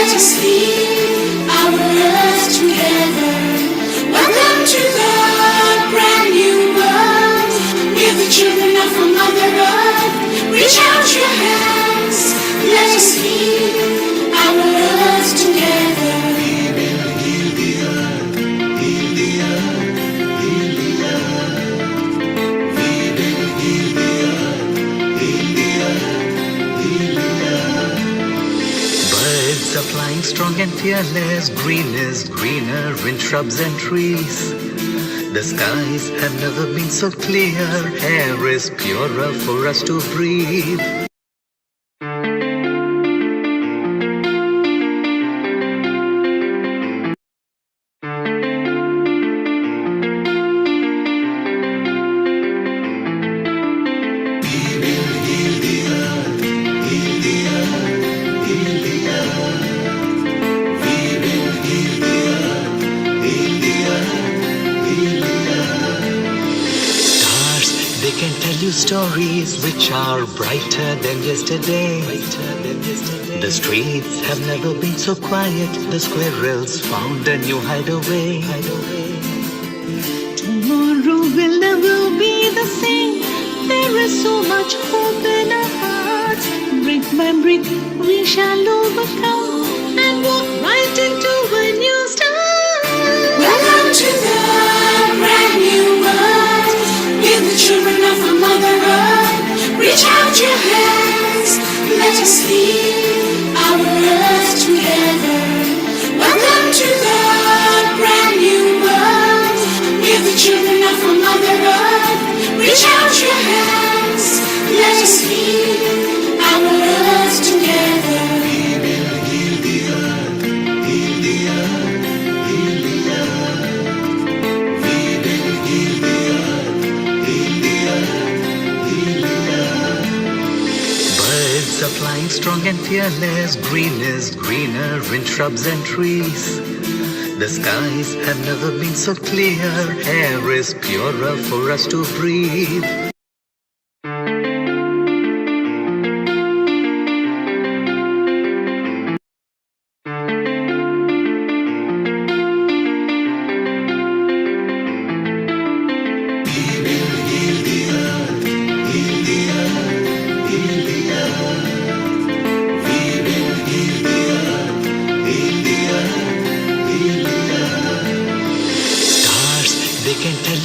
Let us heal our earth together. Welcome to the brand new world. We're the children of a Mother Earth. Reach out your hands. Let us heal our earth together. We will heal the earth. Heal the earth. Heal the earth. We will heal the earth. Heal the earth. Heal the earth. Birds are flying strong and fearless. Green is greener in shrubs and trees. The skies have never been so clear. Air is purer for us to breathe. Stories which are brighter than yesterday. The streets have never been so quiet. The squirrels found a new hideaway. Tomorrow will never be the same. There is so much hope in our hearts. Brick by brick we shall overcome and walk right into a new start. Welcome to the brand new world. We're the children of a Mother Earth. Reach out your hands. Let us heal our earth together. Welcome to the brand new world. We're the children of a Mother Earth. Reach out your hands. Let us heal our earth together. We will heal the earth. Heal the earth. Heal the earth. We will heal the earth. Heal the earth. Heal the earth. Birds are flying strong and fearless. Green is greener in shrubs and trees. The skies have never been so clear. Air is purer for us to breathe.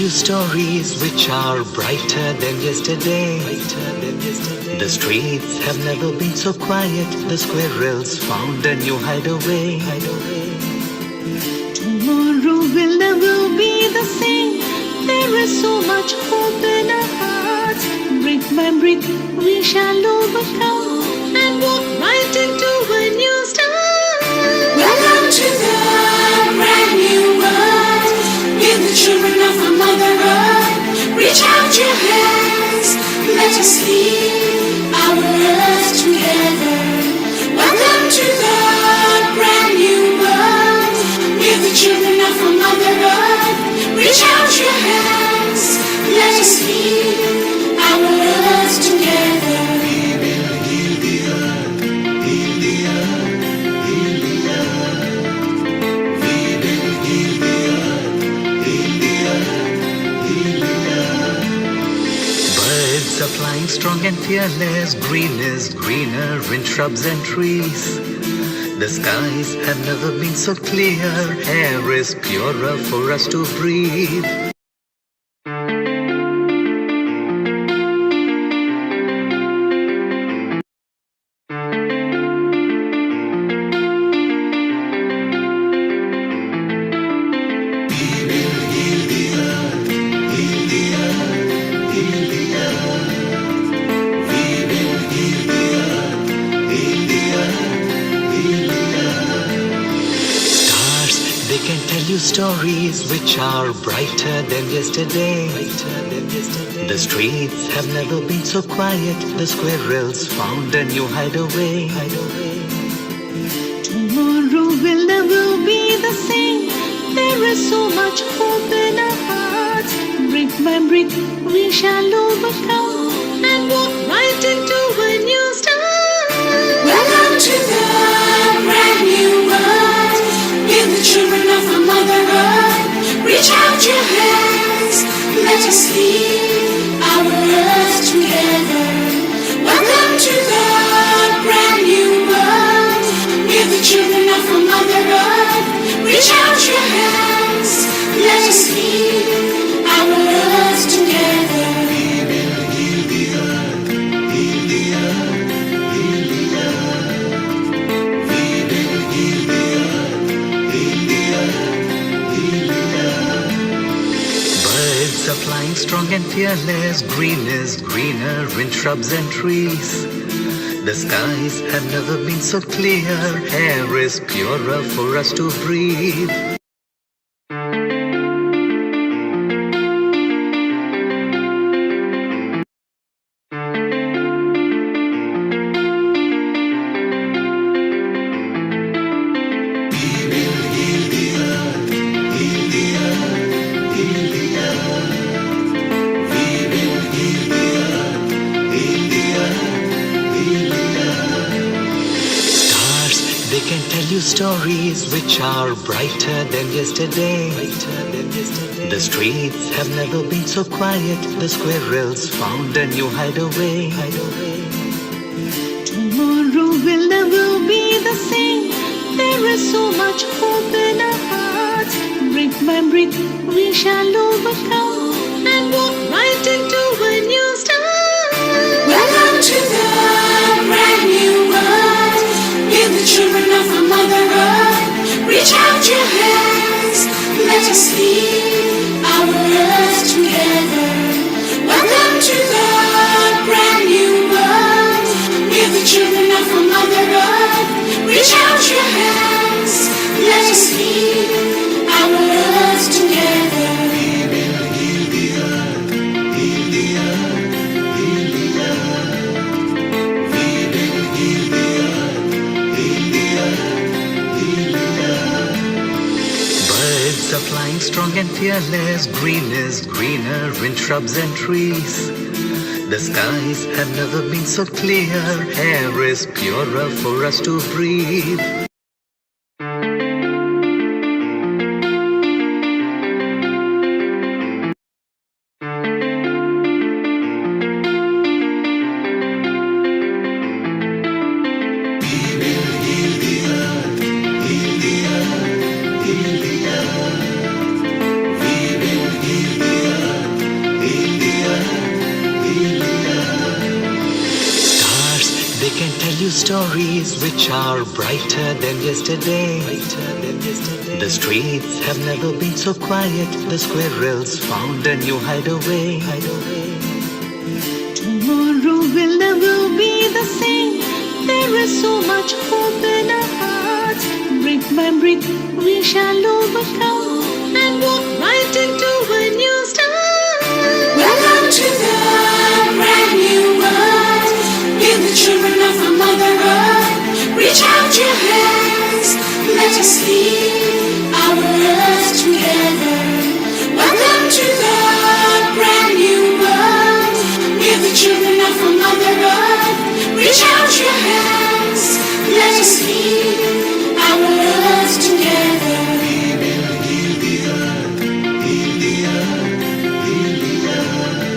Stories which are brighter than yesterday. The streets have never been so quiet. The squirrels found a new hideaway. Tomorrow will never be the same. There is so much hope in our hearts. Brick by brick we shall overcome and walk right into a new start. Welcome to the brand new world. We're the children of a Mother Earth. Reach out your hands. Let us heal our earth together. Welcome to the brand new world. We're the children of a Mother Earth. Reach out your hands. Let us heal our earth together. We will heal the earth. Heal the earth. Heal the earth. We will heal the earth. Heal the earth. Heal the earth. Birds are flying strong and fearless. Green is greener in shrubs and trees. The skies have never been so clear. Air is purer for us to breathe. Stories which are brighter than yesterday. The streets have never been so quiet. The squirrels found a new hideaway. Tomorrow will never be the same. There is so much hope in our hearts. Brick by brick we shall overcome and walk right into a new start. Welcome to the brand new children of a Mother Earth, reach out your hands. Let us heal our earth together. Welcome to the brand new world. We're the children of a Mother Earth. Reach out your hands. Let us heal our earth together. We will heal the earth, heal the earth, heal the earth. We will heal the earth, heal the earth, heal the earth. Birds are flying strong and fearless. Green is greener in shrubs and trees. The skies have never been so clear. Air is purer for us to breathe. Stories which are brighter than yesterday. The streets have never been so quiet. The squirrels found a new hideaway. Tomorrow will never be the same. There is so much hope in our hearts. Brick by brick we shall overcome and walk right into a new start. Welcome to the brand new world. We're the children of a Mother Earth. Reach out your hands. Let us heal our earth together. Welcome to the brand new world. We're the children of a Mother Earth. Reach out your hands. Let us heal our earth together. We will heal the earth, heal the earth, heal the earth. We will heal the earth, heal the earth, heal the earth. Birds are flying strong and fearless. Green is greener in shrubs and trees. The skies have never been so clear. Air is purer for us to breathe. Stories which are brighter than yesterday. The streets have never been so quiet. The squirrels found a new hideaway. Tomorrow will never be the same. There is so much hope in our hearts. Brick by brick we shall overcome and walk right into a new start. Welcome to the brand new world. We're the children of a Mother Earth. Reach out your hands. Let us heal our earth together. Welcome to the brand new world. We're the children of a Mother Earth. Reach out your hands. Let us heal our earth together. We will heal the earth, heal the earth, heal the earth.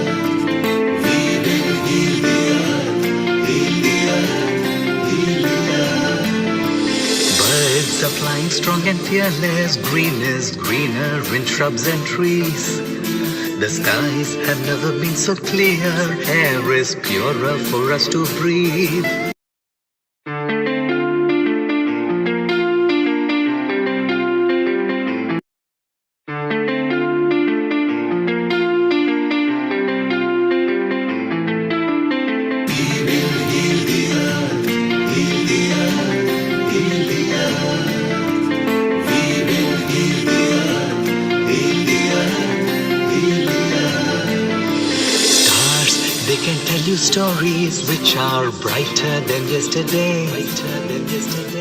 We will heal the earth, heal the earth, heal the earth. Birds are flying strong and fearless. Green is greener in shrubs and trees. The skies have never been so clear. Air is purer for us to breathe. Stories which are brighter than yesterday.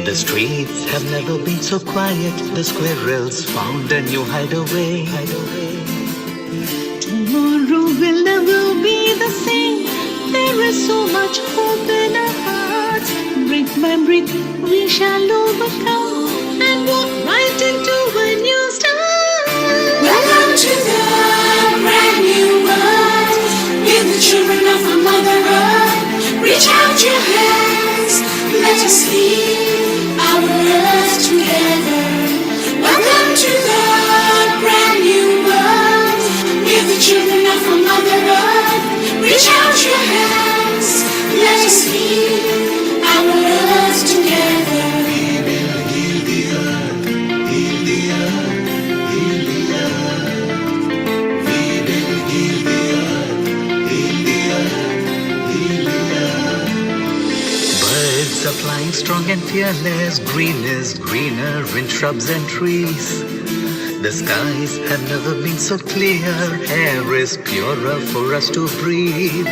The streets have never been so quiet. The squirrels found a new hideaway. Tomorrow will never be the same. There is so much hope in our hearts. Brick by brick we shall overcome and walk right into Welcome to the brand new world. We're the children of a mother earth. Reach out your hands, let us heal our earth together. Welcome to the brand new world. We're the children of a mother earth. Reach out your hands, let us heal our earth together. We will heal the earth, heal the earth, heal the earth. We will heal the earth, heal the earth, heal the earth. Birds are flying strong and fearless. Green is greener in shrubs and trees. The skies have never been so clear. Air is purer for us to breathe.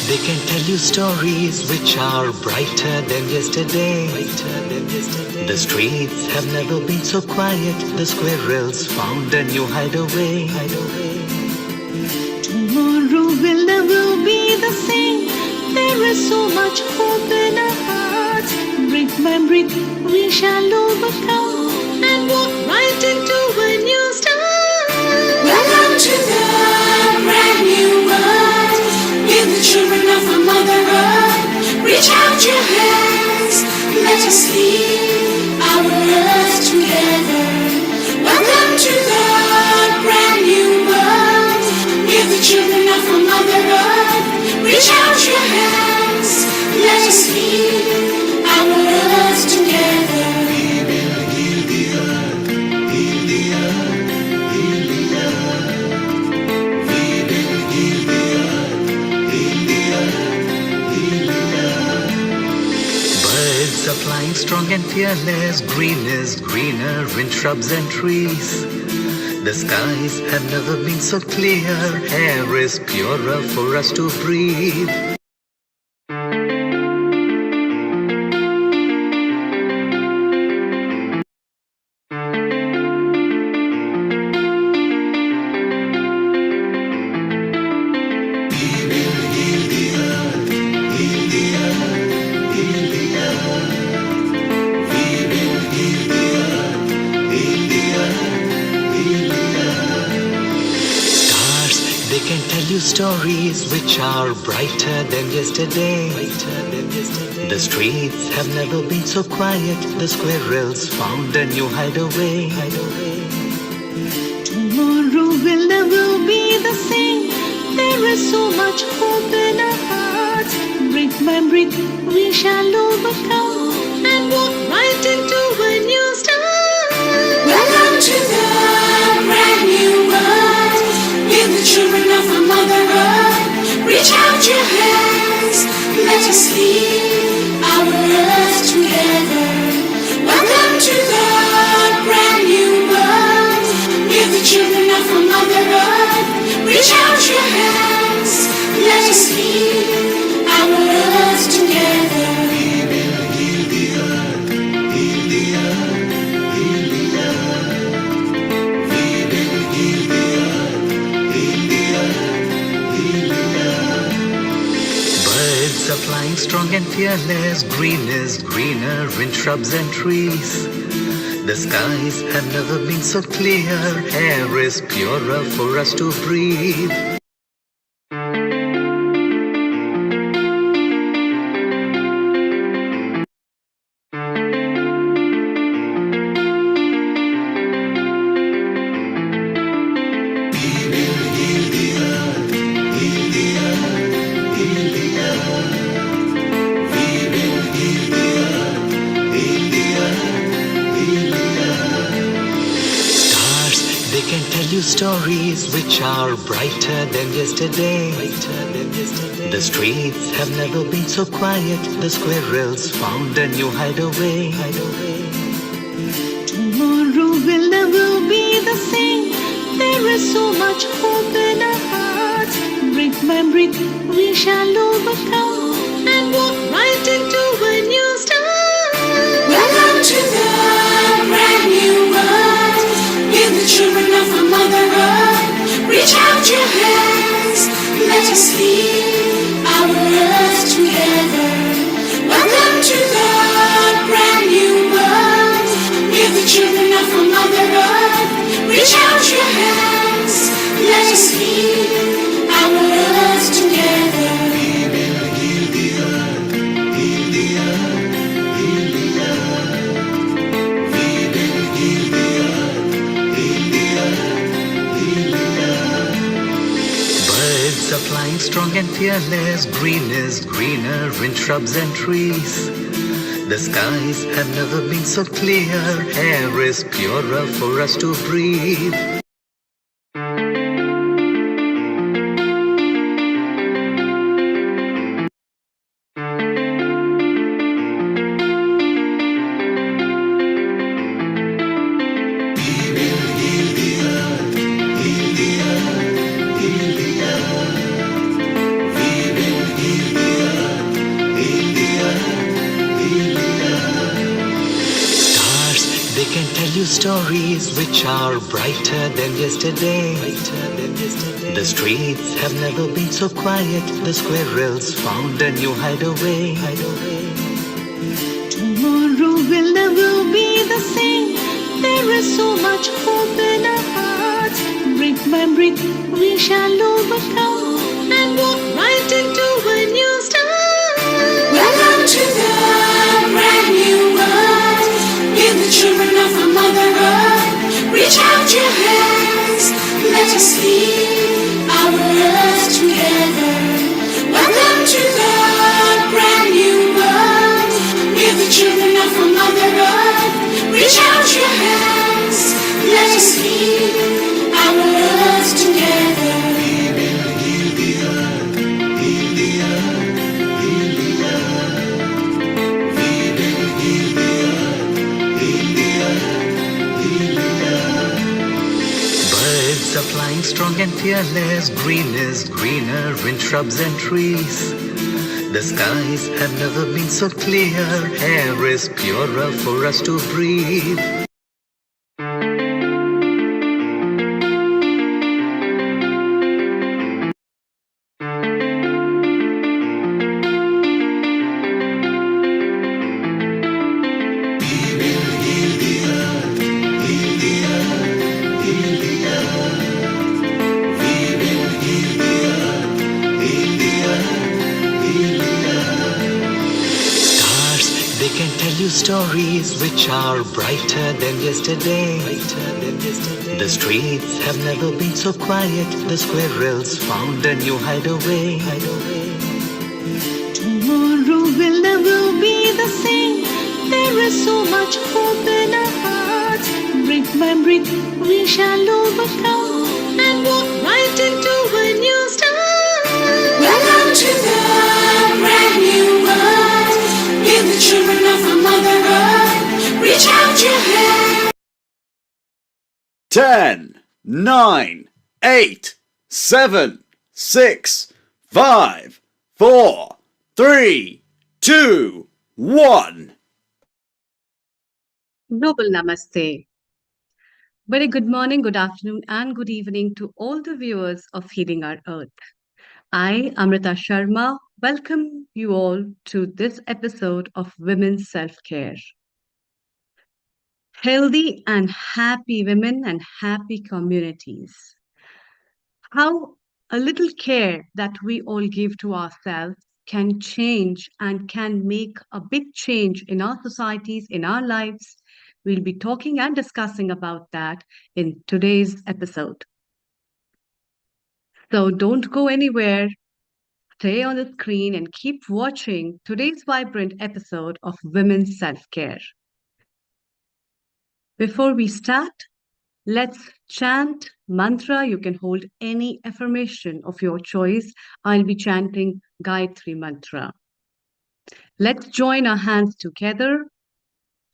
They can tell you stories which are brighter than yesterday. The streets have never been so quiet. The squirrels found a new hideaway. Tomorrow will never be the same. There is so much hope in our hearts. Brick by brick, we shall overcome and walk right into a new start. Welcome to the brand new world. We're the children of a mother earth. Reach out your hands, let us heal our earth together. Welcome to the brand new world. We're the children of a mother earth. Reach out your hands, let us heal our earth together. We will heal the earth, heal the earth, heal the earth. We will heal the earth, heal the earth, heal the earth. Birds are flying strong and fearless. Green is greener in shrubs and trees. The skies have never been so clear. Air is purer for us to breathe. They can tell you stories which are brighter than yesterday. The streets have never been so quiet. The squirrels found a new hideaway. Tomorrow will never be the same. There is so much hope in our hearts. Brick by brick, we shall overcome and walk right into a new start. Welcome to the brand new world. We're the children of a mother earth. Reach out your hands, let us heal our earth together. Welcome to the brand new world. We're the children of a mother earth. Reach out your hands, let us heal our earth together. We will heal the earth, heal the earth, heal the earth. We will heal the earth, heal the earth, heal the earth. Birds are flying strong and fearless. Green is greener in shrubs and trees. The skies have never been so clear. Air is purer for us to breathe. They can tell you stories which are brighter than yesterday. The streets have never been so quiet. The squirrels found a new hideaway. Tomorrow will never be the same. There is so much hope in our hearts. hearts. Brick by brick, we shall overcome and walk right into a new start. Welcome to the brand new world. We're the children of a mother earth. Reach out your hands, let us heal our earth together. Welcome to the brand new world. We're the children of a mother earth. Reach out your hands, let us heal our earth together. We will heal the earth, heal the earth, heal the earth. We will heal the earth, heal the earth, heal the earth. Birds are flying strong and fearless. Green is greener in shrubs and trees. The skies have never been so clear. Air is purer for us to breathe. They can tell you stories which are brighter than yesterday. The streets have never been so quiet. The squirrels found a new hideaway. Tomorrow will never be the same. There is so much hope in our hearts. Brick by brick, we shall overcome and walk right into a new start. Welcome to the brand new world. We're the children of a mother earth. Reach out your hands, let us heal our earth together. Welcome to the brand new world. We're the children of a mother earth. Reach out your hands, let us heal our earth together. We will heal the earth, heal the earth, heal the earth. We will heal the earth, heal the earth, heal the earth. Birds are flying strong and fearless. Green is greener in shrubs and trees. The skies have never been so clear. Air is purer for us to breathe. They can tell you stories which are brighter than yesterday. The streets have never been so quiet. The squirrels found a new hideaway. Tomorrow will never be the same. There is so much hope in our hearts. Brick by brick, we shall overcome and walk right into a new start. Welcome to the brand new world. We're the children of a mother earth. Reach out your hand. 10, 9, 8, 7, 6, 5, 4, 3, 2, 1. Global Namaste. Very good morning, good afternoon, and good evening to all the viewers of Healing Our Earth. I, Amrita Sharma, welcome you all to this episode of Women's Self-Care. Healthy and happy women and happy communities. How a little care that we all give to ourselves can change and can make a big change in our societies, in our lives. We'll be talking and discussing about that in today's episode. So don't go anywhere. Stay on the screen and keep watching today's vibrant episode of Women's Self-Care. Before we start, let's chant mantra. You can hold any affirmation of your choice. I'll be chanting Gayatri mantra. Let's join our hands together,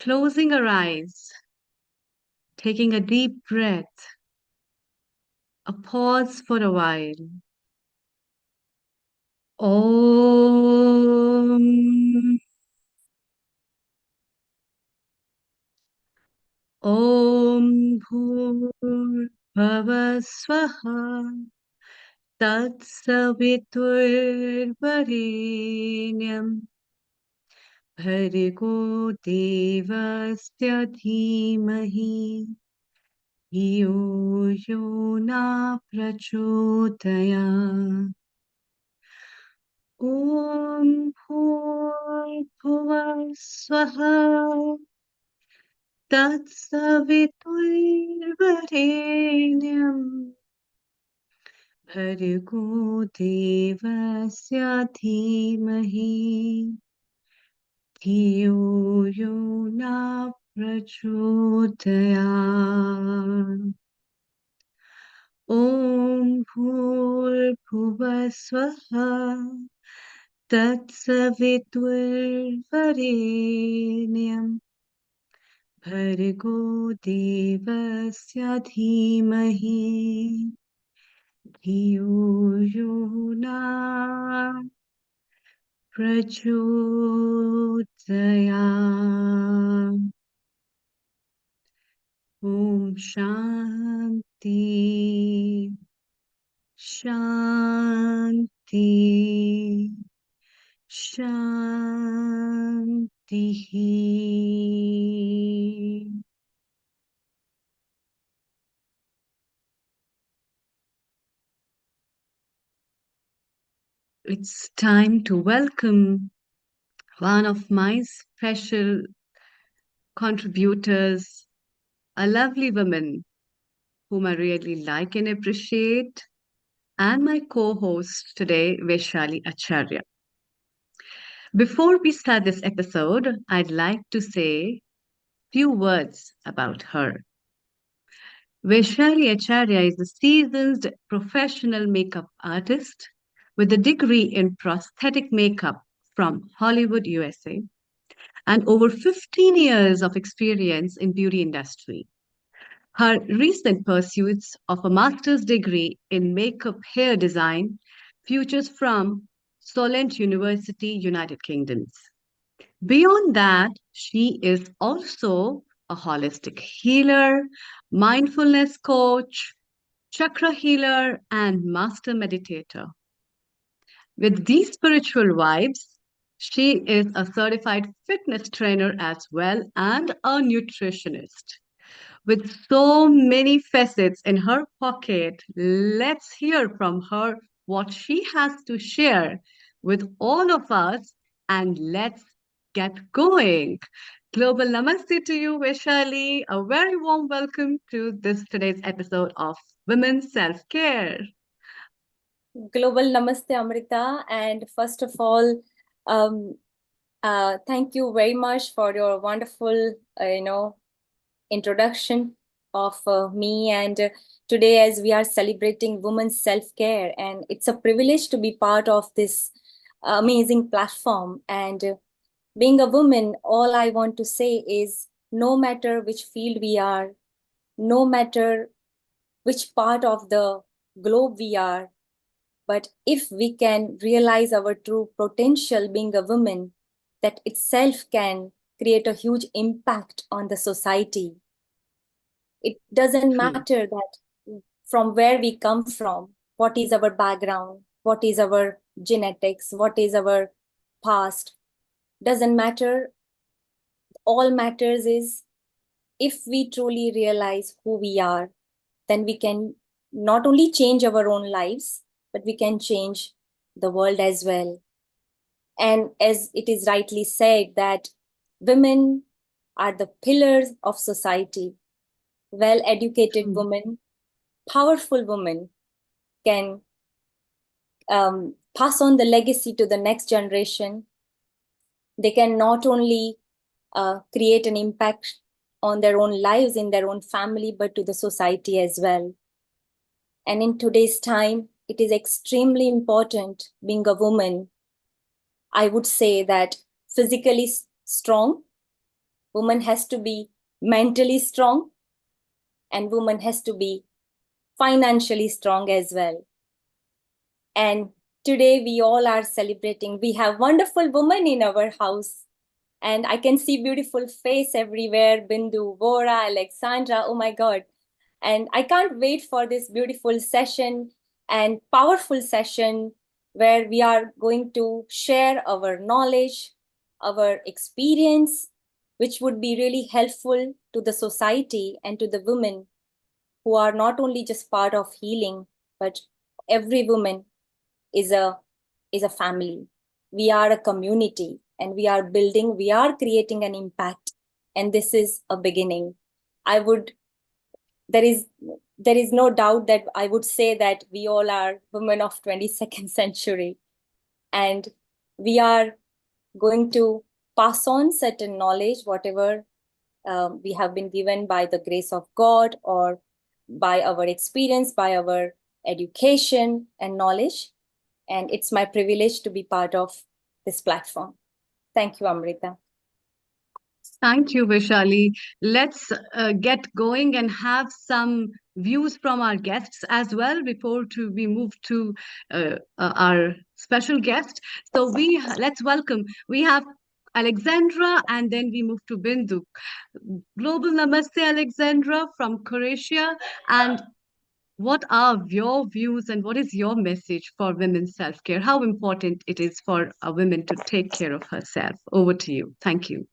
closing our eyes, taking a deep breath, a pause for a while, Om. Om Bhurbhava Swaha Tatsaviturvarenyam Bhargo Devasya Dhimahi Yo Yona Prachodaya. Om Bhurbhuva Swaha Tatsaviturvarenyam Bhargo Devasya Dhimahi Dhiyo Yona Prachodaya. Om Bhurbhuva Swaha Tatsaviturvarenyam Bhargo Devasya Dhimahi Dhiyo Yona Prachodaya. Om Shanti Shanti Shanti. It's time to welcome one of my special contributors, a lovely woman whom I really like and appreciate, and my co-host today, Vaishali Acharya. Before we start this episode, I'd like to say few words about her. Vaishali Acharya is a seasoned professional makeup artist with a degree in prosthetic makeup from Hollywood, USA, and over 15 years of experience in beauty industry. Her recent pursuits of a master's degree in makeup hair design features from Solent University, United Kingdom. Beyond that, she is also a holistic healer, mindfulness coach, chakra healer, and master meditator. With these spiritual vibes, she is a certified fitness trainer as well and a nutritionist. With so many facets in her pocket, let's hear from her what she has to share with all of us, and let's get going. Global namaste to you, Vaishali. A very warm welcome to this today's episode of Women's Self Care. Global Namaste, Amrita. And first of all, thank you very much for your wonderful, introduction of me. And today, as we are celebrating women's self-care, and it's a privilege to be part of this amazing platform. And being a woman, all I want to say is no matter which field we are, no matter which part of the globe we are, but if we can realize our true potential being a woman, that itself can create a huge impact on the society. It doesn't matter that from where we come from, what is our background, what is our genetics, what is our past, doesn't matter. All matters is if we truly realize who we are, then we can not only change our own lives, but we can change the world as well. And as it is rightly said that women are the pillars of society. Well-educated women, powerful women can pass on the legacy to the next generation. They can not only create an impact on their own lives, in their own family, but to the society as well. And in today's time, it is extremely important being a woman. I would say that physically strong, woman has to be mentally strong, and woman has to be financially strong as well. And Today we all are celebrating. We have wonderful women in our house. And I can see beautiful face everywhere. Bindu, Vora, Alexandra, oh my God. And I can't wait for this beautiful session and powerful session where we are going to share our knowledge, our experience, which would be really helpful to the society and to the women who are not only just part of healing, but every woman is a family. We are a community and we are building, we are creating an impact. And this is a beginning. I would, there is no doubt that I would say that we all are women of 22nd century. And we are going to pass on certain knowledge, whatever we have been given by the grace of God or by our experience, by our education and knowledge. And it's my privilege to be part of this platform. Thank you, Amrita. Thank you, Vaishali. Let's get going and have some views from our guests as well before we move to our special guest. So let's welcome. We have Alexandra and then we move to Bindu. Global Namaste, Alexandra from Croatia. And what are your views and what is your message for women's self-care? How important it is for a woman to take care of herself? Over to you. Thank you.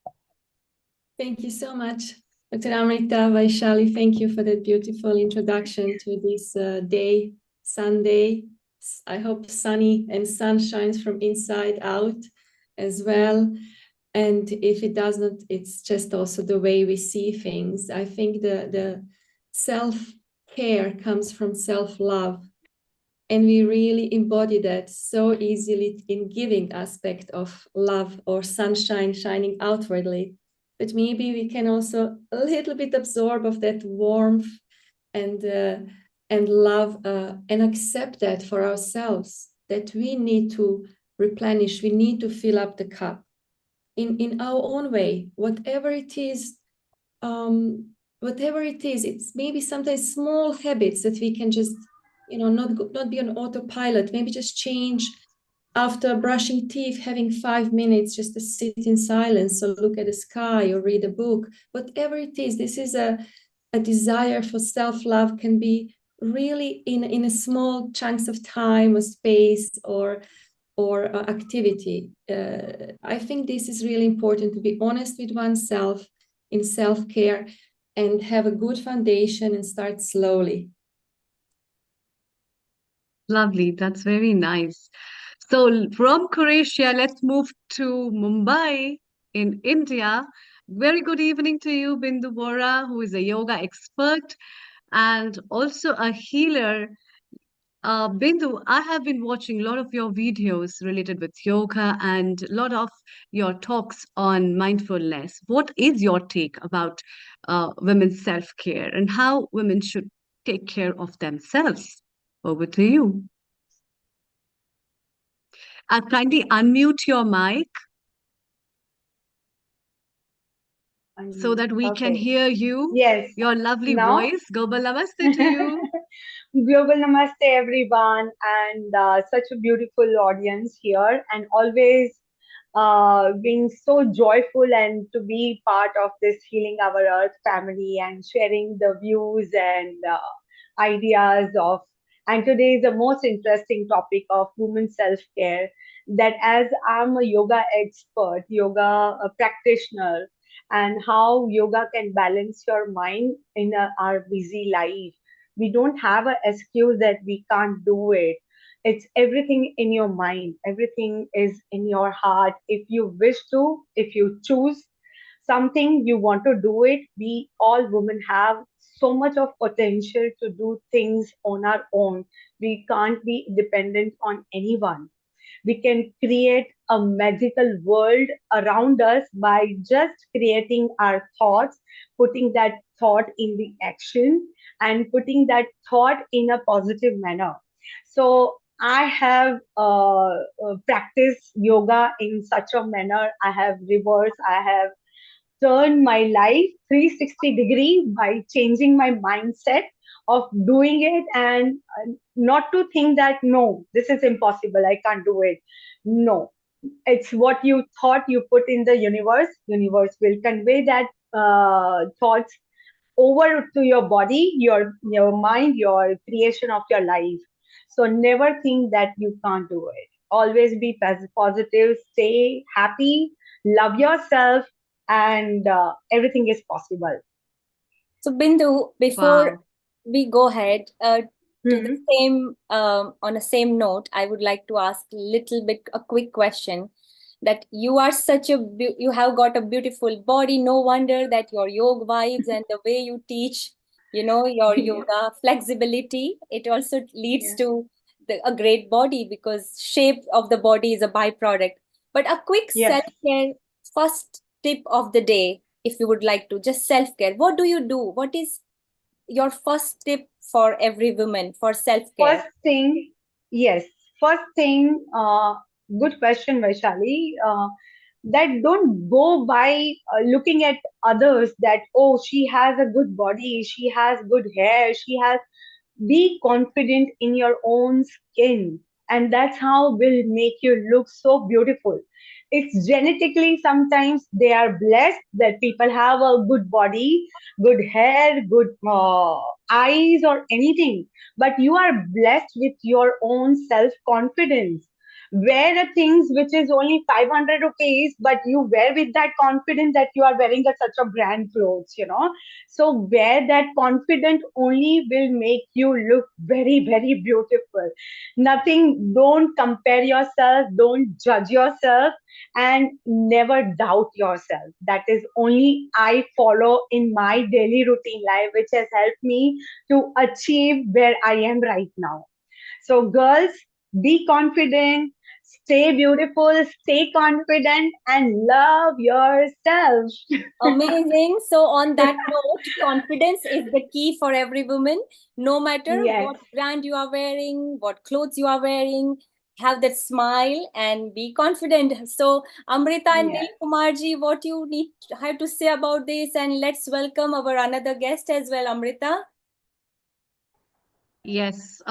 Thank you so much, Dr. Amrita, Vaishali. Thank you for that beautiful introduction to this day, Sunday. I hope sunny and sun shines from inside out as well. And if it does not, it's just also the way we see things. I think the self-care comes from self-love. And we really embody that so easily in giving aspect of love or sunshine shining outwardly. But maybe we can also a little bit absorb of that warmth and love and accept that for ourselves, that we need to replenish, we need to fill up the cup in our own way, whatever it is. It's maybe sometimes small habits that we can just, not be on autopilot, maybe just change after brushing teeth, having 5 minutes just to sit in silence or look at the sky or read a book. Whatever it is, this is a desire for self-love can be really in a small chunks of time or space or activity. I think this is really important, to be honest with oneself in self-care and have a good foundation and start slowly. Lovely. That's very nice. So from Croatia, let's move to Mumbai in India. Very good evening to you, Bindu Bora, who is a yoga expert and also a healer. Bindu, I have been watching a lot of your videos related with yoga and a lot of your talks on mindfulness. What is your take about women's self-care and how women should take care of themselves? Over to you. Kindly unmute your mic so that we can hear you. Yes. Your lovely Now? voice. Global Namaste to you. Global Namaste, everyone, and such a beautiful audience here, and always being so joyful and to be part of this Healing Our Earth family and sharing the views and ideas of. And today is the most interesting topic of women's self care. That as I'm a yoga expert, yoga practitioner, and how yoga can balance your mind in our busy life. We don't have an excuse that we can't do it. It's everything in your mind, everything is in your heart. If you wish to, if you choose something, you want to do it. We all women have so much of potential to do things on our own. We can't be dependent on anyone. We can create a magical world around us by just creating our thoughts, putting that thought in the action, and putting that thought in a positive manner. So I have practiced yoga in such a manner. I have reversed, I have turned my life 360 degree by changing my mindset of doing it, and not to think that no, this is impossible, I can't do it. No, it's what you thought you put in the universe will convey that thoughts over to your body, your mind, your creation of your life. So never think that you can't do it. Always be positive, stay happy, love yourself, and everything is possible. So, Bindu, before Wow. we go ahead to the Hmm. same on a same note, I would like to ask a little bit a quick question. That you are such a you have got a beautiful body. No wonder that your yoga vibes and the way you teach, your Yeah. yoga flexibility, it also leads Yeah. to a great body because shape of the body is a byproduct. But a quick Yes. self-care first tip of the day, if you would like to, just self-care. What do you do? What is your first tip for every woman for self-care? First thing, yes. First thing, good question, Vaishali. That don't go by looking at others that, oh, she has a good body, she has good hair, she has. Be confident in your own skin, and that's how will make you look so beautiful. It's genetically, sometimes they are blessed that people have a good body, good hair, good eyes, or anything, but you are blessed with your own self confidence. Wear the things which is only 500 rupees, but you wear with that confidence that you are wearing such a brand clothes. So wear that confident only will make you look very, very beautiful. Nothing, don't compare yourself, don't judge yourself, and never doubt yourself. That is only I follow in my daily routine life, which has helped me to achieve where I am right now. So, girls, be confident, stay beautiful, stay confident, and love yourself. Amazing. So, on that note, confidence is the key for every woman, no matter Yes, what brand you are wearing, what clothes you are wearing. Have that smile and be confident. So, Amrita and yes. Neil Kumarji, what you need have to say about this? And let's welcome our another guest as well, Amrita. Yes,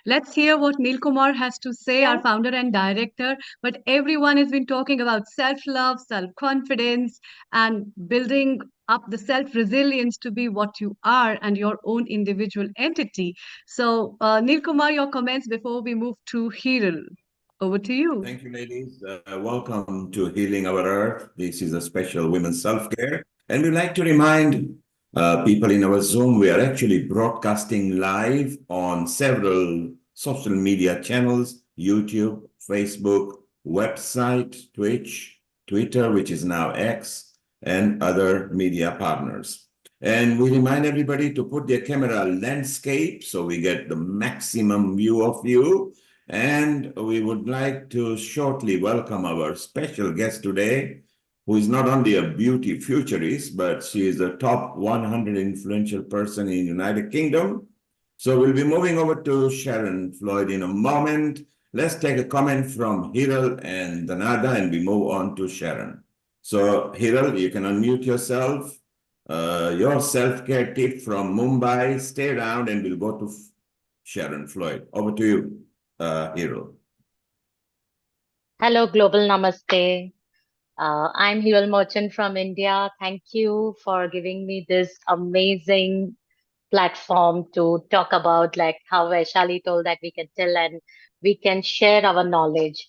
let's hear what Neil Kumar has to say, our Yeah. founder and director. But everyone has been talking about self-love, self-confidence, and building up the self-resilience to be what you are and your own individual entity. So, Neil Kumar, your comments before we move to Hiral. Over to you. Thank you, ladies. Welcome to Healing Our Earth. This is a special women's self-care. And we'd like to remind people in our Zoom, we are actually broadcasting live on several social media channels, YouTube, Facebook, website, Twitch, Twitter, which is now X, and other media partners. And we remind everybody to put their camera landscape so we get the maximum view of you. And we would like to shortly welcome our special guest today, who is not only a beauty futurist, but she is a top 100 influential person in the United Kingdom. So we'll be moving over to Sharon Floyd in a moment. Let's take a comment from Hiral and Danada, and we move on to Sharon. So Hiral, you can unmute yourself. Your self-care tip from Mumbai. Stay around and we'll go to Sharon Floyd. Over to you. Hero. Hello, Global Namaste. I'm Hiral Merchant from India. Thank you for giving me this amazing platform to talk about like how Vaishali told that we can tell and we can share our knowledge.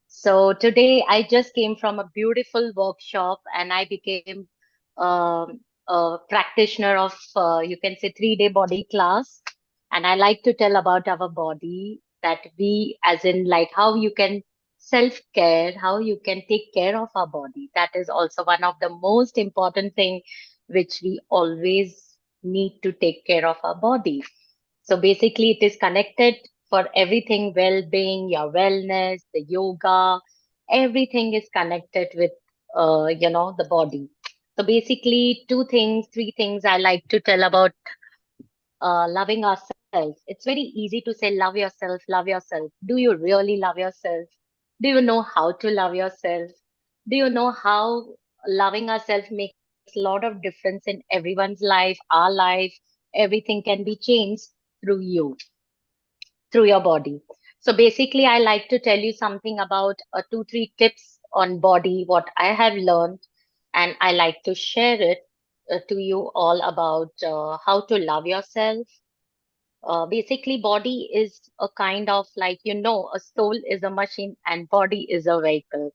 So today I just came from a beautiful workshop and I became a practitioner of you can say 3-day body class. And I like to tell about our body that we, as in like how you can self-care, how you can take care of our body. That is also one of the most important thing which we always need to take care of our body. So basically, it is connected for everything well-being, your wellness, the yoga, everything is connected with, the body. So basically, two things, three things I like to tell about loving ourselves. It's very easy to say, love yourself, love yourself. Do you really love yourself? Do you know how to love yourself? Do you know how loving ourselves makes a lot of difference in everyone's life, our life, everything can be changed through you, through your body. So basically, I like to tell you something about 2, 3 tips on body, what I have learned, and I like to share it to you all about how to love yourself. Basically, body is a kind of like, a soul is a machine and body is a vehicle.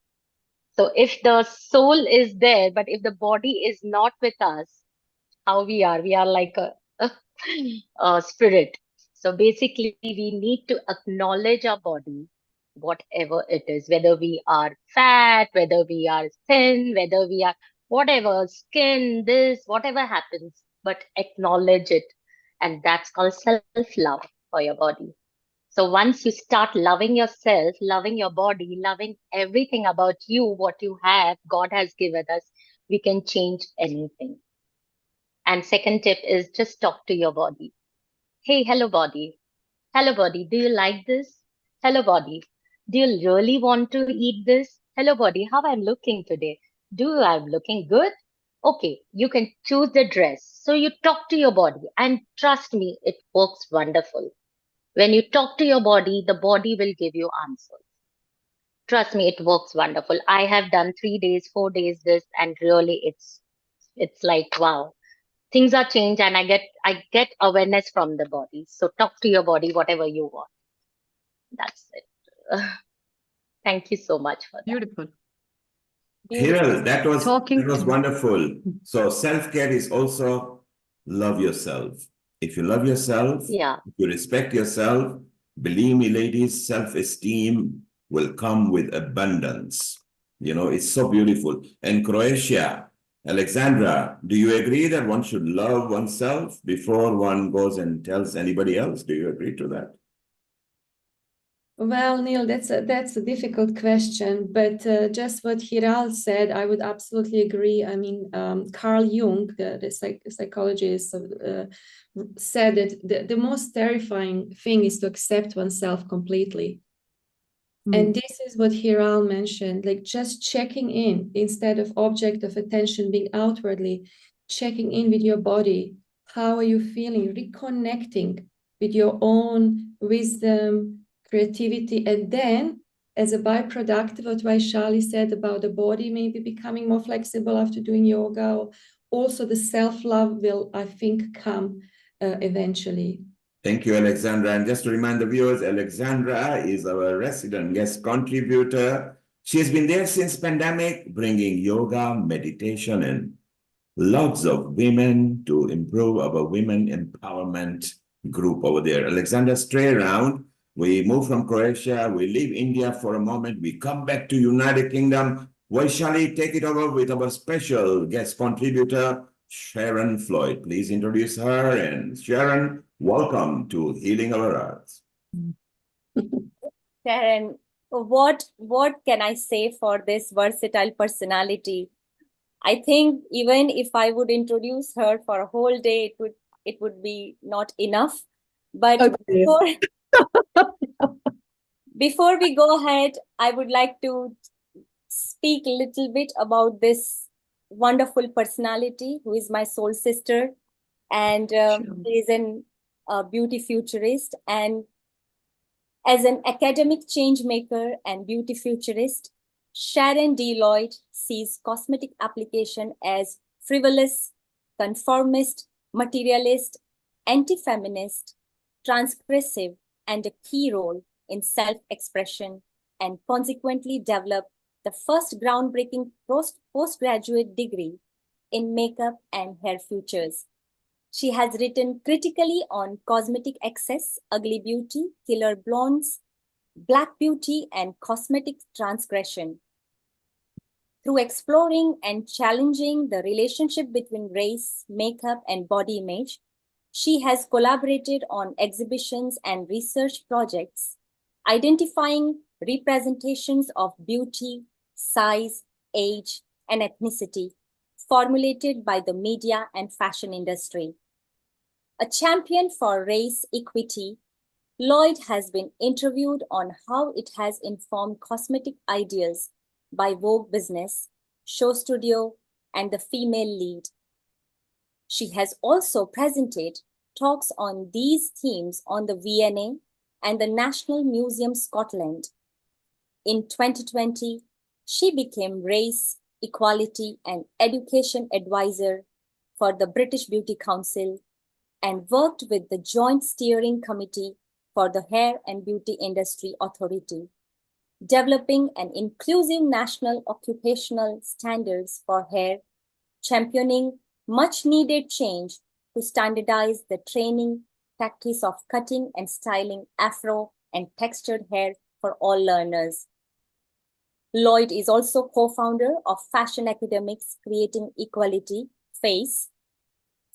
So if the soul is there, but if the body is not with us, how we are like a spirit. So basically, we need to acknowledge our body, whatever it is, whether we are fat, whether we are thin, whether we are whatever, skin, this, whatever happens, but acknowledge it. And that's called self-love for your body. So once you start loving yourself, loving your body, loving everything about you, what you have, God has given us, we can change anything. And second tip is just talk to your body. Hey, hello body. Hello body, do you like this? Hello body, do you really want to eat this? Hello body, how I'm looking today? Do I'm looking good? Okay, you can choose the dress. So you talk to your body and trust me, it works wonderful. When you talk to your body, the body will give you answers. Trust me, it works wonderful. I have done 3 days, 4 days this, and really it's like wow. Things are changed and I get awareness from the body. So talk to your body, whatever you want. That's it. Thank you so much for that. Beautiful. Hiral, that was Talking to wonderful. So self-care is also love yourself. If you love yourself, Yeah. if you respect yourself, believe me, ladies, self-esteem will come with abundance. It's so beautiful. And Croatia, Alexandra, do you agree that one should love oneself before one goes and tells anybody else? Do you agree to that? Well, Neil, that's a difficult question, but just what Hiral said, I would absolutely agree. I mean, Carl Jung, the psychologist, said that the most terrifying thing is to accept oneself completely. And this is what Hiral mentioned, like just checking in instead of object of attention being outwardly, checking in with your body. How are you feeling? Reconnecting with your own wisdom, creativity, and then as a byproduct of what Vaishali said about the body maybe becoming more flexible after doing yoga, also the self-love will, I think, come eventually. Thank you, Alexandra. And just to remind the viewers, Alexandra is our resident guest contributor. She's been there since pandemic, bringing yoga, meditation, and lots of women to improve our women empowerment group over there. Alexandra, stay around. We move from Croatia, we leave India for a moment, we come back to United Kingdom. Vaishali, take it over with our special guest contributor, Sharon Floyd. Please introduce her. And Sharon, welcome to Healing Our Hearts. Sharon, what can I say for this versatile personality? I think even if I would introduce her for a whole day, it would be not enough. But Okay. before we go ahead, I would like to speak a little bit about this wonderful personality who is my soul sister, and she is a beauty futurist. And as an academic change maker and beauty futurist, Sharon D. Lloyd sees cosmetic application as frivolous, conformist, materialist, anti-feminist, transgressive, and a key role in self-expression, and consequently developed the first groundbreaking postgraduate degree in makeup and hair futures. She has written critically on cosmetic excess, ugly beauty, killer blondes, black beauty, and cosmetic transgression. Through exploring and challenging the relationship between race, makeup, and body image, she has collaborated on exhibitions and research projects, identifying representations of beauty, size, age, and ethnicity formulated by the media and fashion industry. A champion for race equity, Lloyd has been interviewed on how it has informed cosmetic ideas by Vogue Business, Show Studio, and The Female Lead. She has also presented talks on these themes on the VNA and the National Museum Scotland. In 2020, she became Race, Equality and Education Advisor for the British Beauty Council and worked with the Joint Steering Committee for the Hair and Beauty Industry Authority, developing an inclusive national occupational standards for hair, championing much needed change to standardize the training practice of cutting and styling afro and textured hair for all learners. Lloyd is also co-founder of Fashion Academics Creating Equality, FACE,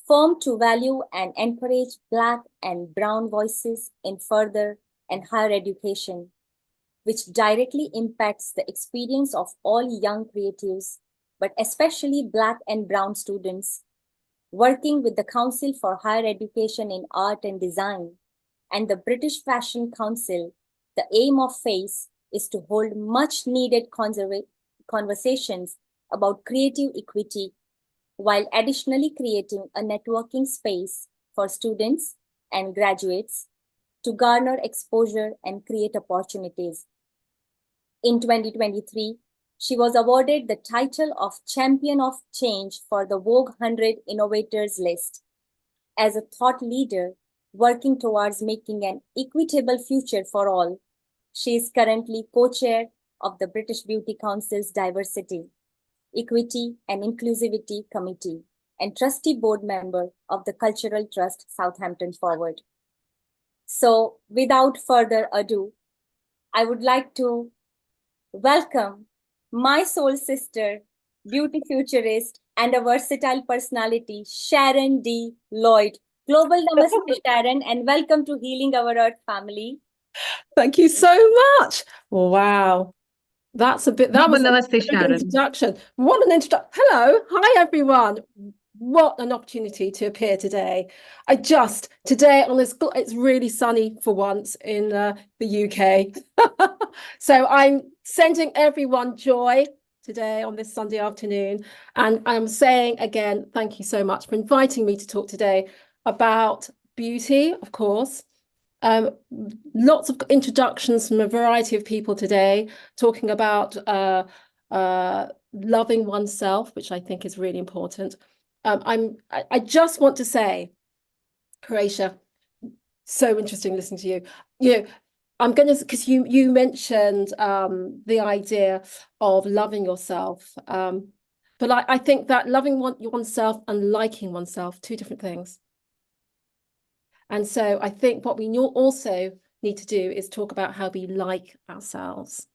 firm to value and encourage Black and Brown voices in further and higher education, which directly impacts the experience of all young creatives, but especially Black and Brown students, working with the Council for Higher Education in Art and Design and the British Fashion Council. The aim of FACE is to hold much needed conversations about creative equity, while additionally creating a networking space for students and graduates to garner exposure and create opportunities. In 2023, she was awarded the title of Champion of Change for the Vogue 100 Innovators list. As a thought leader working towards making an equitable future for all, she is currently co-chair of the British Beauty Council's Diversity, Equity and Inclusivity Committee and trustee board member of the Cultural Trust Southampton Forward. So without further ado, I would like to welcome my soul sister, beauty futurist, and a versatile personality, Sharon D. Lloyd. Global Namaste, Sharon, and welcome to Healing Our Earth family. Thank you so much. Wow. That was a Namaste, big Sharon. introduction. What an introduction. Hello. Hi, everyone. What an opportunity to appear today. Today on this, it's really sunny for once in the UK. So I'm sending everyone joy today on this Sunday afternoon. And I'm saying again, thank you so much for inviting me to talk today about beauty, of course. Lots of introductions from a variety of people today, talking about loving oneself, which I think is really important. I just want to say, Croatia, so interesting listening to you. You know, I'm going to, because you mentioned the idea of loving yourself, but I think that loving oneself and liking oneself, two different things. And so I think what we also need to do is talk about how we like ourselves.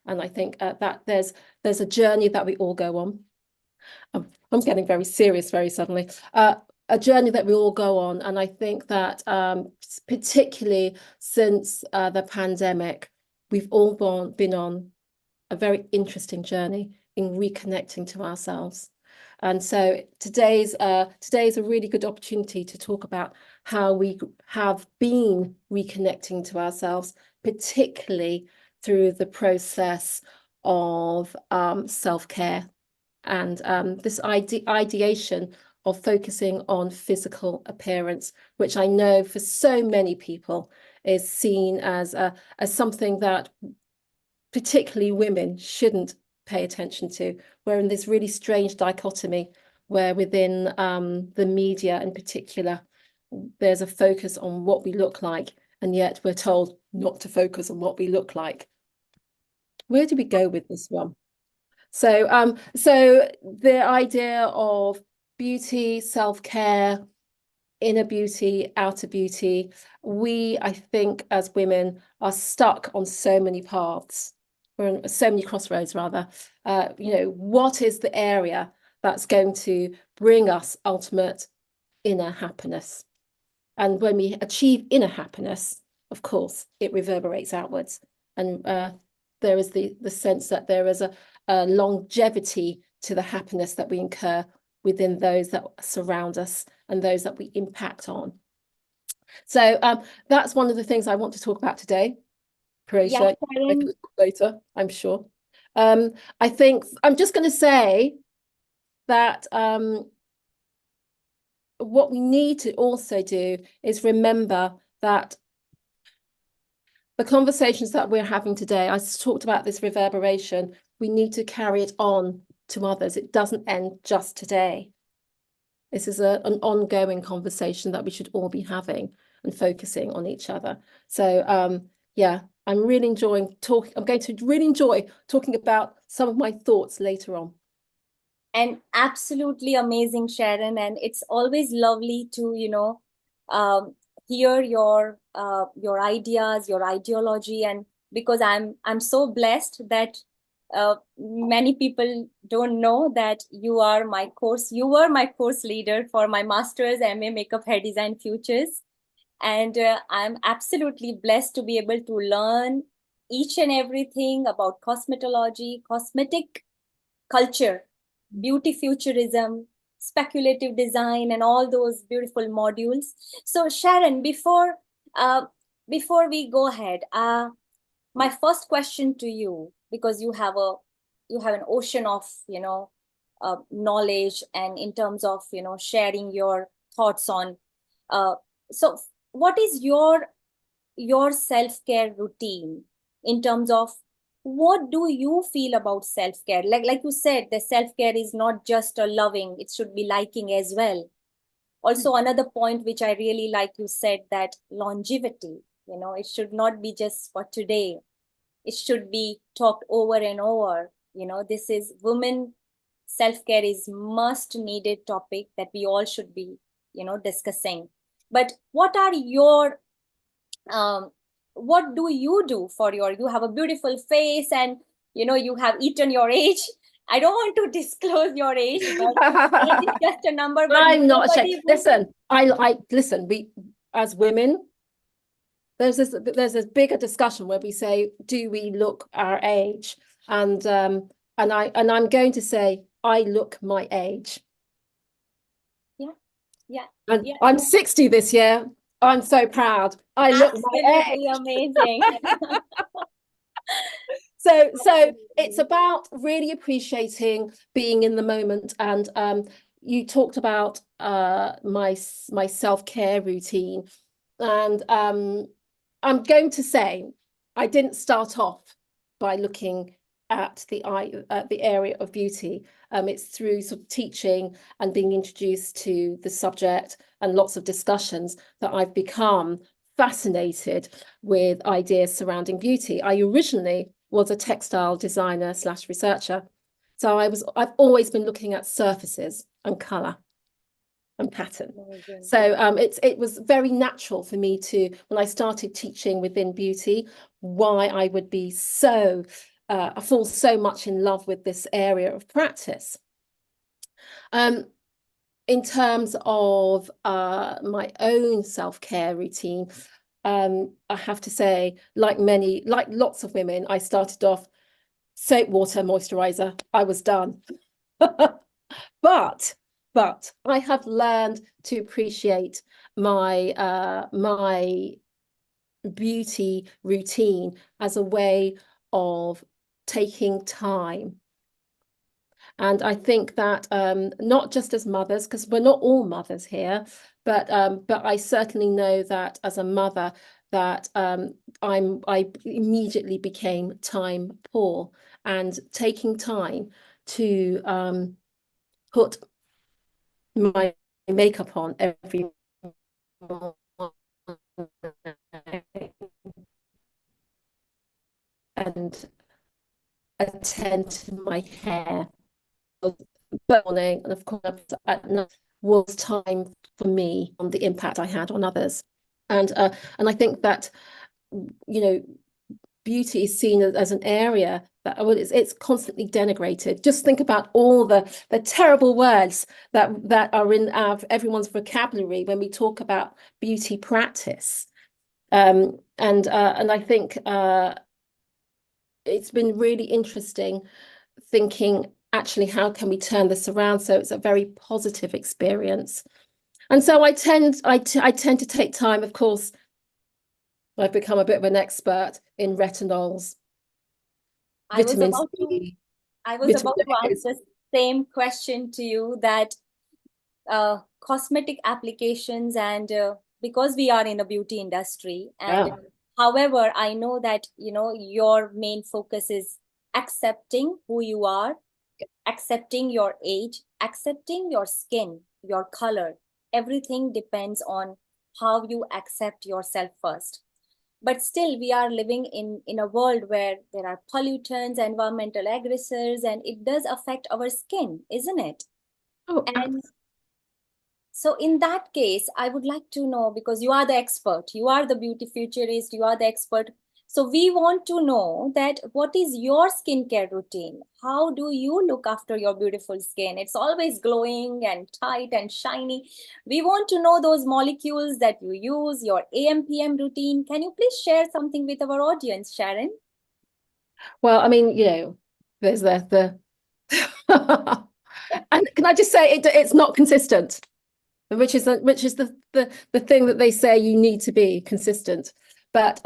And I think that there's a journey that we all go on. I'm getting very serious very suddenly. A journey that we all go on. And I think that particularly since the pandemic, we've all been on a very interesting journey in reconnecting to ourselves. And so today's a really good opportunity to talk about how we have been reconnecting to ourselves, particularly through the process of self-care and this ideation of focusing on physical appearance, which I know for so many people is seen as something that particularly women shouldn't pay attention to. We're in this really strange dichotomy where within the media in particular, there's a focus on what we look like, and yet we're told not to focus on what we look like. Where do we go with this one? So the idea of beauty, self-care, inner beauty, outer beauty, I think as women are stuck on so many paths. We're on so many crossroads rather. What is the area that's going to bring us ultimate inner happiness? And when we achieve inner happiness, of course, it reverberates outwards. And there is the sense that there is a longevity to the happiness that we incur within those that surround us and those that we impact on. So that's one of the things I want to talk about today. Croatia, later, I'm sure. I think I'm just going to say that what we need to also do is remember that the conversations that we're having today, I talked about this reverberation, we need to carry it on to others. It doesn't end just today. This is an ongoing conversation that we should all be having and focusing on each other. So yeah, I'm really enjoying talking. I'm going to really enjoy talking about some of my thoughts later on. And absolutely amazing, Sharon. And it's always lovely to, hear your ideas, your ideology. And because I'm so blessed that many people don't know that you were my course leader for my master's MA Makeup Hair Design Futures. And I'm absolutely blessed to be able to learn each and everything about cosmetology, cosmetic culture, beauty futurism, speculative design, and all those beautiful modules. So Sharon, before we go ahead, my first question to you, because you have an ocean of knowledge, and in terms of sharing your thoughts on, so what is your self-care routine in terms of what do you feel about self-care? Like you said, the self-care is not just a loving, it should be liking as well. Also, another point which I really like, you said that longevity, it should not be just for today. It should be talked over and over. This is women self-care is must needed topic that we all should be, discussing. But what are your what do you do for you have a beautiful face, and you have eaten your age. I don't want to disclose your age, but age is just a number. But I'm not ashamed. Listen, I listen, we as women, there's this bigger discussion where we say, do we look our age? And I'm going to say I look my age. Yeah. And I'm 60 this year. I'm so proud. I look my age. Amazing. So it's about really appreciating being in the moment. And you talked about my self-care routine, and I'm going to say I didn't start off by looking at the area of beauty. It's through sort of teaching and being introduced to the subject and lots of discussions that I've become fascinated with ideas surrounding beauty. I originally was a textile designer / researcher. So I've always been looking at surfaces and colour and pattern. So it was very natural for me to, when I started teaching within beauty, why I would be so I fall so much in love with this area of practice. In terms of my own self-care routine, I have to say, like lots of women, I started off soap, water, moisturizer. I was done. But I have learned to appreciate my my beauty routine as a way of taking time. And I think that not just as mothers, because we're not all mothers here, but I certainly know that as a mother that I immediately became time poor, and taking time to put my makeup on every morning and attend to my hair morning, and of course at night was time for me on the impact I had on others. And I think that beauty is seen as an area that it's constantly denigrated. Just think about all the terrible words that are in everyone's vocabulary when we talk about beauty practice. And I think it's been really interesting thinking, actually, how can we turn this around so it's a very positive experience? And so I tend to take time. Of course, I've become a bit of an expert in retinols, vitamin C. I was about to ask the same question to you, that cosmetic applications, and because we are in a beauty industry, and however, I know that, your main focus is accepting who you are, accepting your age, accepting your skin, your color. Everything depends on how you accept yourself first. But still, we are living in a world where there are pollutants, environmental aggressors, and it does affect our skin, isn't it? Oh, And so in that case, I would like to know, because you are the expert, you are the beauty futurist, you are the expert. So we want to know that what is your skincare routine? How do you look after your beautiful skin? It's always glowing and tight and shiny. We want to know those molecules that you use, your AM/PM routine. Can you please share something with our audience, Sharon? well, I mean, there's the and can I just say it's not consistent, which is the thing that they say you need to be consistent. But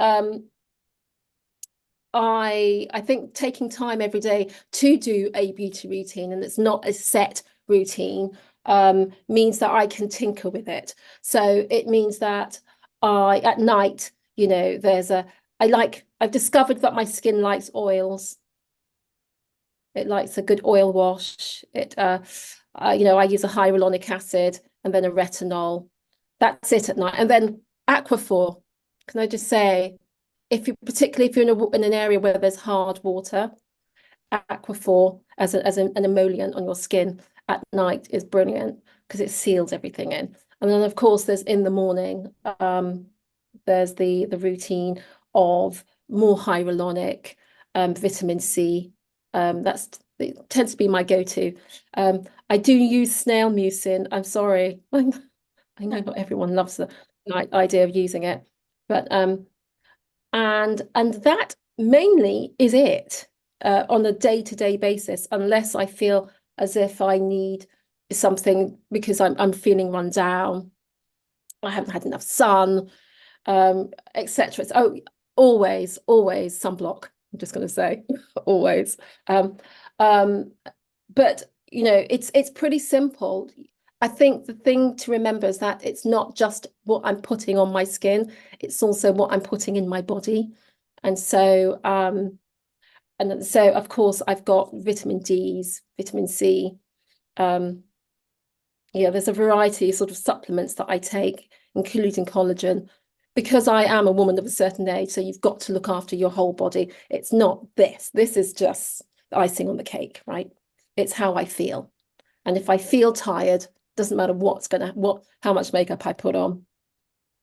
I think taking time every day to do a beauty routine, and it's not a set routine, means that I can tinker with it. So it means that at night, I've discovered that my skin likes oils. It likes a good oil wash. I use a hyaluronic acid and then a retinol. That's it at night. And then Aquaphor. Can I just say, particularly if you're in an area where there's hard water, Aquaphor as an emollient on your skin at night is brilliant because it seals everything in. And then of course there's in the morning, there's the routine of more hyaluronic, vitamin C. It tends to be my go-to. I do use snail mucin. I'm sorry. I know not everyone loves the idea of using it, but and that mainly is it on a day-to-day basis, unless I feel as if I need something because I'm feeling run down, I haven't had enough sun, etc. So always sunblock. I'm just going to say always. But it's pretty simple. I think the thing to remember is that it's not just what I'm putting on my skin, it's also what I'm putting in my body. And so of course I've got vitamin D's, vitamin C. There's a variety of sort of supplements that I take, including collagen, because I am a woman of a certain age. So you've got to look after your whole body. It's not this. This is just the icing on the cake, right? It's how I feel. And if I feel tired, doesn't matter how much makeup I put on,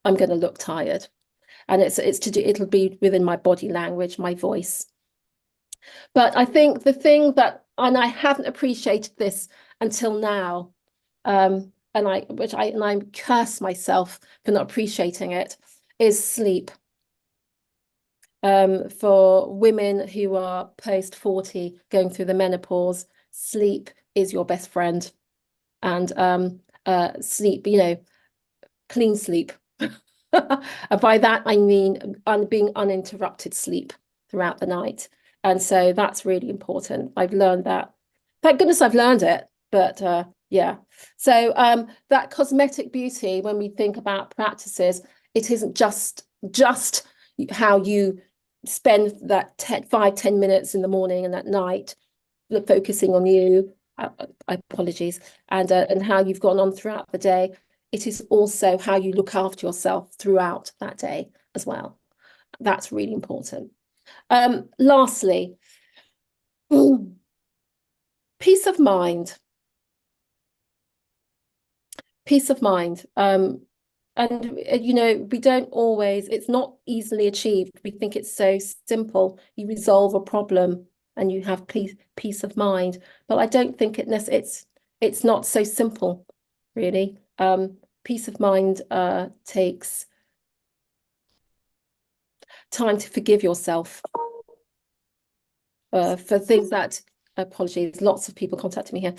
I'm going to look tired. And it'll be within my body language, my voice. But I think the thing that, and I haven't appreciated this until now, and I curse myself for not appreciating it, is sleep. For women who are post 40, going through the menopause, sleep is your best friend. And sleep, clean sleep. And by that, I mean being uninterrupted sleep throughout the night. And so that's really important. I've learned that. Thank goodness I've learned it. But yeah. So that cosmetic beauty, when we think about practices, it isn't just how you spend that 5-10 minutes in the morning and at night focusing on you. Apologies, and how you've gone on throughout the day. It is also how you look after yourself throughout that day as well. That's really important. Lastly, peace of mind. Peace of mind. And we don't always, it's not easily achieved. We think it's so simple. You resolve a problem and you have peace of mind. But I don't think it's not so simple, really. Peace of mind takes time to forgive yourself for things that, apologies, lots of people contacting me here.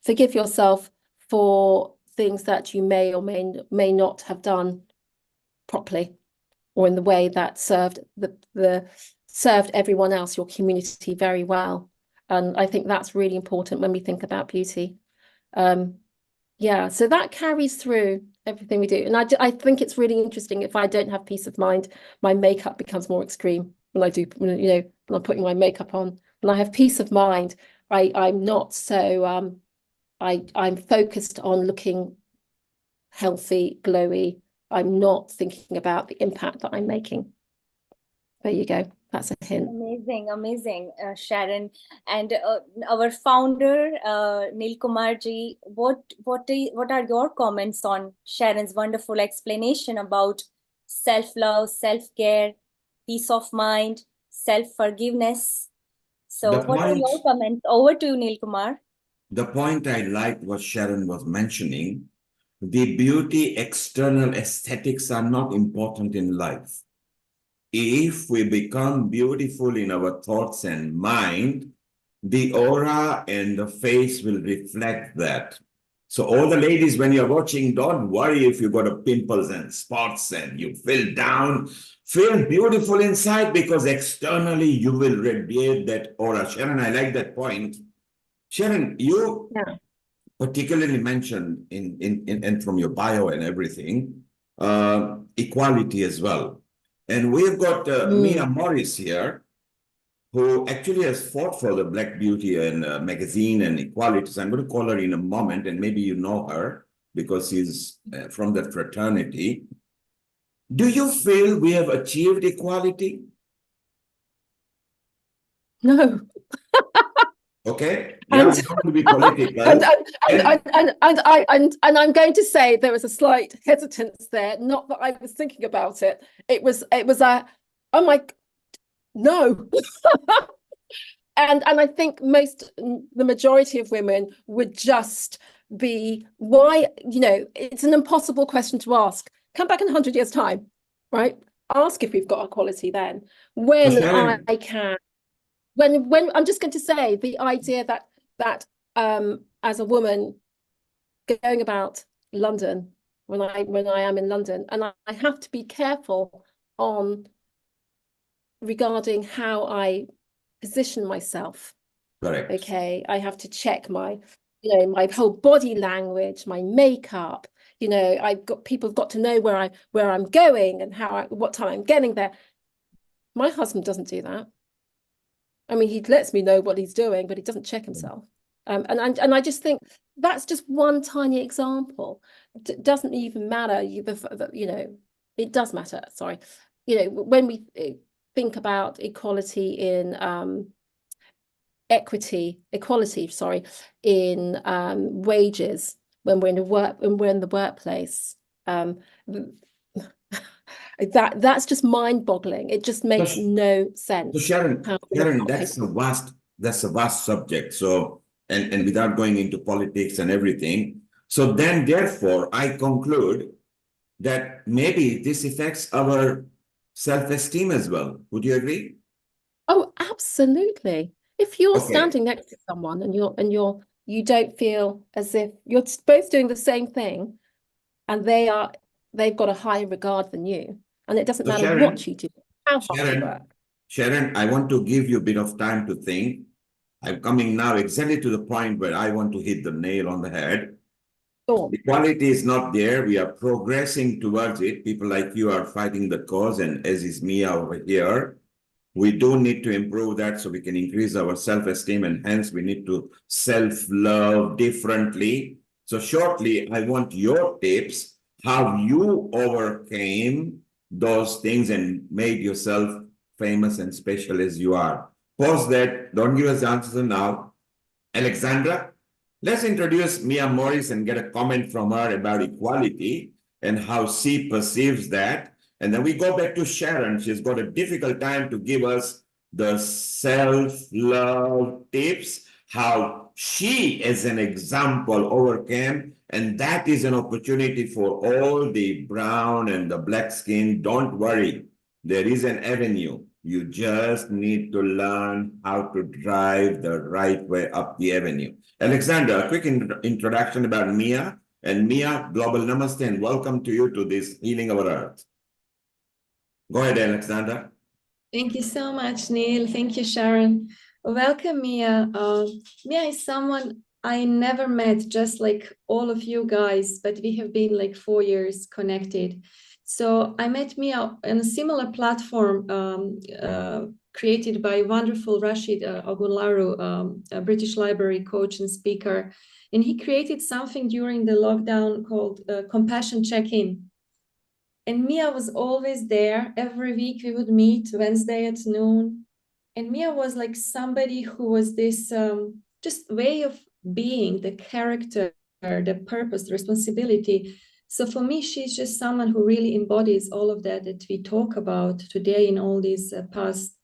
Forgive yourself for things that you may or may not have done properly or in the way that served everyone else, your community, very well. And I think that's really important when we think about beauty. Yeah, so that carries through everything we do. And I think it's really interesting. If I don't have peace of mind, my makeup becomes more extreme when I do, when I'm putting my makeup on. When I have peace of mind, I'm not so I'm focused on looking healthy, glowy. I'm not thinking about the impact that I'm making. There you go. That's a hint. Amazing, Sharon. And our founder, Neil Kumarji, what are your comments on Sharon's wonderful explanation about self-love, self-care, peace of mind, self-forgiveness? So what are your comments? Over to you, Neil Kumar. The point I liked what Sharon was mentioning, the beauty, external aesthetics are not important in life. If we become beautiful in our thoughts and mind, the aura and the face will reflect that. So all the ladies, when you're watching, don't worry if you got a pimples and spots and you feel down. Feel beautiful inside, because externally you will radiate that aura. Sharon, I like that point. Sharon, you particularly mentioned in from your bio and everything, equality as well. And we've got Mia Morris here, who actually has fought for the Black Beauty and magazine and equality. So I'm going to call her in a moment, and maybe you know her because she's from that fraternity. Do you feel we have achieved equality? No. Okay. Yeah, we don't want to be political. And I'm going to say there was a slight hesitance there. Not that I was thinking about it. It was a, oh my, no. and I think the majority of women would just be, why, it's an impossible question to ask. Come back in 100 years' time, right? Ask if we've got equality then. When I can. When I'm just going to say the idea that as a woman going about London, when I am in London, and I have to be careful regarding how I position myself. Correct. Okay, I have to check my whole body language, my makeup. People have got to know where I'm going and what time I'm getting there. My husband doesn't do that. I mean, he lets me know what he's doing, but he doesn't check himself. And I just think that's just one tiny example. It doesn't even matter. It does matter. Sorry. When we think about equality in equality, sorry, in wages, when we're in the workplace, that's just mind-boggling. It just makes no sense. So Sharon, that's a vast subject. So and without going into politics and everything. So then therefore I conclude that maybe this affects our self-esteem as well. Would you agree? Oh, absolutely. If you're standing next to someone and you don't feel as if you're both doing the same thing, and they've got a higher regard than you, and it doesn't matter what you do, how hard you work. Sharon, I want to give you a bit of time to think. I'm coming now exactly to the point where I want to hit the nail on the head. Sure. Equality is not there. We are progressing towards it. People like you are fighting the cause, and as is Mia over here. We do need to improve that so we can increase our self-esteem, and hence we need to self-love differently. So shortly, I want your tips, how you overcame those things and made yourself famous and special as you are. Pause that. Don't give us the answers now. Alexandra, let's introduce Mia Morris and get a comment from her about equality and how she perceives that. And then we go back to Sharon. She's got a difficult time to give us the self-love tips, how she, as an example, overcame. And that is an opportunity for all the brown and the black skin. Don't worry. There is an avenue. You just need to learn how to drive the right way up the avenue. Alexandra, a quick introduction about Mia. And Mia, global namaste and welcome to you to this Healing Our Earth. Go ahead, Alexandra. Thank you so much, Neil. Thank you, Sharon. Welcome, Mia. Mia is someone I never met, just like all of you guys, but we have been like 4 years connected. So I met Mia on a similar platform created by wonderful Rashid Ogunlaru, a British Library coach and speaker. And he created something during the lockdown called Compassion Check-In. And Mia was always there. Every week we would meet Wednesday at noon. And Mia was like somebody who was this just way of being, the character, the purpose, the responsibility. So for me, she's just someone who really embodies all of that we talk about today in all these past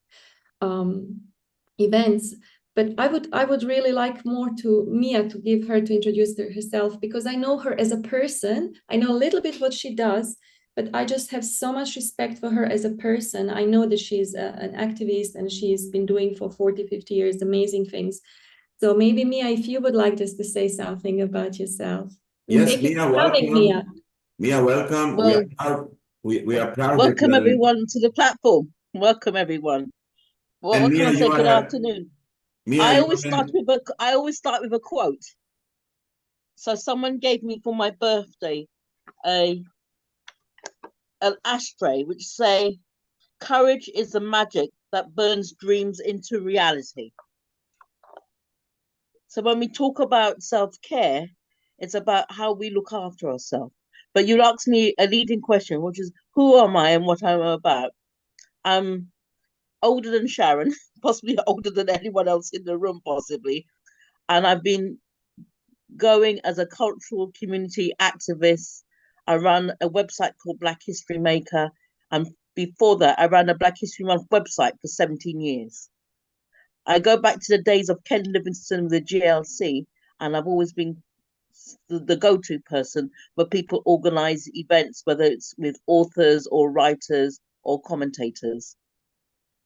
events. But I would really like more to Mia to give her to introduce herself, because I know her as a person. I know a little bit what she does, but I just have so much respect for her as a person. I know that she's an activist and she's been doing for 40, 50 years amazing things. So maybe Mia, if you would like just to say something about yourself. Yes, Thank you Mia, for coming, welcome. Mia. Mia, welcome. Well, We are proud that welcome you are. everyone to the platform. Welcome everyone. And What can Mia, I say? you Good are afternoon. Mia, I you always start with a quote. So someone gave me for my birthday an ashtray which say, "Courage is the magic that burns dreams into reality." So when we talk about self-care, it's about how we look after ourselves. But you asked me a leading question, which is, who am I and what I'm about? I'm older than Sharon, possibly older than anyone else in the room, possibly. And I've been going as a cultural community activist. I run a website called Black History Maker. And before that, I ran a Black History Month website for 17 years. I go back to the days of Ken Livingstone with the GLC, and I've always been the go-to person where people organize events, whether it's with authors or writers or commentators.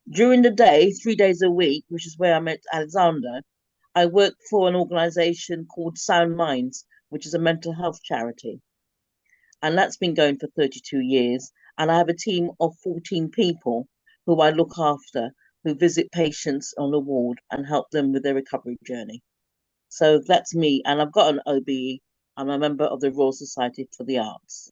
During the day, 3 days a week, which is where I met Alexander, I work for an organization called Sound Minds, which is a mental health charity. And that's been going for 32 years. And I have a team of 14 people who I look after, who visit patients on the ward and help them with their recovery journey. So that's me. And I've got an OBE. I'm a member of the Royal Society for the Arts.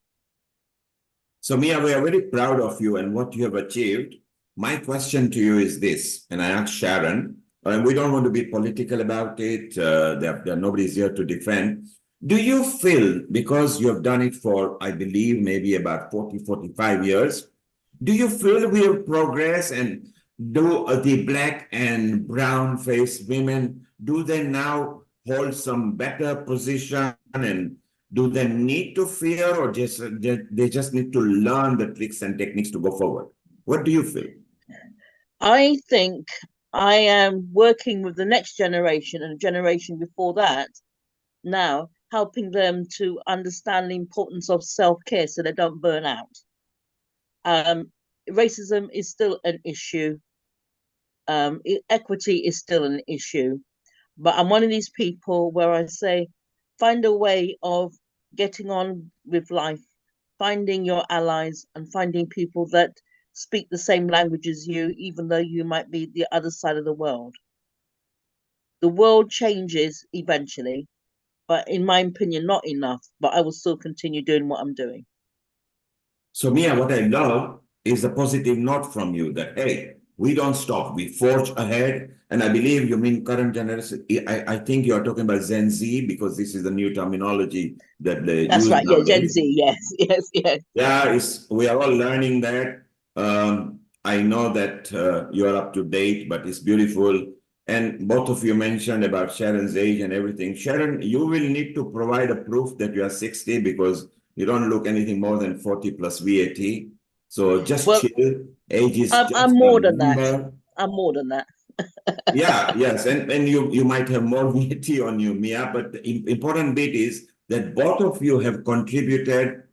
So Mia, we are very proud of you and what you have achieved. My question to you is this, and I asked Sharon, and we don't want to be political about it. Nobody's here to defend. Do you feel, because you have done it for, I believe, maybe about 40, 45 years, do you feel we have progressed, and do the Black and brown faced women, do they now hold some better position, and do they need to fear, or they just need to learn the tricks and techniques to go forward? What do you feel? I think I am working with the next generation and a generation before that now, helping them to understand the importance of self-care so they don't burn out. Racism is still an issue. Equity is still an issue. But I'm one of these people where I say, find a way of getting on with life, finding your allies and finding people that speak the same language as you, even though you might be the other side of the world. The world changes eventually, but in my opinion, not enough, but I will still continue doing what I'm doing. So Mia, what I love is a positive note from you that, hey, we don't stop, we forge ahead. And I believe you mean current generation. I think you're talking about Gen Z, because this is the new terminology that they That's use right, yeah, nowadays. Gen Z, yes. Yeah, we are all learning that. I know that you are up to date, but it's beautiful. And both of you mentioned about Sharon's age and everything. Sharon, you will need to provide a proof that you are 60, because you don't look anything more than 40 plus VAT. So just chill. Age is just I'm more a than that. number. I'm more than that. Yeah, yes. And you might have more VAT on you, Mia, but the important bit is that both of you have contributed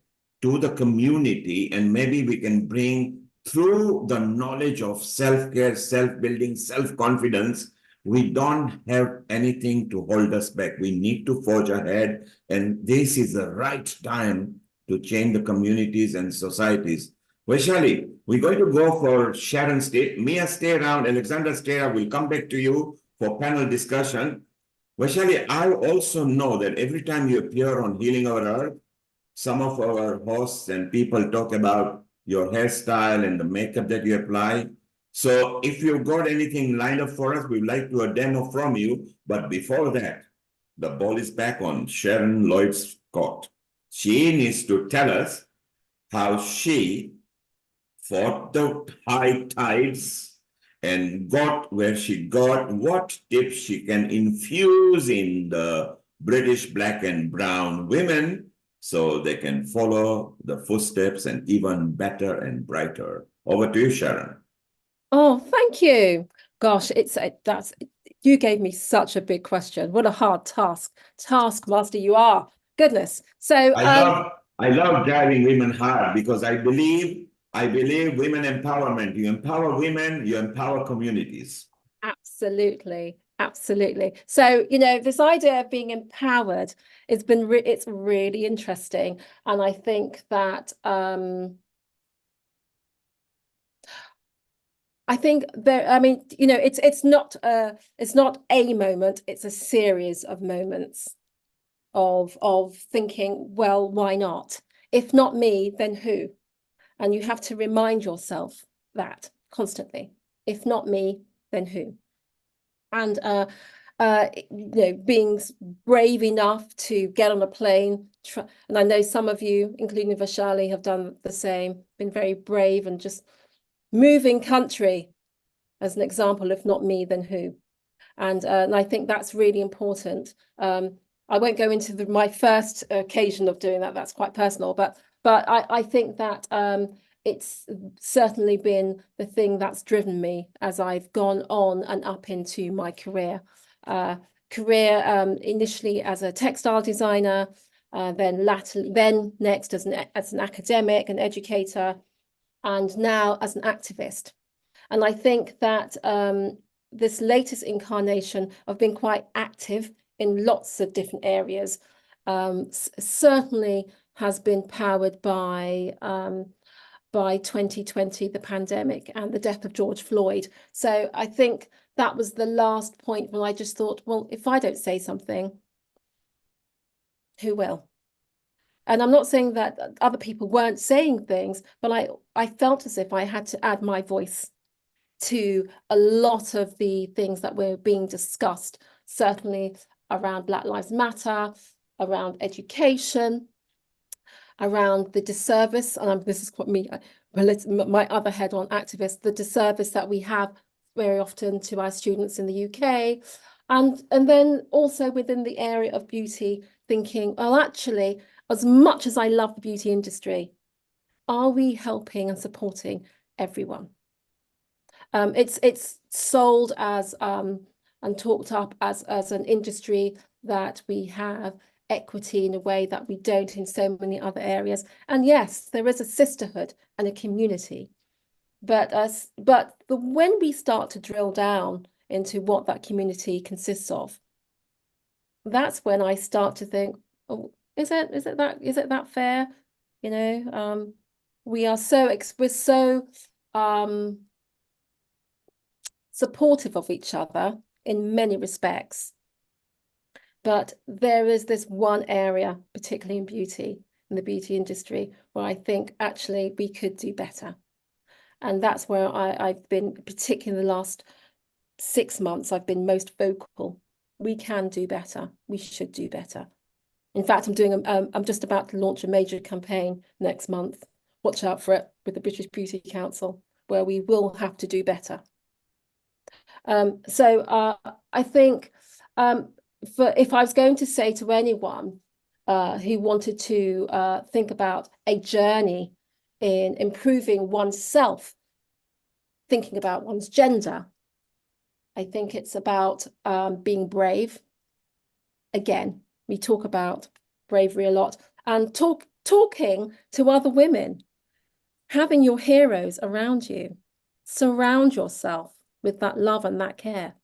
to the community, and maybe we can bring through the knowledge of self-care, self-building, self-confidence. We don't have anything to hold us back. We need to forge ahead, and this is the right time to change the communities and societies. Vaishali, we're going to go for Sharon stay. Mia, stay around. Alexander, stay around. We'll come back to you for panel discussion. Vaishali, I also know that every time you appear on Healing Our Earth, some of our hosts and people talk about your hairstyle and the makeup that you apply. So if you've got anything lined up for us, we'd like to a demo from you. But before that, the ball is back on Sharon Lloyd-Scott. She needs to tell us how she fought the high tides and got where she got, what tips she can infuse in the British black and brown women so they can follow the footsteps and even better and brighter. Over to you, Sharon. Oh, thank you. Gosh, that's you gave me such a big question. What a hard taskmaster you are. Goodness. So I love driving women hard because I believe women empowerment. You empower women, you empower communities. absolutely, absolutely. So, this idea of being empowered, it's really interesting. And I think that it's not a moment, it's a series of moments of thinking, well, why not? If not me, then who? And you have to remind yourself that constantly. If not me, then who? And being brave enough to get on a plane. And I know some of you, including Vaishali, have done the same, been very brave and just moving country as an example. If not me, then who? And I think that's really important. I won't go into my first occasion of doing that. That's quite personal, but I think that it's certainly been the thing that's driven me as I've gone on and up into my career. Initially as a textile designer, then next as an academic, an educator, and now as an activist. And I think that this latest incarnation of being quite active in lots of different areas certainly has been powered by 2020, the pandemic and the death of George Floyd. So I think that was the last point when I just thought, well, if I don't say something, who will? And I'm not saying that other people weren't saying things, but I felt as if I had to add my voice to a lot of the things that were being discussed, certainly around Black Lives Matter, around education, around the disservice, and this is what my other head on activist, the disservice that we have very often to our students in the UK, and then also within the area of beauty, thinking, well, actually, as much as I love the beauty industry, are we helping and supporting everyone? It's sold as and talked up as an industry that we have equity in a way that we don't in so many other areas. And yes, there is a sisterhood and a community, but when we start to drill down into what that community consists of, that's when I start to think, oh, is it that fair? We're so supportive of each other in many respects. But there is this one area, particularly in beauty, in the beauty industry, where I think actually we could do better. And that's where I've been, particularly in the last 6 months, I've been most vocal. We can do better. We should do better. In fact, I'm just about to launch a major campaign next month. Watch out for it, with the British Beauty Council, where we will have to do better. So I think if I was going to say to anyone who wanted to think about a journey in improving oneself, thinking about one's gender, I think it's about being brave. Again, we talk about bravery a lot, and talking to other women, having your heroes around you, surround yourself with that love and that care,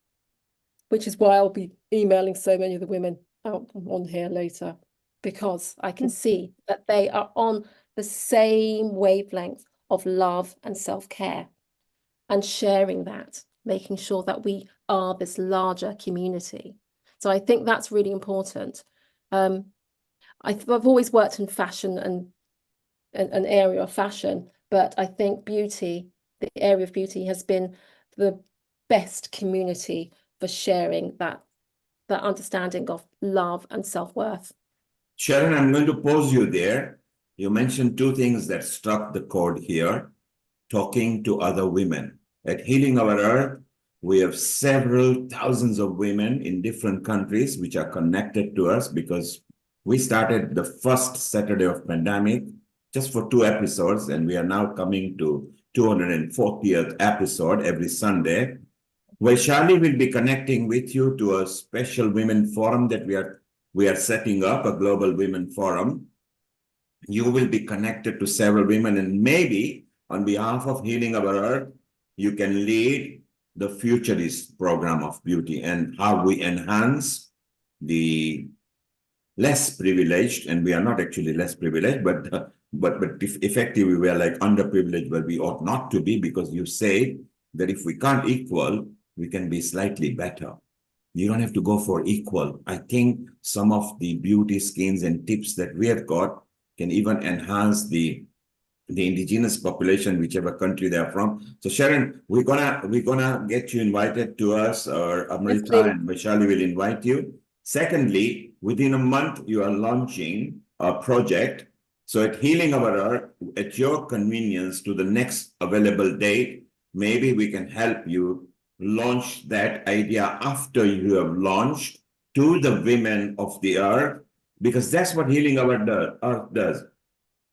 which is why I'll be emailing so many of the women out on here later, because I can see that they are on the same wavelength of love and self-care, and sharing that, making sure that we are this larger community. So I think that's really important. I've always worked in fashion and an area of fashion, but I think beauty, the area of beauty, has been the best community for sharing that understanding of love and self-worth. Sharon, I'm going to pause you there. You mentioned two things that struck the chord here: talking to other women. At Healing Our Earth, we have several thousands of women in different countries which are connected to us, because we started the first Saturday of pandemic just for 2 episodes, and we are now coming to 240th episode every Sunday. Vaishali will be connecting with you to a special women forum that we are setting up, a global women forum. You will be connected to several women, and maybe on behalf of Healing Our Earth, you can lead the Futurist program of beauty and how we enhance the less privileged, and we are not actually less privileged, but effectively we are like underprivileged, where we ought not to be, because you say that if we can't equal, we can be slightly better. You don't have to go for equal. I think some of the beauty schemes and tips that we have got can even enhance the indigenous population, whichever country they are from. So Sharon, we're gonna get you invited to us, or Amrita and Vaishali will invite you. Secondly, within a month, you are launching a project. So at Healing Our Earth, at your convenience to the next available date, maybe we can help you launch that idea after you have launched to the women of the earth, because that's what Healing Our Earth does.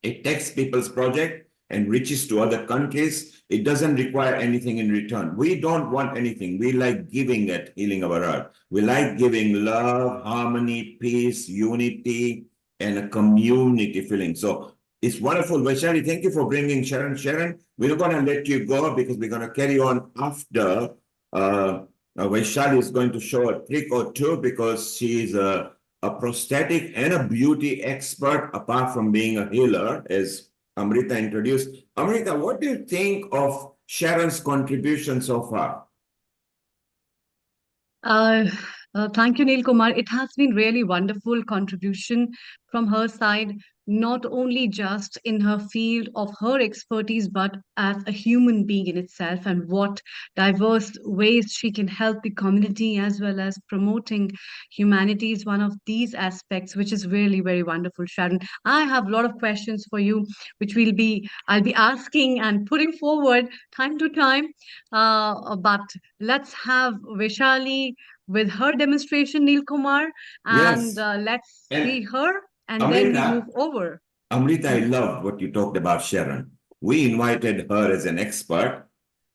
It takes people's project and reaches to other countries. It doesn't require anything in return. We don't want anything. We like giving at Healing Our Earth. We like giving love, harmony, peace, unity, and a community feeling. So it's wonderful. Vaishali, thank you for bringing Sharon. Sharon, we're going to let you go because we're going to carry on after Vaishali is going to show a trick or two, because she is a prosthetic and a beauty expert, apart from being a healer, as Amrita introduced. Amrita, what do you think of Sharon's contribution so far? Thank you, Neil Kumar. It has been really wonderful contribution from her side, not only just in her field of her expertise, but as a human being in itself, and what diverse ways she can help the community, as well as promoting humanity is one of these aspects, which is really very wonderful. Sharon, I have a lot of questions for you, which I'll be asking and putting forward time to time. But let's have Vaishali with her demonstration, Neil Kumar, and Yes. let's And see her, and Amrita, then we move over. Amrita, I love what you talked about Sharon. We invited her as an expert,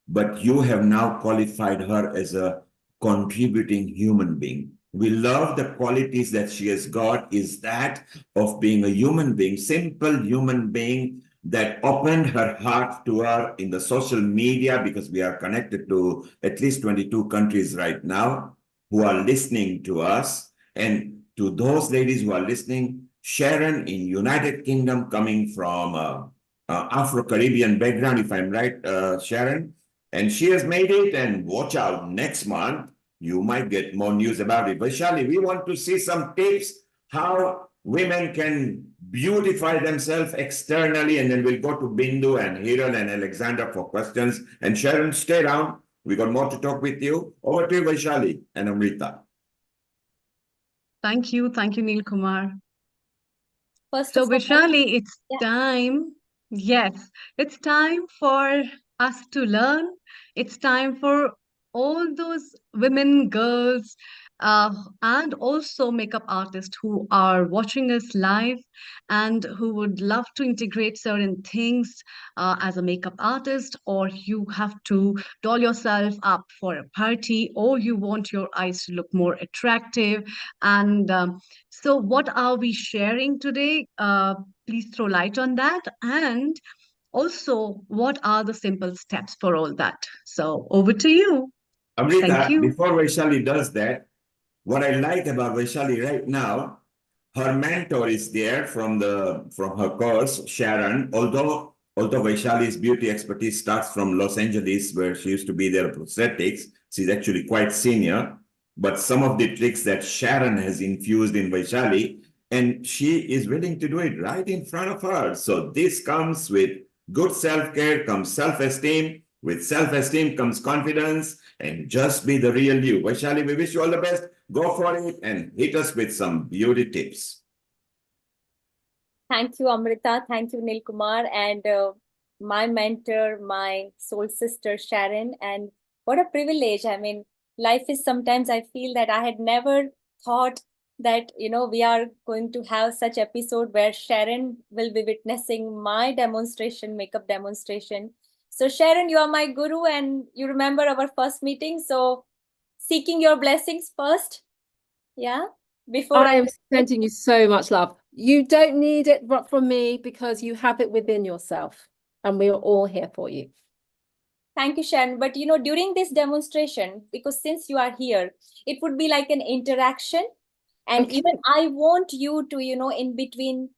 but you have now qualified her as a contributing human being. We love the qualities that she has got, is that of being a human being, simple human being that opened her heart to her in the social media, because we are connected to at least 22 countries right now who are listening to us. And to those ladies who are listening, Sharon in United Kingdom, coming from Afro-Caribbean background, if I'm right, Sharon, and she has made it, and watch out, next month, you might get more news about it. Vaishali, we want to see some tips how women can beautify themselves externally, and then we'll go to Bindu and Hiral and Alexander for questions. And Sharon, stay around. We got more to talk with you. Over to you, Vaishali and Amrita. Thank you, Neil Kumar. First So, of all, Vaishali, it's yeah. time. Yes, it's time for us to learn. It's time for all those women, girls, and also makeup artists who are watching us live and who would love to integrate certain things as a makeup artist, or you have to doll yourself up for a party, or you want your eyes to look more attractive. And so, what are we sharing today? Please throw light on that. And also, what are the simple steps for all that? So, over to you. Thank Amrita, you. before Vaishali does that, what I like about Vaishali right now, her mentor is there from her course, Sharon. Although Vaishali's beauty expertise starts from Los Angeles, where she used to be there prosthetics, she's actually quite senior. but some of the tricks that Sharon has infused in Vaishali, and she is willing to do it right in front of her. So this comes with good self-care, comes self-esteem. With self-esteem comes confidence, and just be the real you. Vaishali, we wish you all the best. Go for it and hit us with some beauty tips. Thank you, Amrita. Thank you, Nil Kumar, and my mentor, my soul sister, Sharon. And what a privilege. I mean, life is sometimes I feel that I had never thought that, we are going to have such episode where Sharon will be witnessing my demonstration, makeup demonstration. So Sharon, you are my guru and you remember our first meeting. So seeking your blessings first. Yeah. Before I am sending you so much love. You don't need it from me because you have it within yourself, and we are all here for you. Thank you, Sharon. But during this demonstration, because since you are here, it would be like an interaction. And Okay. even I want you to, in between,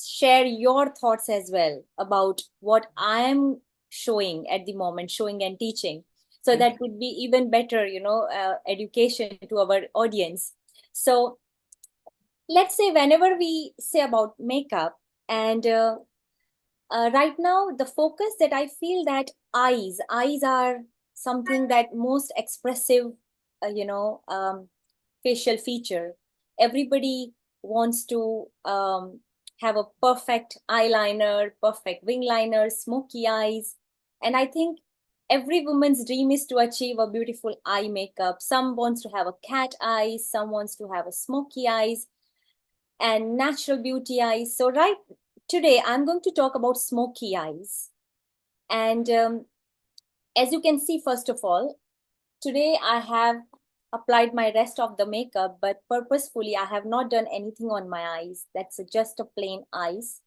share your thoughts as well about what I am showing at the moment, showing and teaching. So that would be even better, education to our audience. So let's say whenever we say about makeup, and right now the focus that I feel that eyes are something that most expressive, facial feature. Everybody wants to have a perfect eyeliner, perfect wing liner, smoky eyes. And I think every woman's dream is to achieve a beautiful eye makeup. Some wants to have a cat eyes, some wants to have a smoky eyes and natural beauty eyes. So right today, I'm going to talk about smoky eyes. And as you can see, first of all, today I have applied my rest of the makeup, but purposefully I have not done anything on my eyes. That's just a plain eyes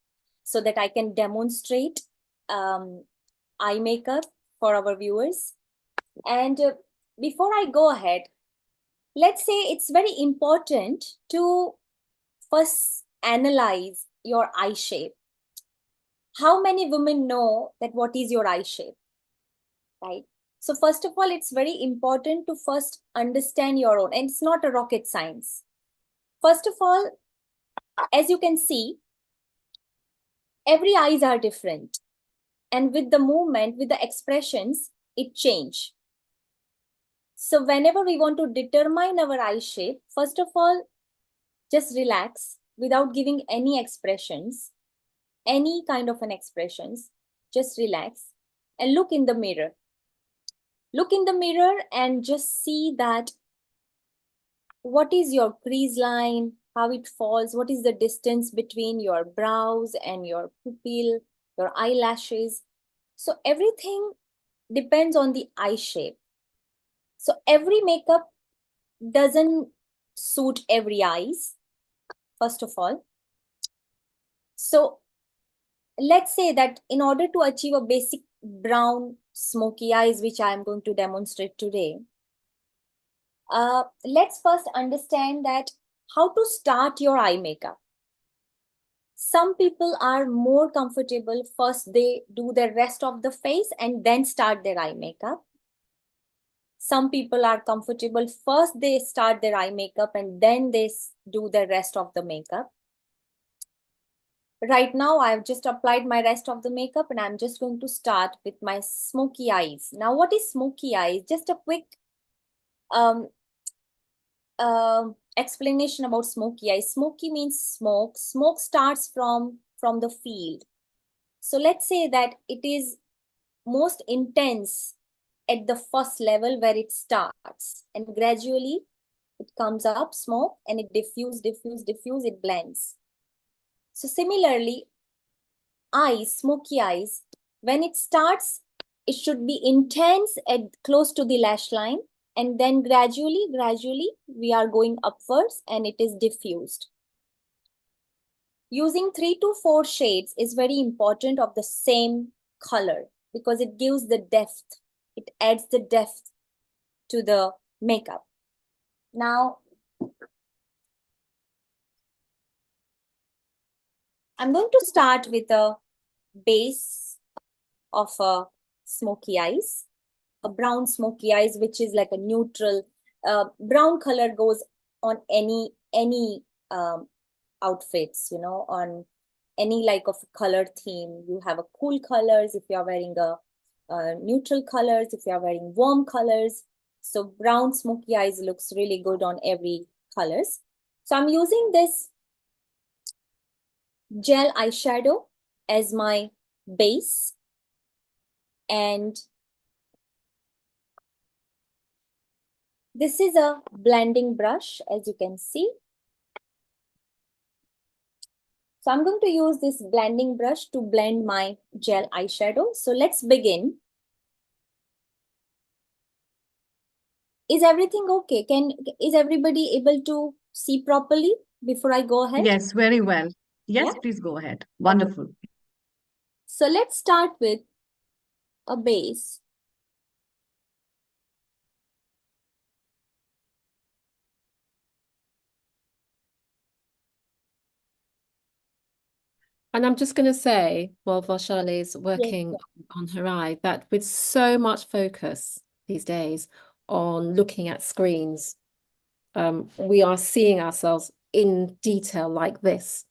so that I can demonstrate eye makeup for our viewers. And before I go ahead, let's say it's very important to first analyze your eye shape. How many women know that what is your eye shape, right? So first of all, it's very important to first understand your own, and it's not a rocket science. First of all, as you can see, every eyes are different. And with the movement, with the expressions, it change. So whenever we want to determine our eye shape, first of all, just relax without giving any expressions, any kind of an expressions, just relax and look in the mirror. Look in the mirror and just see that what is your crease line, how it falls, what is the distance between your brows and your pupil, your eyelashes. So everything depends on the eye shape. So every makeup doesn't suit every eyes, first of all. So let's say that in order to achieve a basic brown smoky eyes, which I am going to demonstrate today, let's first understand that how to start your eye makeup. Some people are more comfortable first they do the rest of the face and then start their eye makeup. Some people are comfortable first they start their eye makeup and then they do the rest of the makeup. Right now, I've just applied my rest of the makeup and I'm just going to start with my smoky eyes. Now, what is smoky eyes? Just a quick explanation about smoky eyes. Smoky means smoke. Smoke starts from the field. So let's say that it is most intense at the first level where it starts, and gradually it comes up smoke and it diffuse, it blends. So similarly, eyes, smoky eyes, when it starts, it should be intense at close to the lash line, and then gradually we are going upwards and it is diffused. Using 3 to 4 shades is very important of the same color because it gives the depth. It adds the depth to the makeup. Now, I'm going to start with a base of a smoky eyes, a brown smoky eyes, which is like a neutral brown color goes on any outfits, you know, on any like of color theme. You have a cool colors if you are wearing a neutral colors, if you are wearing warm colors. So brown smoky eyes looks really good on every colors. So I'm using this gel eyeshadow as my base, and this is a blending brush, as you can see. So I'm going to use this blending brush to blend my gel eyeshadow. So let's begin. Is everything okay? Is everybody able to see properly before I go ahead? Yes, very well. Yes, Yeah. please go ahead. Wonderful. So let's start with a base. And I'm just going to say, while Vaishali is working on her eye, that with so much focus these days on looking at screens, we are seeing ourselves in detail like this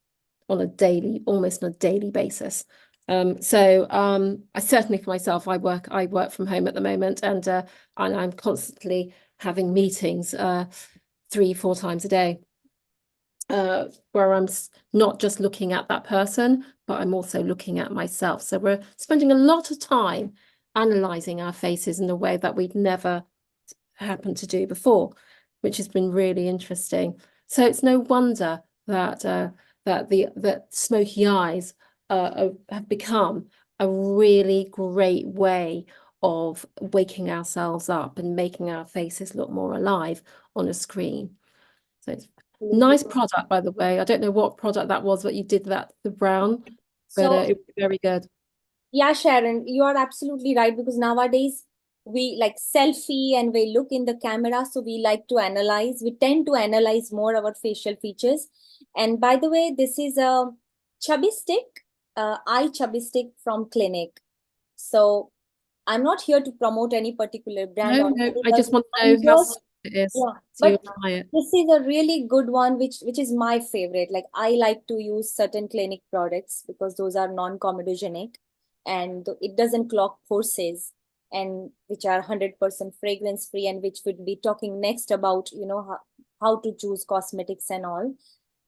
on a daily, almost on a daily basis. So I certainly for myself, I work from home at the moment, and I'm constantly having meetings 3-4 times a day. Where I'm not just looking at that person, but I'm also looking at myself. So we're spending a lot of time analysing our faces in a way that we'd never happened to do before, which has been really interesting. So it's no wonder that that smoky eyes have become a really great way of waking ourselves up and making our faces look more alive on a screen. So it's nice product, by the way. I don't know what product that was, but you did that, the brown, but So it was very good. yeah, Sharon, you are absolutely right, because nowadays we like selfie and we look in the camera, so we like to analyze. We tend to analyze more our facial features. And by the way, this is a chubby stick, eye chubby stick from Clinique. So I'm not here to promote any particular brand. No, or no, anything, I but just want to I'm know how just, soft it is. yeah, So you but apply it. this is a really good one, which is my favorite. Like I like to use certain Clinique products because those are non-comedogenic and it doesn't clog pores, and which are 100% fragrance free, and which would be talking next about, you know, how to choose cosmetics and all.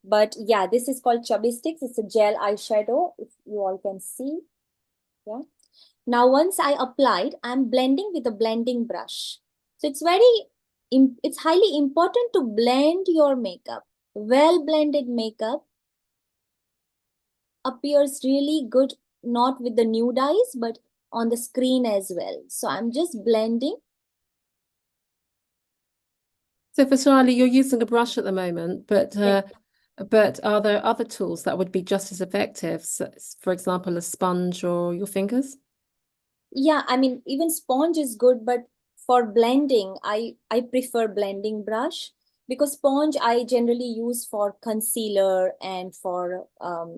But yeah, this is called Chubby Sticks. It's a gel eyeshadow, if you all can see. Yeah. Now, once I applied, I'm blending with a blending brush. So it's highly important to blend your makeup. Well blended makeup appears really good, not with the nude eyes, but on the screen as well. So I'm just blending. So Vaishali, you're using a brush at the moment, but are there other tools that would be just as effective? So, for example, a sponge or your fingers? Yeah, I mean, even sponge is good, but for blending, I prefer blending brush, because sponge I generally use for concealer and for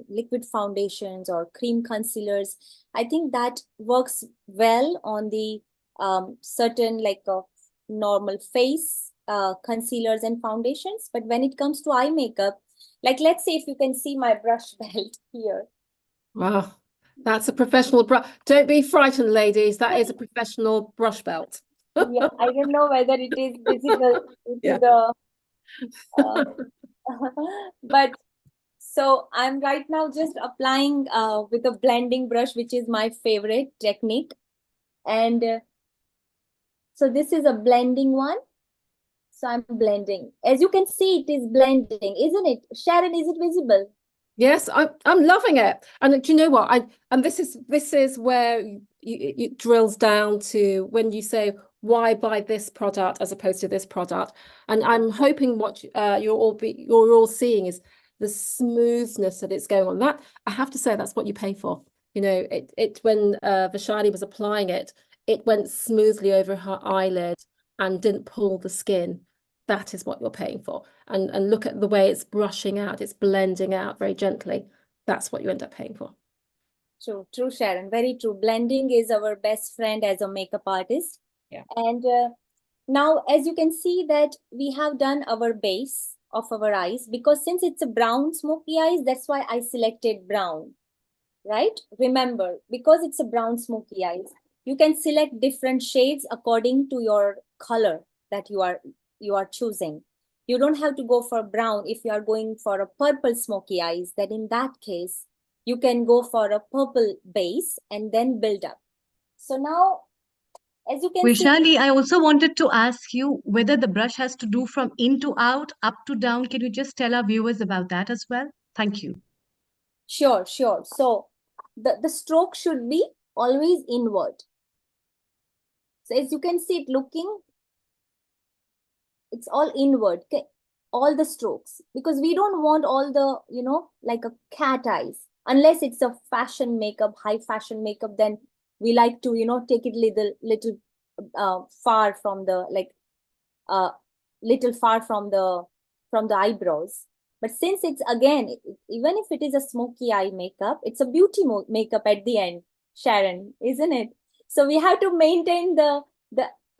liquid foundations or cream concealers. I think that works well on the certain like normal face concealers and foundations. But when it comes to eye makeup, like let's say if you can see my brush belt here. Wow, that's a professional brush. Don't be frightened, ladies. That is a professional brush belt. Yeah, I don't know whether it is visible Yeah. to the but so I'm right now just applying with a blending brush, which is my favorite technique. And so this is a blending one. So I'm blending. As you can see, it is blending, isn't it? Sharon, is it visible? Yes, I'm loving it. And do you know what? And this is where it drills down to when you say why buy this product as opposed to this product. And I'm hoping what you're all seeing is the smoothness that it's going on. That I have to say that's what you pay for. You know, it when Vaishali was applying it, it went smoothly over her eyelid and didn't pull the skin. That is what you're paying for. And look at the way it's brushing out, it's blending out very gently. That's what you end up paying for. True, Sharon. Very true. Blending is our best friend as a makeup artist. Yeah. And Now, as you can see that we have done our base of our eyes, because since it's a brown smoky eyes, that's why I selected brown, right? Remember, because it's a brown smoky eyes, you can select different shades according to your color that you are choosing. You don't have to go for brown. If you are going for a purple smoky eyes, then in that case, you can go for a purple base and then build up. So now, as you can see, Vaishali, I also wanted to ask you whether the brush has to do from in to out, up to down. Can you just tell our viewers about that as well? Thank you. sure. So the stroke should be always inward. So as you can see it looking, it's all inward, okay? All the strokes, because we don't want all the, like a cat eyes, unless it's a fashion makeup, high fashion makeup, then we like to, take it little far from the, like, little far from the eyebrows. But since it's, again, even if it is a smoky eye makeup, it's a beauty makeup at the end, Sharon, isn't it? So we have to maintain the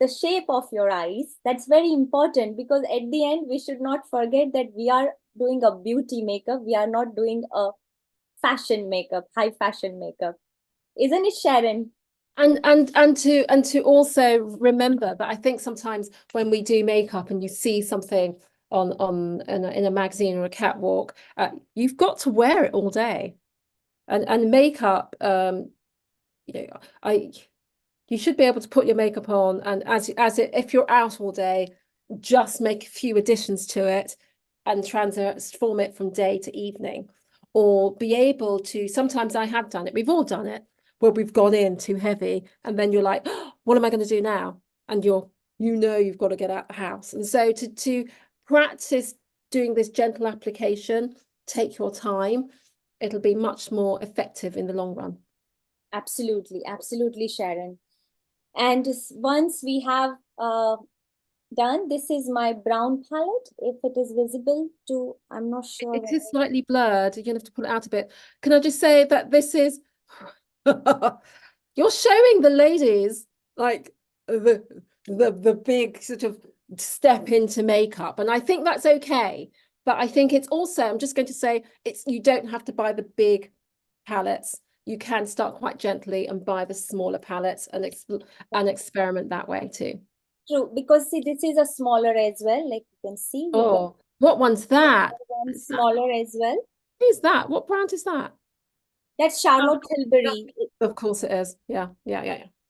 shape of your eyes. That's very important, because at the end, we should not forget that we are doing a beauty makeup. We are not doing a fashion makeup, high fashion makeup. Isn't it, Sharon? And to also remember that I think sometimes when we do makeup and you see something in a magazine or a catwalk, you've got to wear it all day. And makeup, you should be able to put your makeup on, and if you're out all day, just make a few additions to it and transform it from day to evening, or be able to. Sometimes I have done it. We've all done it, where we've gone in too heavy, and then you're like, oh, what am I going to do now? And you've got to get out the house. And so to practice doing this gentle application, take your time. It'll be much more effective in the long run. Absolutely, Sharon. And once we have done, this is my brown palette. If it is visible to, I'm not sure. It is slightly blurred. You're gonna have to pull it out a bit. Can I just say that this is you're showing the ladies like the big sort of step into makeup, and I think that's okay. But I think it's also, I'm just going to say, you don't have to buy the big palettes. You can start quite gently and buy the smaller palettes and experiment that way too. True, because see, this is a smaller as well, like you can see. Oh, what one's that? One smaller as well. Who's that? What brand is that? That's Charlotte Tilbury. Of course it is. Yeah.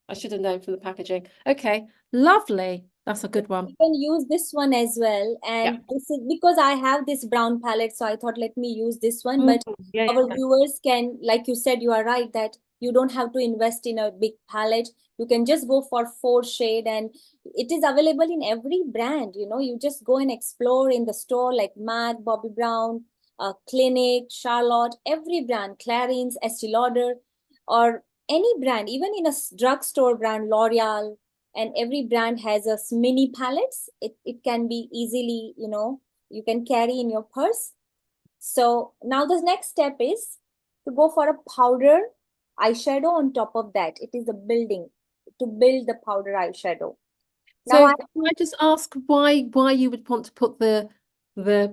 I should have known from the packaging. Okay, lovely. That's a good one. You can use this one as well. And this is because I have this brown palette, so I thought let me use this one. But our viewers can, like you said, you are right, that you don't have to invest in a big palette. You can just go for 4 shade, and it is available in every brand. You just go and explore in the store, like MAC, Bobbi Brown, Clinique, Charlotte, every brand, Clarins, Estee Lauder, or any brand, even in a drugstore brand, L'Oreal, and every brand has a mini palettes. It can be easily, you can carry in your purse. So now the next step is to go for a powder eyeshadow on top of that. It is to build the powder eyeshadow. So now can I just ask why you would want to put the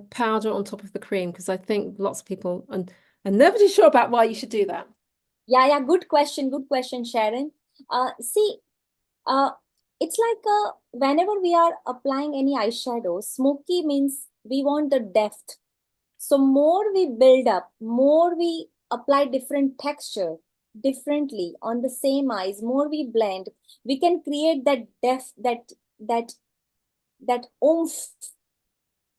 powder on top of the cream? Because I think lots of people and nobody's sure about why you should do that. Yeah, good question, Sharon. See, it's like whenever we are applying any eyeshadow, smoky means we want the depth. So more we build up, more we apply different texture differently on the same eyes, more we blend, we can create that depth, that oomph,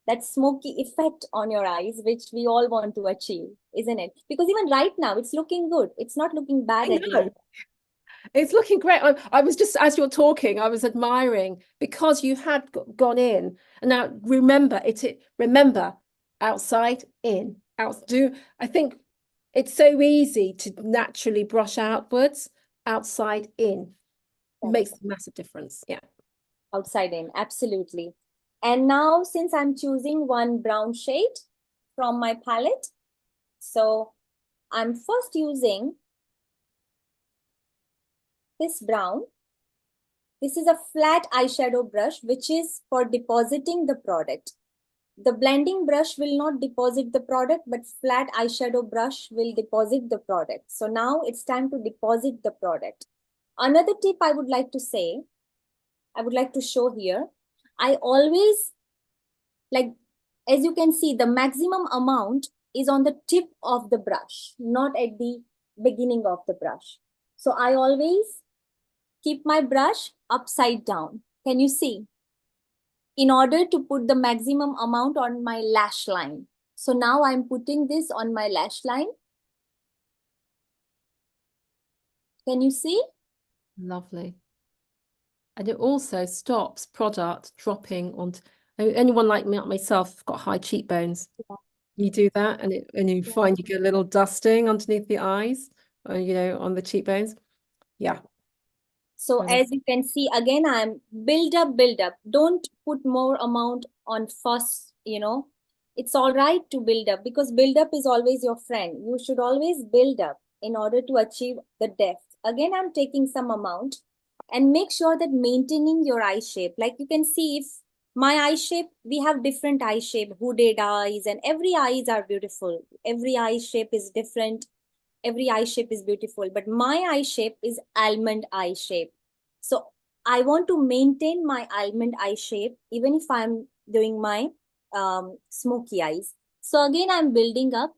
that smoky effect on your eyes, which we all want to achieve, isn't it? Because even right now, it's looking good. It's not looking bad anymore. It's looking great. I was just, as you're talking, I was admiring, because you had gone in. And now remember, outside, in, out. I think it's so easy to naturally brush outwards, outside, in. It makes a massive difference. Yeah. Outside in, absolutely. And now, since I'm choosing one brown shade from my palette, so I'm first using this brown This is a flat eyeshadow brush, which is for depositing the product. The blending brush will not deposit the product, but flat eyeshadow brush will deposit the product. So now it's time to deposit the product. Another tip I would like to say, I would like to show here. I always, like, as you can see, the maximum amount is on the tip of the brush, not at the beginning of the brush. So I always keep my brush upside down. Can you see? In order to put the maximum amount on my lash line. So now I'm putting this on my lash line. Can you see? Lovely. And it also stops product dropping onto anyone like me, myself, got high cheekbones. Yeah. You do that and you find you get a little dusting underneath the eyes, or, you know, on the cheekbones. Yeah. So as you can see, again, I'm build up. Don't put more amount on first, you know. It's all right to build up because build up is always your friend. You should always build up in order to achieve the depth. Again, I'm taking some amount and make sure that maintaining your eye shape. Like you can see, if my eye shape, we have different eye shape, hooded eyes, and every eyes are beautiful. Every eye shape is different. Every eye shape is beautiful, but my eye shape is almond eye shape. So I want to maintain my almond eye shape even if I'm doing my smoky eyes. So again, I'm building up,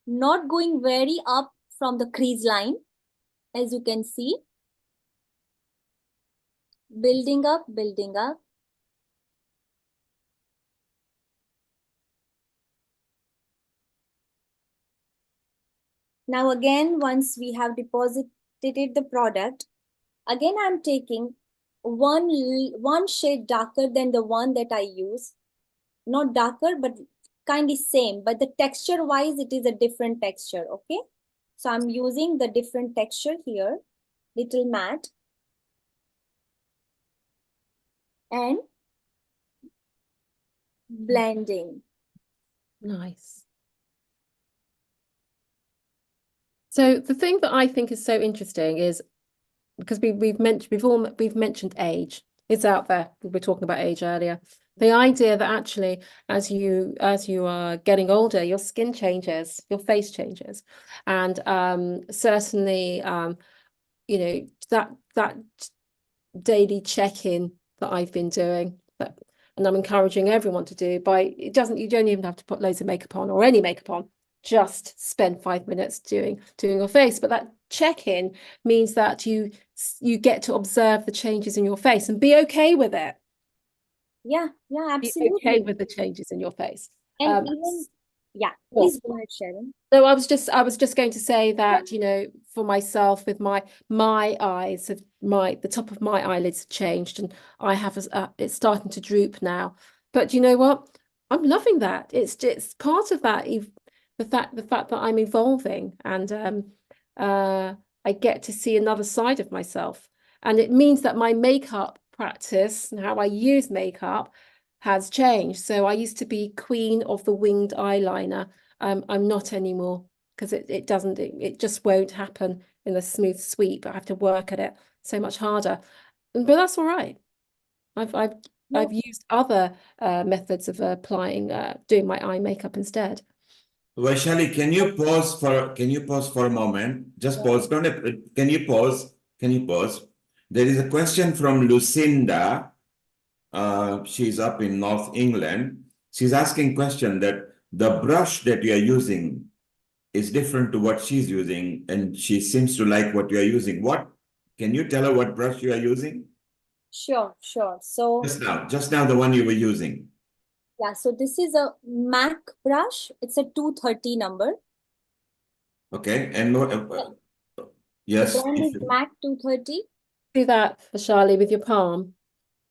not going very up from the crease line, as you can see. Building up, building up. Now again, once we have deposited the product, again I'm taking one shade darker than the one that I use. Not darker, but kind of same, but the texture wise, it is a different texture, okay? So I'm using the different texture here, little matte. And blending. Nice. So the thing that I think is so interesting is because we've mentioned age. It's out there. We were talking about age earlier. The idea that actually, as you are getting older, your skin changes, your face changes, and certainly, you know, that daily check-in that I've been doing, and I'm encouraging everyone to do. You don't even have to put loads of makeup on or any makeup on. Just spend 5 minutes doing your face, but that check-in means that you get to observe the changes in your face and be okay with it. Yeah, absolutely. Be okay with the changes in your face. And even, yeah, please go ahead, Sharon. So I was just going to say that, you know, for myself, with my eyes, the top of my eyelids have changed, and I have it's starting to droop now. But you know what? I'm loving that. It's part of that. The fact that I'm evolving, and I get to see another side of myself, and it means that my makeup practice and how I use makeup has changed. So I used to be queen of the winged eyeliner. I'm not anymore, because it just won't happen in a smooth sweep. I have to work at it so much harder, but that's all right. I've used other methods of applying doing my eye makeup instead. Vaishali, can you pause for a moment? Just pause. Can you pause? There is a question from Lucinda. She's up in North England. She's asking question that the brush that you are using is different to what she's using, and she seems to like what you are using. Can you tell her what brush you are using? Sure. So just now the one you were using. Yeah, so this is a MAC brush. It's a 230 number. Okay, and yes. The brand is MAC 230. Do that, Vaishali, with your palm.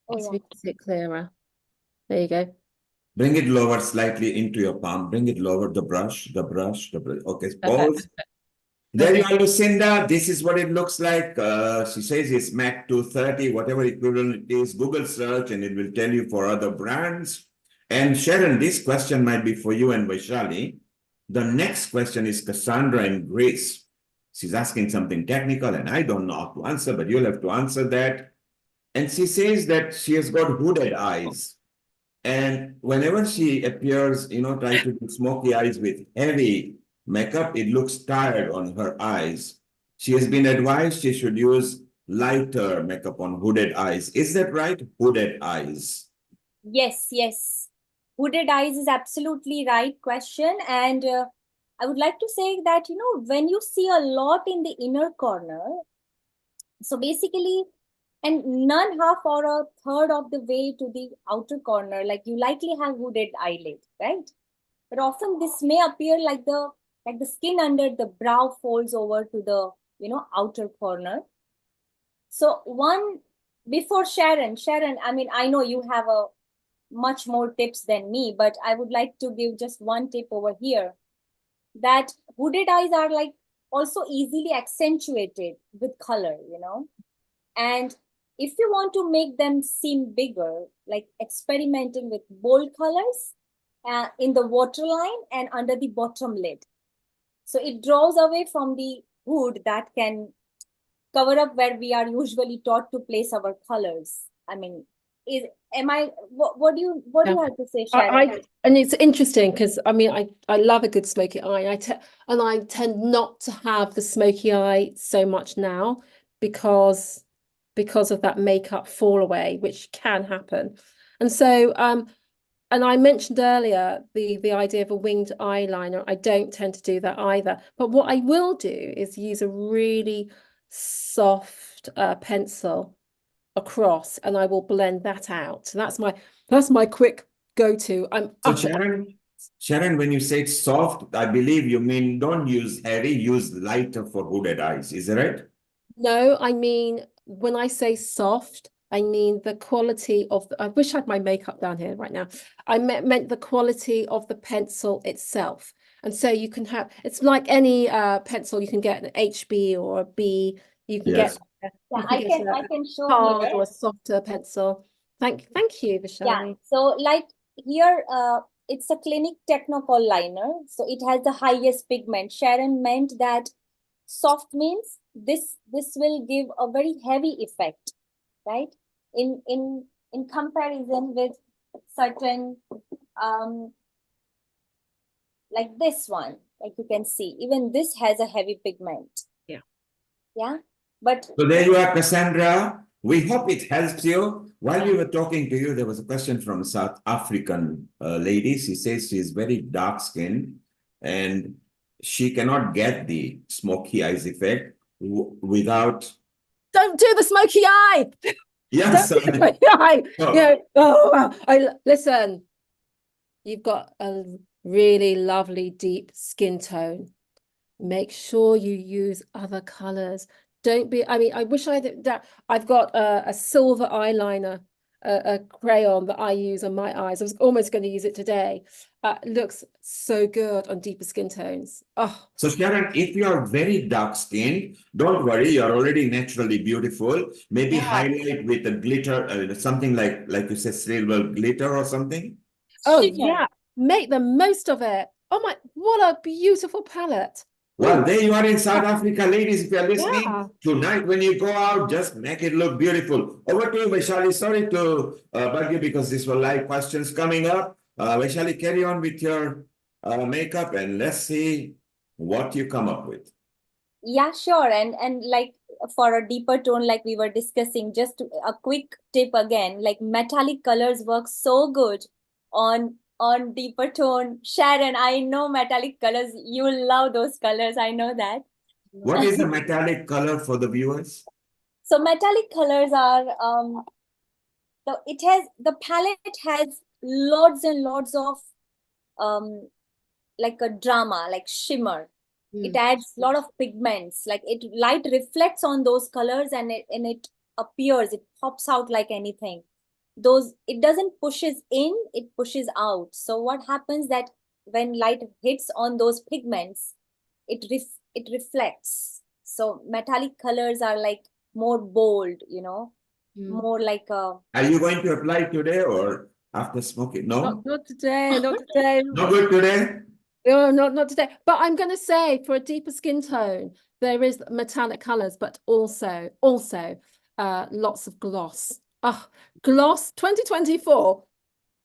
Oh, so yeah. we can see it clearer. There you go. Bring it lower slightly into your palm. Bring it lower, the brush. Okay, pause. There you are, Lucinda. This is what it looks like. She says it's MAC 230, whatever equivalent it is. Google search and it will tell you for other brands. And Sharon, this question might be for you and Vaishali. The next question is Cassandra in Greece. she's asking something technical and I don't know how to answer, but you'll have to answer that. And she says that she has got hooded eyes. And whenever she appears, try to do smoky eyes with heavy makeup, it looks tired on her eyes. She has been advised she should use lighter makeup on hooded eyes. Is that right? Hooded eyes. Yes, yes. Hooded eyes is absolutely right question. And I would like to say that, when you see a lot in the inner corner, so basically, and none half or a third of the way to the outer corner, like you likely have hooded eyelid, right? But often this may appear like the skin under the brow folds over to the outer corner. So before Sharon, I mean, I know you have a much more tips than me, but I would like to give just one tip over here, that hooded eyes are like also easily accentuated with color, and if you want to make them seem bigger, like experimenting with bold colors in the waterline and under the bottom lid. So it draws away from the hood that can cover up where we are usually taught to place our colors. I mean, what do you have to say, Sharon? And it's interesting because I mean I love a good smoky eye. I tend not to have the smoky eye so much now because of that makeup fall away, which can happen. And so and I mentioned earlier the idea of a winged eyeliner. I don't tend to do that either. But what I will do is use a really soft pencil across, and I will blend that out. So that's my quick go-to. So Sharon, when you say soft, I believe you mean don't use heavy, use lighter for hooded eyes. Is that right? No, I mean, when I say soft, I mean the quality of I wish I had my makeup down here right now. I meant the quality of the pencil itself. And so you can have, it's like any pencil, you can get an HB or a B, you can Yes. get I can show hard here. or a softer pencil. Thank you, Vaishali. Yeah, so like here, it's a clinic technocol liner, so it has the highest pigment. Sharon meant that soft means this will give a very heavy effect, right? In comparison with certain like this one, like you can see, even this has a heavy pigment. Yeah, but so there you are, Cassandra. We hope it helps you. While we were talking to you, there was a question from a South African lady. She says she's very dark skinned and she cannot get the smoky eyes effect without. Don't do the smoky eye. Yes. Don't do the smoky eye. Oh. Listen. You've got a really lovely deep skin tone. Make sure you use other colors. Don't be, I mean, I wish I've got a silver eyeliner, a crayon that I use on my eyes. I was almost going to use it today. Looks so good on deeper skin tones. Oh. So Sharon, if you are very dark skinned, don't worry, you're already naturally beautiful. Maybe highlight with a glitter, something like you said, silver glitter or something. Oh yeah, make the most of it. Oh my, what a beautiful palette. Well, there you are in South Africa, ladies. If you're listening tonight, when you go out, just make it look beautiful. Over to you, Vaishali. Sorry to bug you because these were live questions coming up. Vaishali, carry on with your makeup and let's see what you come up with. Yeah, sure. And like for a deeper tone, like we were discussing, just a quick tip again, like metallic colors work so good on deeper tone. Sharon, I know metallic colors, you love those colors, I know that. What is a metallic color for the viewers? So metallic colors are the palette has lots and lots of like a drama, like shimmer. It adds a lot of pigments, like light reflects on those colors and it appears, it pops out like anything. It doesn't pushes in, it pushes out. So what happens that when light hits on those pigments, it reflects. So metallic colors are like more bold, more like a. Are you going to apply today or after smoking? No, not today. Not today. Not good today. No, not today. But I'm going to say for a deeper skin tone, there is metallic colors, but also lots of gloss. Oh, gloss 2024.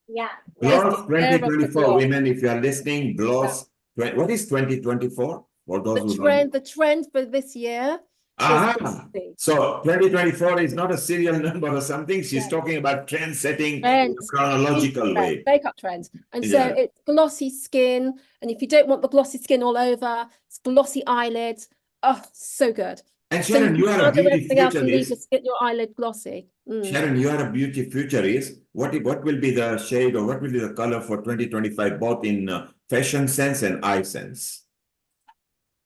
Yeah. Gloss the year of the 2024, gloss. women, if you are listening, gloss. What is 2024? For those who don't know. The trend for this year is Aha! glossy. So 2024 is not a serial number or something. She's talking about trend setting in a Trends, chronological trends, way. makeup trends. And so Yeah. it's glossy skin. And if you don't want the glossy skin all over, it's glossy eyelids. Oh, so good. And So you Sharon, can you are a start doing beauty everything else and need to futurist. get your eyelid glossy. Sharon, you are a beauty futurist. What will be the shade or what will be the color for 2025, both in fashion sense and eye sense?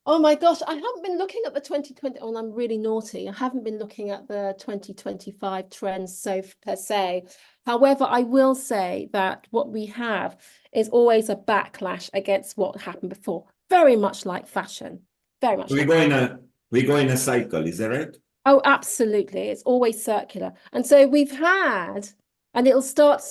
Oh my gosh, I haven't been looking at the 2020. Oh, I'm really naughty. I haven't been looking at the 2025 trends per se. However, I will say that what we have is always a backlash against what happened before. Very much like fashion. Very much. We go in a cycle, is that right? Oh, absolutely. It's always circular. And so we've had, and it'll start,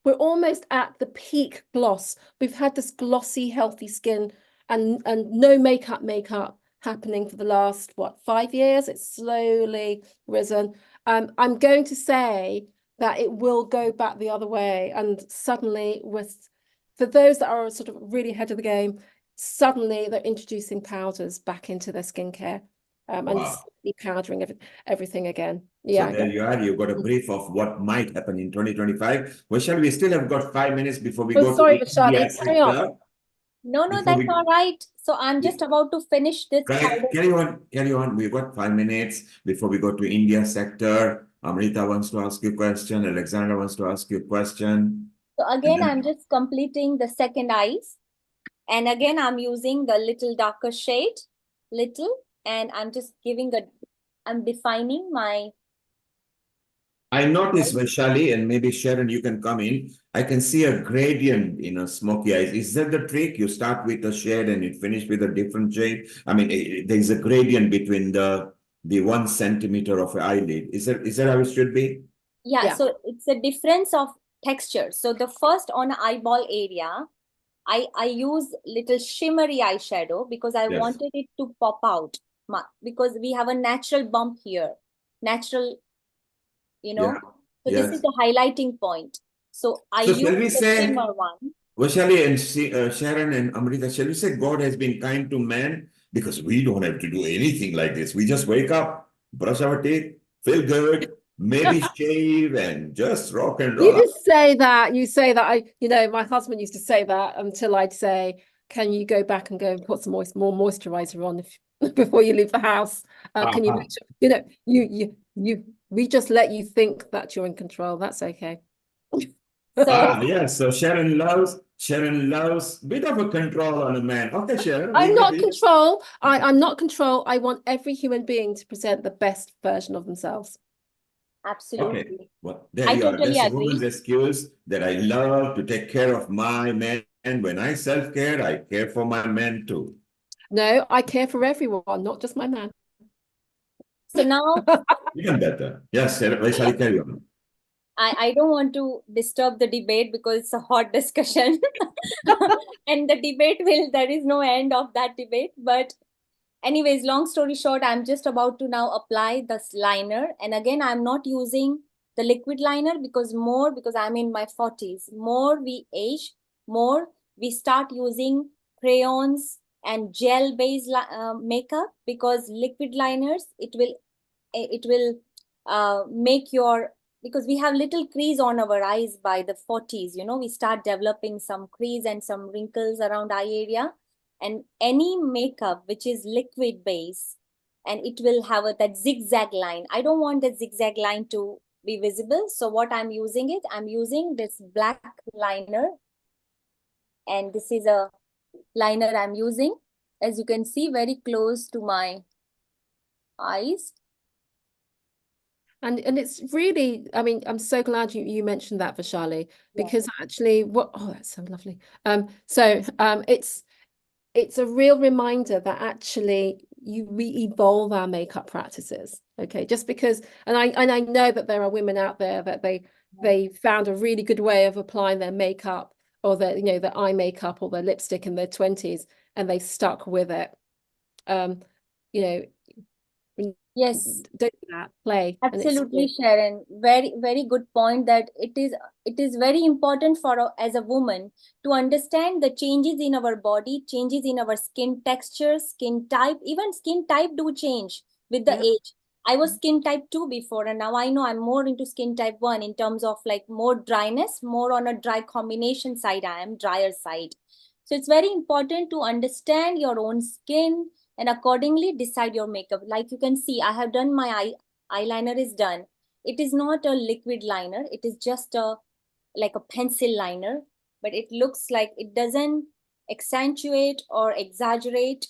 we're almost at the peak gloss. We've had this glossy, healthy skin and no makeup happening for the last, 5 years? It's slowly risen. I'm going to say that it will go back the other way. And suddenly, for those that are sort of really ahead of the game, suddenly they're introducing powders back into their skincare. And powdering everything again. Yeah. So there you are. You got a brief of what might happen in 2025. Vaishali, we still have got 5 minutes before we go sorry, to Vaishali, India carry on. sector. No, that's all right. So I'm just about to finish this. Carry on. We've got 5 minutes before we go to India sector. Amrita wants to ask you a question. Alexandra wants to ask you a question. So again, I'm just completing the second eyes. And again, I'm using the little darker shade, and I'm just I'm defining my. I noticed, Vaishali, and maybe Sharon, you can come in. I can see a gradient in a smoky eyes. Is that the trick? You start with a shade and you finish with a different shade. I mean, there is a gradient between the 1 centimeter of an eyelid. Is that how it should be? Yeah, so it's a difference of texture. So the first on eyeball area, I use little shimmery eyeshadow because I wanted it to pop out because we have a natural bump here, so this is the highlighting point. So I use the shimmer one. Vaishali and Sharon and Amrita, shall we say God has been kind to man? Because we don't have to do anything like this. We just wake up, brush our teeth, feel good, maybe shave and just rock and roll. You just say that. You say that. My husband used to say that until I'd say, "Can you go back and put some more moisturizer on before you leave the house? Can you make sure, we just let you think that you're in control. That's okay." So Sharon loves bit of a control on a man. Okay, Sharon. I'm not control. I'm not control. I want every human being to present the best version of themselves. Absolutely. Okay. Well, there you are. That's a woman's excuse that I love to take care of my men. And when I self-care, I care for my men too. No, I care for everyone, not just my man. So now even better. Yes, Vaishali, carry on. I don't want to disturb the debate because it's a hot discussion. And the debate there is no end of that debate. But anyways, long story short, I'm just about to now apply this liner. And again, I'm not using the liquid liner because I'm in my 40s. More we age, more we start using crayons and gel-based makeup, because liquid liners, it will make your, because we have little crease on our eyes by the 40s, we start developing some crease and some wrinkles around eye area. And any makeup which is liquid base, and it will have that zigzag line. I don't want that zigzag line to be visible. So what I'm using this black liner. And this is a liner I'm using, as you can see, very close to my eyes. And it's really, I'm so glad you mentioned that, Vaishali, because actually that's so lovely. It's a real reminder that actually we evolve our makeup practices. Okay, just because, and I know that there are women out there that they found a really good way of applying their makeup or their eye makeup or their lipstick in their 20s, and they stuck with it. you know, Yes, don't do that, play. And it's, absolutely, Sharon. Very, very good point that it is very important for as a woman to understand the changes in our body, changes in our skin texture, skin type, even skin type do change with the Yeah. age. I was skin type 2 before, and now I know I'm more into skin type 1 in terms of like more dryness, more on a dry combination side. I am drier side. So it's very important to understand your own skin and accordingly decide your makeup. Like you can see, I have done my eyeliner is done. It is not a liquid liner. It is just a like a pencil liner, but it looks like it doesn't accentuate or exaggerate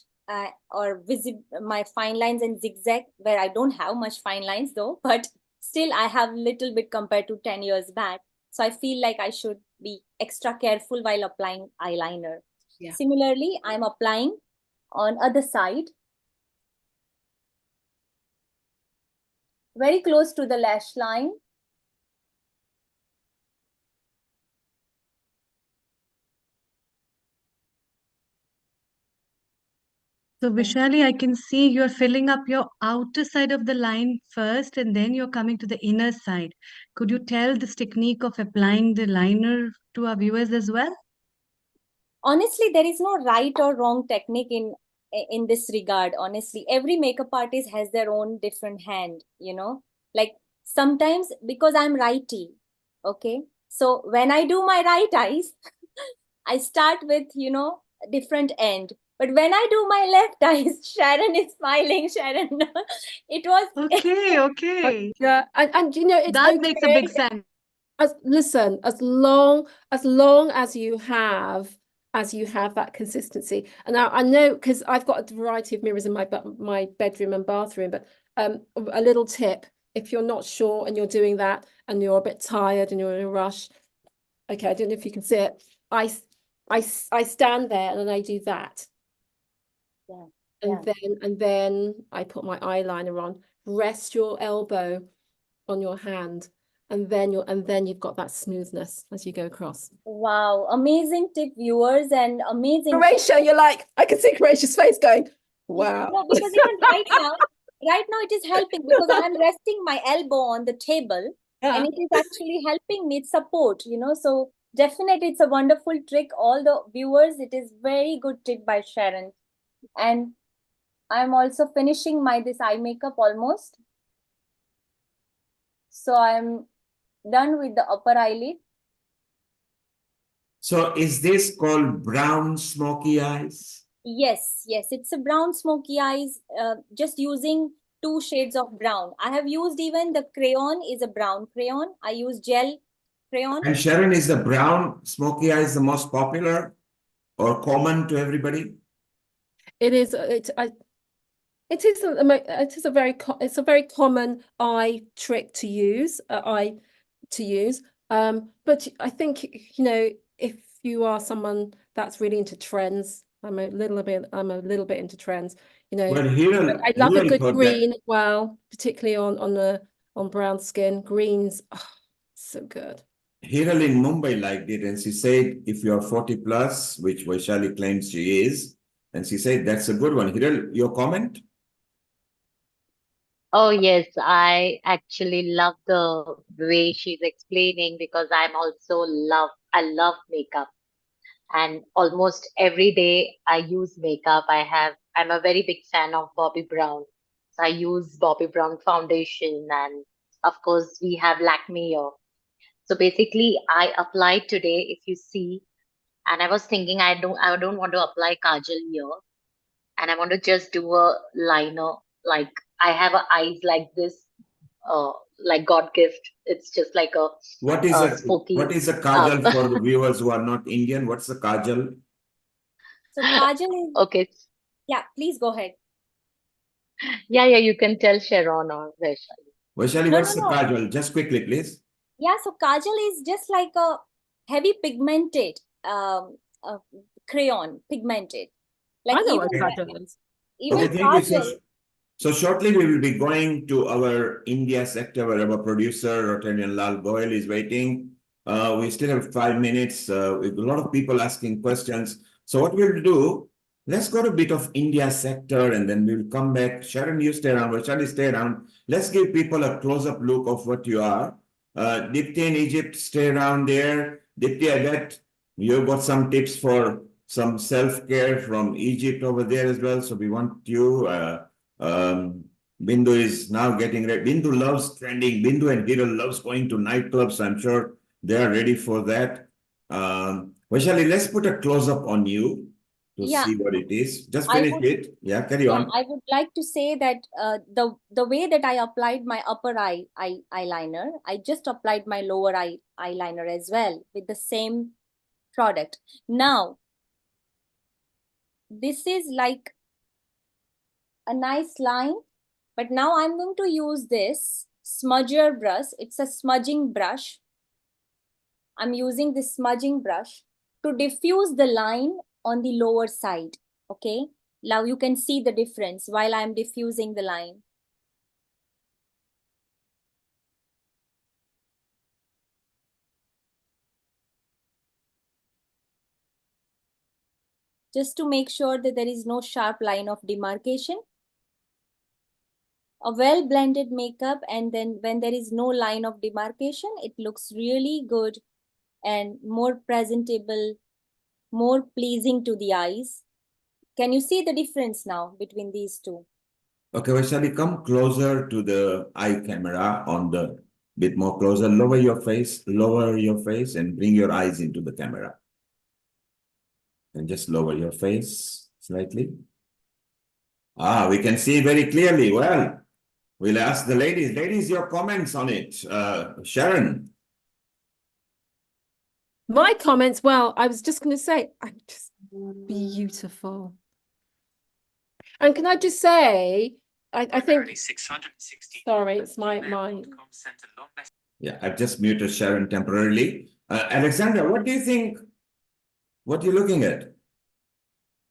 or visit my fine lines and zigzag, where I don't have much fine lines though, but still I have little bit compared to 10 years back. So I feel like I should be extra careful while applying eyeliner. Yeah. Similarly, I'm applying on other side, very close to the lash line. So, Vaishali, I can see you're filling up your outer side of the line first, and then you're coming to the inner side. Could you tell this technique of applying the liner to our viewers as well? Honestly, there is no right or wrong technique in this regard. Honestly, every makeup artist has their own different hand, you know. Like sometimes because I'm righty, okay, so when I do my right eyes I start with, you know, different end, but when I do my left eyes, Sharon is smiling. Sharon, it was Okay, okay. Yeah, and you know, it's That makes a okay. big sense. Listen, as long as you have that consistency. And now I know, because I've got a variety of mirrors in my bedroom and bathroom, but a little tip: if you're not sure and you're doing that and you're a bit tired and you're in a rush, okay, I don't know if you can see it. I stand there and then I do that. Yeah. And then I put my eyeliner on. Rest your elbow on your hand, and then you've got that smoothness as you go across. Wow, amazing tip, viewers, and amazing. Croatia, you're like, I can see Croatia's face going, wow. No, because even right now it is helping because I'm resting my elbow on the table, and it is actually helping me support, you know. So definitely it's a wonderful trick. All the viewers, it is very good trick by Sharon. And I'm also finishing this eye makeup almost. So I'm done with the upper eyelid. So is this called brown smoky eyes? Yes, it's a brown smoky eyes, just using 2 shades of brown. I have used even the crayon is a brown crayon. I use gel crayon. And Sharon, is the brown smoky eyes the most popular or common to everybody? It is. It is a very common eye trick to use. But I think, you know, if you are someone that's really into trends, I'm a little bit into trends. You know, Well, here I love a good thought green as well, particularly on brown skin. Greens, so good. Hiral in Mumbai liked it, and she said, if you're 40 plus, which Vaishali claims she is, and she said, that's a good one. Hiral, your comment? Oh, yes, I actually love the way she's explaining because I love makeup. And almost every day I use makeup. I'm a very big fan of Bobbi Brown. So I use Bobbi Brown foundation, and of course we have Lakme here. So basically I applied today, if you see, and I was thinking I don't want to apply kajal here, and I want to just do a liner. Like I have eyes like this, like God gift. It's just like a What is spooky. a kajal for the viewers who are not Indian? What's the kajal? So kajal is Okay. Yeah, please go ahead. Yeah, you can tell Sharon or Vaishali. Vaishali, No, what's the kajal? Just quickly, please. Yeah, so kajal is just like a heavy pigmented crayon, pigmented. Like I know even what kajal is. even Okay, thank you. kajal. So shortly we will be going to our India sector where our producer, Rotarian Lal Goyal, is waiting. We still have 5 minutes with a lot of people asking questions. So what we'll do, Let's go to a bit of India sector and then we'll come back. Sharon, you stay around. Vaishali, stay around. Let's give people a close-up look of what you are. Deepti in Egypt, stay around there. Deepti, I bet you've got some tips for some self-care from Egypt over there as well. So we want you. Bindu is now getting ready. Bindu loves trending. Bindu and Hiro loves going to nightclubs. I'm sure they are ready for that. Vaishali, let's put a close-up on you to Yeah, see what it is. Just I finish would, it. Yeah, carry yeah, on. I would like to say that the way that I applied my upper eyeliner, I just applied my lower eyeliner as well with the same product. Now, this is like a nice line, but now I'm going to use this smudger brush. It's a smudging brush. I'm using this smudging brush to diffuse the line on the lower side. Okay, now you can see the difference while I'm diffusing the line. Just to make sure that there is no sharp line of demarcation. A well blended makeup, and then when there is no line of demarcation, it looks really good and more presentable, more pleasing to the eyes. Can you see the difference now between these two? Okay, Vaishali, come closer to the eye camera on the bit more closer. Lower your face, and bring your eyes into the camera. And just lower your face slightly. Ah, we can see very clearly. Well, we'll ask the ladies. Ladies, your comments on it. Sharon. My comments, well, I was just going to say, I'm just beautiful. And can I just say, I think, sorry, it's my. Yeah, I've just muted Sharon temporarily. Alexandra, what do you think? What are you looking at?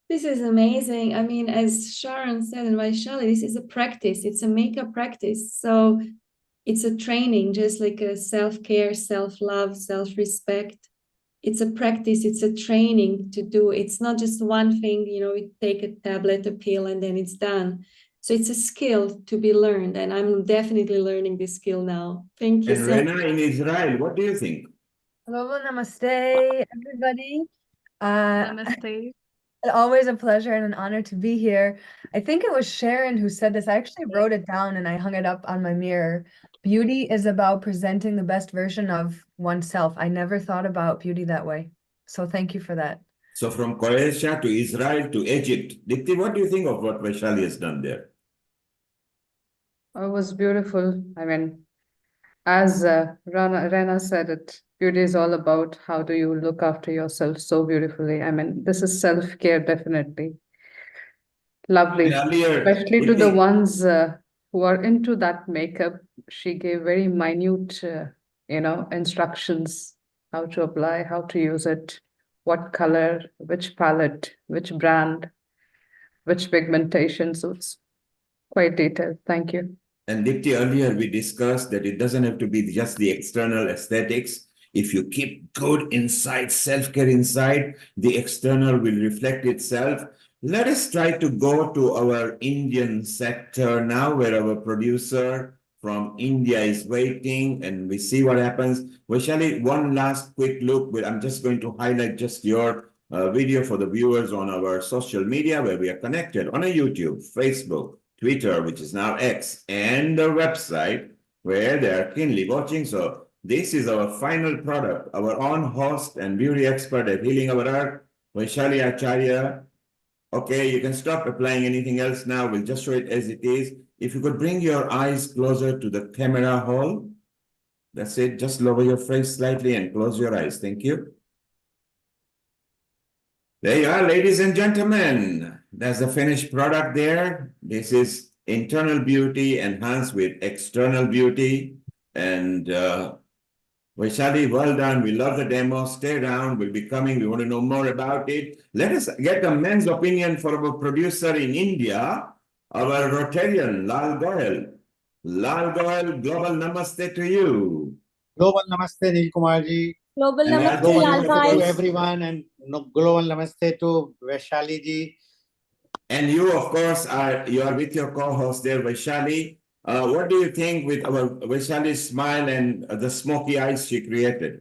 This is amazing. I mean, as Sharon said and Vaishali, this is a practice. It's a makeup practice. So it's a training, just like a self-care, self-love, self-respect. It's a practice. It's a training to do. It's not just one thing, you know, we take a tablet, a pill, and then it's done. So it's a skill to be learned. And I'm definitely learning this skill now. Thank you And so much. Rena in Israel, what do you think? Hello, namaste, everybody. Namaste. Always a pleasure and an honor to be here. I think it was Sharon who said this. I actually wrote it down and I hung it up on my mirror. Beauty is about presenting the best version of oneself. I never thought about beauty that way. So thank you for that. So from Croatia to Israel to Egypt. Deepti, what do you think of what Vaishali has done there? It was beautiful. I mean, as Rena said it, beauty is all about how do you look after yourself so beautifully. I mean, this is self-care, definitely. Lovely. Earlier, Especially to the Deepti, ones who are into that makeup. She gave very minute, instructions, how to apply, how to use it, what color, which palette, which brand, which pigmentation. So it's quite detailed. Thank you. And Deepti, earlier we discussed that it doesn't have to be just the external aesthetics. If you keep good inside, self-care inside, the external will reflect itself. Let us try to go to our Indian sector now, where our producer from India is waiting, and we see what happens. Vaishali, one last quick look. I'm just going to highlight just your video for the viewers on our social media, where we are connected on a YouTube, Facebook, Twitter, which is now X, and the website where they are keenly watching. So this is our final product, our own host and beauty expert at Healing Our Earth, Vaishali Acharya. Okay, you can stop applying anything else now. We'll just show it as it is. If you could bring your eyes closer to the camera hole. That's it. Just lower your face slightly and close your eyes. Thank you. There you are, ladies and gentlemen. That's the finished product there. This is internal beauty enhanced with external beauty. And Vaishali, well done. We love the demo. Stay around. We'll be coming. We want to know more about it. Let us get the men's opinion for our producer in India, our Rotarian, Lal Goyal. Lal Goyal, global namaste to you. Global namaste, Nil Kumar ji. Global And namaste, Global Lal namaste bhai. to everyone, and global namaste to Vaishali ji. And you, of course, you are with your co-host there, Vaishali. What do you think with our Vaishali's smile and the smoky eyes she created?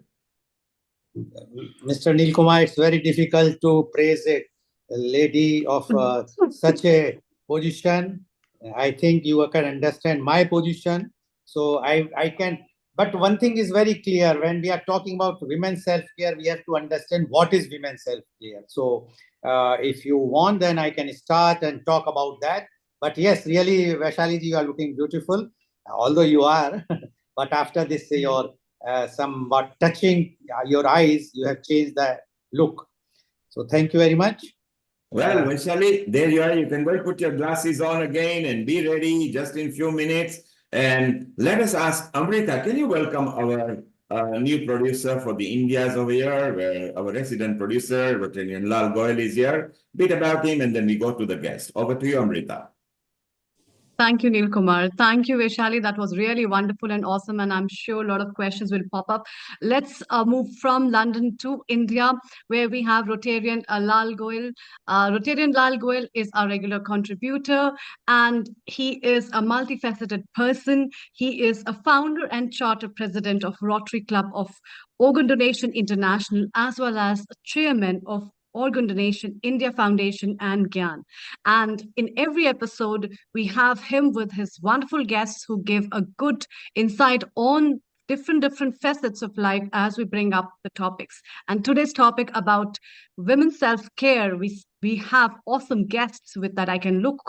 Mr. Neil Kumar, it's very difficult to praise a lady of such a position. I think you can understand my position. So I can, but one thing is very clear. When we are talking about women's self-care, we have to understand what is women's self-care. So if you want, then I can start and talk about that. But yes, really, Vaishali ji, you are looking beautiful, although you are. But after this, your somewhat touching your eyes, you have changed the look. So thank you very much. Well, Vaishali, there you are. You can go put your glasses on again and be ready just in a few minutes. And let us ask Amrita, can you welcome our new producer for the Indias over here, where our resident producer, Veteran Lal Goyal, is here. Bit about him, and then we go to the guest. Over to you, Amrita. Thank you, Neil Kumar. Thank you, Vaishali. That was really wonderful and awesome. And I'm sure a lot of questions will pop up. Let's move from London to India, where we have Rotarian Lal Goyal. Rotarian Lal Goyal is our regular contributor, and he is a multifaceted person. He is a founder and charter president of Rotary Club of Organ Donation International, as well as chairman of Organ Donation India Foundation and GYAN. And in every episode, we have him with his wonderful guests who give a good insight on different facets of life as we bring up the topics. And today's topic about women's self-care, we have awesome guests with that I can look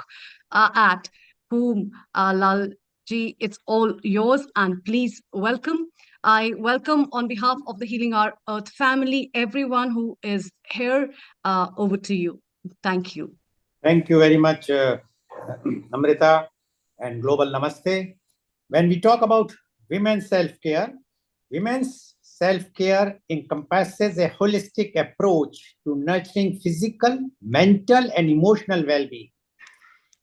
at, whom Lal ji, it's all yours, and please welcome. I welcome on behalf of the Healing Our Earth family, everyone who is here. Over to you. Thank you. Thank you very much, Amrita, and Global Namaste. When we talk about women's self-care encompasses a holistic approach to nurturing physical, mental, and emotional well-being.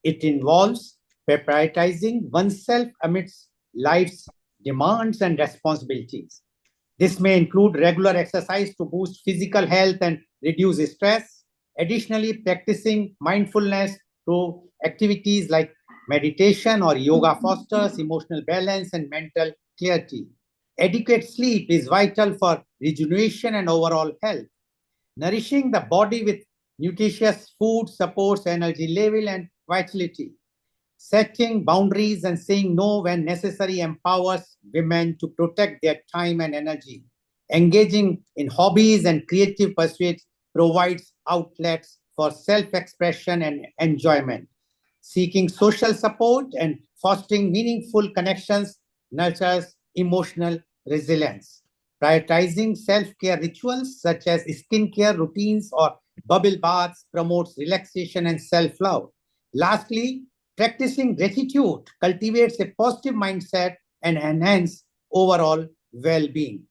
It involves prioritizing oneself amidst life's demands and responsibilities. This may include regular exercise to boost physical health and reduce stress. Additionally, practicing mindfulness through activities like meditation or yoga fosters emotional balance and mental clarity. Adequate sleep is vital for rejuvenation and overall health. Nourishing the body with nutritious food supports energy level and vitality. Setting boundaries and saying no when necessary empowers women to protect their time and energy. Engaging in hobbies and creative pursuits provides outlets for self-expression and enjoyment. Seeking social support and fostering meaningful connections nurtures emotional resilience. Prioritizing self-care rituals such as skincare routines or bubble baths promotes relaxation and self-love. Lastly, practicing gratitude cultivates a positive mindset and enhances overall well-being.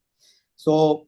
So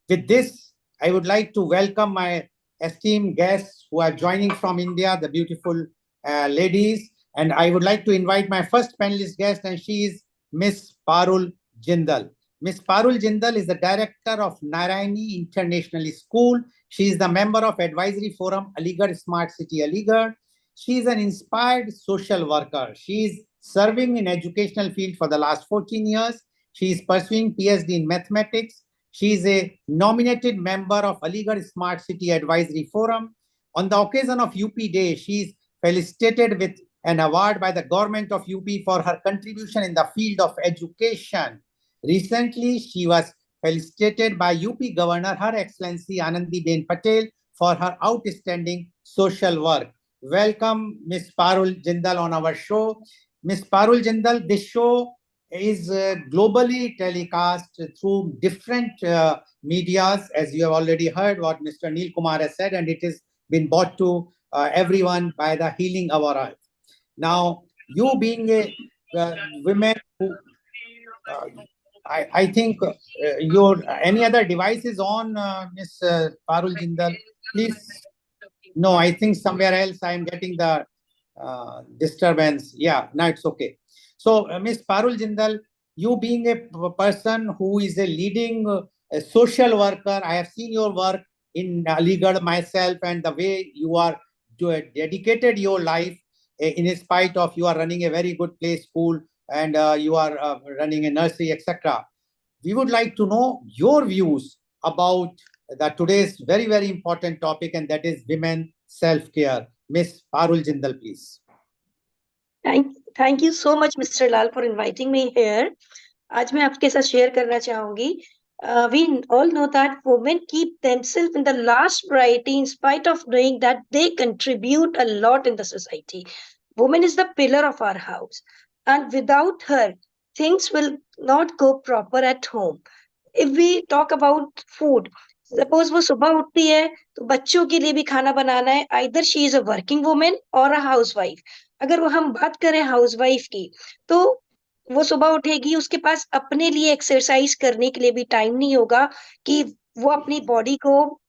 with this, I would like to welcome my esteemed guests who are joining from India, the beautiful ladies. And I would like to invite my first panelist guest, and she is Miss Parul Jindal. Miss Parul Jindal is the director of Narayani International School. She is the member of Advisory Forum Aligarh Smart City Aligarh. She is an inspired social worker. She is serving in educational field for the last 14 years. She is pursuing PhD in mathematics. She is a nominated member of Aligarh Smart City Advisory Forum. On the occasion of UP Day, she is felicitated with an award by the government of UP for her contribution in the field of education. Recently, she was felicitated by UP Governor Her Excellency Anandiben Patel for her outstanding social work. Welcome, Ms. Parul Jindal on our show. Ms. Parul Jindal, this show is globally telecast through different medias, as you have already heard what Mr. Neil Kumar has said, and it has been brought to everyone by the Healing Our Earth. Now, you being a women who, I think your any other devices on, Ms. Parul Jindal, please. No, I think somewhere else I am getting the disturbance. Yeah, now it's okay. So, Ms. Parul Jindal, you being a person who is a leading social worker, I have seen your work in Aligarh myself, and the way you are dedicated your life in spite of you are running a very good play school and you are running a nursery, etc. We would like to know your views about today's very, very important topic, and that is women self-care. Miss Parul Jindal, please. Thank you so much, Mr. Lal, for inviting me here. आज मैं आपके साथ share करना चाहूंगी. We all know that women keep themselves in the last priority in spite of knowing that they contribute a lot in the society. Woman is the pillar of our house, and without her, things will not go proper at home. If we talk about food, suppose वो सुबह उठती है तो बच्चों के लिए भी खाना बनाना है. Either she is a working woman or a housewife. अगर वो हम बात करें हाउसवाइफ की, तो वो सुबह उठेगी, उसके पास अपने लिए एक्सरसाइज करने के लिए भी टाइम नहीं होगा कि वो अपनी बॉडी को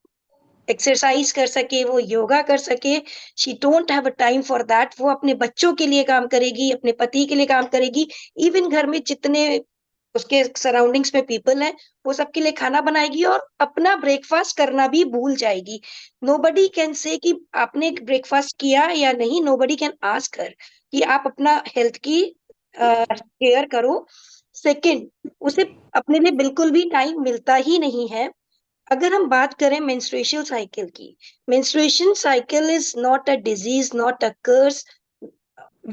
एक्सरसाइज कर सके, वो योगा कर सके. She don't have a time for that. वो अपने बच्चों के लिए काम करेगी, अपने पति के लिए काम करेगी, इवन घर में जितने उसके सराउंडिंग्स में पीपल हैं, वो सबके लिए खाना बनाएगी और अपना ब्रेकफास्ट करना भी भूल जाएगी. नोबडी कैन से कि आपने ब्रेकफास्ट किया या नहीं. नोबडी कैन आस्क हर कि आप अपना हेल्थ की केयर करो. सेकंड, उसे अपने लिए बिल्कुल भी टाइम मिलता ही नहीं है. अगर हम बात करें मेंस्ट्रुएशनल साइकिल की, menstruation cycle is not a disease, not a curse.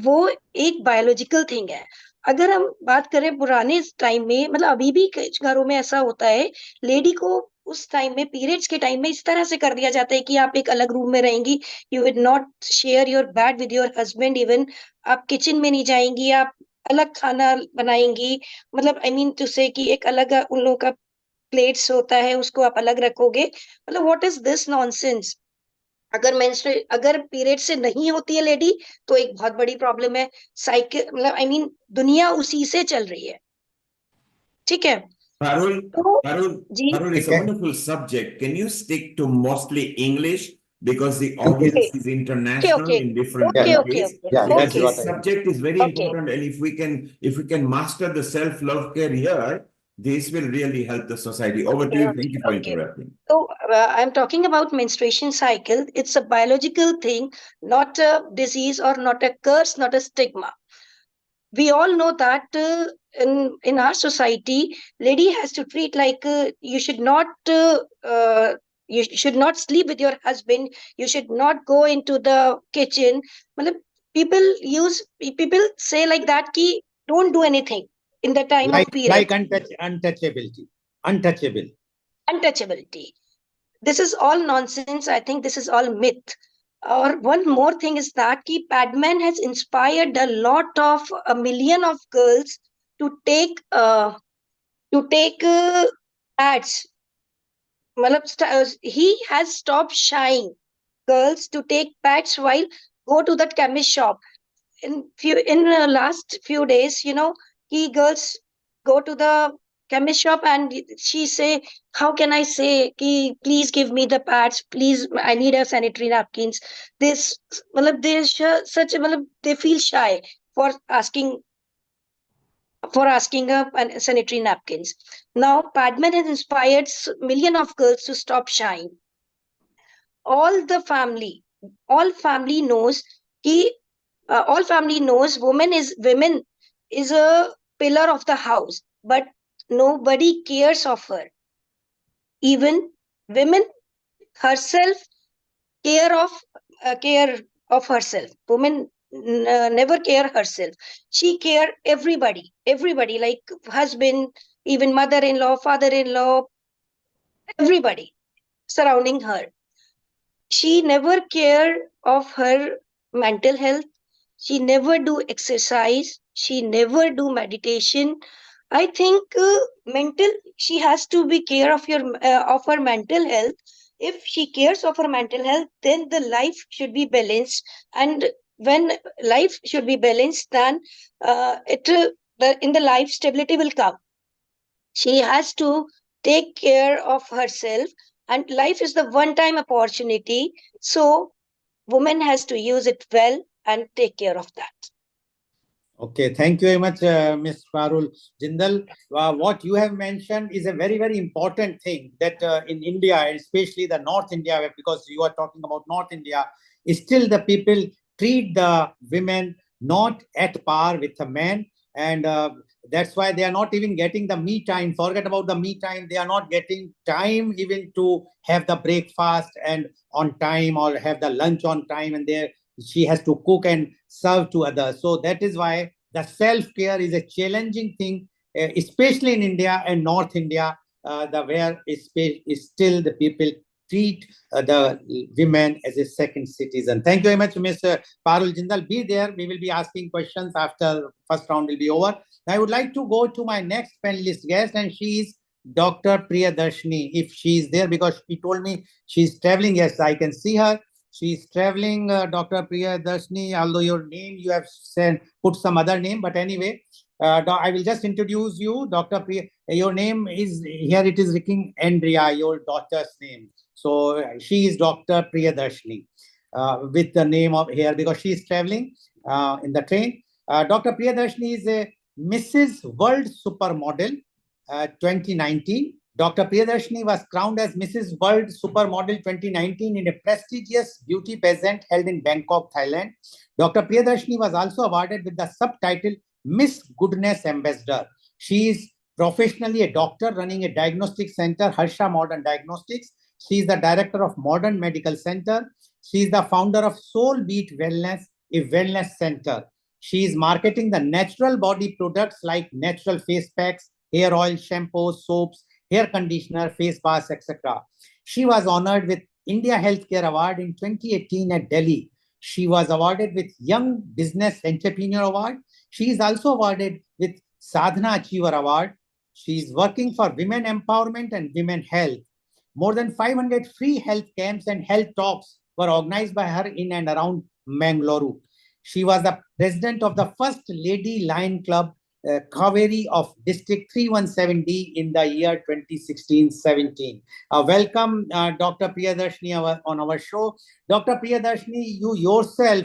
वो एक बायोलॉजिकल थिंग है. अगर हम बात करें पुराने टाइम में, मतलब अभी भी कुछ घरों में ऐसा होता है, लेडी को उस टाइम में, पीरियड्स के टाइम में इस तरह से कर दिया जाता है कि आप एक अलग रूम में रहेंगी. You will not share your bed with your husband. Even आप किचन में नहीं जाएंगी, आप अलग खाना बनाएंगी. मतलब आई मीन टू से कि एक अलग उन लोगों का प्लेट्स होता है, उसको आप अलग रखोगे. मतलब व्हाट इज दिस नॉनसेंस. अगर पीरियड से नहीं होती है लेडी, तो एक बहुत बड़ी प्रॉब्लम है. साइकिल, मतलब आई मीन दुनिया उसी से चल रही है. ठीक है. Parul, तो Parul, ji, Parul, it's a wonderful subject. Can you stick to mostly English because the audience okay, is international okay, in different okay, countries? Yeah, Because that's okay, what this I subject is very okay. important, and if we can master the self-love care here, this will really help the society. Over to you. Thank you for Okay. interrupting. So I'm talking about menstruation cycle. It's a biological thing, not a disease or not a curse, not a stigma. We all know that in our society, lady has to treat like you should not sleep with your husband. You should not go into the kitchen. Matlab, people say like that ki don't do anything in the time of period. untouchability. This is all nonsense. I think this is all myth. Or one more thing is that ki Padman has inspired a million of girls to take ads. He has stopped shying girls to take pads while go to that chemist shop. In the last few days, he girls go to the chemist shop and she say, how can I say ki, please give me the pads, please, I need a sanitary napkins. This matlab, they feel shy for asking sanitary napkins. Now Padman has inspired million of girls to stop shying. All family knows ki all family knows women is a pillar of the house, but nobody cares of her. Even women herself care of herself. Women never care herself. She care everybody like husband, even mother-in-law, father-in-law, everybody surrounding her. She never care of her mental health. She never do exercise. She never do meditation. I think she has to be care of her mental health. If she cares of her mental health, then the life should be balanced. And when life should be balanced, then in the life stability will come. She has to take care of herself, and life is the one time opportunity. So woman has to use it well and take care of that. Okay, thank you very much, Ms. Parul Jindal. What you have mentioned is a very, very important thing that in India, especially the North India, because you are talking about North India, still the people treat the women not at par with the men. And that's why they are not even getting the me time. Forget about the me time. They are not getting time even to have the breakfast and on time, or have the lunch on time. And she has to cook and serve to others. So that is why the self-care is a challenging thing, especially in India and North India, where is still the people treat the women as a second citizen. Thank you very much, Mr. Parul Jindal. Be there. We will be asking questions after first round will be over. I would like to go to my next panelist guest, and she is Dr. Priyadarshini, if she is there, because she told me she's traveling. Yes, I can see her. She's traveling, Dr. Priyadarshini, although your name you have put some other name, but anyway, I will just introduce you, Dr. Priya. Your name is here, it is written Andrea, your daughter's name. So she is Dr. Priyadarshini with the name of here, because she is traveling in the train. Dr. Priyadarshini is a Mrs. World Supermodel 2019. Dr. Priyadarshini was crowned as Mrs. World Supermodel 2019 in a prestigious beauty pageant held in Bangkok, Thailand. Dr. Priyadarshini was also awarded with the subtitle Miss Goodness Ambassador. She is professionally a doctor running a diagnostic center, Harsha Modern Diagnostics. She is the director of Modern Medical Center. She is the founder of Soul Beat Wellness, a wellness center. She is marketing the natural body products like natural face packs, hair oil, shampoos, soaps, hair conditioner, face baths, etc. She was honored with India Healthcare Award in 2018 at Delhi. She was awarded with Young Business Entrepreneur Award. She is also awarded with Sadhana Achiever Award. She is working for women empowerment and women health. More than 500 free health camps and health talks were organized by her in and around Mangalore. She was the president of the First Lady Lion Club, Kaveri of District 317D in the year 2016-17. Welcome, Dr. Priyadarshini on our show. Dr. Priyadarshini, you yourself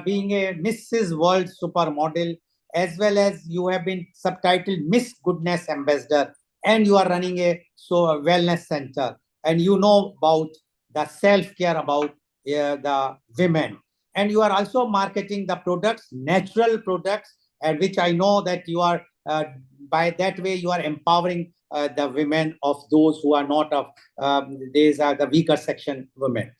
being a Mrs. World Supermodel, as well as you have been subtitled Miss Goodness Ambassador, and you are running a wellness center, and you know about the self-care about the women, and you are also marketing the products, natural products, and which I know that you are by that way you are empowering the women of those who are not of these are the weaker section women.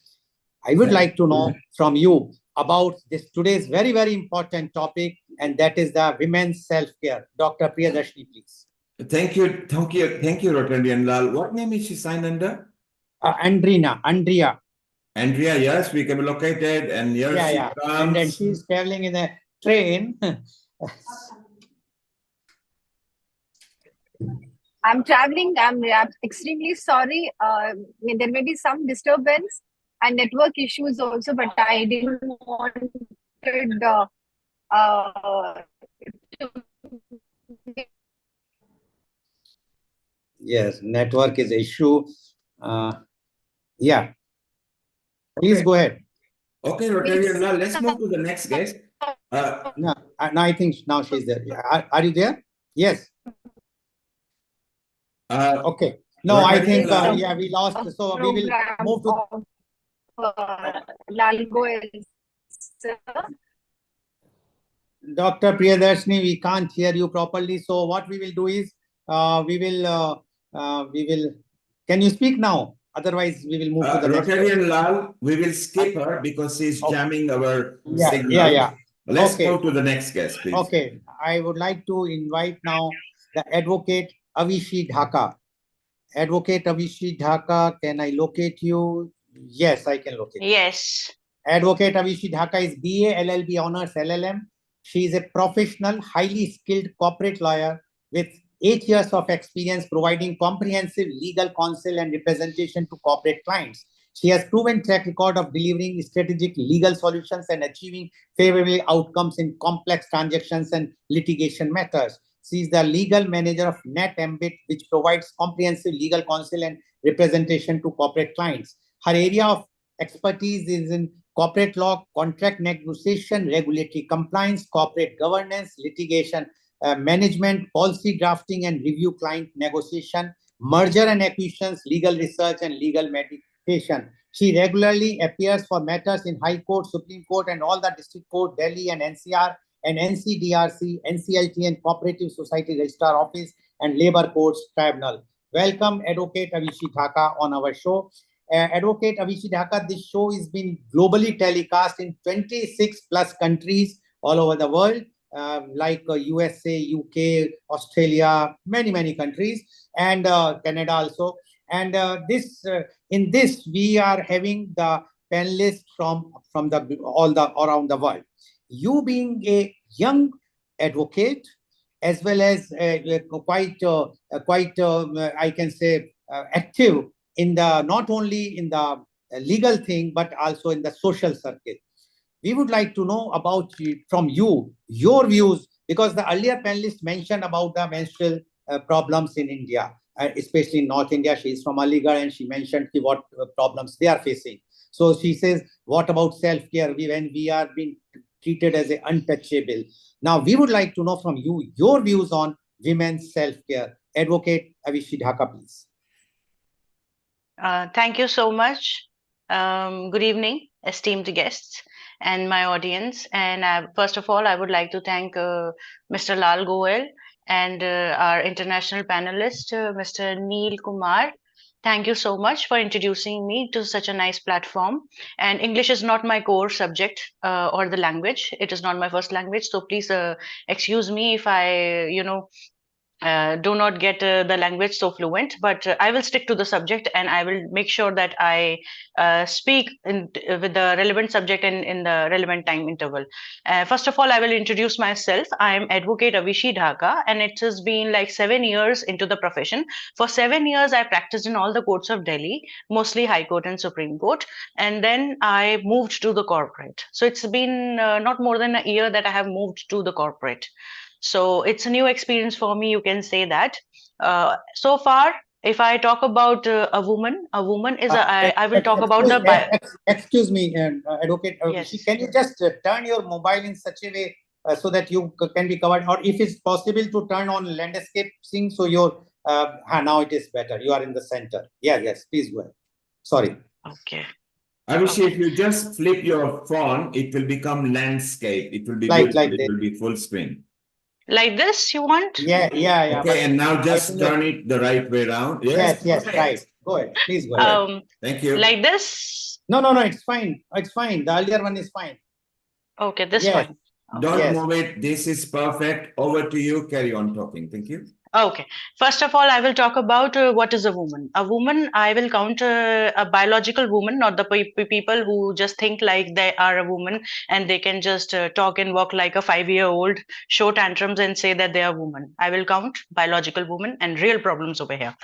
I would like to know from you about this today's very, very important topic, and that is the women's self-care. Dr. Priyadarshini, please. Thank you, Rotarian Lal. What name is she signed under? Andrea. Andrea, yes, we can be located, and here she comes. And then she's traveling in a train. I'm traveling. I'm extremely sorry. There may be some disturbance and network issues also, but I didn't want to. Yes, network is issue. Yeah. Please go ahead. Okay, Rotarian, now let's move to the next guest. No, I think now she's there. Are you there? Yes. Okay. No, I think we lost. So we will move to Dr. Priyadarshini. We can't hear you properly. So what we will do is we will. Can you speak now? Otherwise, we will move to the next. Rotarian Lal, we will skip her because she's jamming our signal. Let's go to the next guest, please. Okay. I would like to invite now the advocate Avishi Dhaka. Advocate Avishi Dhaka, can I locate you? Yes, I can locate you. Yes. Advocate Avishi Dhaka is BA, LLB Honors, LLM. She is a professional, highly skilled corporate lawyer with 8 years of experience providing comprehensive legal counsel and representation to corporate clients. She has proven track record of delivering strategic legal solutions and achieving favorable outcomes in complex transactions and litigation matters. She is the legal manager of NetAmbit, which provides comprehensive legal counsel and representation to corporate clients. Her area of expertise is in corporate law, contract negotiation, regulatory compliance, corporate governance, litigation management, policy drafting and review, client negotiation, merger and acquisitions, legal research, and legal mediation. She regularly appears for matters in High Court, Supreme Court, and all the District Court, Delhi and NCR, and NCDRC, NCLT, and Cooperative Society Registrar Office, and Labor Courts Tribunal. Welcome, Advocate Avishi Dhaka, on our show. Advocate Avishi Dhaka, this show is being globally telecast in 26 plus countries all over the world, like USA, UK, Australia, many countries, and Canada also. And in this, we are having the panelists from all around the world. You being a young advocate, as well as quite I can say active in the not only in the legal thing but also in the social circuit. We would like to know about from you your views, because the earlier panelist mentioned about the menstrual problems in India, especially in North India. She is from Aligarh and she mentioned what problems they are facing. So she says, what about self-care when we are being treated as an untouchable? Now we would like to know from you your views on women's self-care. Advocate Avishi Dhaka, please. Thank you so much. Good evening, esteemed guests and my audience. And first of all, I would like to thank Mr. Lal Goel and our international panelist, Mr. Neil Kumar. Thank you so much for introducing me to such a nice platform. And English is not my core subject or the language. It is not my first language. So please excuse me if I, do not get the language so fluent, but I will stick to the subject and I will make sure that I speak with the relevant subject in the relevant time interval. First of all, I will introduce myself. I am Advocate Avishi Dhaka, and it has been like 7 years into the profession. For 7 years, I practiced in all the courts of Delhi, mostly High Court and Supreme Court, and then I moved to the corporate. So it's been not more than a year that I have moved to the corporate. So it's a new experience for me, you can say that. So far, if I talk about a woman is I will talk about the... Excuse me, Advocate, yes. Can you just turn your mobile in such a way so that you can be covered, or if it's possible to turn on landscape sync so your... now it is better. You are in the center. Yes, please go ahead. Sorry. Okay. I wish if you just flip your phone, it will become landscape. It will be like it will be full screen. Like this, you want? Yeah. Okay, and now just turn it the right way around. Yes, right. Go ahead. Please go ahead. Thank you. Like this? No, it's fine. It's fine. The earlier one is fine. Okay, this one. Don't move it. This is perfect. Over to you. Carry on talking. Thank you. Okay. First of all, I will talk about what is a woman. A woman, I will count a biological woman, not the people who just think like they are a woman and they can just talk and walk like a 5-year-old, show tantrums and say that they are woman. I will count biological woman and real problems over here.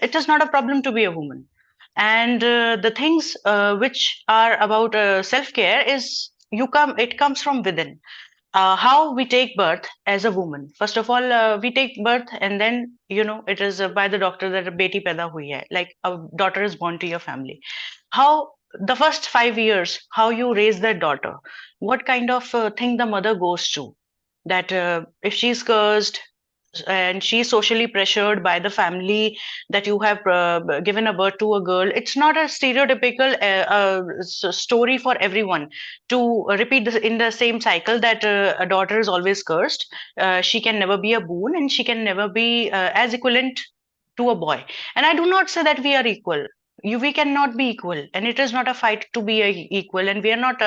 It is not a problem to be a woman. And the things which are about self-care is it comes from within. How we take birth as a woman. First of all, we take birth and then, it is by the doctor that a beti paida hui hai, like a daughter is born to your family. How the first 5 years, how you raise that daughter, what kind of thing the mother goes through, that if she's cursed, and she's socially pressured by the family that you have given a birth to a girl. It's not a stereotypical story for everyone to repeat in the same cycle that a daughter is always cursed. She can never be a boon and she can never be as equivalent to a boy. And I do not say that we are equal. We cannot be equal, and it is not a fight to be equal, and we are not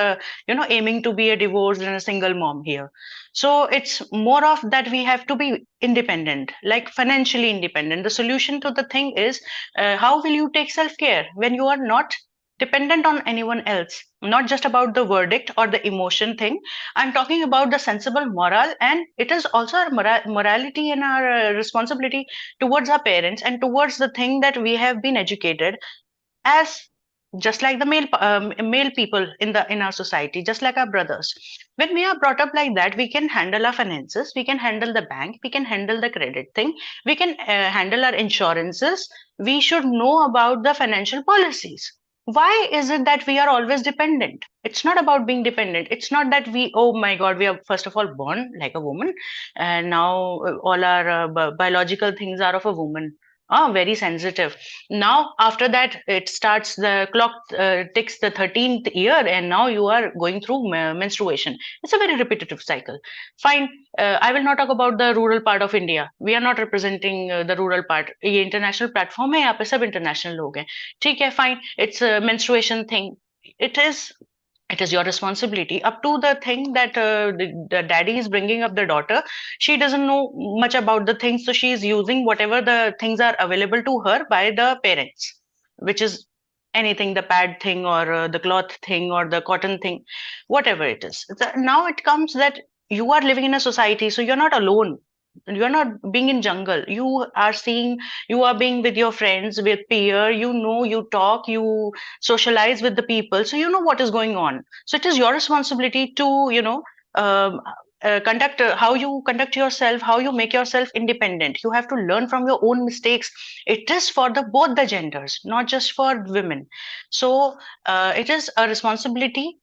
aiming to be a divorced and a single mom here. So it's more of that we have to be independent, like financially independent. The solution to the thing is how will you take self-care when you are not dependent on anyone else? Not just about the verdict or the emotion thing. I'm talking about the sensible moral, and it is also our morality and our responsibility towards our parents and towards the thing that we have been educated as, just like the male people in our society, just like our brothers. When we are brought up like that, we can handle our finances, we can handle the bank, we can handle the credit thing, we can handle our insurances. We should know about the financial policies. why is it that we are always dependent? It's not about being dependent. It's not that we, oh my God, we are first of all born like a woman, and now all our biological things are of a woman. Ah, very sensitive. Now, after that, it starts, the clock ticks the 13th year, and now you are going through menstruation. It's a very repetitive cycle. Fine. I will not talk about the rural part of India. We are not representing the rural part. ये international platform है, यहाँ पे सब international लोग हैं. ठीक है, fine. It's a menstruation thing. It is your responsibility. Up to the thing that the daddy is bringing up the daughter, she doesn't know much about the things, so she is using whatever the things are available to her by the parents, which is anything, the pad thing or the cloth thing or the cotton thing, whatever it is. Now it comes that you are living in a society, so you're not alone. You're not being in jungle. You are seeing, you are being with your friends, with peer, you know, you talk, you socialize with the people, so you know what is going on. So it is your responsibility to, um, conduct how you conduct yourself, how you make yourself independent. You have to learn from your own mistakes. It is for the both the genders, not just for women. So it is a responsibility,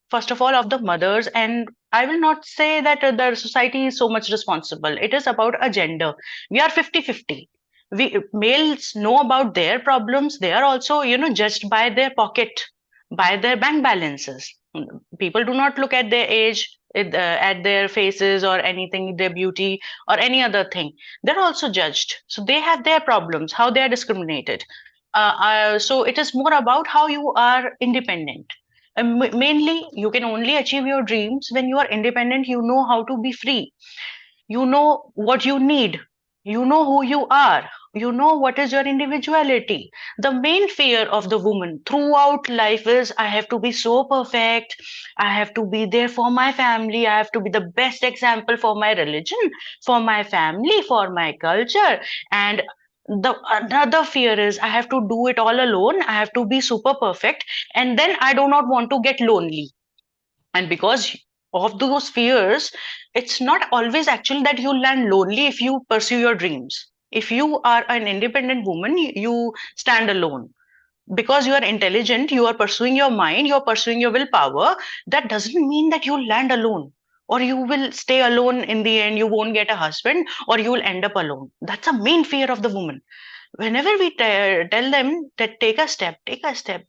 first of all, of the mothers. And I will not say that the society is so much responsible. It is about a gender. We are 50-50. We males know about their problems. They are also, judged by their pocket, by their bank balances. People do not look at their age, at their faces or anything, their beauty or any other thing. They're also judged. So they have their problems, how they are discriminated. So it is more about how you are independent. Mainly, you can only achieve your dreams when you are independent. You know how to be free. You know what you need. You know who you are. You know what is your individuality. The main fear of the woman throughout life is, I have to be so perfect. I have to be there for my family. I have to be the best example for my religion, for my family, for my culture. And the another fear is, I have to do it all alone. I have to be super perfect. And then I do not want to get lonely. And because of those fears, it's not always actually that you'll land lonely if you pursue your dreams. If you are an independent woman, you stand alone. Because you are intelligent, you are pursuing your mind, you are pursuing your willpower. That doesn't mean that you'll land alone, or you will stay alone in the end. You won't get a husband, or you will end up alone. That's a main fear of the woman. Whenever we tell them that take a step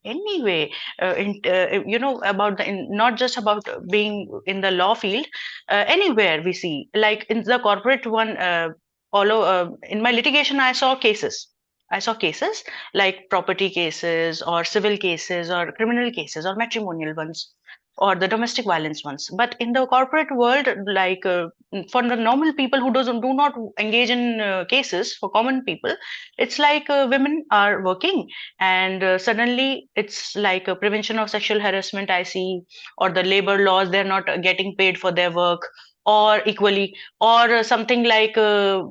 anyway, about not just about being in the law field, anywhere we see, like in the corporate one, in my litigation, I saw cases like property cases or civil cases or criminal cases or matrimonial ones or the domestic violence ones. But in the corporate world, like for the normal people who do not engage in cases, for common people, it's like women are working, and suddenly it's like a prevention of sexual harassment, I see, or the labor laws, they're not getting paid for their work, or equally, or something like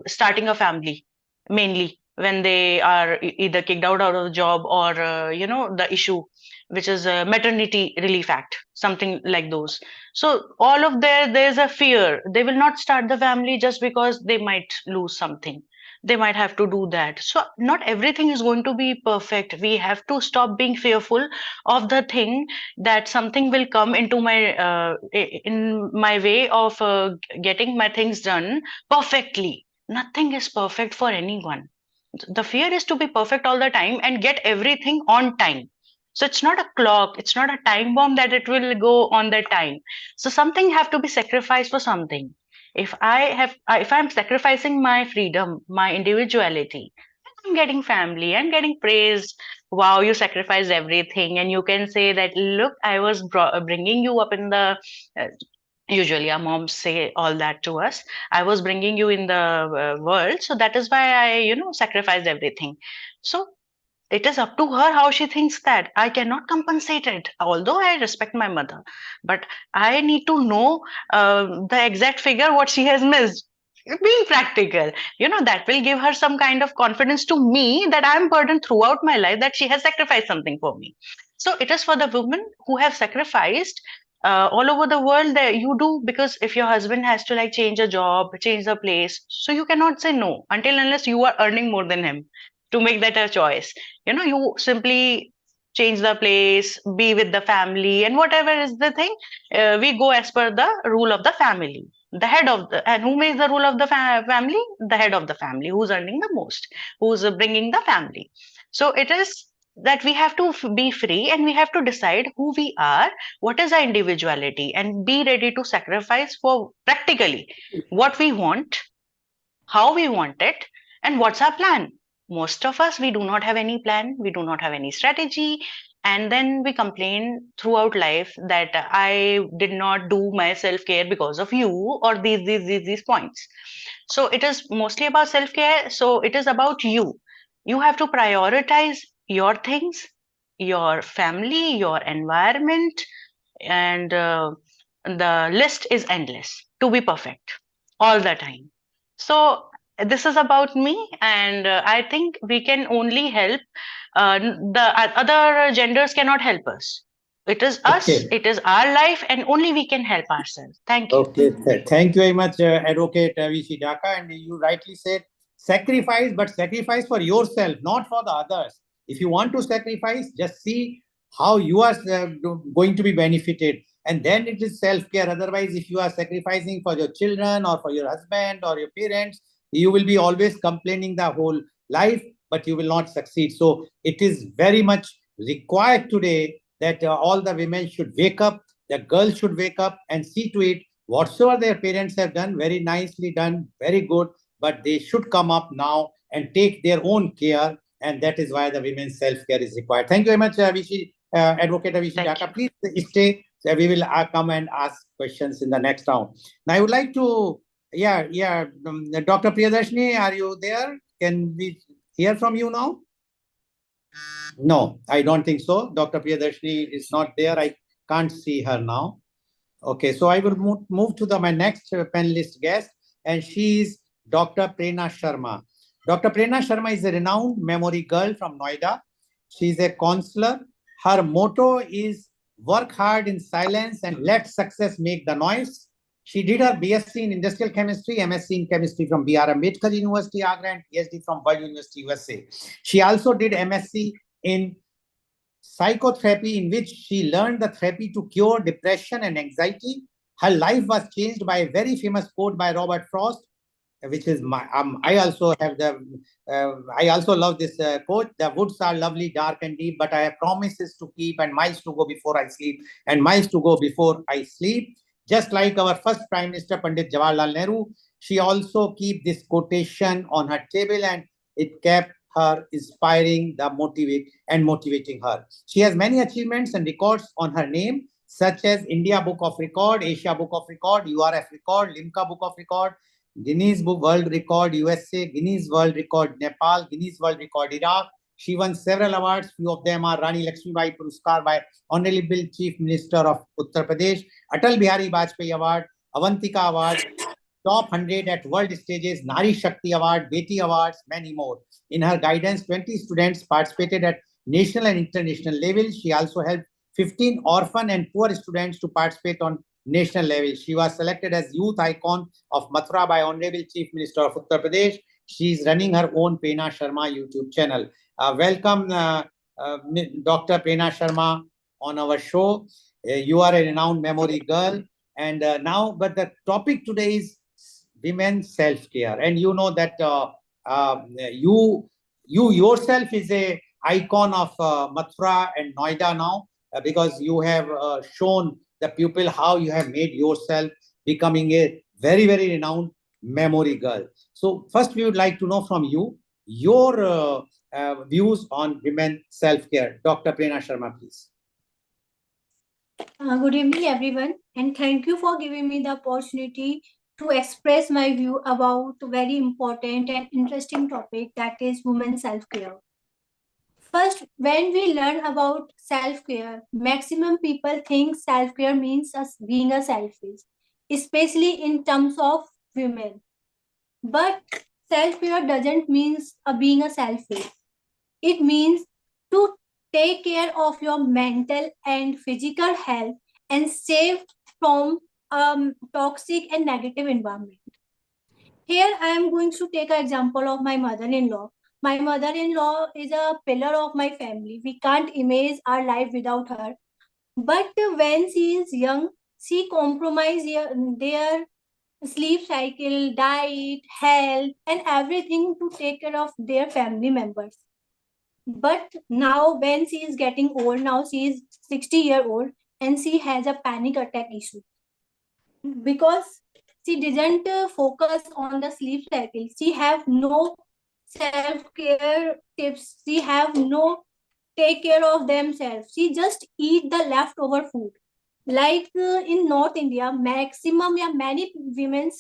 starting a family, mainly when they are either kicked out of the job, or the issue which is a maternity relief act, something like those. So all of there's a fear. They will not start the family just because they might lose something. They might have to do that. So not everything is going to be perfect. We have to stop being fearful of the thing that something will come into my in my way of getting my things done perfectly. Nothing is perfect for anyone. The fear is to be perfect all the time and get everything on time. So it's not a clock, it's not a time bomb that it will go on that time. So something have to be sacrificed for something. If I'm sacrificing my freedom, my individuality, I'm getting family, I'm getting praised. Wow, you sacrificed everything. And you can say that, look, I was bringing you up in the uh, usually our moms say all that to us. I was bringing you in the world, so that is why I sacrificed everything. So it is up to her how she thinks. That I cannot compensate it, although I respect my mother, but I need to know the exact figure what she has missed. Being practical, that will give her some kind of confidence to me that I'm burdened throughout my life, that she has sacrificed something for me. So it is for the women who have sacrificed all over the world, that you do, because if your husband has to like change a job, change the place, so you cannot say no until unless you are earning more than him to make that a choice. You simply change the place, be with the family, and whatever is the thing, we go as per the rule of the family. The head of the, and who makes the rule of the family? The head of the family, who's earning the most, who's bringing the family. So it is that we have to be free, and we have to decide who we are, what is our individuality, and be ready to sacrifice for practically what we want, how we want it, and what's our plan. Most of us, we do not have any plan, we do not have any strategy, and then we complain throughout life that I did not do my self care because of you, or these points. So it is mostly about self care. So it is about you. You have to prioritize your things, your family, your environment, and the list is endless to be perfect all the time. So this is about me, and I think we can only help. Other genders cannot help us. It is us. Okay. It is our life, and only we can help ourselves. Thank you. Okay. Thank you very much, Advocate Vishi Dhaka. And you rightly said sacrifice, but sacrifice for yourself, not for the others. If you want to sacrifice, just see how you are going to be benefited. And then it is self-care. Otherwise, if you are sacrificing for your children or for your husband or your parents, you will be always complaining the whole life, but you will not succeed. So it is very much required today that all the women should wake up, the girls should wake up and see to it whatsoever their parents have done, very nicely done, very good, but they should come up now and take their own care. And that is why the women's self-care is required. Thank you very much, Advocate Vishi Dhaka. Please stay. So we will come and ask questions in the next round. Now, I would like to, Dr. Priyadarshini, are you there? Can we hear from you now? No, I don't think so. Dr. Priyadarshini is not there. I can't see her now. Okay, so I will move to my next panelist guest, and she is Dr. Prerna Sharma. Dr. Prerna Sharma is a renowned memory girl from Noida. She is a counselor. Her motto is work hard in silence and let success make the noise. She did her BSc in Industrial Chemistry, MSc in Chemistry from B.R. Ambedkar University, Agra, and PhD from World University, USA. She also did MSc in psychotherapy, in which she learned the therapy to cure depression and anxiety. Her life was changed by a very famous quote by Robert Frost, which is my I also have I also love this quote: "The woods are lovely, dark and deep, but I have promises to keep and miles to go before I sleep, and miles to go before I sleep." Just like our first Prime Minister Pandit Jawaharlal Nehru, she also keep this quotation on her table, and it kept her inspiring, motivating her. She has many achievements and records on her name, such as India Book of Record, Asia Book of Record, URF Record, Limca Book of Record, Guinness Book World Record USA, Guinness World Record Nepal, Guinness World Record Iraq. She won several awards. Few of them are Rani Lakshmibai Puruskar by Honorable Chief Minister of Uttar Pradesh, Atal Bihari Vajpayee Award, Avantika Award, Top 100 at world stages, Nari Shakti Award, Beti Awards, many more. In her guidance, 20 students participated at national and international level. She also helped 15 orphan and poor students to participate on national level. She was selected as Youth Icon of Mathura by Honorable Chief Minister of Uttar Pradesh. She is running her own Prerna Sharma YouTube channel. Welcome, Dr. Prerna Sharma, on our show. You are a renowned memory girl. And but the topic today is women's self-care. And you know that you yourself is a icon of Mathura and Noida now, because you have shown the people how you have made yourself becoming a very, very renowned memory girl. So first we would like to know from you your views on women self-care. Dr. Prerna Sharma, please. Good evening, everyone, and thank you for giving me the opportunity to express my view about a very important and interesting topic, that is women's self-care. First, when we learn about self-care, maximum people think self-care means us being a selfish, especially in terms of women. But self-care doesn't mean being a selfish. It means to take care of your mental and physical health and save from toxic and negative environment. Here I am going to take an example of my mother-in-law. My mother-in-law is a pillar of my family. We can't imagine our life without her. But when she is young, she compromises their sleep cycle, diet, health, and everything to take care of their family members. But now, when she is getting old, now she is 60-year-old, and she has a panic attack issue because she didn't focus on the sleep cycle. She have no self-care tips. She have no take care of themselves. She just eat the leftover food. Like in North India, maximum, yeah, many women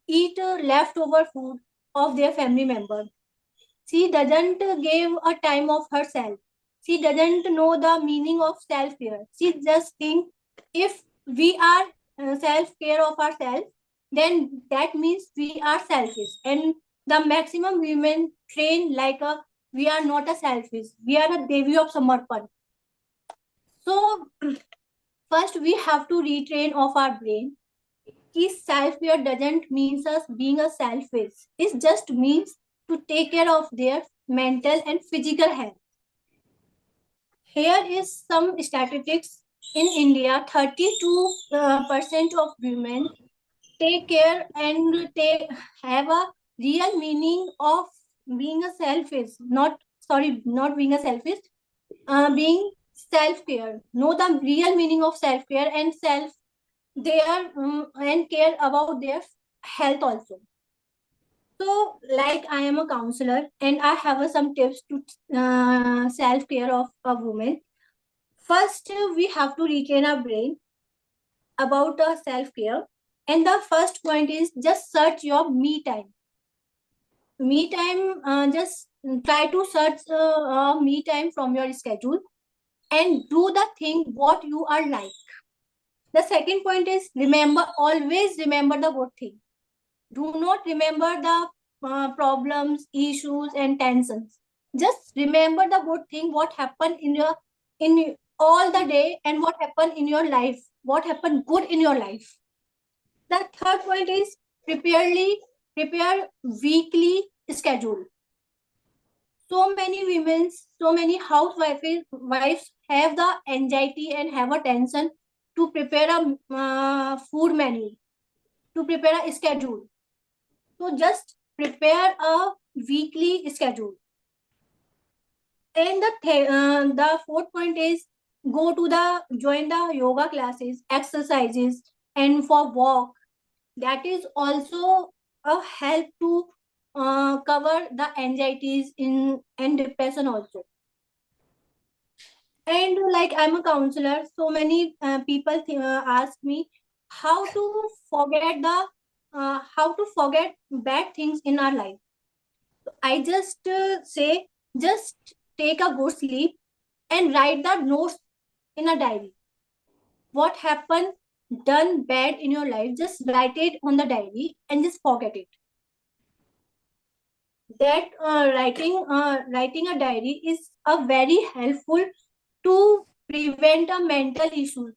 eat leftover food of their family member. She doesn't give a time of herself. She doesn't know the meaning of self-care. She just think if we are self-care of ourselves, then that means we are selfish. And the maximum women train like we are not a selfish. We are a Devi of Samarpan. So first we have to retrain of our brain. Self-care doesn't mean us being a selfish. It just means to take care of their mental and physical health. Here is some statistics. In India, 32% of women take care and have a real meaning of being a selfish. Not being a selfish, being self-care. Know the real meaning of self-care and and care about their health also. So, like I am a counselor and I have some tips to self-care of a woman. First, we have to retrain our brain about self-care. And the first point is just search your me time. Me time, just try to search me time from your schedule and do the thing what you are like. The second point is always remember the good thing. Do not remember the problems, issues, and tensions. Just remember the good thing, what happened in all the day, and what happened in your life, what happened good in your life. The third point is prepare weekly schedule. So many women, so many housewives have the anxiety and have a tension to prepare a food menu, to prepare a schedule. So just prepare a weekly schedule. And the fourth point is join the yoga classes, exercises, and for walk. That is also a help to cover the anxieties and depression also. And like I'm a counselor, so many people ask me how to forget bad things in our life. I just say, just take a good sleep and write the notes in a diary. What happened, done bad in your life, just write it on the diary and just forget it. That writing a diary is a very helpful to prevent a mental issue,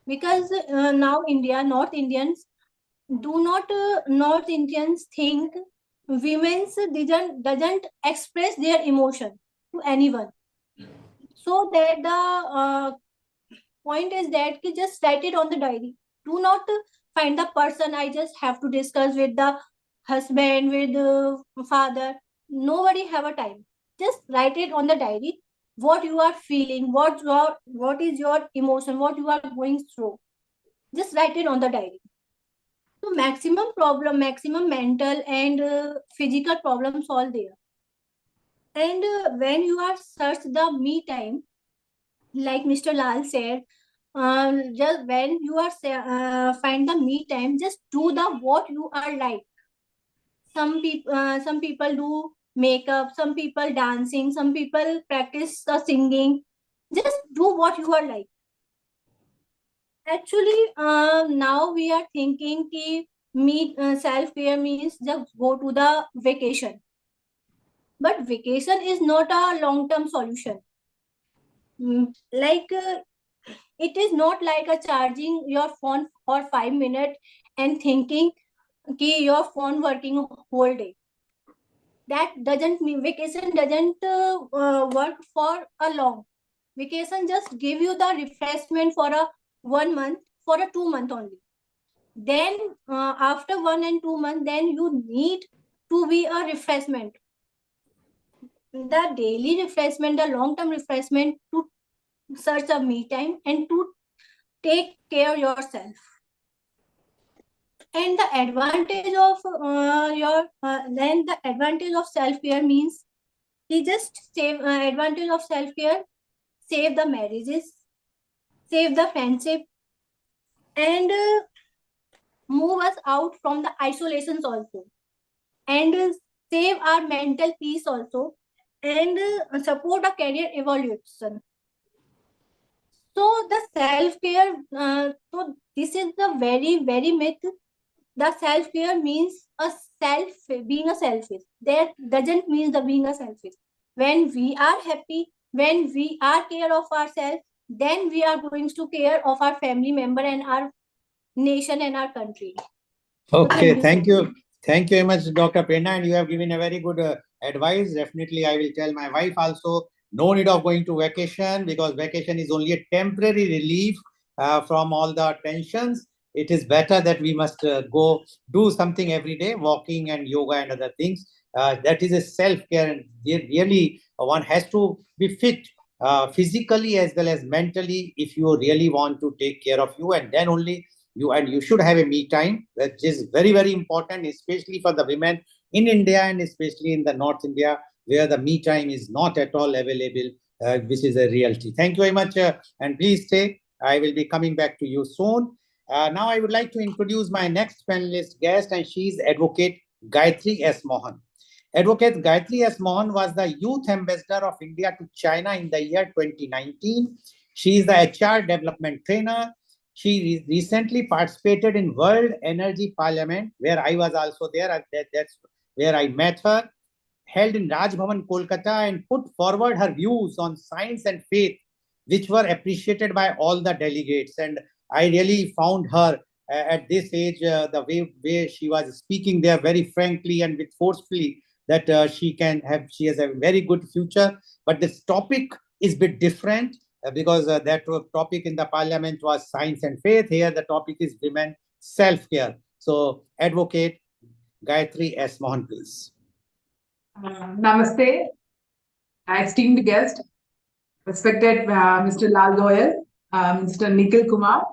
because now North Indians think women's doesn't express their emotion to anyone. So that the point is that you just write it on the diary. Do not find the person I just have to discuss with the husband, with the father. Nobody have a time. Just write it on the diary. What you are feeling, what is your emotion, what you are going through. Just write it on the diary. So maximum mental and physical problems all there. And when you are search the me time, like Mr. Lal said, just when you are find the me time, just do the what you are like. Some people do makeup, some people dancing, some people practice singing. Just do what you are like. Actually, now we are thinking ki self-care means just go to the vacation. But vacation is not a long-term solution. It is not like a charging your phone for 5 minutes and thinking ki your phone working whole day. that doesn't mean vacation doesn't work for a long. Vacation just give you the refreshment for a 1 month, for a 2 month only. Then after 1 and 2 months, then you need to be a refreshment. The daily refreshment, the long-term refreshment, to search a me time and to take care yourself. And the advantage of then the advantage of self-care means he just save advantage of self-care, save the marriages, save the friendship, and move us out from the isolations also, and save our mental peace also, and support a career evolution. So the self-care, so this is the very myth. The self-care means being a selfish. That doesn't mean the being a selfish. When we are happy, when we are care of ourselves, then we are going to care of our family member and our nation and our country. Okay, thank you. Thank you very much, Dr. Prerna, and you have given a very good advice. Definitely, I will tell my wife also, no need of going to vacation, because vacation is only a temporary relief from all the tensions. It is better that we must go do something every day, walking and yoga and other things. That is a self-care, and really one has to be fit physically as well as mentally if you really want to take care of you, and then only you should have a me time. That is very important, especially for the women in India and especially in the North India, where the me time is not at all available, which is a reality. Thank you very much, and please stay. I will be coming back to you soon. Now I would like to introduce my next panelist guest, and she is Advocate Gayatri S. Mohan. Advocate Gayatri S. Mohan was the Youth Ambassador of India to China in the year 2019. She is the HR Development Trainer. She recently participated in World Energy Parliament, where I was also there. That's where I met her, held in Raj Bhavan, Kolkata, and put forward her views on science and faith, which were appreciated by all the delegates. And I really found her at this age, the way she was speaking there very frankly and with forcefully, that she has a very good future. But this topic is a bit different because that topic in the parliament was science and faith. Here the topic is women self-care. So Advocate Gayatri S. Mohan, please. Namaste, esteemed guest, respected Mr. Lal Goyal, Mr. Nikhil Kumar,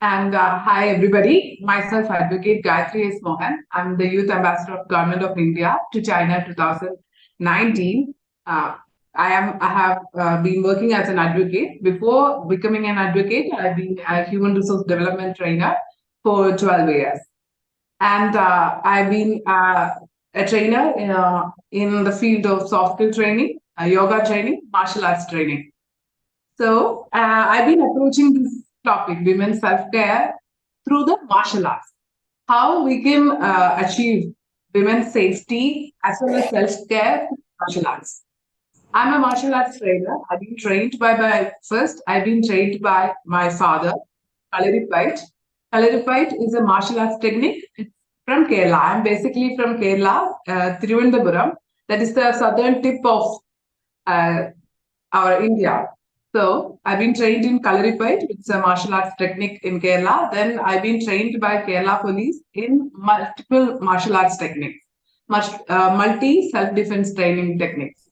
and hi everybody. Myself, Advocate Gayatri S. Mohan. I'm the Youth Ambassador of Government of India to China 2019. I have been working as an advocate. Before becoming an advocate, I've been a human resource development trainer for 12 years. And I've been a trainer in the field of soft skill training, yoga training, martial arts training. So I've been approaching this topic, women's self-care, through the martial arts. How we can achieve women's safety as well as self-care through martial arts. I'm a martial arts trainer. I've been trained by my father, Kalaripait. Kalaripait is a martial arts technique. It's from Kerala. I'm basically from Kerala, Thiruvananthapuram. That is the southern tip of our India. So I've been trained in Kalaripait. It's a martial arts technique in Kerala. Then I've been trained by Kerala Police in multiple martial arts techniques, multi self-defense training techniques.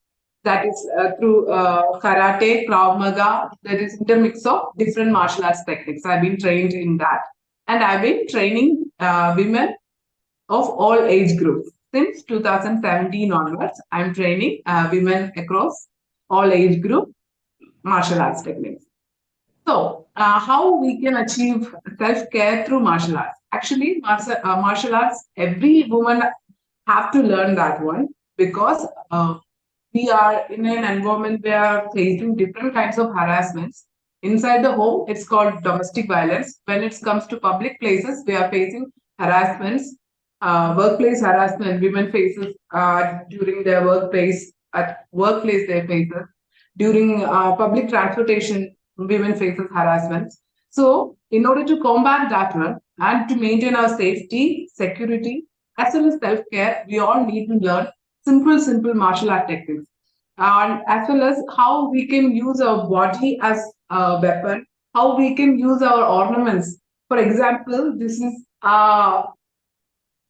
That is through karate, Krav Maga. There is intermix of different martial arts techniques. I've been trained in that. And I've been training women of all age groups. Since 2017 onwards, I'm training women across all age group martial arts techniques. So how we can achieve self-care through martial arts? Actually, martial arts, every woman have to learn that one, because we are in an environment where facing different kinds of harassments. Inside the home, it's called domestic violence. When it comes to public places, we are facing harassments, workplace harassment. Women faces during their workplace. At workplace, they face it. During public transportation, women faces harassment. So, in order to combat that one and to maintain our safety, security, as well as self-care, we all need to learn simple martial art techniques, and as well as how we can use our body as a weapon, how we can use our ornaments. For example, this is a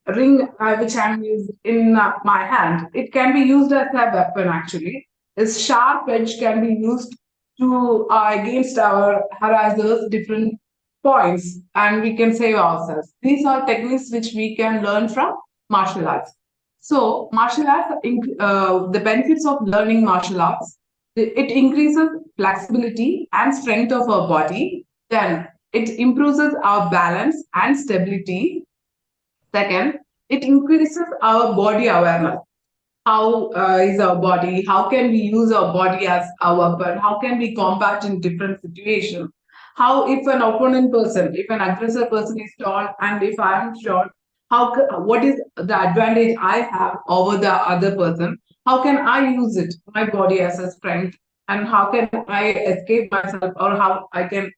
ring which I'm using in my hand. It can be used as a weapon actually. Its sharp edge can be used to against our harassers different points, and we can save ourselves. These are techniques which we can learn from martial arts. So martial arts, the benefits of learning martial arts, it increases flexibility and strength of our body. Then it improves our balance and stability. Second, it increases our body awareness. How is our body? How can we use our body as a weapon? How can we combat in different situations? How, if an opponent person, if an aggressor person is tall and if I am short, what is the advantage I have over the other person? How can I use it, my body as a strength? And how can I escape myself, or how I can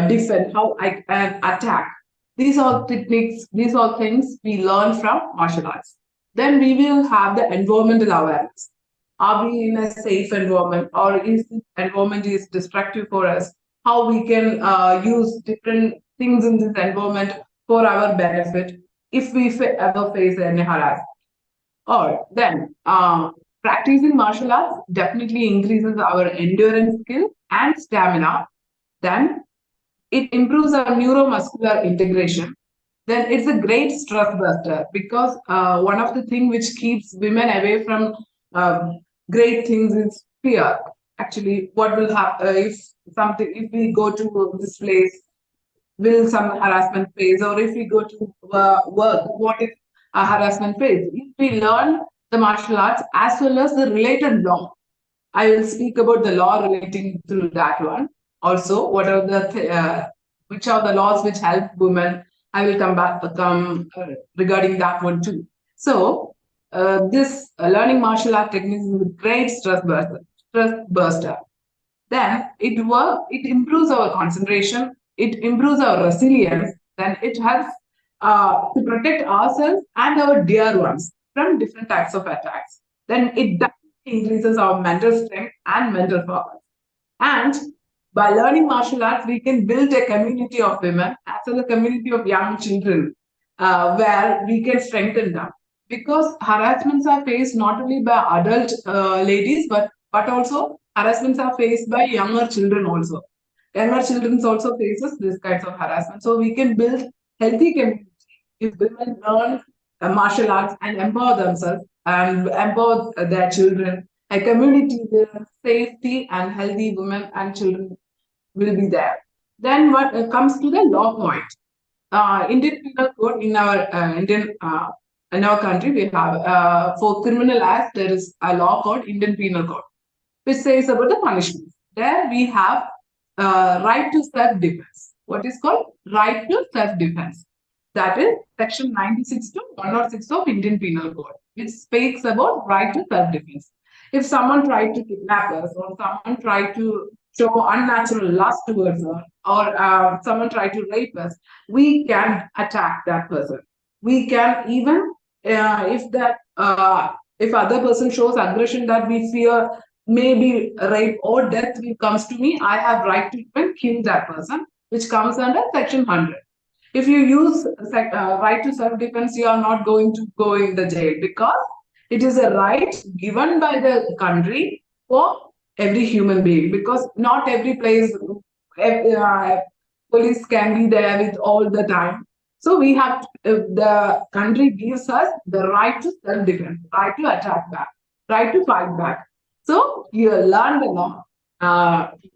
defend, how I can attack? These are techniques, these are things we learn from martial arts. Then we will have the environmental awareness. Are we in a safe environment, or is this environment is destructive for us? How we can use different things in this environment for our benefit if we ever face any harassment. Or then practicing martial arts definitely increases our endurance skill and stamina. Then it improves our neuromuscular integration. Then it's a great stress buster, because one of the things which keeps women away from great things is fear. Actually, what will happen if we go to this place, will some harassment phase, or if we go to work, what if a harassment phase? If we learn the martial arts as well as the related law, I will speak about the law relating to that one. Also, what are the which are the laws which help women? I will come regarding that one too. So this learning martial art techniques is a great stress buster. Then it improves our concentration, it improves our resilience, then it helps to protect ourselves and our dear ones from different types of attacks. Then it increases our mental strength and mental focus. And by learning martial arts, we can build a community of women as well as a community of young children where we can strengthen them. Because harassments are faced not only by adult ladies, but also harassments are faced by younger children also. Younger children also faces this kinds of harassment. So we can build healthy community if women learn martial arts and empower themselves and empower their children. A community where safety and healthy women and children will be there. Then what comes to the law point, Indian Penal Code in our in our country, we have for criminal acts there is a law called Indian Penal Code, which says about the punishment. There we have right to self-defense. What is called right to self-defense? That is section 96 to 106 of Indian Penal Code, which speaks about right to self-defense. If someone tried to kidnap us, or someone tried to show unnatural lust towards us, or someone tried to rape us, we can attack that person. We can even, if other person shows aggression that we fear, maybe rape or death comes to me, I have right to even kill that person, which comes under section 100. If you use right to self-defense, you are not going to go in the jail, because it is a right given by the country for every human being, because not every place police can be there with all the time. So we have the country gives us the right to self-defense, right to attack back, right to fight back. So you learn the law,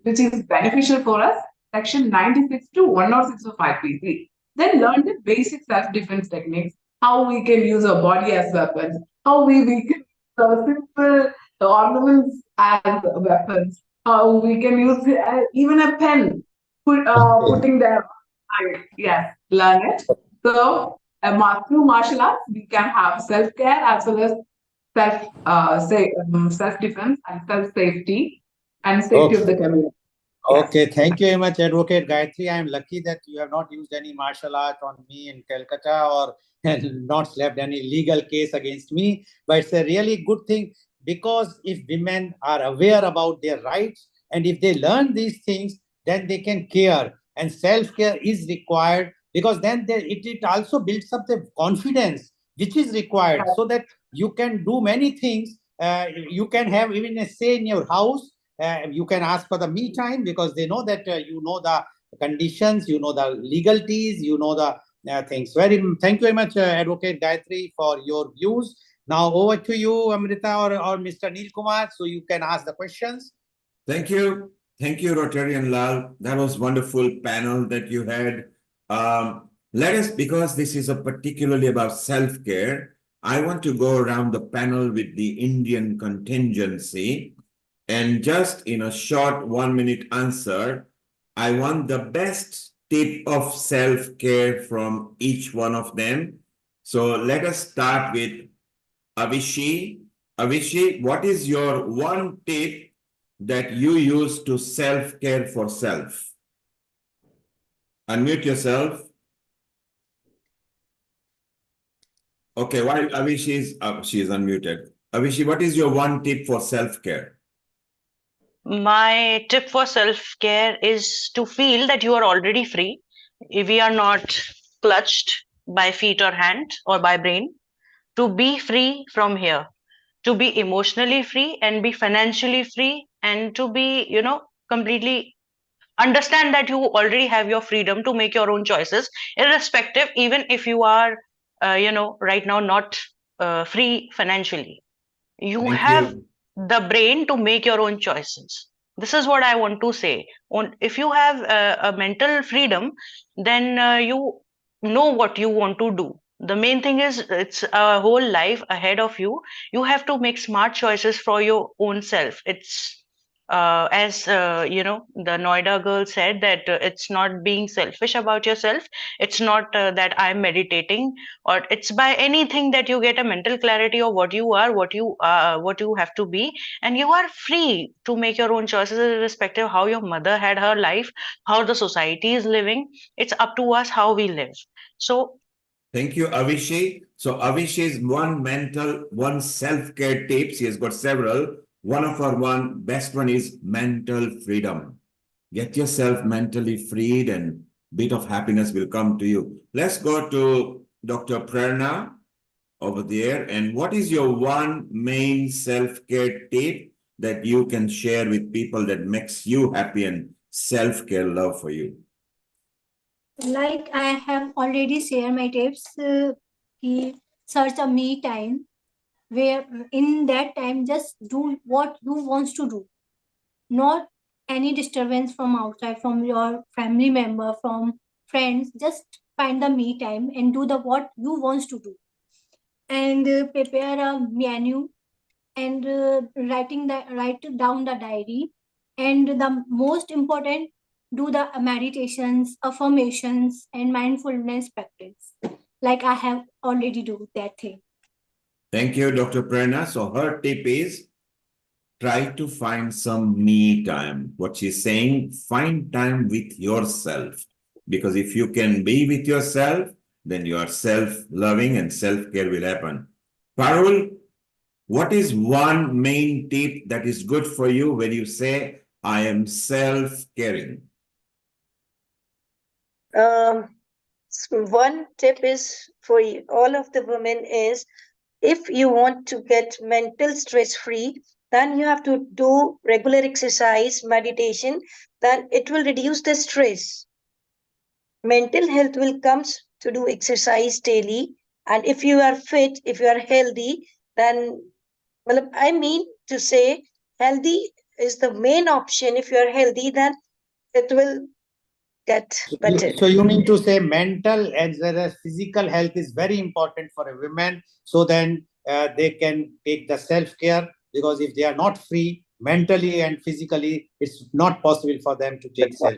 which is beneficial for us, section 96 to 106 of IPC. Then learn the basic self-defense techniques, how we can use our body as weapons, how we can use simple ornaments as weapons, how we can use even a pen, putting there. Yes, learn it. So through martial arts, we can have self-care as well as self-defense and self-safety and safety of the community. Okay, thank you very much, Advocate Gayatri. I am lucky that you have not used any martial art on me in Calcutta or not slapped any legal case against me. But it's a really good thing, because if women are aware about their rights and if they learn these things, then they can care. And self-care is required, because then it also builds up the confidence which is required, so that you can do many things. You can have even a say in your house. You can ask for the me time, because they know that you know the conditions, you know the legalities, you know the things. Thank you very much, Advocate Gayatri, for your views. Now over to you, Amrita or Mr. Neil Kumar, so you can ask the questions. Thank you. Thank you, Rotarian Lal. That was wonderful panel that you had. Let us, because this is a particularly about self-care, I want to go around the panel with the Indian contingency. And just in a short 1-minute answer, I want the best tip of self-care from each one of them. So let us start with Avishi. Avishi, what is your one tip that you use to self-care for self? Unmute yourself. Okay, while Avishi is she is unmuted. Avishi, what is your one tip for self-care? My tip for self-care is to feel that you are already free. If we are not clutched by feet or hand or by brain, to be free from here, to be emotionally free and be financially free, and to be, completely understand that you already have your freedom to make your own choices, irrespective, even if you are, right now not free financially. You Thank have you. the brain to make your own choices. This is what I want to say. If you have a mental freedom, then you know what you want to do. The main thing is, it's a whole life ahead of you. You have to make smart choices for your own self. It's as the Noida girl said, that it's not being selfish about yourself. It's not that I'm meditating, or it's by anything that you get a mental clarity of what you are, what you have to be, and you are free to make your own choices, irrespective of how your mother had her life, how the society is living. It's up to us how we live. So thank you, Avishi. So Avishi's one self-care tips. He has got several. One of our best one is mental freedom. Get yourself mentally freed and bit of happiness will come to you. Let's go to Dr. Prerna over there. And what is your one main self-care tip that you can share with people that makes you happy and self-care love for you? Like I have already shared my tips, he search a me time, where in that time just do what you wants to do, not any disturbance from outside, from your family member, from friends. Just find the me time and do the what you wants to do, and prepare a menu, and write down the diary, and the most important, do the meditations, affirmations, and mindfulness practice, like I have already do that thing. Thank you, Dr. Prerna. So her tip is try to find some me time. What she's saying, find time with yourself. Because if you can be with yourself, then you are self-loving and self-care will happen. Parul, what is one main tip that is good for you when you say, I am self-caring? One tip is for all of the women is, if you want to get mental stress free, then you have to do regular exercise, meditation, then it will reduce the stress. Mental health will comes to do exercise daily, and if you are fit, if you are healthy, then, well, I mean to say, healthy is the main option. If you are healthy, then it will get better. So you mean to say mental as well as physical health is very important for a woman, so then they can take the self-care, because if they are not free mentally and physically, it's not possible for them to take self.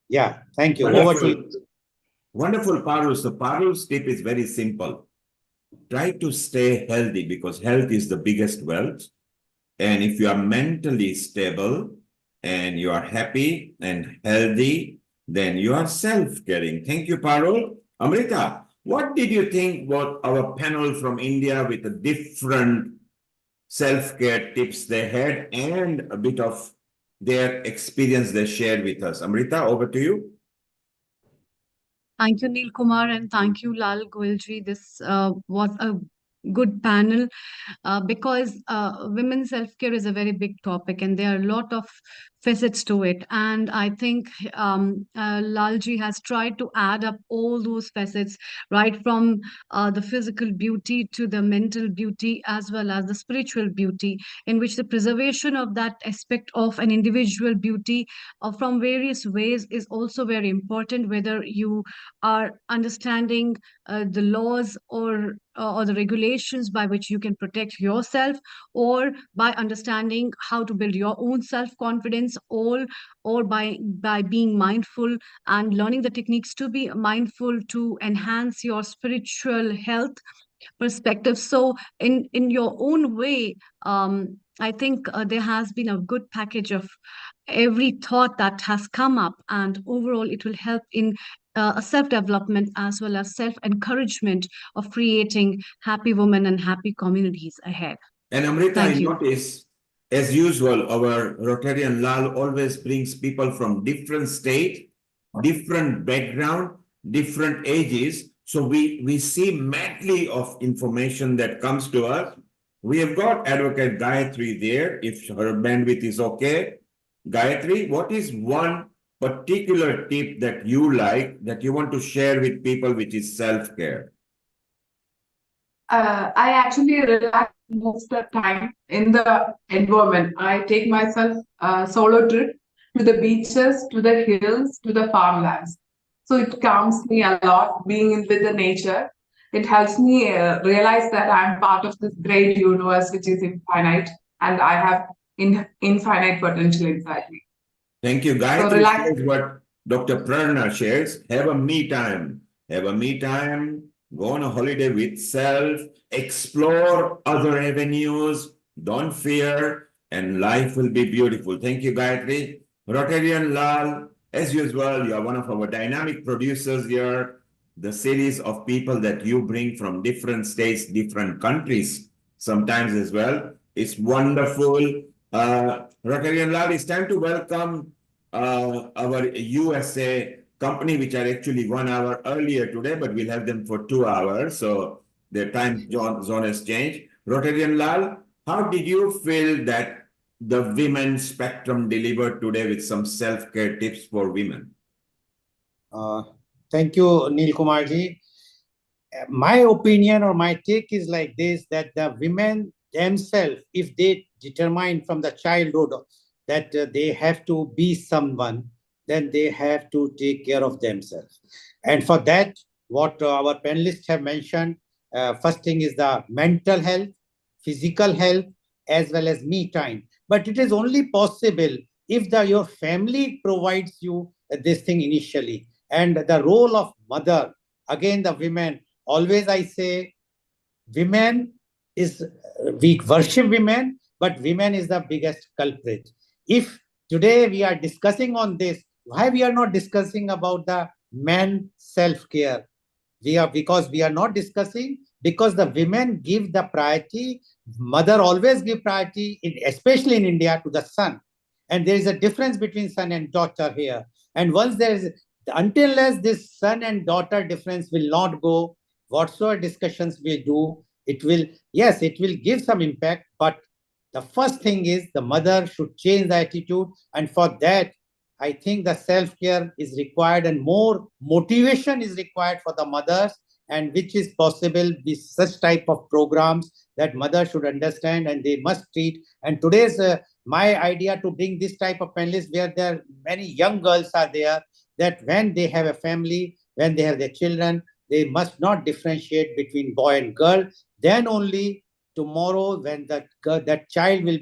Yeah, thank you. Wonderful. Over to you. Wonderful, Parul. So Parul's tip is very simple. Try to stay healthy, because health is the biggest wealth. And if you are mentally stable and you are happy and healthy, then you are self-caring. Thank you, Parul. Amrita, what did you think about our panel from India with the different self-care tips they had and a bit of their experience they shared with us? Amrita, over to you. Thank you, Neil Kumar, and thank you, Lal Goelji. This was a good panel because women's self-care is a very big topic and there are a lot of facets to it. And I think Lalji has tried to add up all those facets, right from the physical beauty to the mental beauty as well as the spiritual beauty, in which the preservation of that aspect of an individual beauty from various ways is also very important, whether you are understanding the laws or the regulations by which you can protect yourself, or by understanding how to build your own self-confidence, or by being mindful and learning the techniques to be mindful to enhance your spiritual health perspective. So in your own way, I think there has been a good package of every thought that has come up, and overall it will help in a self-development as well as self-encouragement of creating happy women and happy communities ahead. And Amrita, Thank I you. notice, as usual, our Rotarian Lal always brings people from different state, different background, different ages. So we see medley of information that comes to us. We have got Advocate Gayatri there, if her bandwidth is okay. Gayatri, what is one particular tip that you like, that you want to share with people, which is self-care? I actually relax most of the time in the environment. I take myself a solo trip to the beaches, to the hills, to the farmlands. So it calms me a lot being with the nature. It helps me realize that I'm part of this great universe, which is infinite, and I have infinite potential inside me. Thank you. So Gayatri relax. shares what Dr. Prerna shares. Have a me time. Have a me time. Go on a holiday with self. Explore other avenues. Don't fear. And life will be beautiful. Thank you, Gayatri. Rotarian Lal, as usual, you are one of our dynamic producers here. The series of people that you bring from different states, different countries, sometimes as well. It's wonderful. Rotarian Lal, it's time to welcome our USA company, which are actually 1 hour earlier today, but we'll have them for 2 hours. So their time zone has changed. Rotarian Lal, how did you feel that the women spectrum delivered today with some self-care tips for women? Thank you, Neil Kumarji. My opinion or my take is like this, that the women themselves, if they determine from the childhood that they have to be someone, then they have to take care of themselves. And for that, what our panelists have mentioned, first thing is the mental health, physical health, as well as me time. But it is only possible if your family provides you this thing initially. And the role of mother, again, the women, always I say, women is, we worship women, but women is the biggest culprit. If today we are discussing on this, why we are not discussing about the men self-care? Because we are not discussing, because the women give the priority, mother always give priority, especially in India, to the son. And there is a difference between son and daughter here. And once there is, until as this son and daughter difference will not go, whatsoever discussions we do, it will, yes, it will give some impact, but the first thing is the mother should change the attitude. And for that, I think the self-care is required and more motivation is required for the mothers, and which is possible with such type of programs that mothers should understand and they must treat. And today's my idea to bring this type of panelists where there are many young girls are there, that when they have a family, when they have their children, they must not differentiate between boy and girl. Then only tomorrow, when that child will,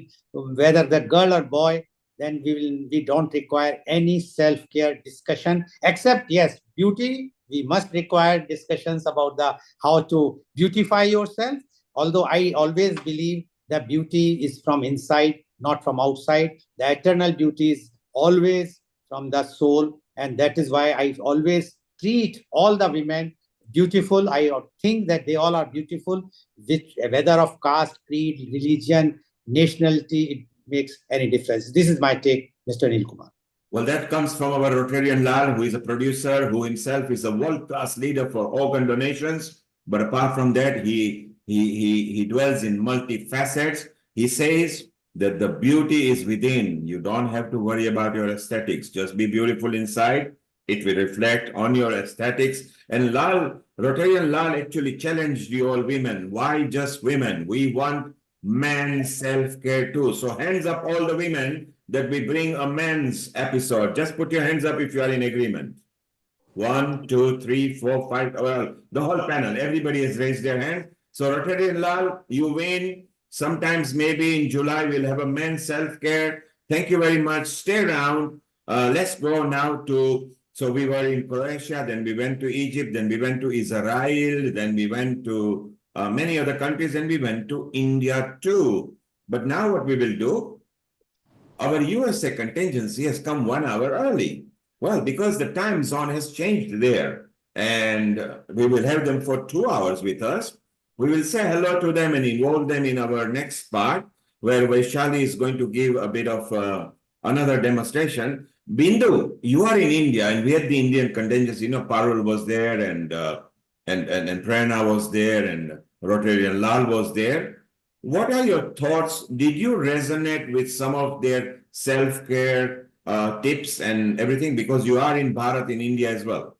whether the girl or boy, then we don't require any self-care discussion, except yes, beauty. We must require discussions about how to beautify yourself. Although I always believe that beauty is from inside, not from outside. The eternal beauty is always from the soul. And that is why I always treat all the women beautiful. I think that they all are beautiful, which whether of caste, creed, religion, nationality, it makes any difference. This is my take, Mr. Anil Kumar. Well, that comes from our Rotarian Lal, who is a producer, who himself is a world-class leader for organ donations. But apart from that, he dwells in multi-facets. He says that the beauty is within. You don't have to worry about your aesthetics. Just be beautiful inside. It will reflect on your aesthetics. And Lal, Rotarian Lal actually challenged you all women. Why just women? We want men's self-care too. So hands up all the women that we bring a men's episode. Just put your hands up if you are in agreement. 1, 2, 3, 4, 5. Well, the whole panel, everybody has raised their hand. So Rotarian Lal, you win. Sometimes maybe in July we'll have a men's self-care. Thank you very much. Stay around. Let's go now to, so we were in Croatia, then we went to Egypt, then we went to Israel, then we went to many other countries, and we went to India too. But now what we will do, our USA contingency has come 1 hour early. Well, because the time zone has changed there, and we will have them for 2 hours with us. We will say hello to them and involve them in our next part, where Vaishali is going to give a bit of another demonstration. Bindu, you are in India, and we had the Indian contingency. You know, Parul was there, and Prerna was there, and Rotarian Lal was there. What are your thoughts? Did you resonate with some of their self-care tips and everything? Because you are in Bharat, in India as well.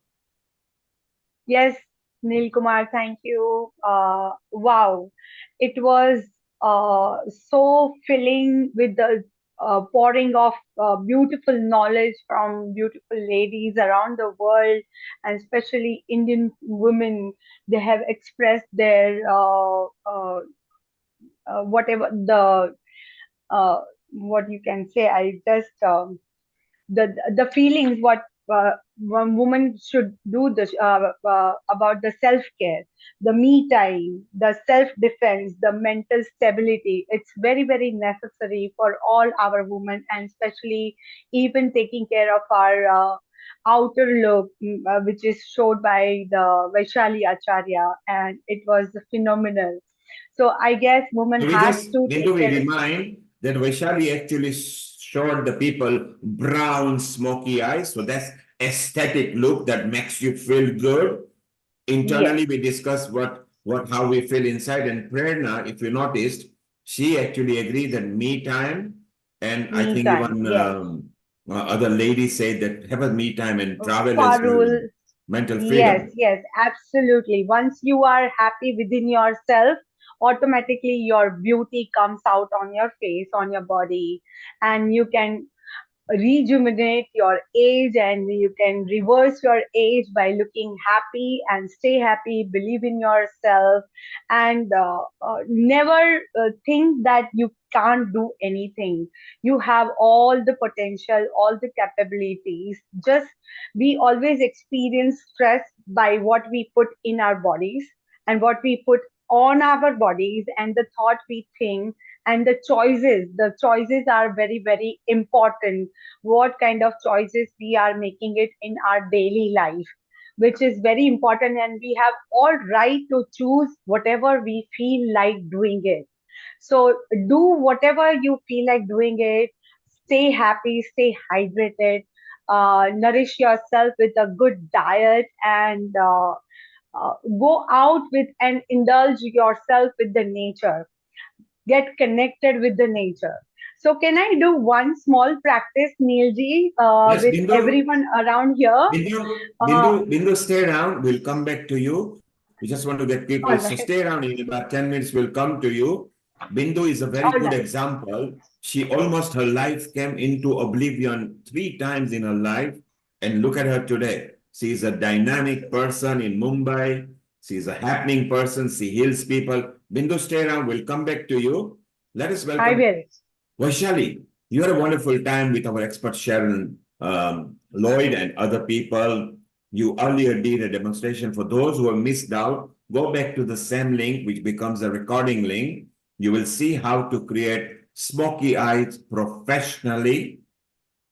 Yes, Neil Kumar, thank you. Wow, it was so filling with the pouring of beautiful knowledge from beautiful ladies around the world, and especially Indian women. They have expressed their whatever the what you can say. I just the feelings what one woman should do this about the self-care, the me time, the self-defense, the mental stability. It's very, very necessary for all our women, and especially even taking care of our outer look, which is showed by the Vaishali Acharya, and it was phenomenal. So I guess woman So we has just to need take to care. remind that Vaishali actually showed the people brown smoky eyes. So that's aesthetic look that makes you feel good. Internally, Yes. we discussed how we feel inside. And Prerna, if you noticed, she actually agreed that me time, and I Me think time, even yes. other ladies say that have a me time and travel as well, Parul, mental yes, freedom. yes, absolutely. Once you are happy within yourself, automatically your beauty comes out on your face, on your body, and you can rejuvenate your age, and you can reverse your age by looking happy and stay happy, believe in yourself, and never think that you can't do anything. You have all the potential, all the capabilities. Just we always experience stress by what we put in our bodies and what we put on our bodies, and the thought we think, and the choices are very, very important. What kind of choices we are making it in our daily life, which is very important, and we have all right to choose whatever we feel like doing it. So do whatever you feel like doing it. Stay happy, stay hydrated, nourish yourself with a good diet, and go out with and indulge yourself with the nature. Get connected with the nature. So can I do one small practice, Neilji, Yes, with Bindu. everyone around here? Bindu, stay around. We'll come back to you. We just want to get people. All So right. stay around. In about 10 minutes, we'll come to you. Bindu is a very All good right. example. She almost her life came into oblivion 3 times in her life. And look at her today. She is a dynamic person in Mumbai. She's a happening person. She heals people. Bindu, stay around. We'll come back to you. Let us I welcome will. Vaishali. You had a wonderful time with our expert Sharon Lloyd and other people. You earlier did a demonstration. For those who have missed out, go back to the same link, which becomes a recording link. You will see how to create smoky eyes professionally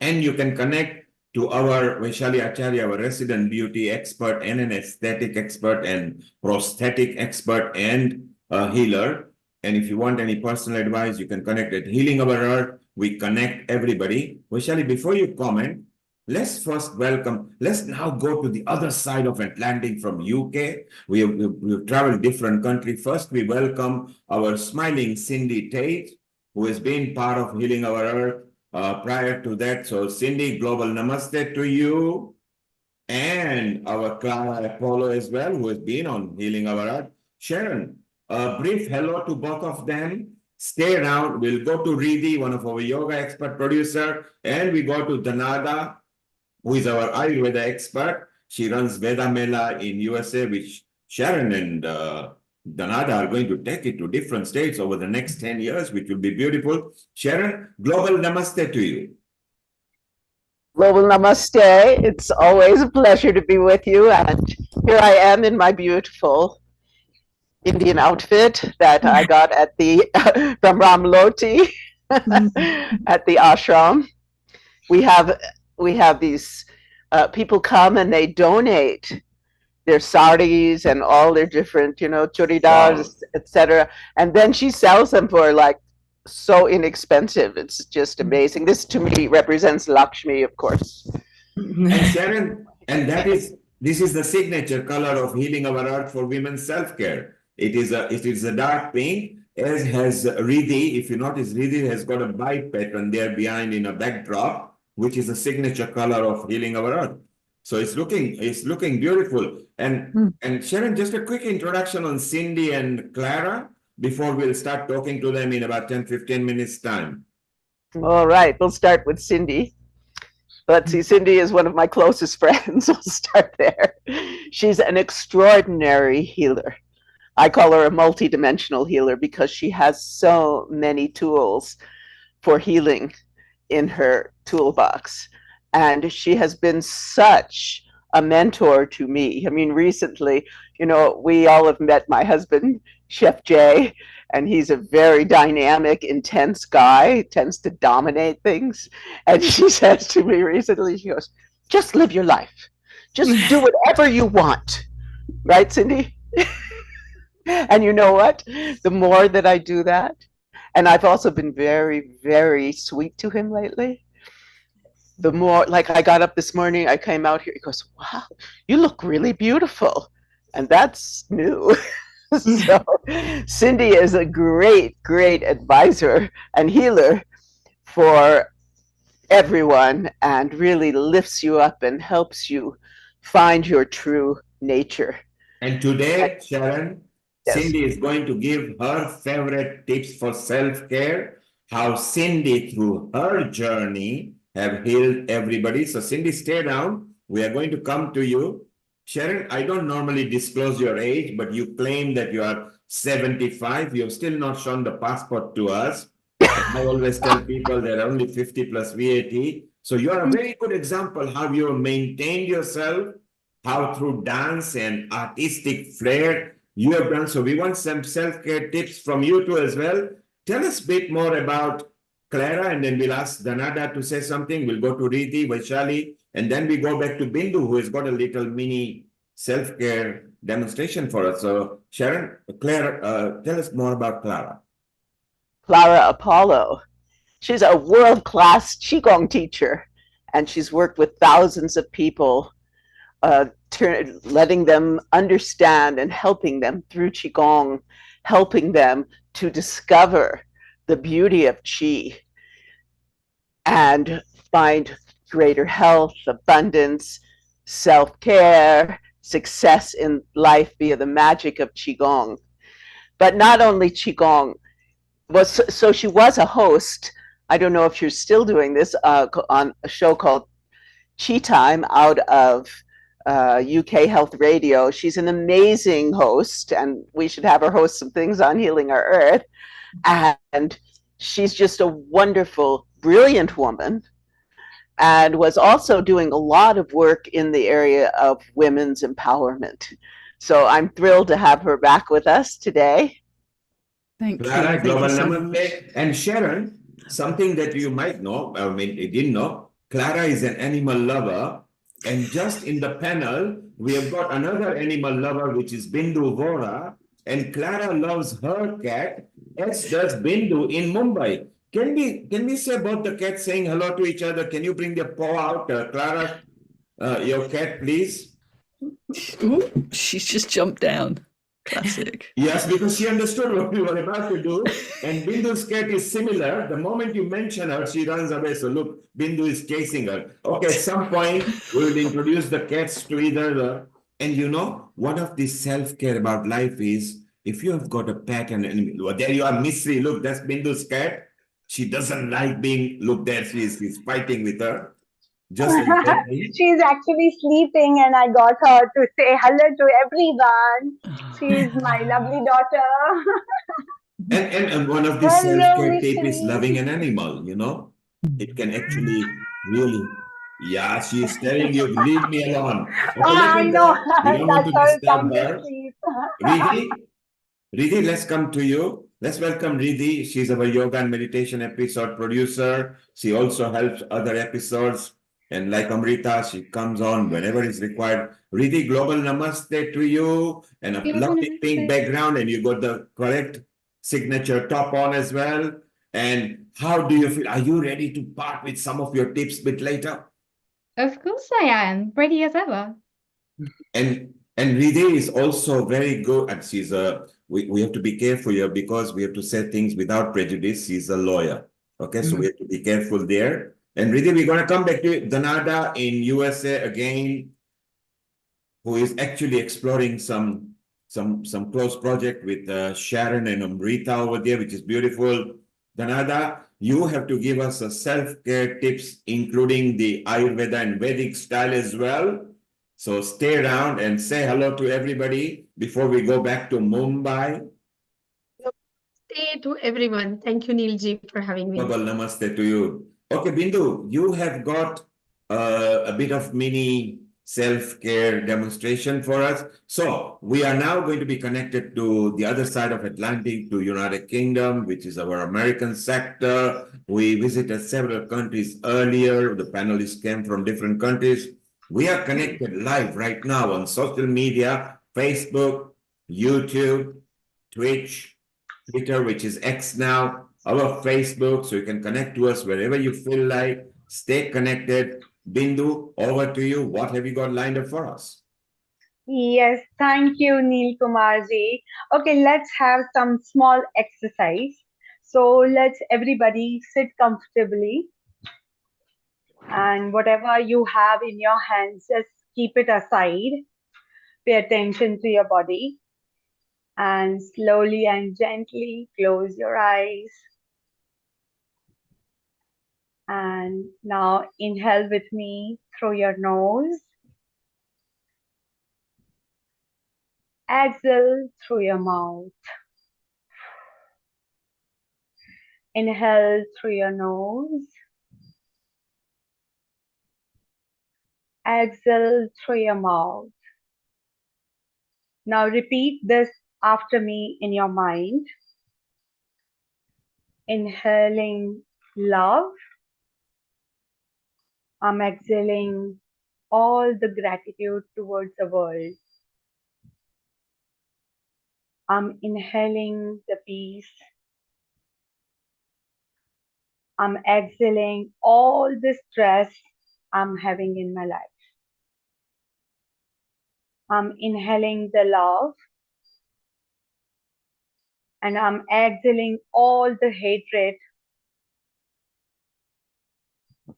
And you can connect to our Vaishali Acharya, our resident beauty expert and an aesthetic expert and prosthetic expert and a healer. And if you want any personal advice, you can connect at Healing Our Earth. We connect everybody. Vaishali, before you comment, let's first welcome, let's now go to the other side of Atlantic from UK. We've traveled different country. First, we welcome our smiling Cindy Tate, who has been part of Healing Our Earth prior to that. So Cindy, global namaste to you. And our Clara Apollo as well, who has been on Healing Our Earth. Sharon, a brief hello to both of them. Stay around. We'll go to Riddhi, one of our yoga expert producer, and we go to Dhanada, who is our Ayurveda expert. She runs Veda Mela in USA, which Sharon and Dhanada are going to take it to different states over the next 10 years, which will be beautiful. Sharon, global namaste to you. Global namaste. It's always a pleasure to be with you. And here I am in my beautiful Indian outfit that I got at the from Ramloti at the ashram. We have these people come and they donate their saris and all their different, churidars, etc. And then she sells them for like so inexpensive. It's just amazing. This to me represents Lakshmi, of course. And Sharon, and this is the signature color of Healing Our Earth for women's self-care. It is a dark pink, as has Riddhi. If you notice, Riddhi has got a bite pattern there behind in a backdrop, which is a signature color of Healing Our Earth. So it's looking beautiful. And Sharon, just a quick introduction on Cindy and Clara before we'll start talking to them in about 10-15 minutes time. All right, we'll start with Cindy. Let's see, Cindy is one of my closest friends. We'll start there. She's an extraordinary healer. I call her a multidimensional healer because she has so many tools for healing in her toolbox. And she has been such a mentor to me. I mean, recently, we all have met my husband, Chef Jay, and he's a very dynamic, intense guy, tends to dominate things. And she says to me recently, she goes, just live your life. Just do whatever you want. Right, Cindy? And you know what? The more that I do that, and I've also been very, very sweet to him lately, the more, like I got up this morning, I came out here, he goes, wow, you look really beautiful. And that's new. So Cindy is a great, great advisor and healer for everyone and really lifts you up and helps you find your true nature. And today, Sharon, Yes. Cindy is going to give her favorite tips for self-care, how Cindy, through her journey, have healed everybody. So Cindy, stay down. We are going to come to you. Sharon, I don't normally disclose your age, but you claim that you are 75. You have still not shown the passport to us. I always tell people they're only 50 plus VAT. So you are a very good example how you have maintained yourself, how through dance and artistic flair you have done. So we want some self-care tips from you too as well. Tell us a bit more about Clara, and then we'll ask Dhanada to say something. We'll go to Riddhi, Vaishali, and then we go back to Bindu, who has got a little mini self-care demonstration for us. So Sharon, Clara, tell us more about Clara. Clara Apollo. She's a world-class Qigong teacher, and she's worked with thousands of people, letting them understand and helping them through Qigong, helping them to discover the beauty of Qi and find greater health, abundance, self-care, success in life via the magic of Qigong. But not only Qigong, so she was a host, I don't know if you're still doing this, on a show called Qi Time out of UK Health Radio. She's an amazing host, and we should have her host some things on Healing Our Earth. And she's just a wonderful, brilliant woman, and was also doing a lot of work in the area of women's empowerment. So I'm thrilled to have her back with us today. Thank Clara, you. Global Thank you so Namaste. much. And Sharon, something that you might know, I mean, you didn't know, Clara is an animal lover. And just in the panel, we have got another animal lover, which is Bindu Vora. And Clara loves her cat, as does Bindu in Mumbai. Can we say about the cat saying hello to each other? Can you bring your paw out, Clara? Your cat, please. Ooh, she's just jumped down. Classic. Yes, because she understood what we were about to do. And Bindu's cat is similar. The moment you mention her, she runs away. So look, Bindu is chasing her. Okay, at some point, we will introduce the cats to each other. And you know, one of the self-care about life is, if you have got a pet and there you are, Misri, look, that's Bindu's cat. She doesn't like being, look there, she's fighting with her. Just She's actually sleeping, and I got her to say hello to everyone. She's my lovely daughter. And one of the Hello, self-care tip is Mystery. loving an animal, you know. It can actually really, yeah, she is telling you, leave me alone. Okay, let I her know. go. We don't want That's to her disturb come to her. sleep. Riddhi, let's come to you. Let's welcome Riddhi. She's our yoga and meditation episode producer. She also helps other episodes. And like Amrita, she comes on whenever it's required. Riddhi, global namaste to you. And a lovely pink background, and you got the correct signature top on as well. And how do you feel? Are you ready to part with some of your tips a bit later? Of course I am, ready as ever. And Riddhi is also very good, and she's a, we have to be careful here because we have to say things without prejudice. She's a lawyer. Okay, so we have to be careful there. And Riddhi, we're gonna come back to Danada in USA again, who is actually exploring some close project with Sharon and Amrita over there, which is beautiful. Danada, you have to give us a self-care tips, including the Ayurveda and Vedic style as well. So stay around and say hello to everybody before we go back to Mumbai. Namaste to everyone. Thank you, Neilji, for having me. Global namaste to you. Okay, Bindu, you have got a bit of mini self-care demonstration for us. So we are now going to be connected to the other side of Atlantic, to United Kingdom, which is our American sector. We visited several countries earlier. The panelists came from different countries. We are connected live right now on social media, Facebook, YouTube, Twitch, Twitter, which is X now, our Facebook, so you can connect to us wherever you feel like. Stay connected. Bindu, over to you. What have you got lined up for us? Yes, thank you, Neil Kumarji. Okay, let's have some small exercise. So let's everybody sit comfortably, and whatever you have in your hands, just keep it aside. Pay attention to your body, and slowly and gently close your eyes. And now inhale with me through your nose. Exhale through your mouth. Inhale through your nose. Exhale through your mouth. Now repeat this after me in your mind. Inhaling love. I'm exhaling all the gratitude towards the world. I'm inhaling the peace. I'm exhaling all the stress I'm having in my life. I'm inhaling the love, and I'm exhaling all the hatred.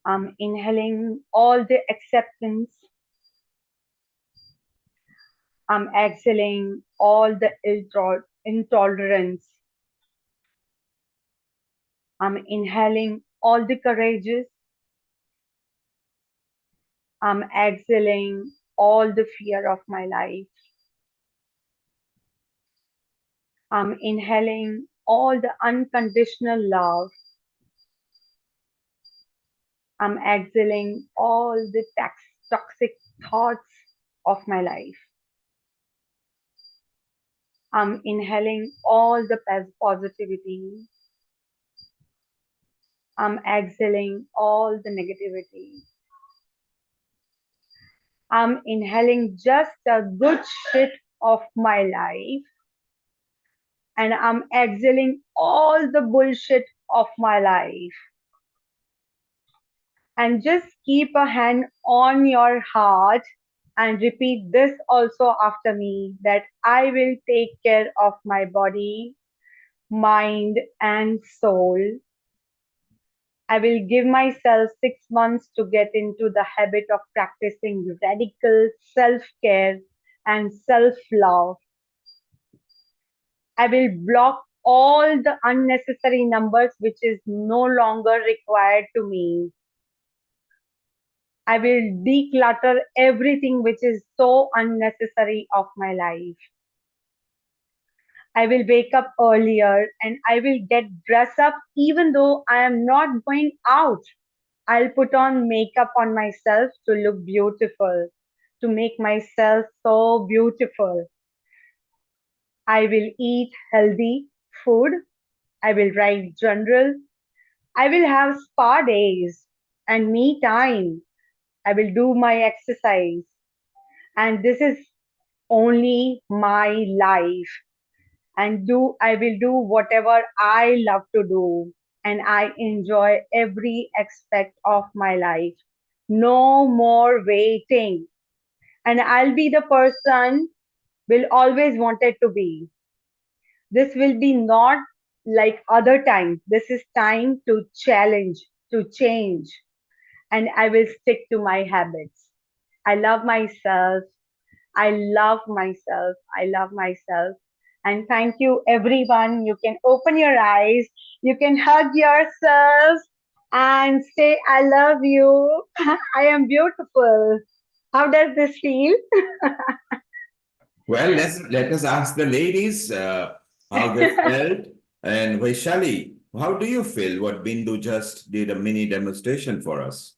I'm inhaling all the acceptance. I'm exhaling all the intolerance. I'm inhaling all the courageous. I'm exhaling all the fear of my life. I'm inhaling all the unconditional love. I'm exhaling all the toxic thoughts of my life. I'm inhaling all the positivity. I'm exhaling all the negativity. I'm inhaling just the good shit of my life. And I'm exhaling all the bullshit of my life. And just keep a hand on your heart and repeat this also after me, that I will take care of my body, mind, and soul. I will give myself 6 months to get into the habit of practicing radical self-care and self-love. I will block all the unnecessary numbers which is no longer required to me. I will declutter everything which is so unnecessary of my life. I will wake up earlier and I will get dressed up even though I am not going out. I'll put on makeup on myself to look beautiful, to make myself so beautiful. I will eat healthy food. I will write journal. I will have spa days and me time. I will do my exercise. And this is only my life. And I will do whatever I love to do. And I enjoy every aspect of my life. No more waiting. And I'll be the person will always wanted to be. This will be not like other times. This is time to challenge, to change. And I will stick to my habits. I love myself. I love myself. I love myself. And thank you, everyone. You can open your eyes. You can hug yourself and say, I love you. I am beautiful. How does this feel? Well, let us ask the ladies how they felt. And Vaishali, how do you feel what Bindu just did a mini demonstration for us?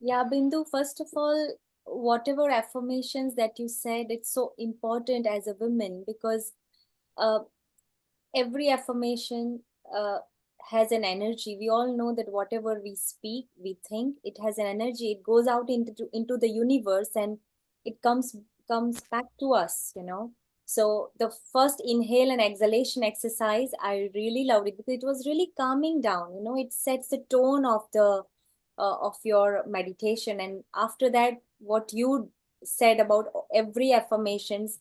Yeah, Bindu, first of all, whatever affirmations that you said, it's so important as a woman because every affirmation has an energy. We all know that whatever we speak, we think, it has an energy. It goes out into the universe and it comes back to us, you know. So the first inhale and exhalation exercise, I really loved it because it was really calming down. You know, it sets the tone of the of your meditation. And after that, what you said about every affirmations,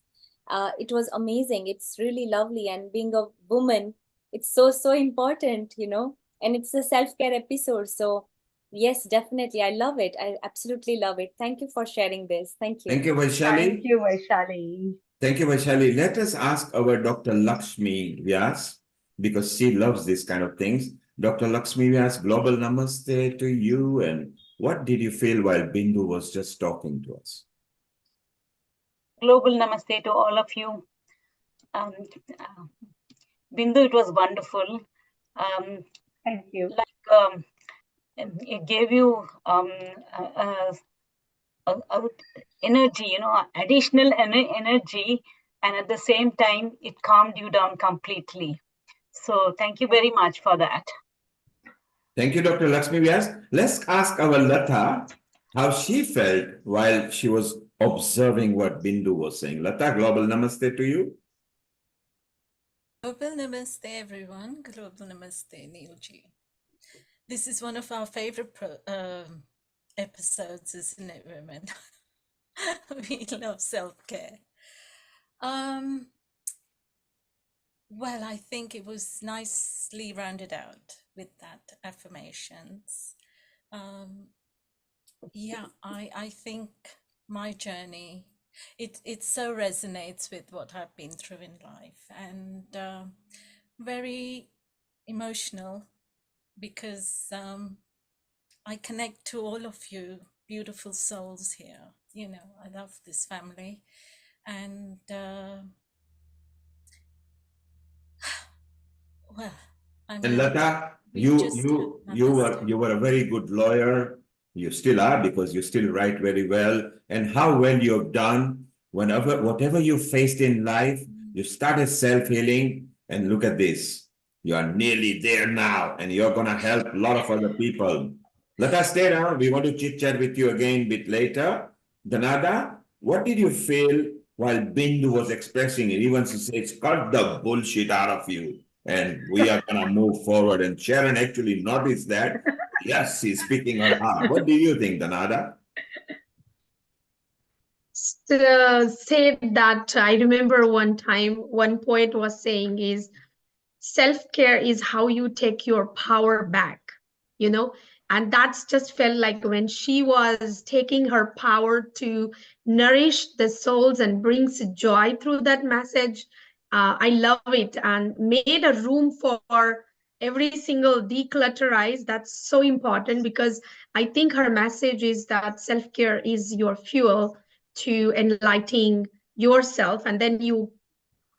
it was amazing. It's really lovely. And being a woman, it's so important, you know. And it's a self-care episode. So yes, definitely, I love it. I absolutely love it. Thank you for sharing this. Thank you. Thank you, Vaishali. Thank you, Vaishali. Thank you, Vaishali. Let us ask our Dr. Lakshmi Vyas, because she loves these kind of things. Dr. Lakshmi Vyas, global namaste to you. And what did you feel while Bindu was just talking to us? Global namaste to all of you. Bindu, it was wonderful. Thank you. Like it gave you energy, you know, additional energy, and at the same time, it calmed you down completely. So thank you very much for that. Thank you, Dr. Lakshmi Vyas. Let's ask our Lata how she felt while she was observing what Bindu was saying. Lata, global namaste to you. Global namaste, everyone. Global namaste, Neilji. This is one of our favorite episodes, isn't it, women? We love self-care. Well, I think it was nicely rounded out with that affirmations. Yeah, I think my journey, it so resonates with what I've been through in life, and very emotional because I connect to all of you beautiful souls here. You know, I love this family, and well, I mean, And Lata, you were a very good lawyer. You still are, because you still write very well. And how well you have done. Whatever you faced in life, you started self-healing, and look at this. You are nearly there now, and you're going to help a lot of other people. Let us stay down. We want to chit-chat with you again a bit later. Danada, what did you feel while Bindu was expressing it? Even she says, cut the bullshit out of you, and we are going to move forward. And Sharon actually noticed that. Yes, she's speaking her heart. What do you think, Danada? Say that I remember one time one poet was saying is self-care is how you take your power back, you know, and that's just felt like when she was taking her power to nourish the souls and brings joy through that message. I love it, and made a room for every single declutterize. That's so important, because I think her message is that self-care is your fuel to enlightening yourself, and then you,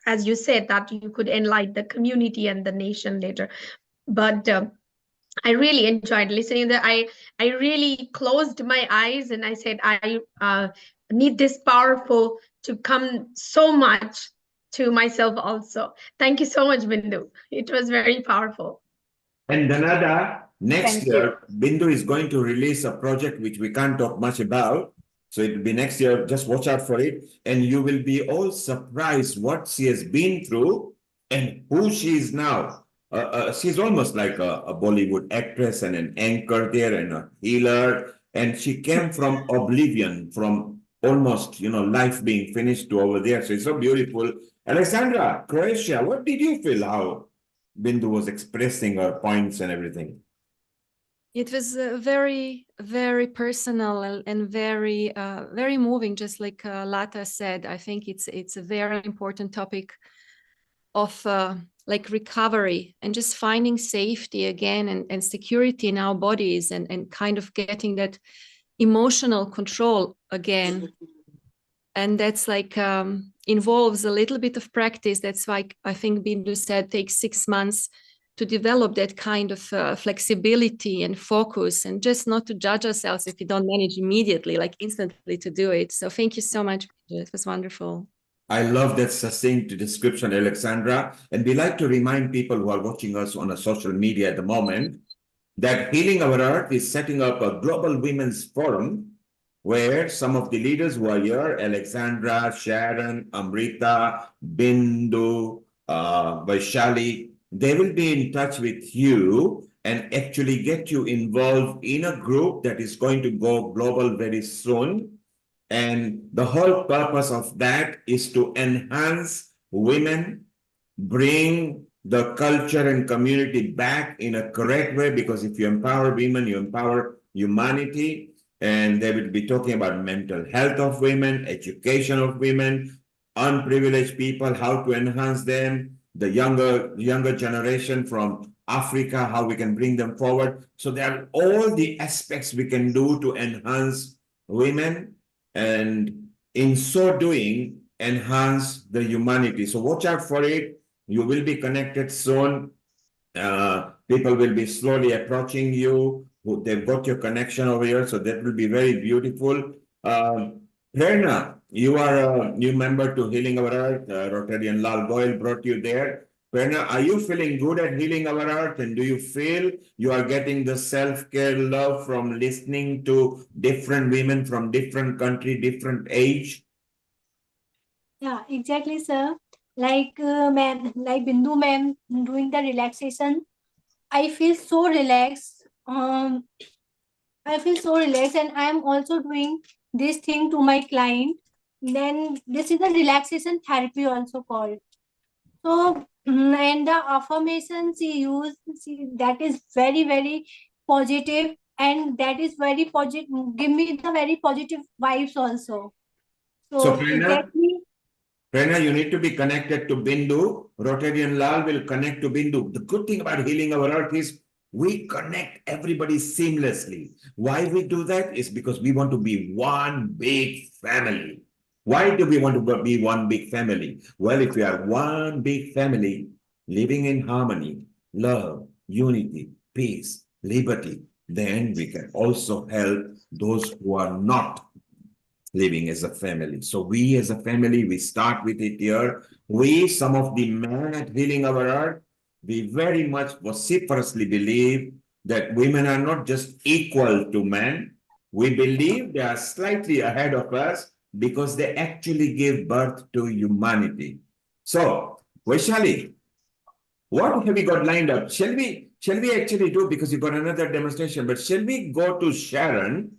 as you said, that you could enlighten the community and the nation later. But I really enjoyed listening. That I really closed my eyes and I said, I need this powerful to come so much to myself also. Thank you so much, Bindu. It was very powerful. And Danada, next Thank year, Bindu is going to release a project which we can't talk much about. So it will be next year. Just watch out for it. And you will be all surprised what she has been through and who she is now. She's almost like a Bollywood actress and an anchor there and a healer. And she came from oblivion, from almost, life being finished to over there. So it's so beautiful. Alexandra, Croatia, what did you feel how Bindu was expressing her points and everything? It was very, very personal and very, very moving. Just like Lata said, I think it's a very important topic of like recovery and just finding safety again and security in our bodies and kind of getting that emotional control again. And that's like involves a little bit of practice. That's why I think Bindu said takes 6 months to develop that kind of flexibility and focus, and just not to judge ourselves if we don't manage immediately, like instantly to do it. So thank you so much. It was wonderful. I love that succinct description, Alexandra. And we like to remind people who are watching us on a social media at the moment that Healing Our Earth is setting up a global women's forum where some of the leaders who are here, Alexandra, Sharon, Amrita, Bindu, Vaishali, they will be in touch with you and actually get you involved in a group that is going to go global very soon. And the whole purpose of that is to enhance women, bring the culture and community back in a correct way, because if you empower women, you empower humanity. And they will be talking about mental health of women, education of women, unprivileged people, how to enhance them, the younger generation from Africa, how we can bring them forward. So there are all the aspects we can do to enhance women, and in so doing, enhance the humanity. So watch out for it. You will be connected soon. People will be slowly approaching you. They've got your connection over here, so that will be very beautiful. Prerna, you are a new member to Healing Our Earth. Rotarian Lal Goyal brought you there. Prerna, are you feeling good at Healing Our Earth? And do you feel you are getting the self-care love from listening to different women from different country, different age? Yeah, exactly, sir. Like Bindu ma'am doing the relaxation, I feel so relaxed. I feel so relaxed, and I am also doing this thing to my client. Then this is a relaxation therapy also called. So and the affirmations she used, that is very, very positive, and that is very positive. Give me the very positive vibes also. So Exactly. Prerna, you need to be connected to Bindu. Rotarian Lal will connect to Bindu. The good thing about Healing Our Earth is we connect everybody seamlessly. Why we do that is because we want to be one big family. Why do we want to be one big family? Well, if we are one big family, living in harmony, love, unity, peace, liberty, then we can also help those who are not living as a family. So we as a family, we start with it here. We, some of the men at Healing Our Earth, we very much vociferously believe that women are not just equal to men. We believe they are slightly ahead of us because they actually gave birth to humanity. So, Vaishali, what have we got lined up? Shall we actually do, because you got another demonstration, but shall we go to Sharon,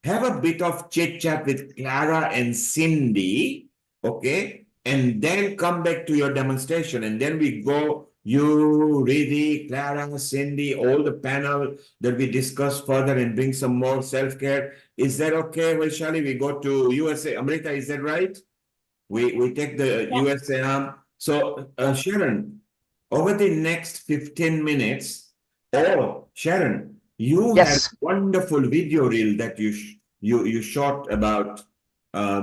have a bit of chit chat with Clara and Cindy, okay? And then come back to your demonstration. And then we go, you, Riddhi, Clara, Cindy, all the panel that we discuss further and bring some more self-care. Is that okay, Vaishali? We go to USA. Amrita, is that right? We take the USA arm. So, Sharon, over the next 15 minutes, Sharon, you had a wonderful video reel that you shot about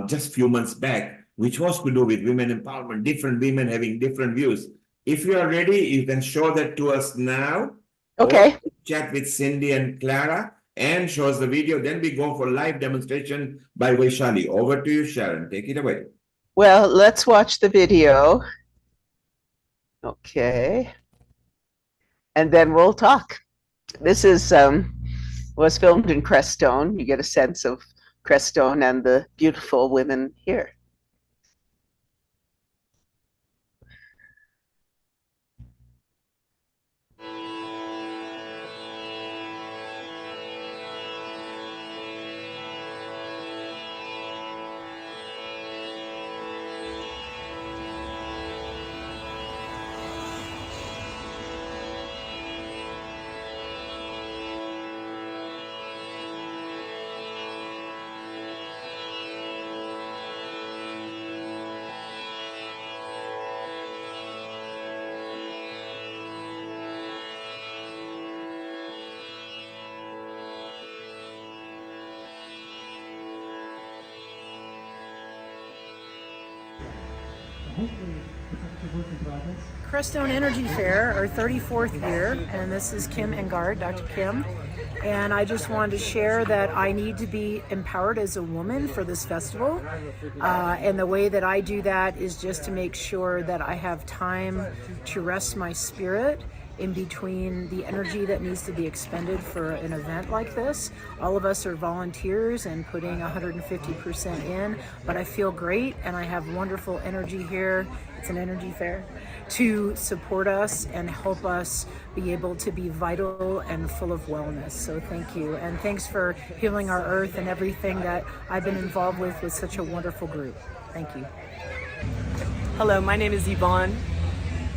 just a few months back, which was to do with women empowerment, different women having different views. If you are ready, you can show that to us now. Okay. Or chat with Cindy and Clara and show us the video. Then we go for live demonstration by Vaishali. Over to you, Sharon. Take it away. Well, let's watch the video. Okay. And then we'll talk. This is was filmed in Crestone. You get a sense of Crestone and the beautiful women here. Crestone Energy Fair, our 34th year, and this is Kim Engard, Dr. Kim, and I just wanted to share that I need to be empowered as a woman for this festival, and the way that I do that is just to make sure that I have time to rest my spirit in between the energy that needs to be expended for an event like this. All of us are volunteers and putting 150% in, but I feel great and I have wonderful energy here. It's an energy fair to support us and help us be able to be vital and full of wellness. So thank you. And thanks for healing our earth and everything that I've been involved with such a wonderful group. Thank you. Hello, my name is Yvonne,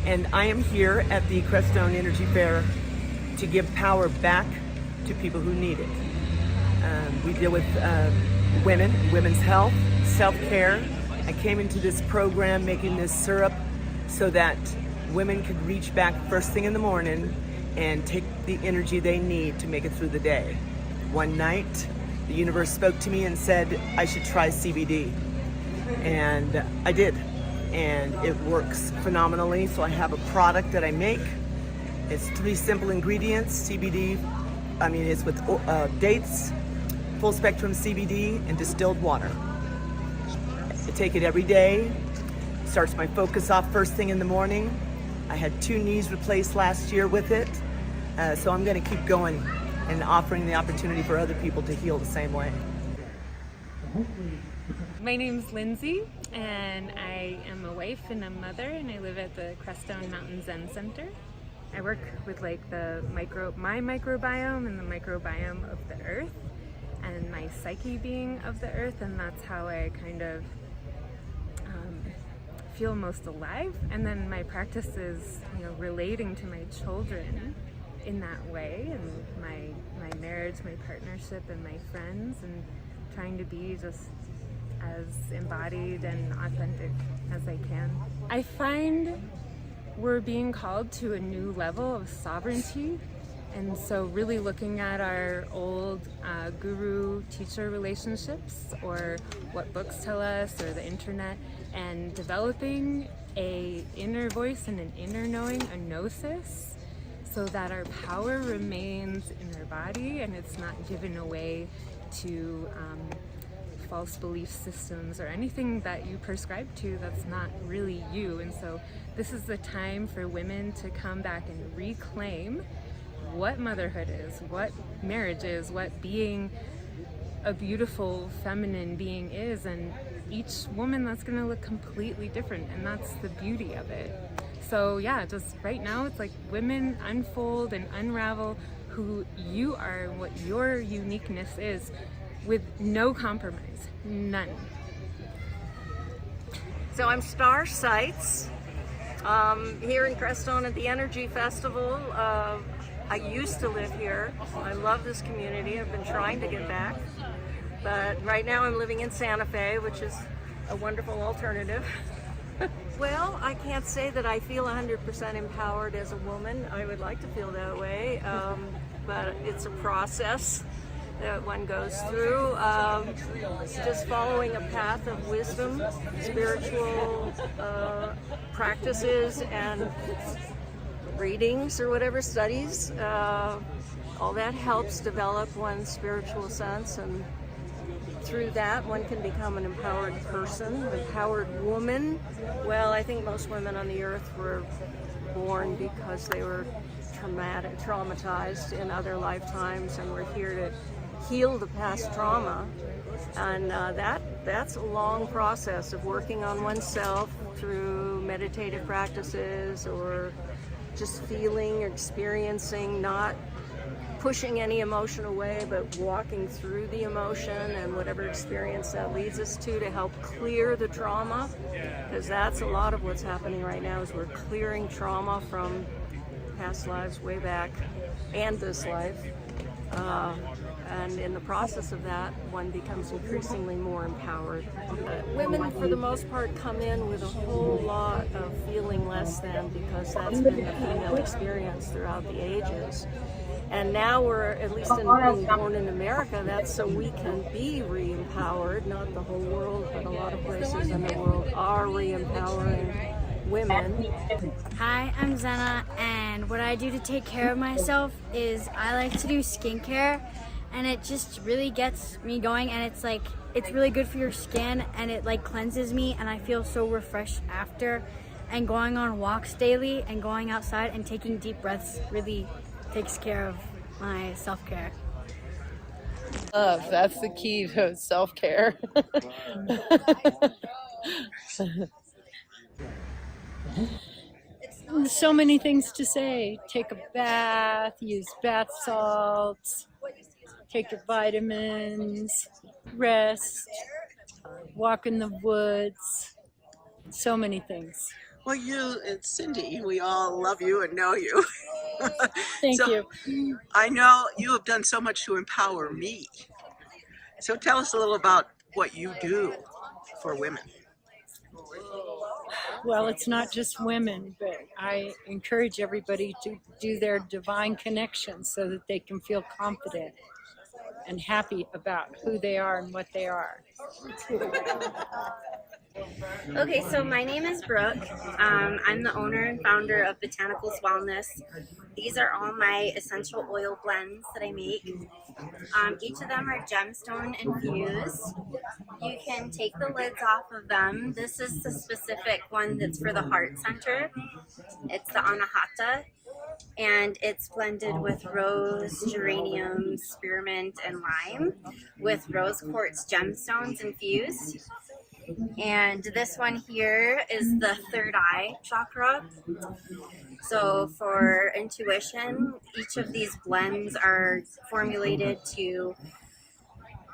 and I am here at the Crestone Energy Fair to give power back to people who need it. We deal with women's health, self-care. I came into this program making this syrup so that women could reach back first thing in the morning and take the energy they need to make it through the day. One night, the universe spoke to me and said I should try CBD, and I did. And it works phenomenally. So I have a product that I make. It's 3 simple ingredients. CBD, it's with dates, full spectrum CBD, and distilled water. I take it every day. Starts my focus off first thing in the morning. I had 2 knees replaced last year with it. So I'm gonna keep going and offering the opportunity for other people to heal the same way. My name's Lindsay, and I am a wife and a mother, and I live at the Crestone Mountain Zen Center. I work with my microbiome and the microbiome of the earth, and my psyche being of the earth, and that's how I kind of feel most alive. And then my practice is, relating to my children in that way, and my marriage, my partnership, and my friends, and trying to be just as embodied and authentic as I can. I find we're being called to a new level of sovereignty, and so really looking at our old guru-teacher relationships, or what books tell us, or the internet, and developing a inner voice and an inner knowing, a gnosis, so that our power remains in our body and it's not given away to false belief systems or anything that you prescribe to that's not really you. And so this is the time for women to come back and reclaim what motherhood is, what marriage is, what being a beautiful feminine being is, and each woman that's going to look completely different, and that's the beauty of it. So yeah, just right now it's like women unfold and unravel who you are, what your uniqueness is, with no compromise, none. So I'm Star Sights here in Crestone at the Energy Festival. I used to live here. I love this community. I've been trying to get back, but right now I'm living in Santa Fe, which is a wonderful alternative. Well, I can't say that I feel 100% empowered as a woman. I would like to feel that way, but it's a process that one goes through. Just following a path of wisdom, spiritual practices, and readings or whatever, studies. All that helps develop one's spiritual sense, and through that one can become an empowered person, an empowered woman. Well, I think most women on the earth were born because they were traumatized in other lifetimes, and we're here to heal the past trauma. And that's a long process of working on oneself through meditative practices, or just feeling or experiencing, not pushing any emotion away, but walking through the emotion and whatever experience that leads us to help clear the trauma, because that's a lot of what's happening right now, is we're clearing trauma from past lives way back and this life. And in the process of that, one becomes increasingly more empowered. Women, for the most part, come in with a whole lot of feeling less than, because that's been the female experience throughout the ages. And now we're, at least in being born in America, that's so we can be re-empowered. Not the whole world, but a lot of places in the world are re-empowering women. Hi, I'm Zena, and what I do to take care of myself is I like to do skincare, and it just really gets me going, and it's like, it's really good for your skin, and it like cleanses me, and I feel so refreshed after. And going on walks daily and going outside and taking deep breaths really takes care of my self-care. Love, that's the key to self-care. So many things to say. Take a bath, use bath salts, take your vitamins, rest, walk in the woods, so many things. Well, you and Cindy, we all love you and know you. Thank you. I know you have done so much to empower me. So tell us a little about what you do for women. Well, it's not just women, but I encourage everybody to do their divine connection so that they can feel confident and happy about who they are and what they are. Okay, so my name is Brooke. I'm the owner and founder of Botanicals Wellness. These are all my essential oil blends that I make. Each of them are gemstone infused. You can take the lids off of them. This is the specific one that's for the heart center. It's the Anahata, and it's blended with rose, geranium, spearmint, and lime with rose quartz gemstones infused. And this one here is the third eye chakra. So for intuition, each of these blends are formulated to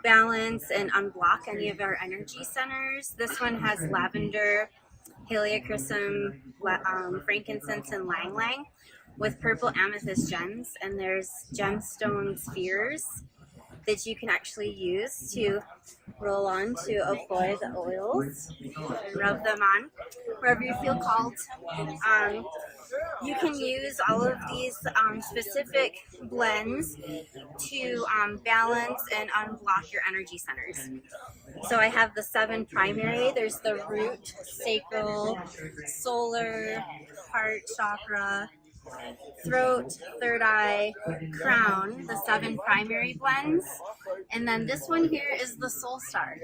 balance and unblock any of our energy centers. This one has lavender, heliochrysum, frankincense, and lang lang with purple amethyst gems. And there's gemstone spheres that you can actually use to roll on to apply the oils and rub them on wherever you feel called. You can use all of these specific blends to balance and unblock your energy centers. So I have the 7 primary. There's the root, sacral, solar, heart chakra, throat, third eye, crown, the 7 primary blends. And then this one here is the Soul Star.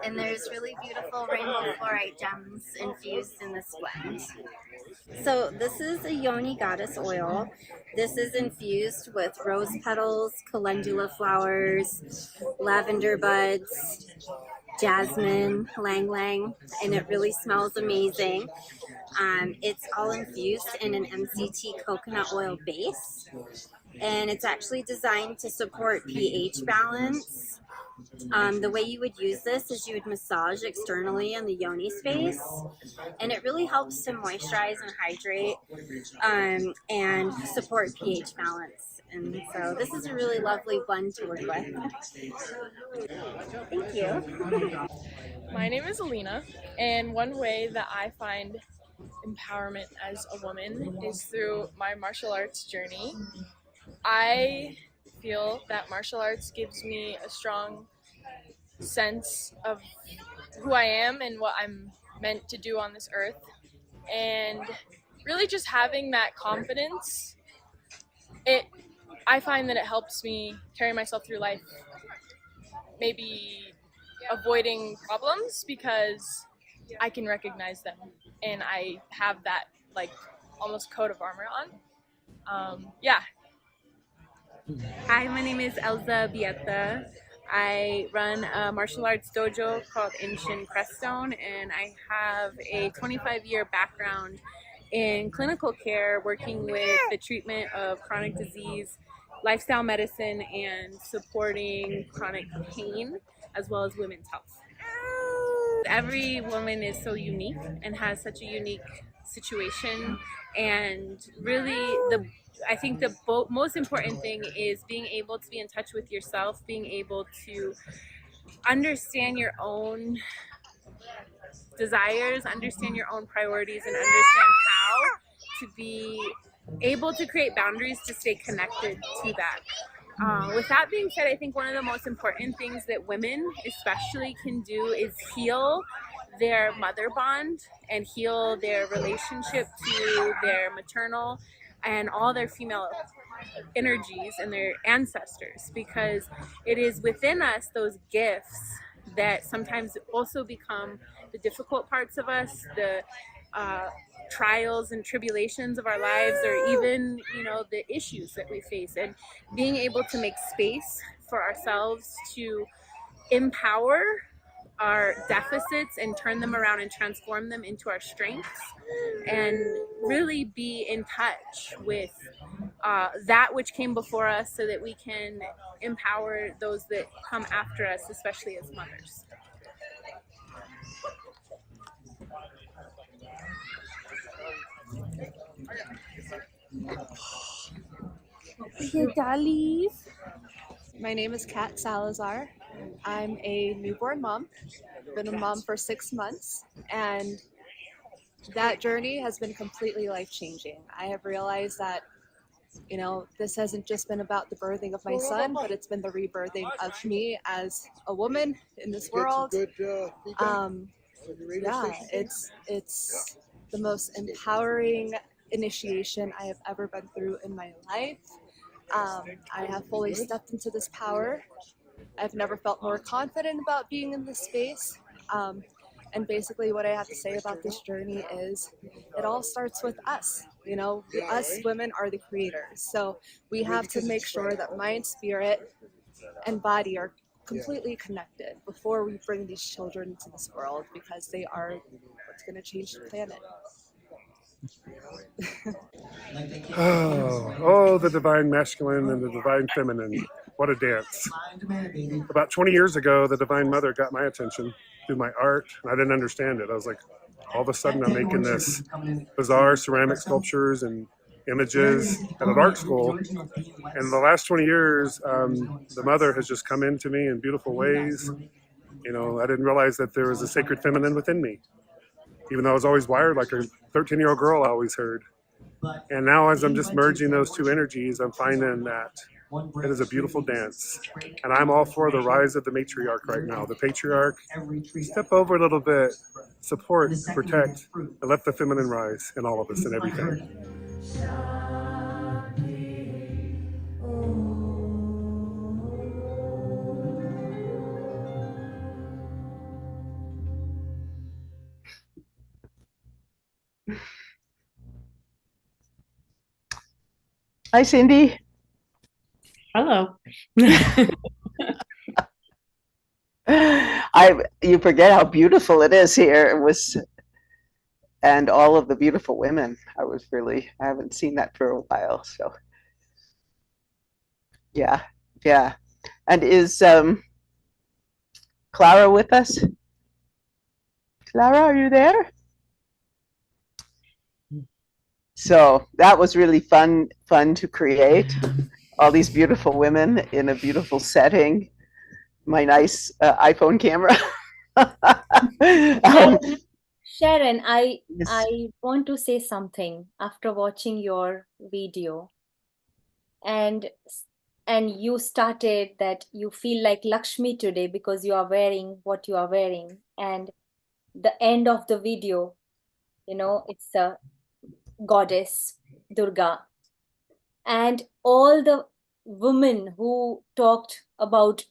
And there's really beautiful rainbow fluorite gems infused in this blend. So this is a Yoni Goddess oil. This is infused with rose petals, calendula flowers, lavender buds, jasmine, lang lang, and it really smells amazing. It's all infused in an MCT coconut oil base, and it's actually designed to support pH balance. The way you would use this is you would massage externally in the yoni space, and it really helps to moisturize and hydrate and support pH balance. And so this is a really lovely blend to work with. Thank you. My name is Alina, and one way that I find empowerment as a woman is through my martial arts journey. I feel that martial arts gives me a strong sense of who I am and what I'm meant to do on this earth, and really just having that confidence, I find that it helps me carry myself through life, maybe avoiding problems because I can recognize them and I have that like almost coat of armor on. Yeah. Hi, my name is Elza Bieta. I run a martial arts dojo called Inshin Crestone, and I have a 25-year background in clinical care, working with the treatment of chronic disease, lifestyle medicine, and supporting chronic pain, as well as women's health. Every woman is so unique and has such a unique situation, and really I think the most important thing is being able to be in touch with yourself, being able to understand your own desires, understand your own priorities, and understand how to be able to create boundaries to stay connected to that. With that being said, I think one of the most important things that women especially can do is heal their mother bond and heal their relationship to their maternal and all their female energies and their ancestors, because it is within us, those gifts, that sometimes also become the difficult parts of us, the trials and tribulations of our lives, or even, the issues that we face. And being able to make space for ourselves to empower our deficits and turn them around and transform them into our strengths, and really be in touch with that which came before us, so that we can empower those that come after us, especially as mothers. My name is Kat Salazar. I'm a newborn mom. Been a mom for 6 months, and that journey has been completely life-changing. I have realized that, this hasn't just been about the birthing of my son, but it's been the rebirthing of me as a woman in this world. It's the most empowering initiation I have ever been through in my life. I have fully stepped into this power. I've never felt more confident about being in this space. And basically what I have to say about this journey is it all starts with us. Us women are the creators. So we have to make sure that mind, spirit, and body are completely connected before we bring these children into this world, because they are what's going to change the planet. Oh, the divine masculine and the divine feminine. What a dance. About 20 years ago, the Divine Mother got my attention through my art, and I didn't understand it. I was like, all of a sudden I'm making this bizarre ceramic sculptures and images at an art school. And in the last 20 years, the Mother has just come into me in beautiful ways. I didn't realize that there was a sacred feminine within me, even though I was always wired like a 13-year-old girl I always heard. And now as I'm just merging those two energies, I'm finding that it is a beautiful dance. And I'm all for the rise of the matriarch right now. The patriarch, step over a little bit, support, protect, and let the feminine rise in all of us and everything. Hi, Cindy. Hello. You forget how beautiful it is here. It was, and all of the beautiful women. I haven't seen that for a while. So yeah, yeah. And is Clara with us? Clara, are you there? So that was really fun to create all these beautiful women in a beautiful setting. My nice iPhone camera. Sharon, Yes. I want to say something after watching your video, and you started that you feel like Lakshmi today because you are wearing what you are wearing, and the end of the video, it's a goddess Durga, and all the women who talked about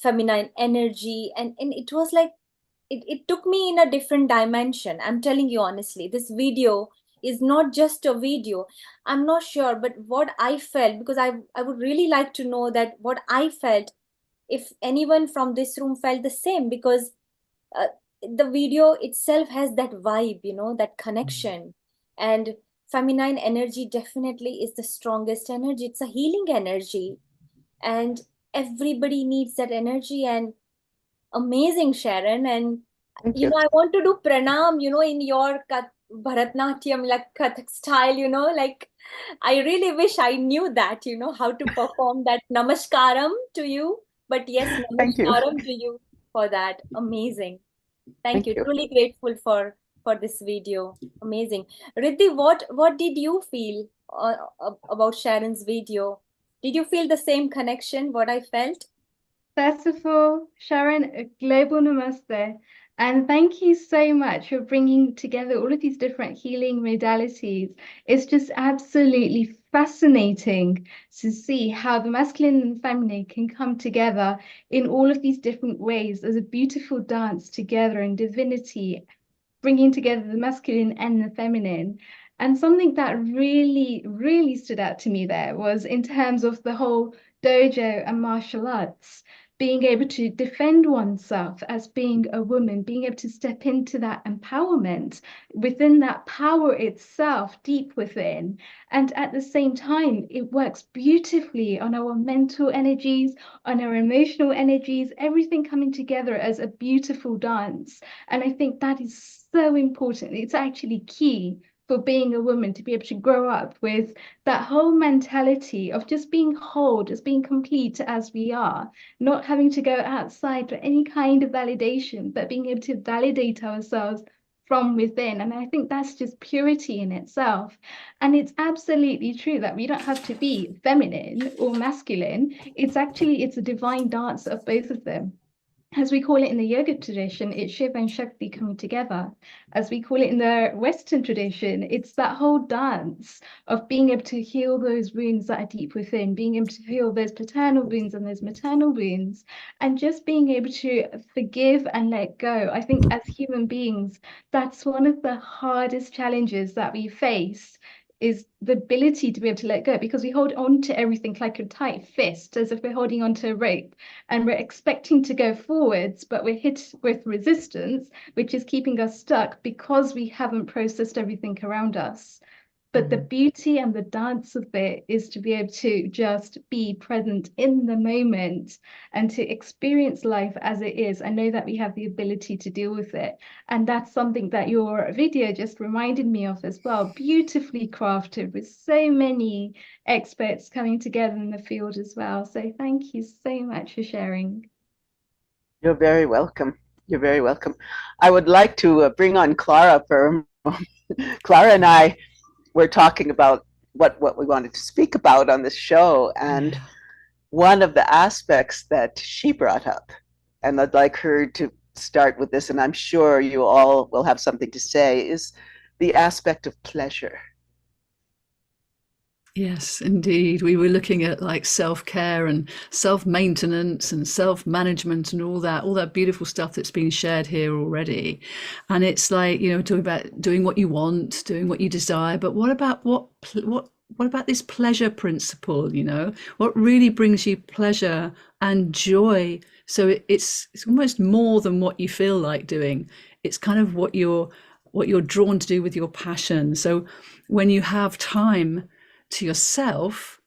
feminine energy, and it was like it took me in a different dimension. I'm telling you honestly, this video is not just a video. I'm not sure, but what I felt, because I would really like to know that what I felt, if anyone from this room felt the same, because uh, the video itself has that vibe, that connection. And feminine energy definitely is the strongest energy. It's a healing energy, and everybody needs that energy. And amazing, Sharon. And Thank you. I want to do pranam, in your Bharatnatyam, like Kathak style, like I really wish I knew that, how to perform that namaskaram to you. But yes, Thank you. namaskaram to you for that. Amazing. Thank Thank you. you. Truly grateful for this video. Amazing. Riddhi, what did you feel about Sharon's video? Did you feel the same connection, what I felt? First of all, Sharon, a global namaste. And thank you so much for bringing together all of these different healing modalities. It's just absolutely fascinating to see how the masculine and feminine can come together in all of these different ways as a beautiful dance together in divinity, bringing together the masculine and the feminine. And something that really, really stood out to me there was in terms of the whole dojo and martial arts, being able to defend oneself as being a woman, being able to step into that empowerment within that power itself, deep within. And at the same time, it works beautifully on our mental energies, on our emotional energies, everything coming together as a beautiful dance. And I think that is so important. It's actually key for being a woman to be able to grow up with that whole mentality of just being whole, just being complete as we are, not having to go outside for any kind of validation, but being able to validate ourselves from within. And I think that's just purity in itself. And it's absolutely true that we don't have to be feminine or masculine. It's a divine dance of both of them. As we call it in the yoga tradition, it's Shiva and Shakti coming together. As we call it in the Western tradition, it's that whole dance of being able to heal those wounds that are deep within, being able to heal those paternal wounds and those maternal wounds, and just being able to forgive and let go. I think as human beings, that's one of the hardest challenges that we face, is the ability to be able to let go, because we hold on to everything like a tight fist, as if we're holding onto a rope, and we're expecting to go forwards, but we're hit with resistance, which is keeping us stuck because we haven't processed everything around us. But the beauty and the dance of it is to be able to just be present in the moment and to experience life as it is, and know that we have the ability to deal with it. And that's something that your video just reminded me of as well. Beautifully crafted with so many experts coming together in the field as well. So thank you so much for sharing. You're very welcome. You're very welcome. I would like to bring on Clara for a moment. Clara and I were talking about what we wanted to speak about on this show, and one of the aspects that she brought up, and I'd like her to start with this, and I'm sure you all will have something to say, is the aspect of pleasure. Yes, indeed. We were looking at like self-care and self-maintenance and self-management and all that beautiful stuff that's been shared here already. And it's like, talking about doing what you want, doing what you desire, but what about what about this pleasure principle, What really brings you pleasure and joy? So it's almost more than what you feel like doing. It's kind of what you're drawn to do with your passion. So when you have time to yourself,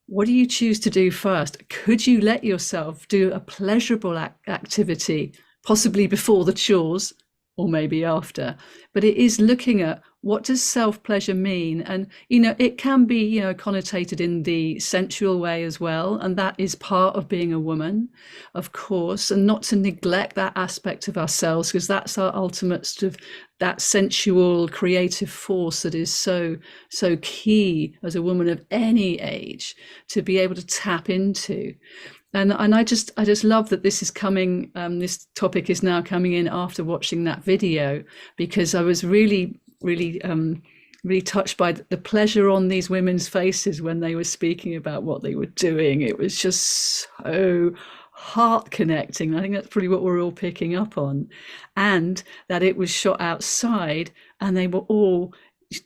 what do you choose to do first? Could you let yourself do a pleasurable activity, possibly before the chores or maybe after? But it is looking at, what does self-pleasure mean? And it can be connotated in the sensual way as well, and that is part of being a woman, of course, and not to neglect that aspect of ourselves, because that's our ultimate sort of that sensual creative force that is so key as a woman of any age to be able to tap into. And I just love that this is coming, this topic is now coming in after watching that video, because I was really touched by the pleasure on these women's faces when they were speaking about what they were doing. It was just so heart connecting. I think that's probably what we're all picking up on, and that it was shot outside and they were all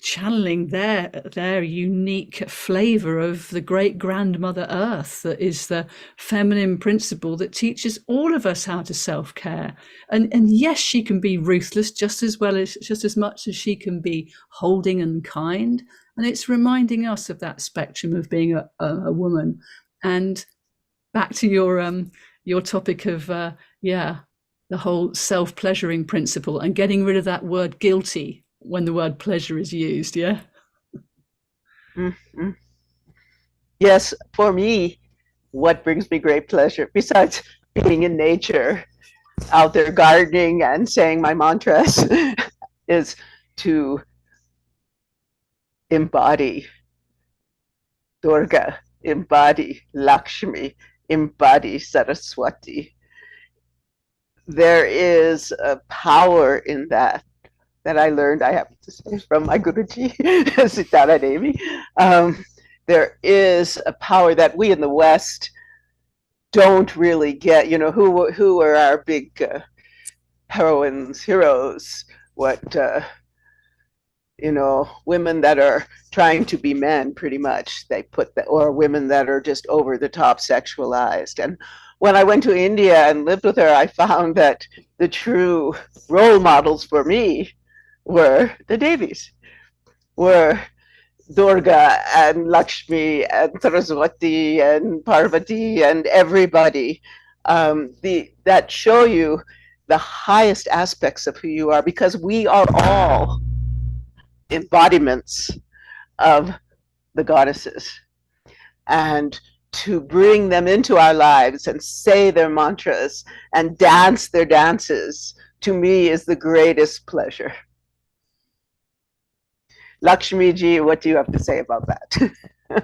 channeling their unique flavor of the great grandmother earth, that is the feminine principle that teaches all of us how to self-care. And yes, she can be ruthless just as much as she can be holding and kind, and it's reminding us of that spectrum of being a woman. And back to your topic of the whole self-pleasuring principle and getting rid of that word guilty when the word pleasure is used. Mm-hmm. Yes, for me, what brings me great pleasure, besides being in nature, out there gardening and saying my mantras, is to embody Durga, embody Lakshmi, embody Saraswati. There is a power in that I learned, I have to say, from my Guruji, Sitara Devi. There is a power that we in the West don't really get. Who are our big heroines, heroes? What, women that are trying to be men, pretty much, they put that, or women that are just over the top sexualized. And when I went to India and lived with her, I found that the true role models for me were the Devis, were Durga and Lakshmi and Saraswati and Parvati and everybody that show you the highest aspects of who you are, because we are all embodiments of the goddesses. And to bring them into our lives and say their mantras and dance their dances, to me, is the greatest pleasure. Lakshmi ji, what do you have to say about that?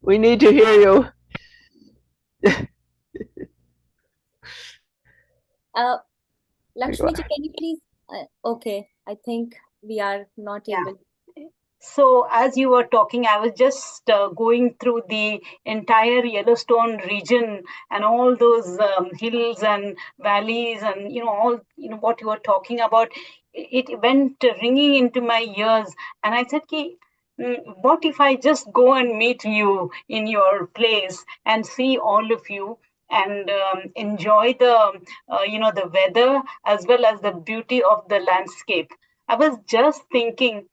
We need to hear you. Lakshmi ji, can you please? Okay, I think we are not able. So as you were talking, I was just going through the entire Yellowstone region and all those hills and valleys and what you were talking about. It went ringing into my ears, and I said, what if I just go and meet you in your place and see all of you and enjoy the the weather as well as the beauty of the landscape. I was just thinking,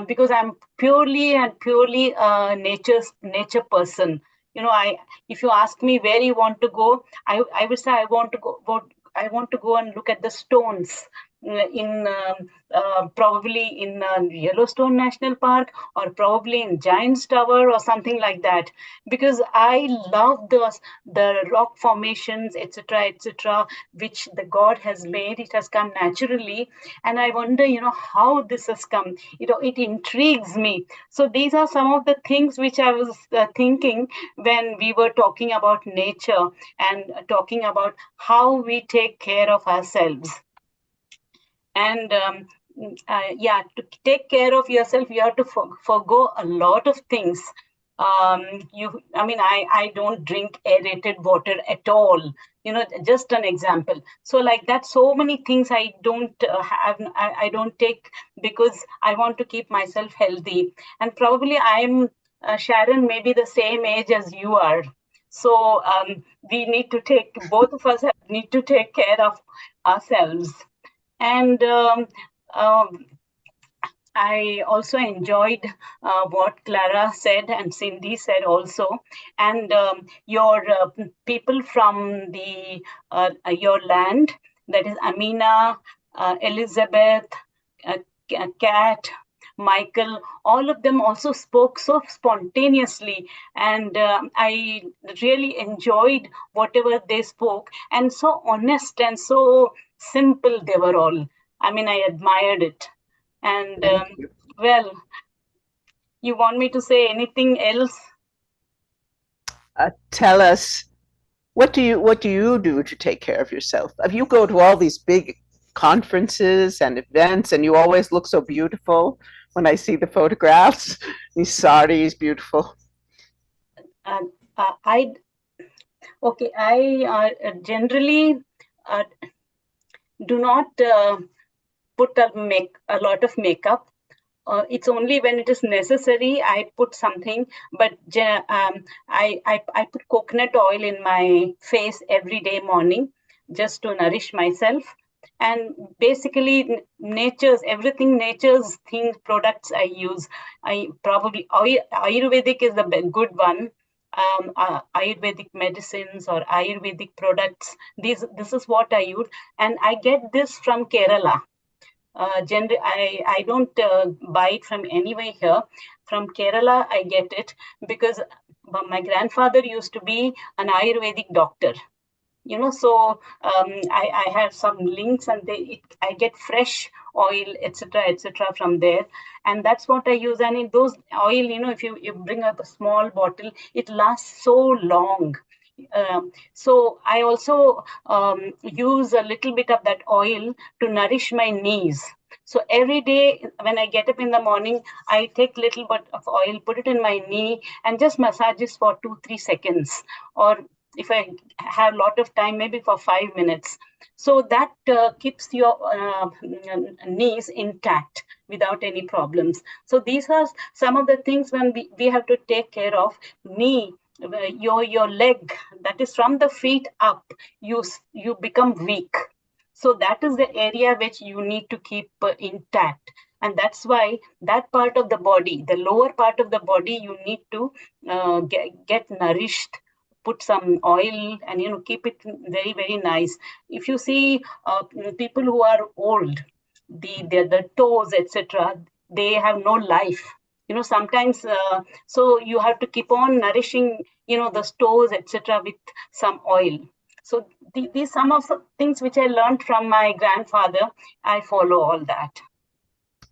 because I'm purely a nature person. If you ask me where you want to go, I would say I want to go and look at the stones in probably in Yellowstone National Park, or probably in Giant's Tower or something like that, because I love the rock formations, etc., which the God has made. It has come naturally, and I wonder, how this has come. It intrigues me. So these are some of the things which I was thinking when we were talking about nature and talking about how we take care of ourselves. And yeah, to take care of yourself, you have to forgo a lot of things. I don't drink aerated water at all. Just an example. So like that, so many things I don't have. I don't take because I want to keep myself healthy. And probably I'm Sharon, maybe the same age as you are. So we need to both of us need to take care of ourselves. And I also enjoyed what Clara said and Cindy said also, and your people from your land, that is Amina, Elizabeth, Kat, Michael, all of them also spoke so spontaneously, and I really enjoyed whatever they spoke, and so honest and so simple they were all. I admired it. And well, you want me to say anything else? Tell us, what do you do to take care of yourself? You go to all these big conferences and events, and you always look so beautiful when I see the photographs. These saris, beautiful. I generally do not put a lot of makeup. It's only when it is necessary I put something, but I put coconut oil in my face every day morning just to nourish myself. And basically nature's things, products I use. I probably Ayurvedic is the good one. Ayurvedic medicines or Ayurvedic products. This is what I use, and I get this from Kerala. I don't buy it from anywhere here. From Kerala, I get it because my grandfather used to be an Ayurvedic doctor. So I have some links, and I get fresh oil, etc., from there, and that's what I use. And in those oil, if you bring up a small bottle, it lasts so long. So I also use a little bit of that oil to nourish my knees. So every day when I get up in the morning, I take little bit of oil, put it in my knee, and just massage this for 2-3 seconds. Or if I have a lot of time, maybe for 5 minutes. So that keeps your knees intact without any problems. So these are some of the things when we have to take care of. Knee, your leg, that is from the feet up, you become weak. So that is the area which you need to keep intact. And that's why that part of the body, the lower part of the body, you need to get nourished, put some oil, and keep it very, very nice. If you see people who are old, the toes, etc., they have no life. Sometimes, so you have to keep on nourishing, the toes, etc., with some oil. So these some of the things which I learned from my grandfather. I follow all that.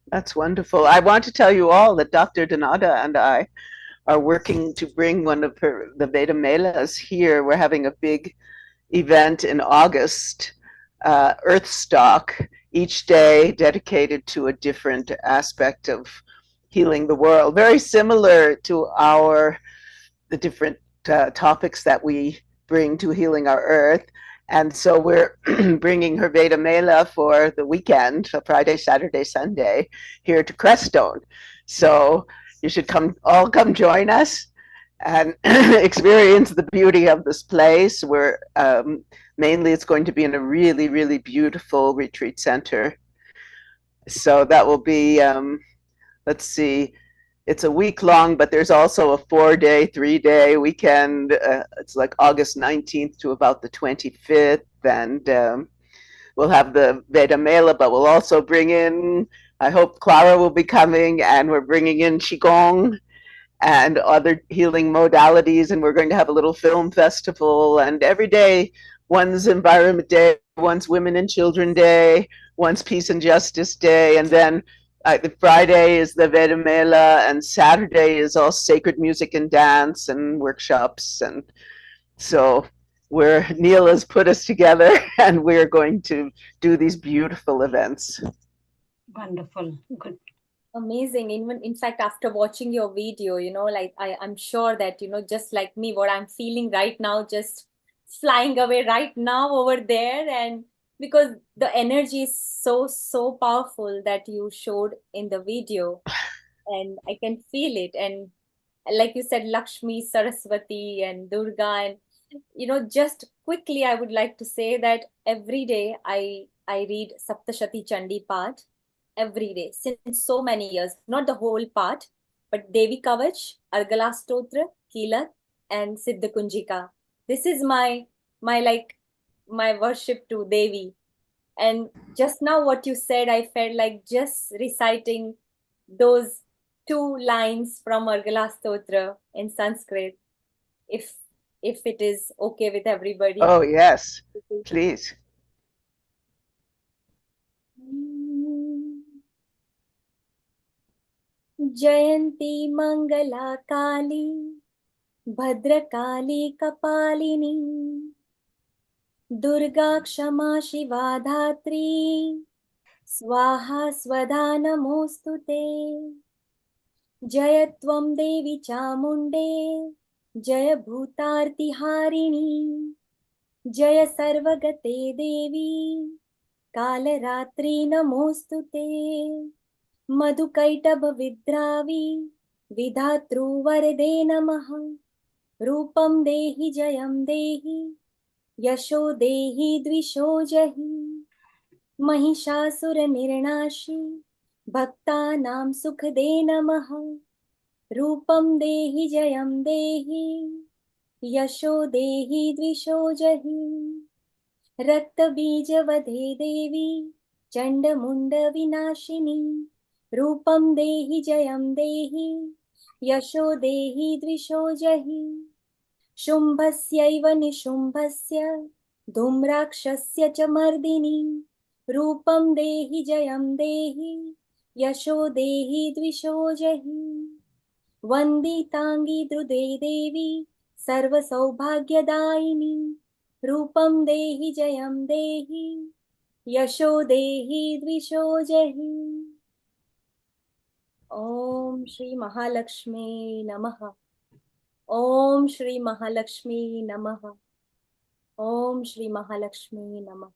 That's wonderful. I want to tell you all that Dr. Donada and I are working to bring one of the Veda Melas here. We're having a big event in August, Earth Stock, each day dedicated to a different aspect of healing the world, very similar to the different topics that we bring to healing our earth. And so we're bringing her Veda Mela for the weekend, so Friday, Saturday, Sunday, here to Crestone. So you should all come join us and experience the beauty of this place. Where mainly it's going to be in a really, really beautiful retreat center. So that will be, let's see, it's a week long, but there's also a 4-day, 3-day weekend. It's like August 19th to about the 25th. And we'll have the Veda Mela, but we'll also bring in, I hope Clara will be coming, and we're bringing in Qigong and other healing modalities. And we're going to have a little film festival. And every day, one's Environment Day, one's Women and Children Day, one's Peace and Justice Day, and then the Friday is the Veda Mela, and Saturday is all sacred music and dance and workshops. And so Neil has put us together, and we're going to do these beautiful events. Wonderful. Good. Amazing. In fact, after watching your video, like I'm sure that, just like me, what I'm feeling right now, just flying away right now over there. And because the energy is so powerful that you showed in the video, and I can feel it. And like you said, Lakshmi, Saraswati, and Durga. And, just quickly, I would like to say that every day I read Saptashati Chandi Path every day since so many years, not the whole part, but Devi Kavach, Argala Stotra, Kilak, and Siddha Kunjika. This is my worship to Devi. And just now what you said, I felt like just reciting those 2 lines from Argala Stotra in Sanskrit, if it is okay with everybody. Oh, yes, please. Jayanti Mangala Kali Bhadrakali Kapalini Durga Kshama Shiva Dhatri Swaha Swada Namostute Jayatvam Devi Chamunde Jaya Bhutarti Harini Jaya Sarvagate Devi Kalaratri Namostute Madhukaitaba Vidravi Vidhatru Varade Namaha Rupam Dehi Jayam Dehi Yasho Dehi Dvisho Jahi Mahishasura Nirnashi Bhaktanam Sukhade Namaha Rupam Dehi Jayam Dehi Yasho Dehi Dvisho Jahi Rakta Bija Vadhe Devi Chanda Munda Vinashini Rupam Dehi Jayam Dehi Yasho Dehi Dvisho Jahi Shumbhasyaiva Nishumbhasya Dhumrakshasya Cha Mardini Rupam Dehi Jayam Dehi Yasho Dehi Dvisho Jahi Vanditangi Drude Devi Sarva Saubhagyadaini Rupam Dehi Jayam Dehi Yasho Dehi Dvisho Jahi Om Shri Mahalakshmi Namaha Om Shri Mahalakshmi Namaha Om Shri Mahalakshmi Namaha.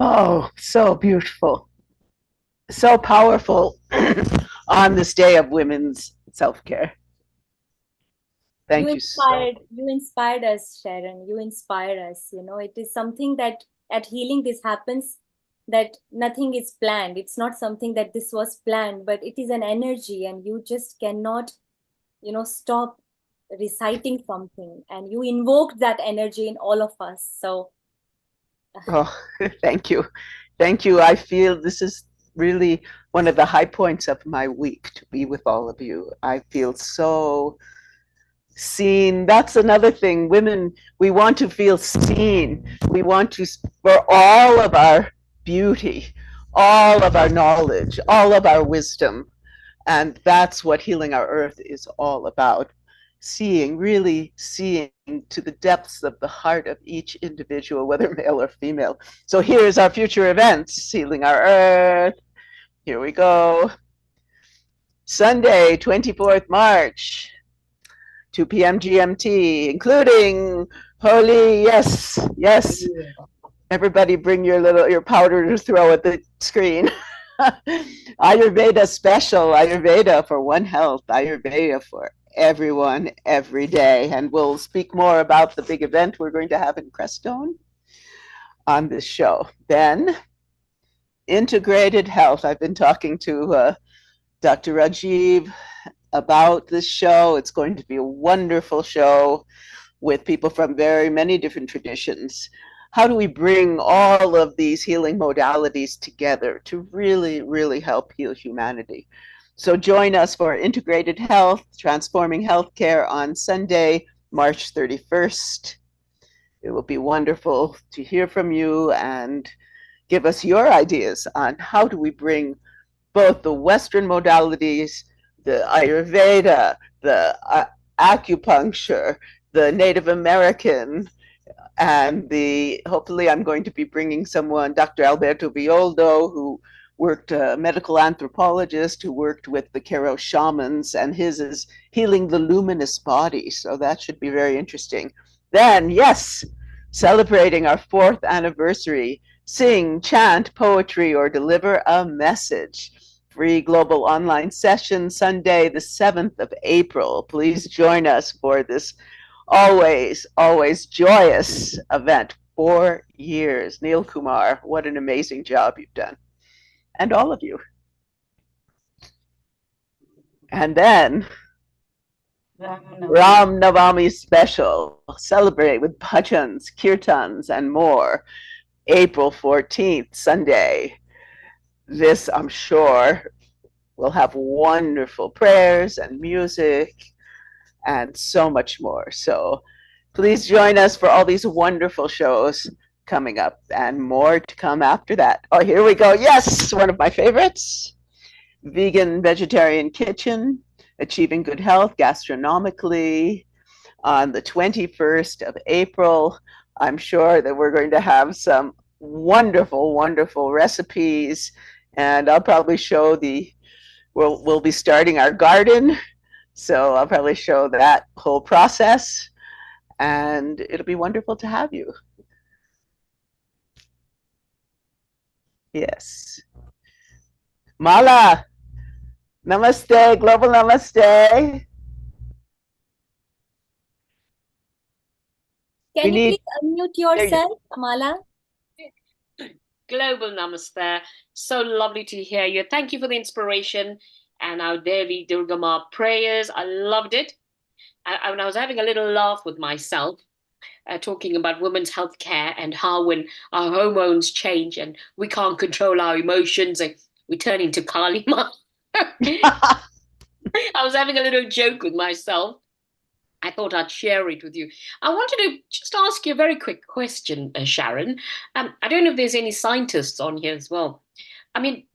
Oh, so beautiful. So powerful on this day of women's self-care. Thank you so. You inspired us, Sharon. You inspire us. It is something that at healing this happens, that nothing is planned. It's not something that this was planned, but it is an energy, and you just cannot, stop reciting something, and you invoked that energy in all of us. So Oh, thank you. Thank you. I feel this is really one of the high points of my week, to be with all of you. I feel so seen. That's another thing. Women, we want to feel seen. We want to, for all of our beauty, all of our knowledge, all of our wisdom. And that's what Healing Our Earth is all about. Seeing, really seeing to the depths of the heart of each individual, whether male or female. So here's our future events, Healing Our Earth. Here we go. Sunday, 24th March, 2 p.m. GMT, including Holi. Yes, yes. Everybody bring your powder to throw at the screen. Ayurveda special, Ayurveda for One Health, Ayurveda for everyone, every day. And we'll speak more about the big event we're going to have in Crestone on this show. Then, integrated health. I've been talking to Dr. Rajiv about this show. It's going to be a wonderful show with people from very many different traditions. How do we bring all of these healing modalities together to really, really help heal humanity? So join us for Integrated Health, Transforming Healthcare on Sunday, March 31st. It will be wonderful to hear from you and give us your ideas on how do we bring both the Western modalities, the Ayurveda, the acupuncture, the Native American, And hopefully I'm going to be bringing someone, Dr. Alberto Violdo, who worked, a medical anthropologist who worked with the Kero shamans, and his is healing the luminous body. So that should be very interesting. Then, yes, celebrating our 4th anniversary, sing, chant, poetry, or deliver a message. Free global online session, Sunday, the 7th of April. Please join us for this always, always joyous event. 4 years. Neil Kumar, what an amazing job you've done. And all of you. And then Ram Navami special. Celebrate with bhajans, kirtans, and more. April 14th, Sunday. This, I'm sure, will have wonderful prayers and music and so much more. So please join us for all these wonderful shows coming up, and more to come after that. Oh, here we go. Yes, one of my favorites. Vegan Vegetarian Kitchen, Achieving Good Health Gastronomically, on the 21st of April. I'm sure that we're going to have some wonderful, wonderful recipes, and I'll probably show we'll be starting our garden, so I'll probably show that whole process, and it'll be wonderful to have you. Yes. Mala, namaste, global namaste. Can you please unmute yourself, Amala? Global namaste. So lovely to hear you. Thank you for the inspiration and our Devi Durgama prayers. I loved it. I was having a little laugh with myself, talking about women's health care and how when our hormones change and we can't control our emotions and we turn into Kali Ma. I was having a little joke with myself. I thought I'd share it with you. I wanted to just ask you a very quick question, Sharon. I don't know if there's any scientists on here as well. I mean,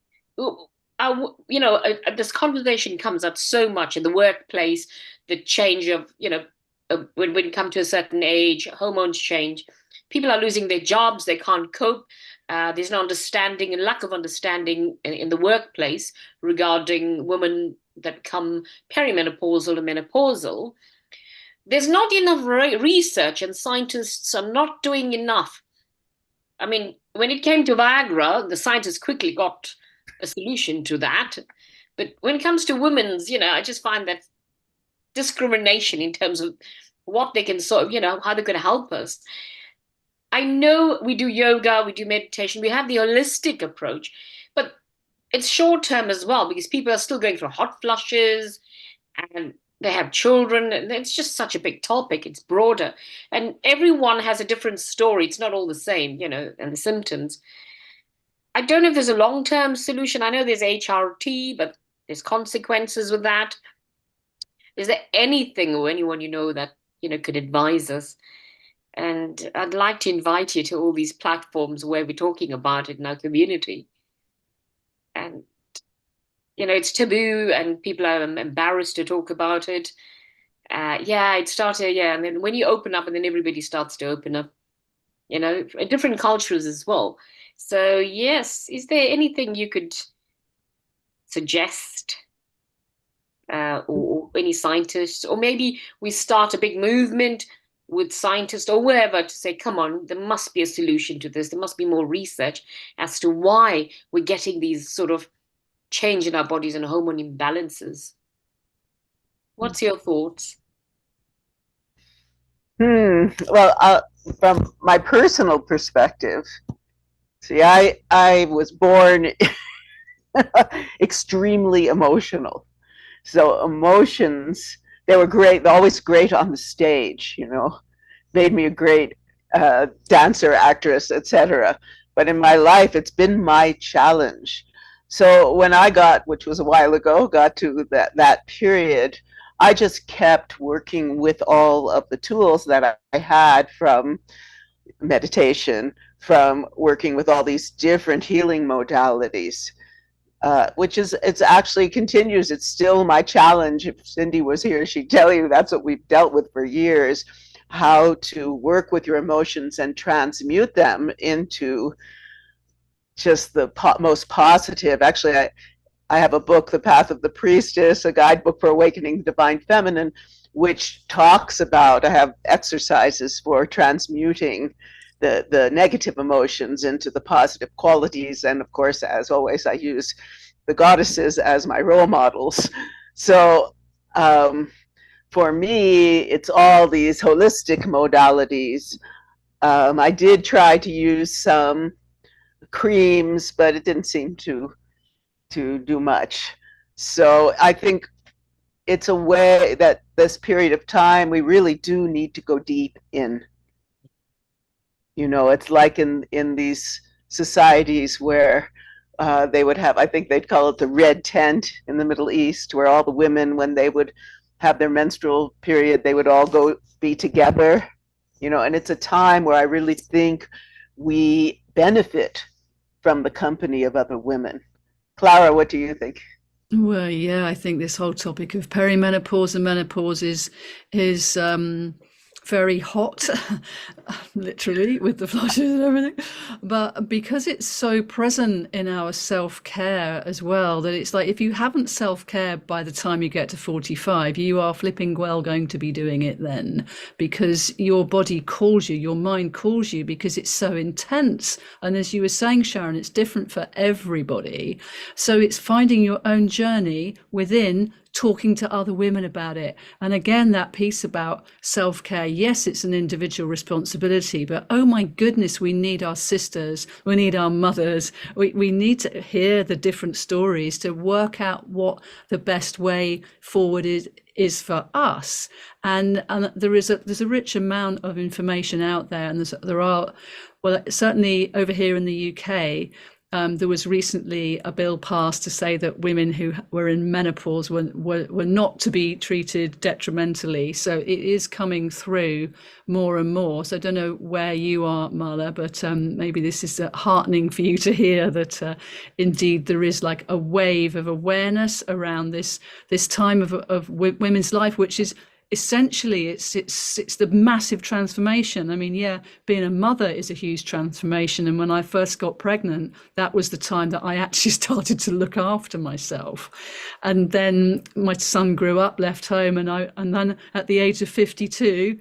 this conversation comes up so much in the workplace, the change of, when you come to a certain age, hormones change. People are losing their jobs, they can't cope. There's no understanding and lack of understanding in the workplace regarding women that become perimenopausal and menopausal. There's not enough research, and scientists are not doing enough. I mean, when it came to Viagra, the scientists quickly got a solution to that. But when it comes to women's, I just find that discrimination in terms of what they can sort of, how they're going to help us. I know we do yoga, we do meditation, we have the holistic approach, but it's short term as well because people are still going through hot flushes and they have children, and it's just such a big topic. It's broader, and everyone has a different story. It's not all the same, and the symptoms. I don't know if there's a long-term solution. I know there's HRT, but there's consequences with that. Is there anything or anyone that, could advise us? And I'd like to invite you to all these platforms where we're talking about it in our community. And it's taboo and people are embarrassed to talk about it. It started, and then when you open up and then everybody starts to open up, different cultures as well. So yes, is there anything you could suggest or any scientists, or maybe we start a big movement with scientists or wherever to say, come on, there must be a solution to this. There must be more research as to why we're getting these sort of change in our bodies and hormone imbalances. What's your thoughts? Well, from my personal perspective, see, I was born extremely emotional. So emotions, they were great, always great on the stage, made me a great dancer, actress, etc. But in my life, it's been my challenge. So when I which was a while ago, got to that period, I just kept working with all of the tools that I had from meditation, from working with all these different healing modalities, it's actually continues. It's still my challenge. If Cindy was here, she'd tell you that's what we've dealt with for years. how to work with your emotions and transmute them into just the most positive. Actually, I have a book, The Path of the Priestess, a guidebook for awakening the divine feminine, which talks about, I have exercises for transmuting the negative emotions into the positive qualities. And of course, as always, I use the goddesses as my role models. So for me, it's all these holistic modalities. I did try to use some creams, but it didn't seem to do much. So I think it's a way that this period of time, we really do need to go deep in. You know, it's like in these societies where they would have, I think they'd call it the red tent in the Middle East, where all the women, when they would have their menstrual period, they would all go be together, you know, and it's a time where I really think we benefit from the company of other women. Clara, what do you think? Well, yeah, I think this whole topic of perimenopause and menopause is very hot, literally, with the flushes and everything. But because it's so present in our self-care as well, that it's like if you haven't self-care by the time you get to 45, you are flipping well going to be doing it then, because your body calls you, your mind calls you, because it's so intense. And as you were saying, Sharon, it's different for everybody. So it's finding your own journey within, talking to other women about it. And again, that piece about self-care, yes, it's an individual responsibility, but oh my goodness, we need our sisters, we need our mothers, we need to hear the different stories to work out what the best way forward is for us. And there's a rich amount of information out there, and there are, well, certainly over here in the UK, there was recently a bill passed to say that women who were in menopause were not to be treated detrimentally. So it is coming through more and more. So I don't know where you are, Marla, but maybe this is heartening for you to hear that indeed there is like a wave of awareness around this time of women's life, which is essentially it's the massive transformation. I mean, yeah, being a mother is a huge transformation, and when I first got pregnant, that was the time that I actually started to look after myself. And then my son grew up, left home, and then at the age of 52,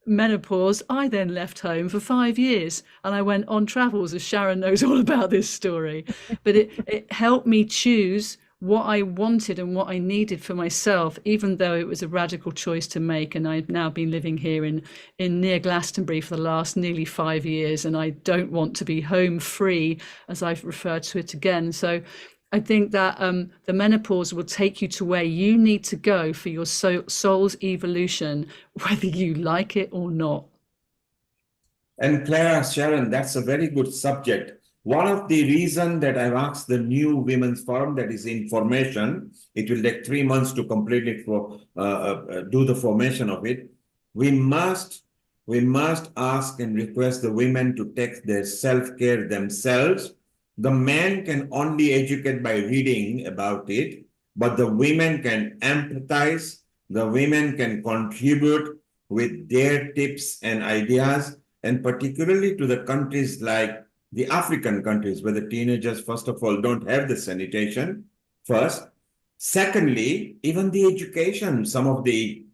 menopause, I then left home for 5 years and I went on travels, as Sharon knows all about this story. But it helped me choose what I wanted and what I needed for myself, even though it was a radical choice to make. And I've now been living here in near Glastonbury for the last nearly 5 years, and I don't want to be home free, as I've referred to it again. So I think that the menopause will take you to where you need to go for your soul's evolution, whether you like it or not. And Clara, Sharon, that's a very good subject. One of the reasons that I've asked the new women's forum, that is information, it will take 3 months to completely do the formation of it. We must ask and request the women to take their self-care themselves. The men can only educate by reading about it, but the women can empathize, the women can contribute with their tips and ideas, and particularly to the countries like the African countries, where the teenagers, first of all, don't have the sanitation, first. Secondly, even the education, some of the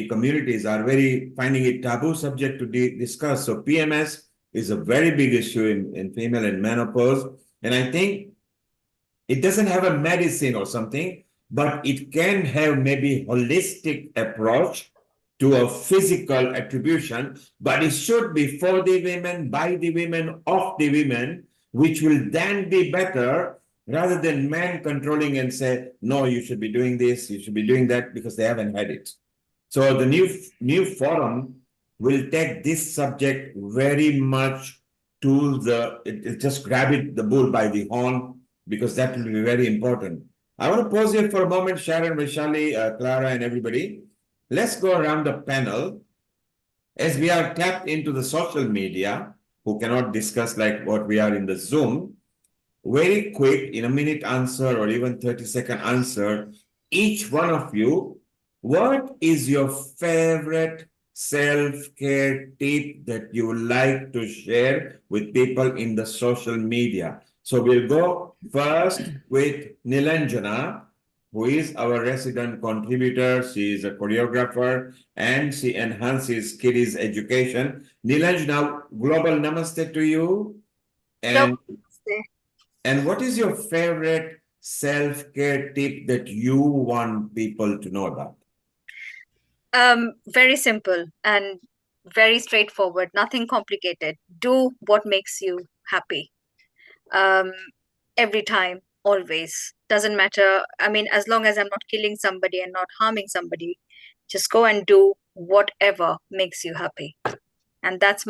communities are finding it taboo subject to discuss. So PMS is a very big issue in female and menopause. And I think it doesn't have a medicine or something, but it can have maybe holistic approach to a physical attribution, but it should be for the women, by the women, of the women, which will then be better rather than men controlling and say, no, you should be doing this, you should be doing that, because they haven't had it. So the new forum will take this subject very much to just grab the bull by the horn, because that will be very important. I want to pause here for a moment, Sharon, Vaishali, Clara, and everybody. Let's go around the panel. As we are tapped into the social media, who cannot discuss like what we are in the Zoom, very quick, in a minute answer or even 30-second answer, each one of you, what is your favorite self-care tip that you would like to share with people in the social media? So we'll go first with Nilanjana, who is our resident contributor. She is a choreographer and she enhances kiddies' education. Nilanjana, global namaste to you. And, and what is your favorite self-care tip that you want people to know about? Very simple and very straightforward, nothing complicated. Do what makes you happy. Every time, always. Doesn't matter. I mean, as long as I'm not killing somebody and not harming somebody, just go and do whatever makes you happy. And that's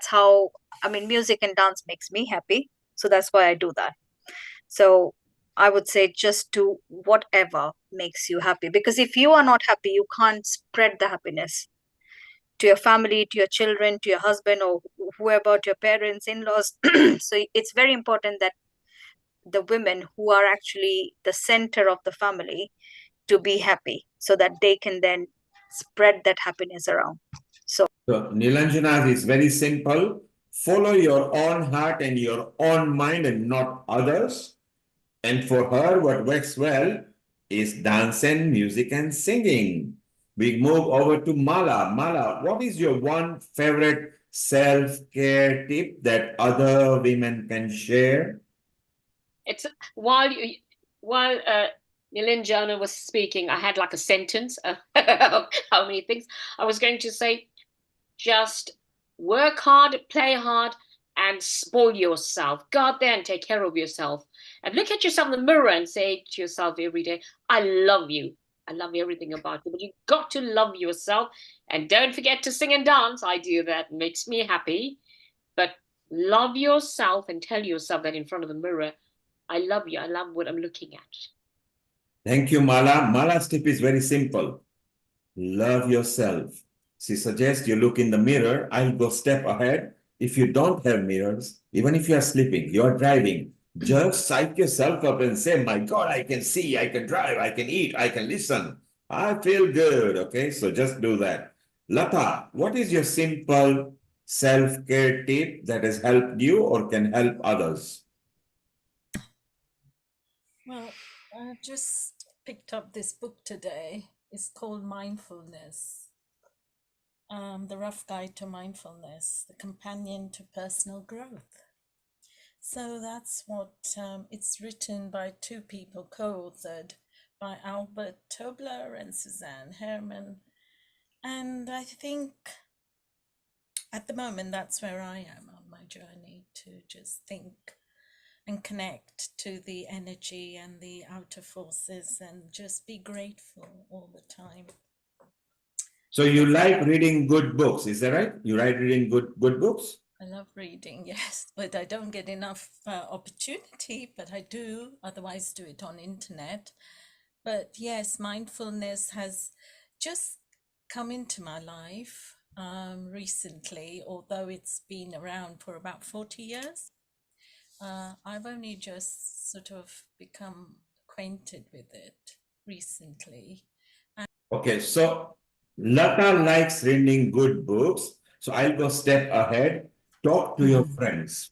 how, I mean, music and dance makes me happy. So that's why I do that. So I would say just do whatever makes you happy. Because if you are not happy, you can't spread the happiness to your family, to your children, to your husband, or whoever, to your parents, in-laws. So it's very important that the women who are actually the center of the family to be happy so that they can then spread that happiness around. So Nilanjana is very simple. Follow your own heart and your own mind and not others. And for her, what works well is dance and music and singing. We move over to Mala. Mala, what is your one favorite self-care tip that other women can share? It's while Nilanjana was speaking, I had like a sentence of how many things. I was going to say, just work hard, play hard, and spoil yourself. Go out there and take care of yourself. And look at yourself in the mirror and say to yourself every day, I love you. I love everything about you. But you got to love yourself. And don't forget to sing and dance. I do that. It makes me happy. But love yourself and tell yourself that in front of the mirror, I love you. I love what I'm looking at. Thank you, Mala. Mala's tip is very simple. Love yourself. She suggests you look in the mirror. I'll go step ahead. If you don't have mirrors, even if you are sleeping, you're driving, just psych yourself up and say, my God, I can see, I can drive, I can eat, I can listen. I feel good. Okay, so just do that. Lata, what is your simple self-care tip that has helped you or can help others? Well, I just picked up this book today. It's called Mindfulness. The Rough Guide to Mindfulness, the Companion to Personal Growth. So that's what it's written by two people, co-authored by Albert Tobler and Suzanne Herman. And I think at the moment that's where I am on my journey, to just think and connect to the energy and the outer forces and just be grateful all the time. So you like reading good books, is that right? You like reading good books? I love reading, yes, but I don't get enough opportunity, but I do otherwise do it on internet. But yes, mindfulness has just come into my life recently, although it's been around for about 40 years. I've only just sort of become acquainted with it recently. Okay, so Lata likes reading good books. So I'll go step ahead. Talk to your friends.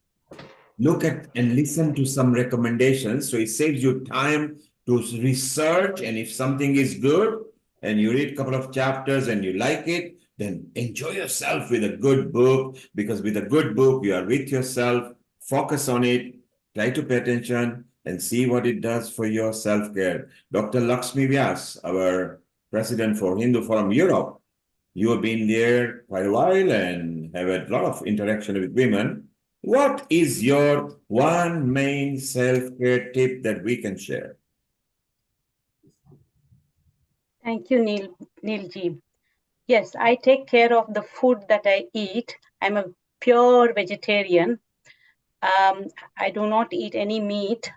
Look at and listen to some recommendations. So it saves you time to research. And if something is good and you read a couple of chapters and you like it, then enjoy yourself with a good book. Because with a good book, you are with yourself. Focus on it. Try to pay attention and see what it does for your self-care. Dr. Lakshmi Vyas, our president for Hindu Forum Europe, you have been there quite a while and have a lot of interaction with women. What is your one main self-care tip that we can share? Thank you, Neilji. Yes, I take care of the food that I eat. I'm a pure vegetarian. I do not eat any meat.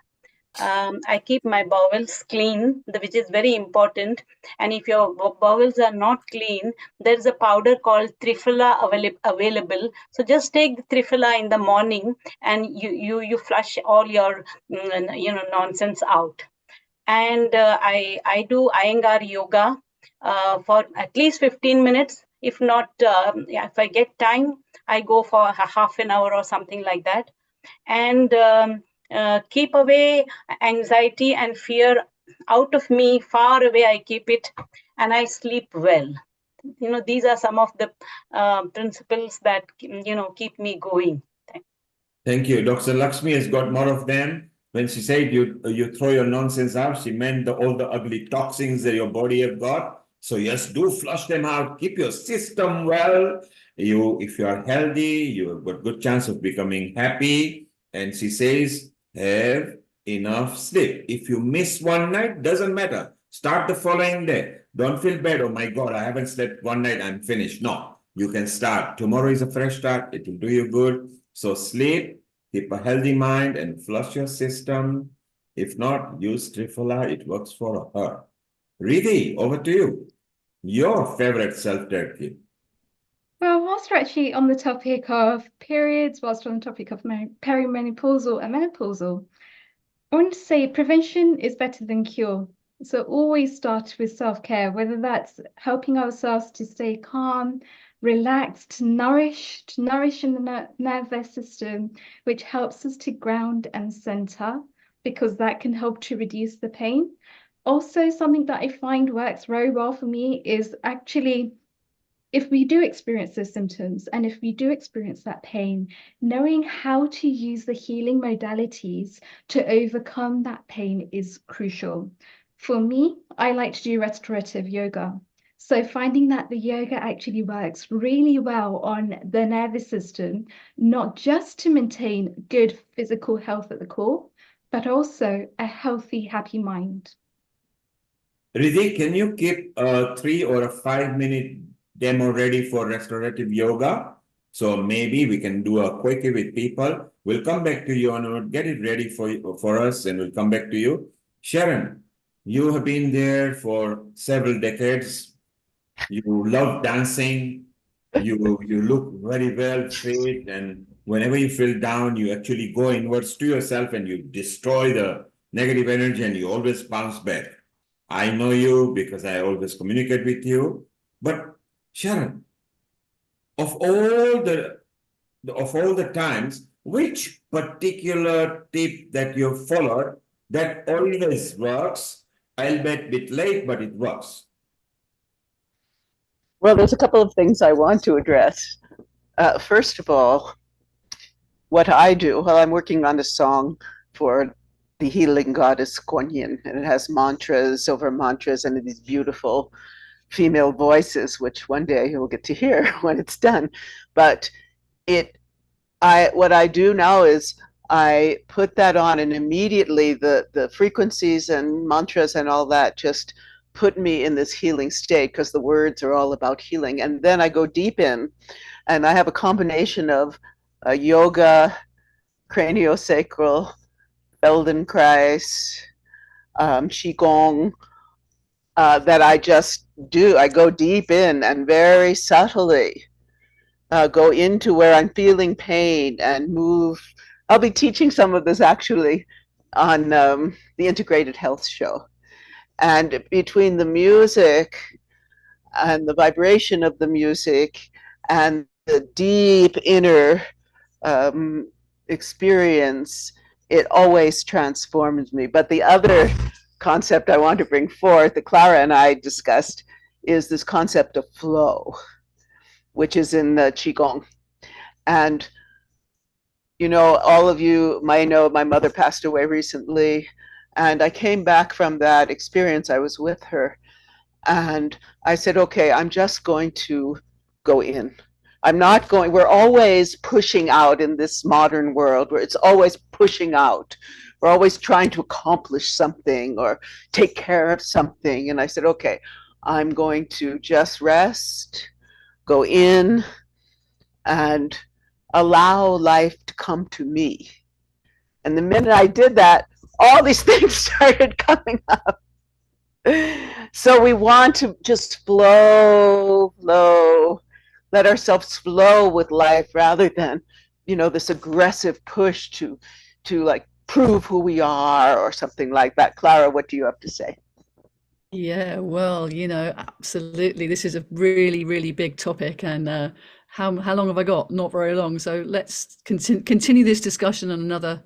I keep my bowels clean, which is very important. And if your bowels are not clean, there's a powder called Triphala available. So just take the Triphala in the morning, and you flush all your nonsense out. And I do Iyengar yoga for at least 15 minutes If not, if I get time, I go for half an hour or something like that. And keep away anxiety and fear out of me, far away. I keep it, and I sleep well. These are some of the principles that keep me going. Thank you. Dr. Lakshmi has got more of them. When she said you throw your nonsense out, she meant all the ugly toxins that your body have got. So yes, do flush them out. Keep your system well. If you are healthy, you have got good chance of becoming happy. And she says, have enough sleep. If you miss one night, doesn't matter. Start the following day. Don't feel bad. Oh my God, I haven't slept one night. I'm finished. No, you can start. Tomorrow is a fresh start. It will do you good. So sleep, keep a healthy mind, and flush your system. If not, use Triphala. It works for her. Riddhi, over to you. Your favorite self-care tip. Well, whilst we're actually on the topic of periods, whilst we're on the topic of perimenopausal and menopausal, I want to say prevention is better than cure. So always start with self-care, whether that's helping ourselves to stay calm, relaxed, nourished in the nervous system, which helps us to ground and center, because that can help to reduce the pain. Also, something that I find works very well for me is actually, if we do experience those symptoms and if we do experience that pain, knowing how to use the healing modalities to overcome that pain is crucial. For me, I like to do restorative yoga. So finding that the yoga actually works really well on the nervous system, not just to maintain good physical health at the core, but also a healthy, happy mind. Riddhi, can you keep a 3 or a 5 minute demo ready for restorative yoga? So maybe we can do a quickie with people. We'll come back to you and we'll get it ready for us, and we'll come back to you. Sharron, you have been there for several decades. You love dancing. You look very well fit, and whenever you feel down, you actually go inwards to yourself and you destroy the negative energy, and you always bounce back. I know you because I always communicate with you. But Sharron, of all the times, which particular tip that you've followed that always works? I'll bet a bit late, but it works. Well, there's a couple of things I want to address. First of all, what I do, well, I'm working on a song for the healing goddess Kuan Yin, and it has mantras over mantras and these beautiful female voices, which one day you'll get to hear when it's done. But what I do now is I put that on, and immediately the frequencies and mantras and all that just put me in this healing state, because the words are all about healing. And then I go deep in, and I have a combination of yoga, craniosacral, Feldenkrais, Qigong, that I just do. I go deep in and very subtly go into where I'm feeling pain and move. I'll be teaching some of this actually on the Integrated Health Show. And between the music and the vibration of the music and the deep inner experience, it always transforms me. But the other concept I want to bring forth, that Clara and I discussed, is this concept of flow, which is in the Qigong. And, you know, all of you might know my mother passed away recently, and I came back from that experience. I was with her, and I said, okay, I'm just going to go in. I'm not going, we're always pushing out in this modern world where it's always pushing out. We're always trying to accomplish something or take care of something. And I said, okay, I'm going to just rest, go in, and allow life to come to me. And the minute I did that, all these things started coming up. So we want to just flow, let ourselves flow with life, rather than, you know, this aggressive push to like prove who we are or something like that. Clara, what do you have to say? Yeah, well, absolutely. This is a really, really big topic, and how long have I got? Not very long. So let's continue this discussion on another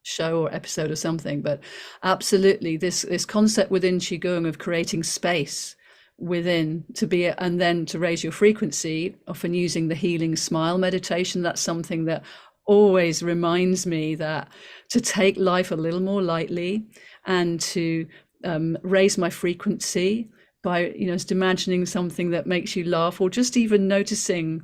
show or episode or something. But absolutely, this concept within Qigong of creating space within to be, and then to raise your frequency, often using the healing smile meditation. That's something that always reminds me that to take life a little more lightly and to raise my frequency by just imagining something that makes you laugh, or just even noticing.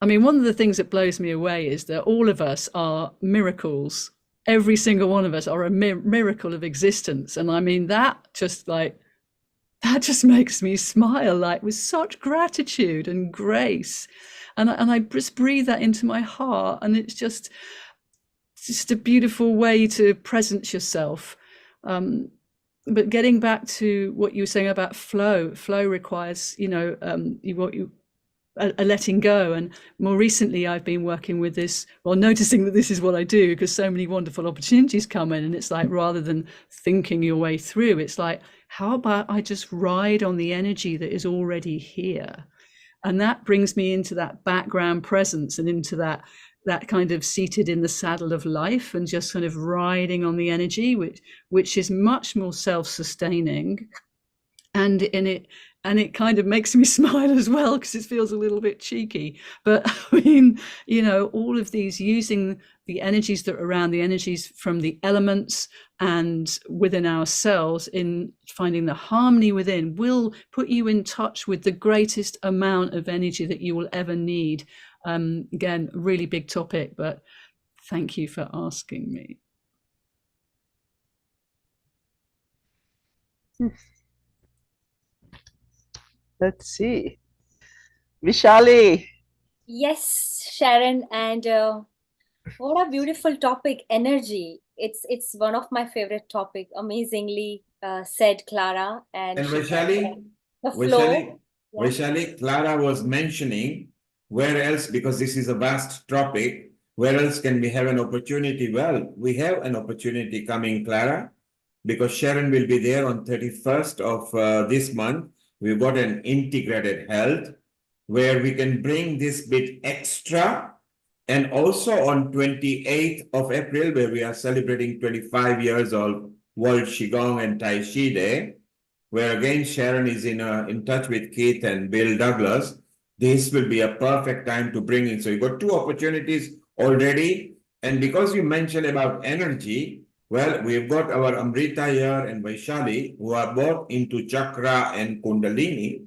I mean, one of the things that blows me away is that all of us are miracles. Every single one of us are a miracle of existence. And I mean, that just makes me smile, like with such gratitude and grace. And I just breathe that into my heart. And it's just a beautiful way to present yourself. But getting back to what you were saying about flow requires, a letting go. And more recently, I've been working with this, noticing that this is what I do, because so many wonderful opportunities come in. And it's like, rather than thinking your way through, it's like, how about I just ride on the energy that is already here? And that brings me into that background presence and into that kind of seated in the saddle of life, and just kind of riding on the energy, which is much more self-sustaining. And it kind of makes me smile as well, because it feels a little bit cheeky. But I mean, all of these, using the energies that are around, the energies from the elements and within ourselves, in finding the harmony within, will put you in touch with the greatest amount of energy that you will ever need. Again, really big topic, but thank you for asking me. Let's see. Vaishali. Yes, Sharon, and what a beautiful topic, energy. It's one of my favorite topic. Amazingly said, Clara. And Vaishali, the flow. Vaishali, Clara was mentioning, where else, because this is a vast topic, where else can we have an opportunity? Well, we have an opportunity coming, Clara, because Sharon will be there on 31st of this month. We've got an integrated health where we can bring this bit extra. And also on 28th of April, where we are celebrating 25 years of World Qigong and Tai Chi Day, where again Sharon is in touch with Keith and Bill Douglas. This will be a perfect time to bring in. So you've got two opportunities already. And because you mentioned about energy, well, we've got our Amrita here and Vaishali, who are both into chakra and kundalini,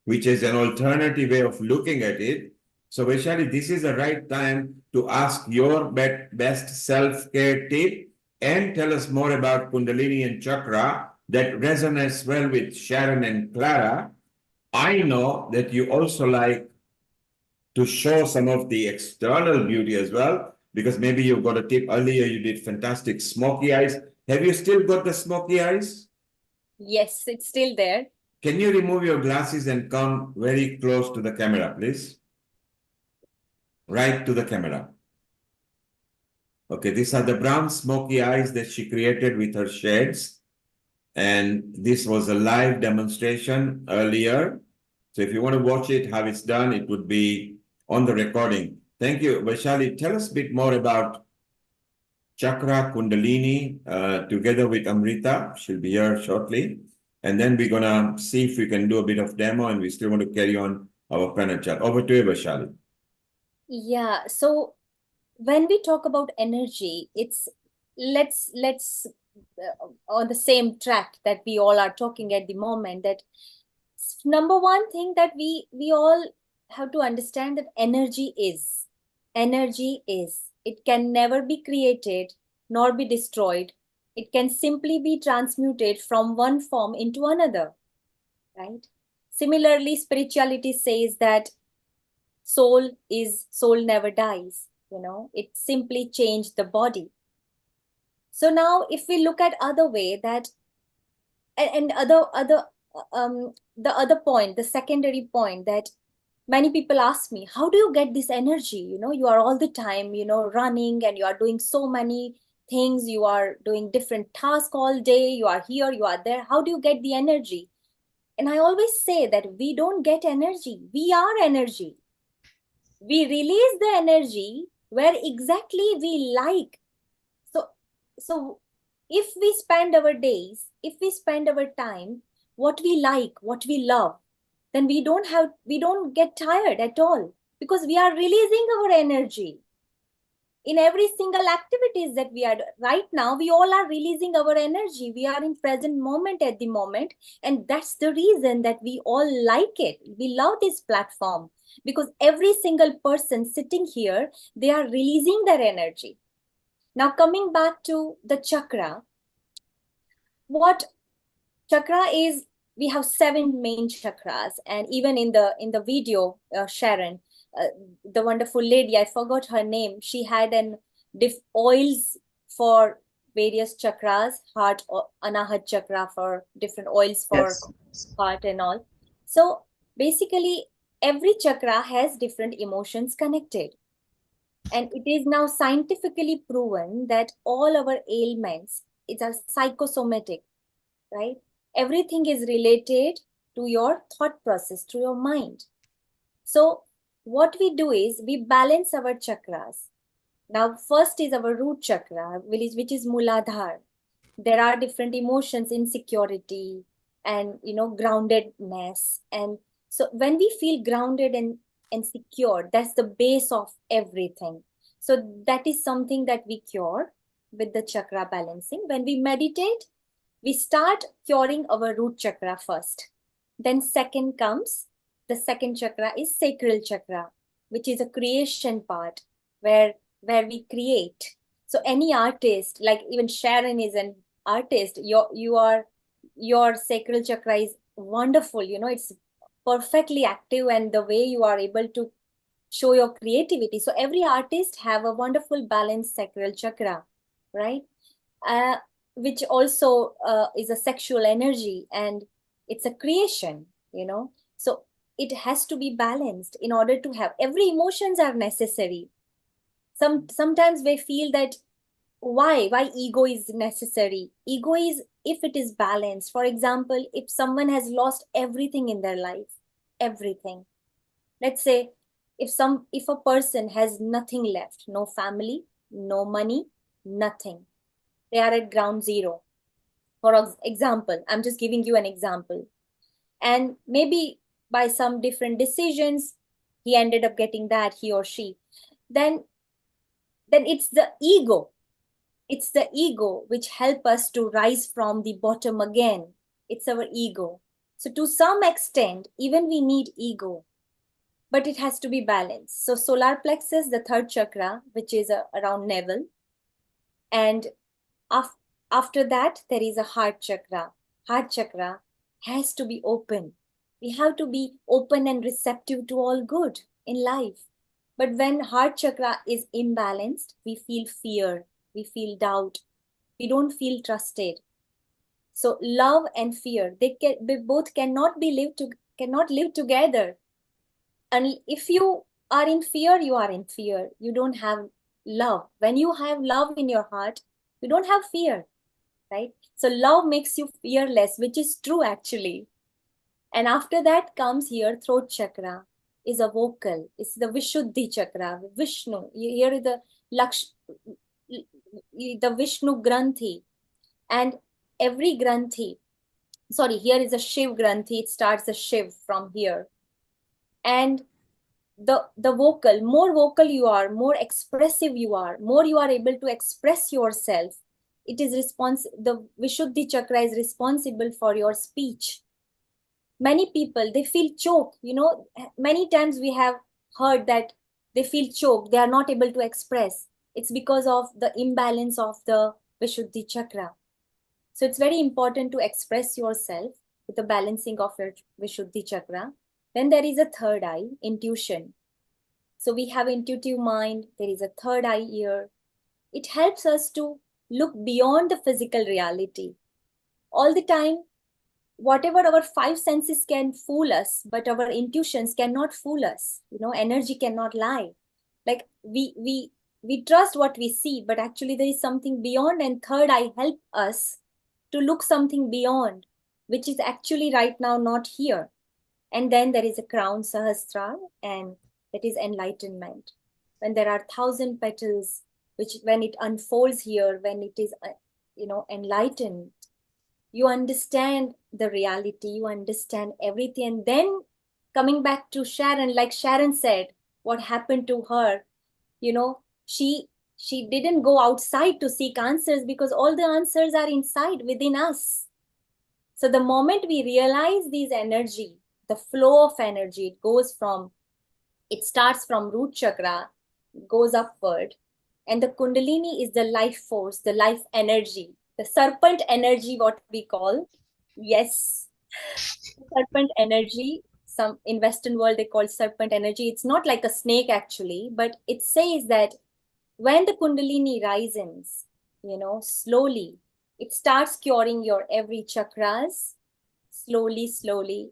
which is an alternative way of looking at it. So Vaishali, this is the right time to ask your best self-care tip, and tell us more about kundalini and chakra that resonates well with Sharon and Clara. I know that you also like to show some of the external beauty as well, because maybe you've got a tip. Earlier you did fantastic smoky eyes. Have you still got the smoky eyes? Yes, it's still there. Can you remove your glasses and come very close to the camera, please? Right to the camera. Okay, these are the brown smoky eyes that she created with her shades. And this was a live demonstration earlier. So if you want to watch it, how it's done, it would be on the recording. Thank you. Vaishali, tell us a bit more about chakra kundalini together with Amrita. She'll be here shortly. And then we're going to see if we can do a bit of demo, and we still want to carry on our panel chat. Over to you, Vaishali. Yeah, so when we talk about energy, it's let's on the same track that we all are talking at the moment, that number one thing that we all have to understand, that energy is. It can never be created nor be destroyed. It can simply be transmuted from one form into another, right? Similarly, spirituality says that soul never dies, it simply changed the body. So now if we look at other way, that and the other point, the secondary point, that many people ask me, how do you get this energy? You are all the time, running, and you are doing so many things, you are doing different tasks all day, you are here, you are there. How do you get the energy? And I always say that we don't get energy. We are energy. We release the energy where exactly we like. So if we spend our days, if we spend our time, what we like, what we love, then we don't get tired at all, because we are releasing our energy. In every single activities that we are right now, we all are releasing our energy. We are in present moment at the moment. And that's the reason that we all like it. We love this platform because every single person sitting here, they are releasing their energy. Now, coming back to the chakra, what chakra is, we have 7 main chakras. And even in the video, Sharon, the wonderful lady, I forgot her name, she had an oils for various chakras, heart or anahat chakra for different oils for heart and all. So basically, every chakra has different emotions connected. And it is now scientifically proven that all our ailments, it's a psychosomatic, right? Everything is related to your thought process, to your mind. So what we do is we balance our chakras. Now, first is our root chakra, which is Muladhara. There are different emotions, insecurity and, groundedness. And so when we feel grounded and secure, that's the base of everything. So that is something that we cure with the chakra balancing. When we meditate, we start curing our root chakra first. Then second comes, the second chakra is sacral chakra, which is a creation part where we create. So any artist, like even Sharon is an artist, your sacral chakra is wonderful. It's perfectly active, and the way you are able to show your creativity. So every artist have a wonderful balanced sacral chakra, right? Which also is a sexual energy, and it's a creation, So it has to be balanced in order to have, every emotions are necessary. Sometimes we feel that why ego is necessary. Ego is, if it is balanced. For example, if someone has lost everything in their life, everything. Let's say if a person has nothing left, no family, no money, nothing. They are at ground zero. For example, I'm just giving you an example. And maybe by some different decisions, he ended up getting that, he or she. Then it's the ego. It's the ego which help us to rise from the bottom again. It's our ego. So to some extent, even we need ego, but it has to be balanced. So solar plexus, the third chakra, which is around navel. And after that, there is a heart chakra. Heart chakra has to be open. We have to be open and receptive to all good in life. But when heart chakra is imbalanced, we feel fear, we feel doubt, we don't feel trusted. So love and fear, they both cannot live together. And if you are in fear, you are in fear. You don't have love. When you have love in your heart, you don't have fear, right? So love makes you fearless, which is true actually. And after that comes here, throat chakra is a vocal. It's the Vishuddhi chakra, Vishnu. Here is the Vishnu Granthi. And every Granthi, here is a Shiv Granthi. It starts the Shiv from here. And the vocal, more vocal you are, more expressive you are, more you are able to express yourself. It is the Vishuddhi chakra is responsible for your speech. Many people, they feel choked. Many times we have heard that they feel choked. They are not able to express. It's because of the imbalance of the Vishuddhi chakra. So it's very important to express yourself with the balancing of your Vishuddhi chakra. Then there is a third eye, intuition. So we have intuitive mind. There is a third eye here. It helps us to look beyond the physical reality. All the time, whatever our 5 senses can fool us, but our intuitions cannot fool us. Energy cannot lie. Like we we trust what we see, but actually there is something beyond. And third eye help us to look something beyond, which is actually right now not here. And then there is a crown sahasrara, and that is enlightenment. When there are 1,000 petals, which when it unfolds here, when it is, enlightened, you understand the reality, you understand everything. And then coming back to Sharon, like Sharon said, what happened to her, she didn't go outside to seek answers, because all the answers are inside within us. So the moment we realize these energy, the flow of energy, it starts from root chakra, goes upward, and the kundalini is the life force, the life energy, the serpent energy, what we call. Yes, serpent energy. Some in Western world they call serpent energy. It's not like a snake actually, but it says that when the kundalini rises, slowly, it starts curing your every chakras, slowly.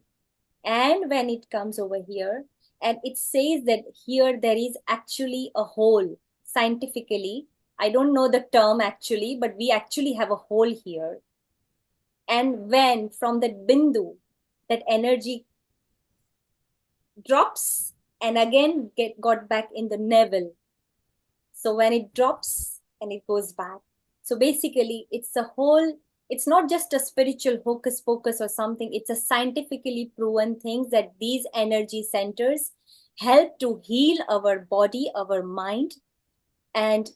And when it comes over here, and it says that here there is actually a hole. Scientifically, I don't know the term actually, but we actually have a hole here. And when from that bindu, that energy drops and again got back in the navel. So when it drops and it goes back. So basically it's not just a spiritual hocus pocus or something. It's a scientifically proven thing that these energy centers help to heal our body, our mind. And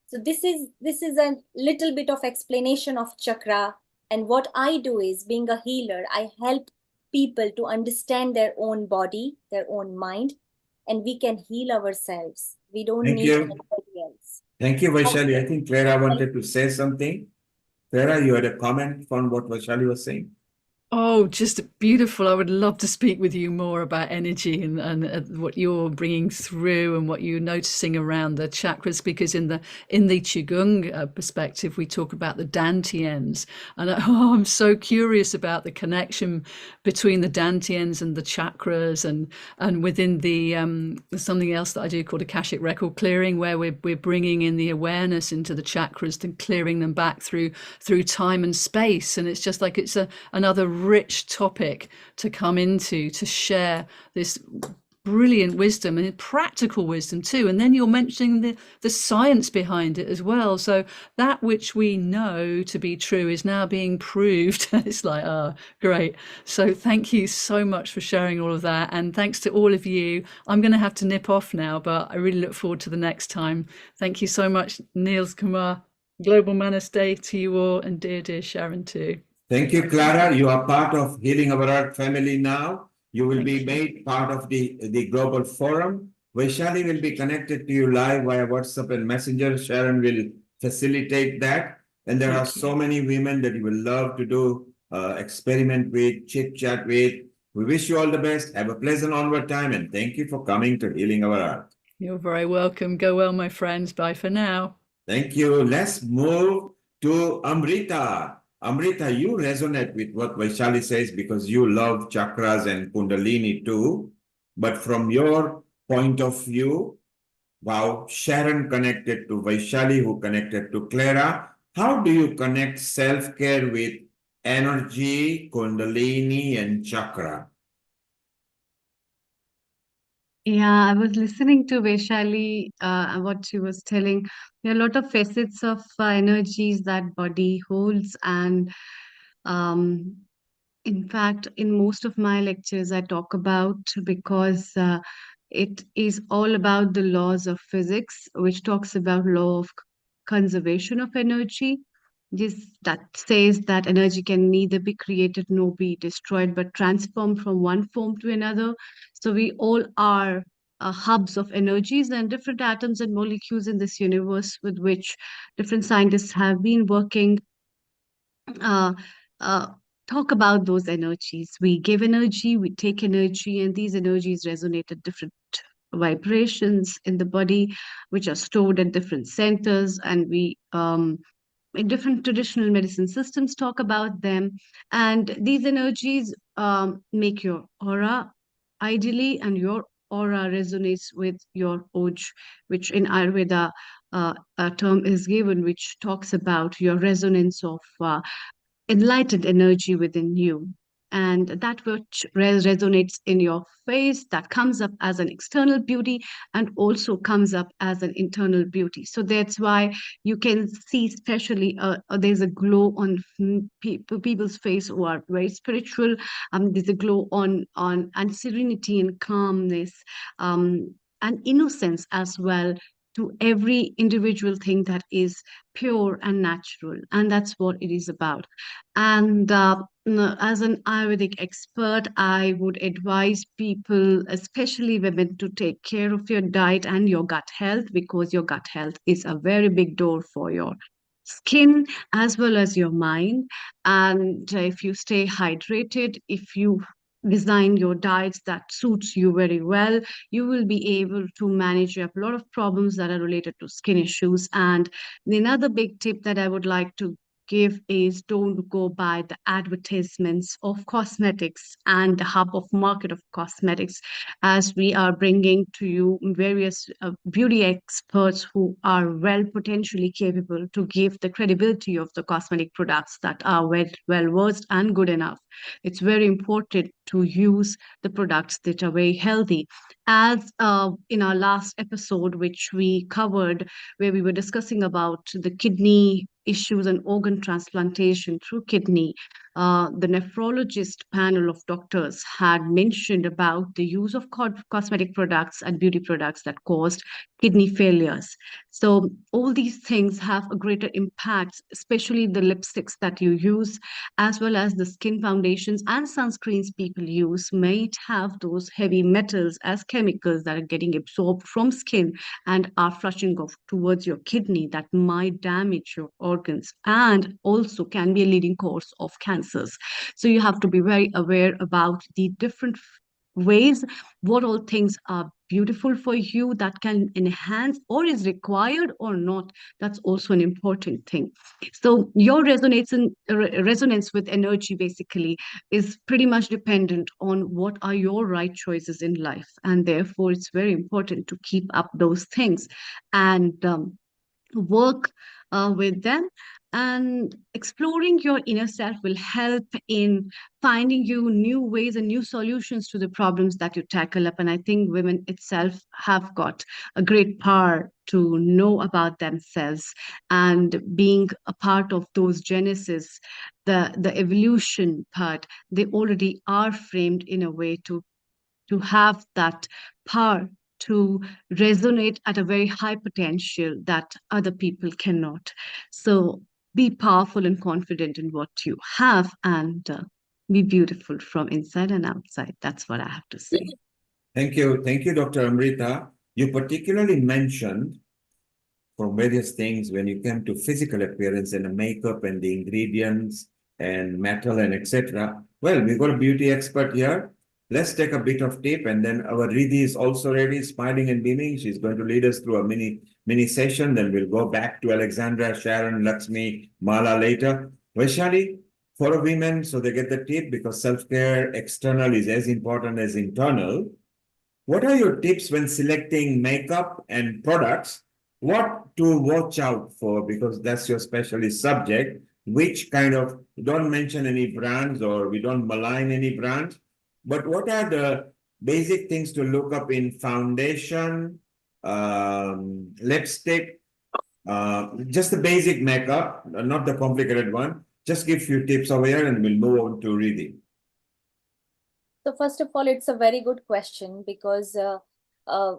so this is a little bit of explanation of chakra. And what I do is, being a healer, I help people to understand their own body, their own mind, and we can heal ourselves. We don't need anybody else. Thank you, Vaishali. I think Clara wanted to say something. Clara, you had a comment on what Vaishali was saying? Oh, just beautiful. I would love to speak with you more about energy and what you're bringing through and what you're noticing around the chakras, because in the Qigong perspective, we talk about the dantians. And I'm so curious about the connection between the dantians and the chakras, and within there's something else that I do called Akashic record clearing, where we're bringing in the awareness into the chakras and clearing them back through time and space. And it's just like it's another rich topic to come into, to share this brilliant wisdom and practical wisdom too. And then you're mentioning the science behind it as well. So that which we know to be true is now being proved. It's like, oh, great. So thank you so much for sharing all of that. And thanks to all of you. I'm going to have to nip off now, but I really look forward to the next time. Thank you so much, Niels Kumar. Global Namaste to you all, and dear Sharon too. Thank you, Clara. You are part of Healing Our Earth family now. You will be made part of the global forum. Vaishali will be connected to you live via WhatsApp and Messenger. Sharon will facilitate that. And there are so many women that you will love to do experiment with, chit chat with. We wish you all the best. Have a pleasant onward time. And thank you for coming to Healing Our Earth. You're very welcome. Go well, my friends. Bye for now. Thank you. Let's move to Amrita. Amrita, you resonate with what Vaishali says because you love chakras and kundalini too. But from your point of view, wow, Sharon connected to Vaishali, who connected to Clara. How do you connect self-care with energy, kundalini, and chakra? Yeah, I was listening to Vaishali, what she was telling. There are a lot of facets of energies that body holds, and in fact, in most of my lectures, I talk about, because it is all about the laws of physics, which talks about law of conservation of energy. That says that energy can neither be created nor be destroyed, but transformed from one form to another. So we all are hubs of energies and different atoms and molecules in this universe, with which different scientists have been working. Talk about those energies. We give energy, we take energy, and these energies resonate at different vibrations in the body, which are stored at different centers, and we in different traditional medicine systems talk about them. And these energies make your aura ideally, and your aura resonates with your oj, which in Ayurveda a term is given, which talks about your resonance of enlightened energy within you. And that which resonates in your face, that comes up as an external beauty and also comes up as an internal beauty. So that's why you can see, especially, there's a glow on people's face who are very spiritual. There's a glow on and serenity and calmness, and innocence as well, to every individual thing that is pure and natural. And that's what it is about. And as an Ayurvedic expert, I would advise people, especially women, to take care of your diet and your gut health, because your gut health is a very big door for your skin as well as your mind. And if you stay hydrated, if you design your diets that suits you very well, you will be able to manage a lot of problems that are related to skin issues. And another big tip that I would like to give is, don't go by the advertisements of cosmetics and the hub of market of cosmetics, as we are bringing to you various beauty experts who are well potentially capable to give the credibility of the cosmetic products that are well versed and good enough. It's very important to use the products that are very healthy. As in our last episode, which we covered, where we were discussing about the kidney issues and organ transplantation through kidney, the nephrologist panel of doctors had mentioned about the use of cosmetic products and beauty products that caused kidney failures. So all these things have a greater impact, especially the lipsticks that you use, as well as the skin foundations and sunscreens people use, might have those heavy metals as chemicals that are getting absorbed from skin and are flushing off towards your kidney, that might damage your organs and also can be a leading cause of cancers. So you have to be very aware about the different ways, what all things are beautiful for you that can enhance or is required or not. That's also an important thing. So your resonance with energy basically is pretty much dependent on what are your right choices in life, and therefore it's very important to keep up those things and work with them. And exploring your inner self will help in finding you new ways and new solutions to the problems that you tackle up. And I think women itself have got a great power to know about themselves, and being a part of those genesis, the evolution part, they already are framed in a way to have that power to resonate at a very high potential that other people cannot. So be powerful and confident in what you have, and be beautiful from inside and outside. That's what I have to say. Thank you, Dr. Amrita. You particularly mentioned for various things when you came to physical appearance and the makeup and the ingredients and metal and etc. Well, we've got a beauty expert here. Let's take a bit of tape, and then our Riddhi is also ready, smiling and beaming. She's going to lead us through a mini session. Then we'll go back to Alexandra, Sharon, Lakshmi, Mala later. Vaishali, for women, so they get the tip, because self-care external is as important as internal. What are your tips when selecting makeup and products? What to watch out for, because that's your specialist subject? Which kind of, don't mention any brands or we don't malign any brands, but what are the basic things to look up in foundation, lipstick, just the basic makeup, not the complicated one. Just give a few tips over here and we'll move on to Riddhi. So first of all, it's a very good question, because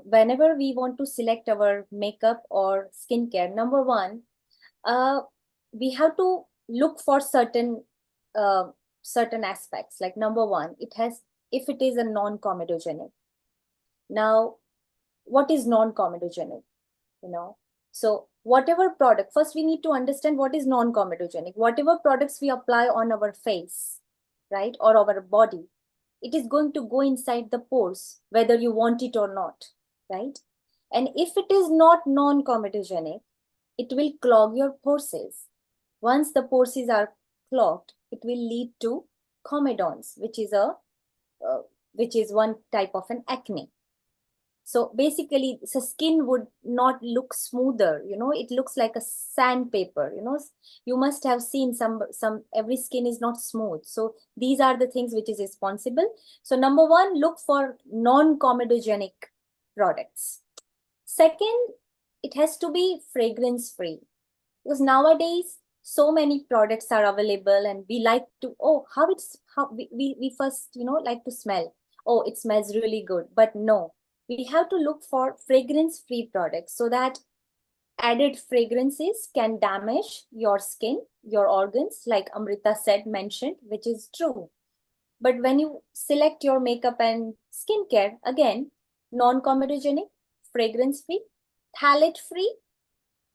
whenever we want to select our makeup or skincare, number one, we have to look for certain aspects. Like number one, if it is a non-comedogenic. Now, what is non-comedogenic? So whatever product, first we need to understand what is non-comedogenic. Whatever products we apply on our face, right, or our body, it is going to go inside the pores, whether you want it or not, right? And if it is not non-comedogenic, it will clog your pores. Once the pores are clogged, it will lead to comedons, which is one type of an acne. So basically, the skin would not look smoother, you know, it looks like a sandpaper, you know. You must have seen every skin is not smooth. So these are the things which is responsible. So number one, look for non-comedogenic products. Second, it has to be fragrance free, because nowadays so many products are available and we like to, oh, how we first, you know, like to smell, oh, it smells really good. But no, we have to look for fragrance free products, so that added fragrances can damage your skin, your organs, like Amrita mentioned, which is true. But when you select your makeup and skincare, again, non-comedogenic, fragrance free, phthalate free,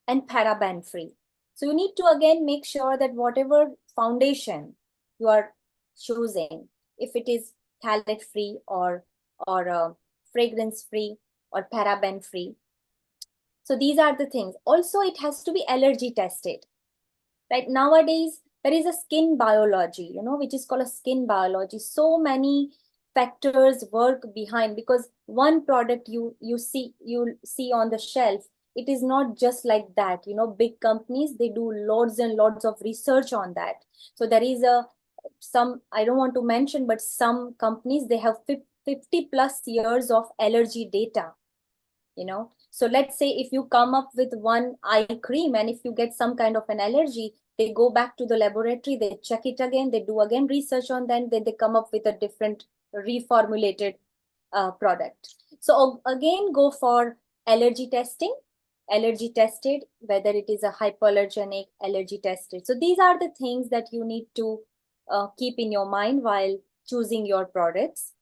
and paraben free. So you need to again make sure that whatever foundation you are choosing, if it is phthalate free or fragrance free or paraben free. So these are the things. Also, it has to be allergy tested. Right, nowadays there is a skin biology, you know, which is called a skin biology. So many factors work behind, because one product you see on the shelf, it is not just like that, you know. Big companies, they do loads and loads of research on that. So there is some, I don't want to mention, but some companies, they have 50 plus years of allergy data, you know. So let's say if you come up with one eye cream and if you get some kind of an allergy, they go back to the laboratory, they check it again, they do again research on that, then they come up with a different reformulated product. So again, go for allergy testing, allergy tested, whether it is a hypoallergenic, allergy tested. So these are the things that you need to keep in your mind while choosing your products.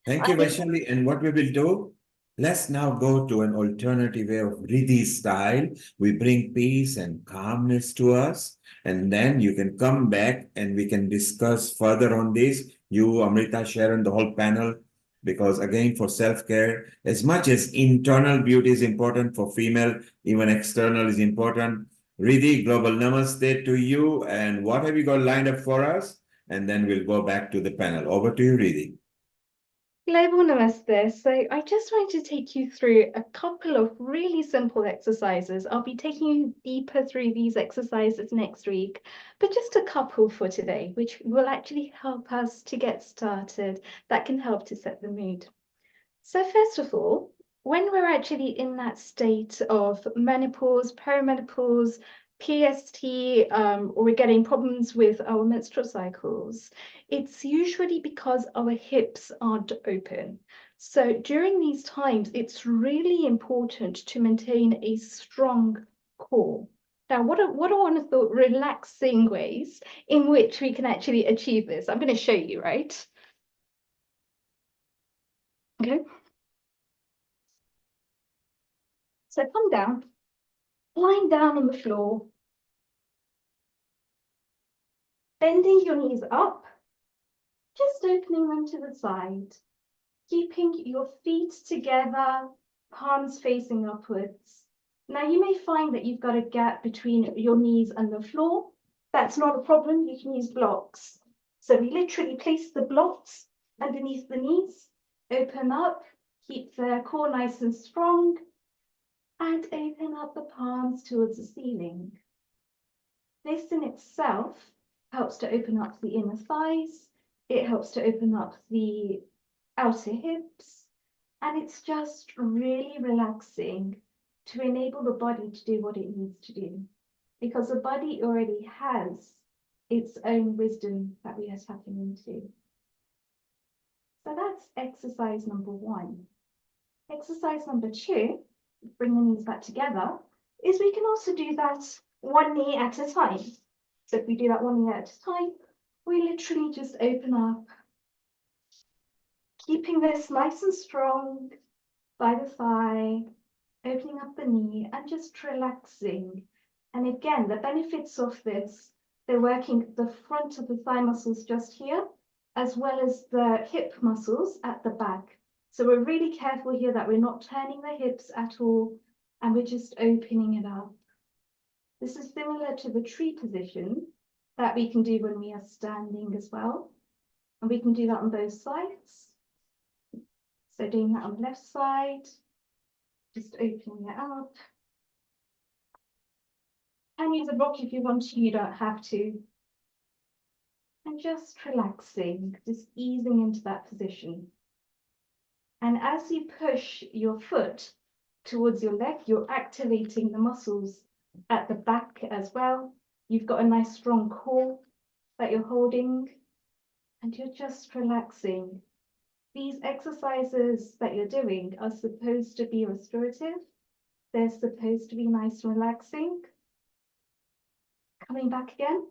Thank you, Vaishali. And what we will do, let's now go to an alternative way of Riddhi style. We bring peace and calmness to us, and then you can come back and we can discuss further on this. You, Amrita, Sharron, the whole panel, because again, for self-care, as much as internal beauty is important for female, even external is important. Riddhi, global namaste to you. And what have you got lined up for us? And then we'll go back to the panel. Over to you, Riddhi. Global Namaste. So I just wanted to take you through a couple of really simple exercises. I'll be taking you deeper through these exercises next week, but just a couple for today, which will actually help us to get started, that can help to set the mood. So first of all, when we're actually in that state of menopause, perimenopause, PST, or we're getting problems with our menstrual cycles, it's usually because our hips aren't open. So during these times, it's really important to maintain a strong core. Now, what are one of the relaxing ways in which we can actually achieve this? I'm going to show you, right? Okay. So come down, lying down on the floor, bending your knees up, just opening them to the side, keeping your feet together, palms facing upwards. Now you may find that you've got a gap between your knees and the floor. That's not a problem, you can use blocks. So we literally place the blocks underneath the knees, open up, keep the core nice and strong, and open up the palms towards the ceiling. This in itself helps to open up the inner thighs, it helps to open up the outer hips, and it's just really relaxing to enable the body to do what it needs to do, because the body already has its own wisdom that we are tapping into. So that's exercise number one. Exercise number two, bring the knees back together, is we can also do that one knee at a time. So if we do that one knee at a time, we literally just open up, keeping this nice and strong by the thigh, opening up the knee and just relaxing. And again, the benefits of this, they're working the front of the thigh muscles just here, as well as the hip muscles at the back. So we're really careful here that we're not turning the hips at all, and we're just opening it up. This is similar to the tree position that we can do when we are standing as well. And we can do that on both sides. So doing that on the left side, Just opening it up. And use a rock if you want to, you don't have to. And just relaxing, just easing into that position. And as you push your foot towards your leg, you're activating the muscles at the back as well. You've got a nice strong core that you're holding, and you're just relaxing. These exercises that you're doing are supposed to be restorative. They're supposed to be nice and relaxing. Coming back again.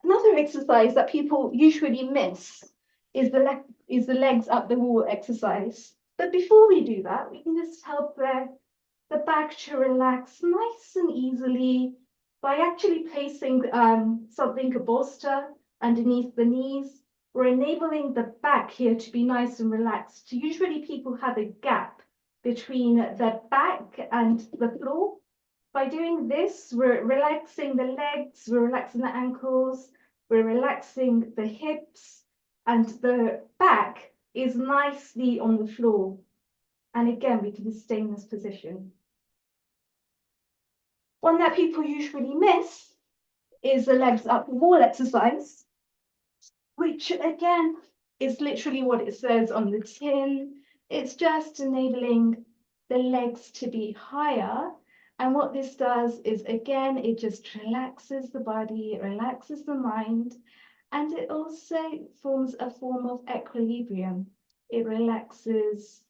Another exercise that people usually miss is the legs up the wall exercise. But before we do that, we can just help the back to relax nice and easily by actually placing something, a bolster, underneath the knees. We're enabling the back here to be nice and relaxed. Usually people have a gap between the back and the floor. By doing this, we're relaxing the legs, we're relaxing the ankles, we're relaxing the hips, and the back is nicely on the floor. And again, we can stay in this position. One that people usually miss is the legs up the wall exercise, which again is literally what it says on the tin. It's just enabling the legs to be higher. And what this does is, again, it just relaxes the body, it relaxes the mind, and it also forms a form of equilibrium. It relaxes,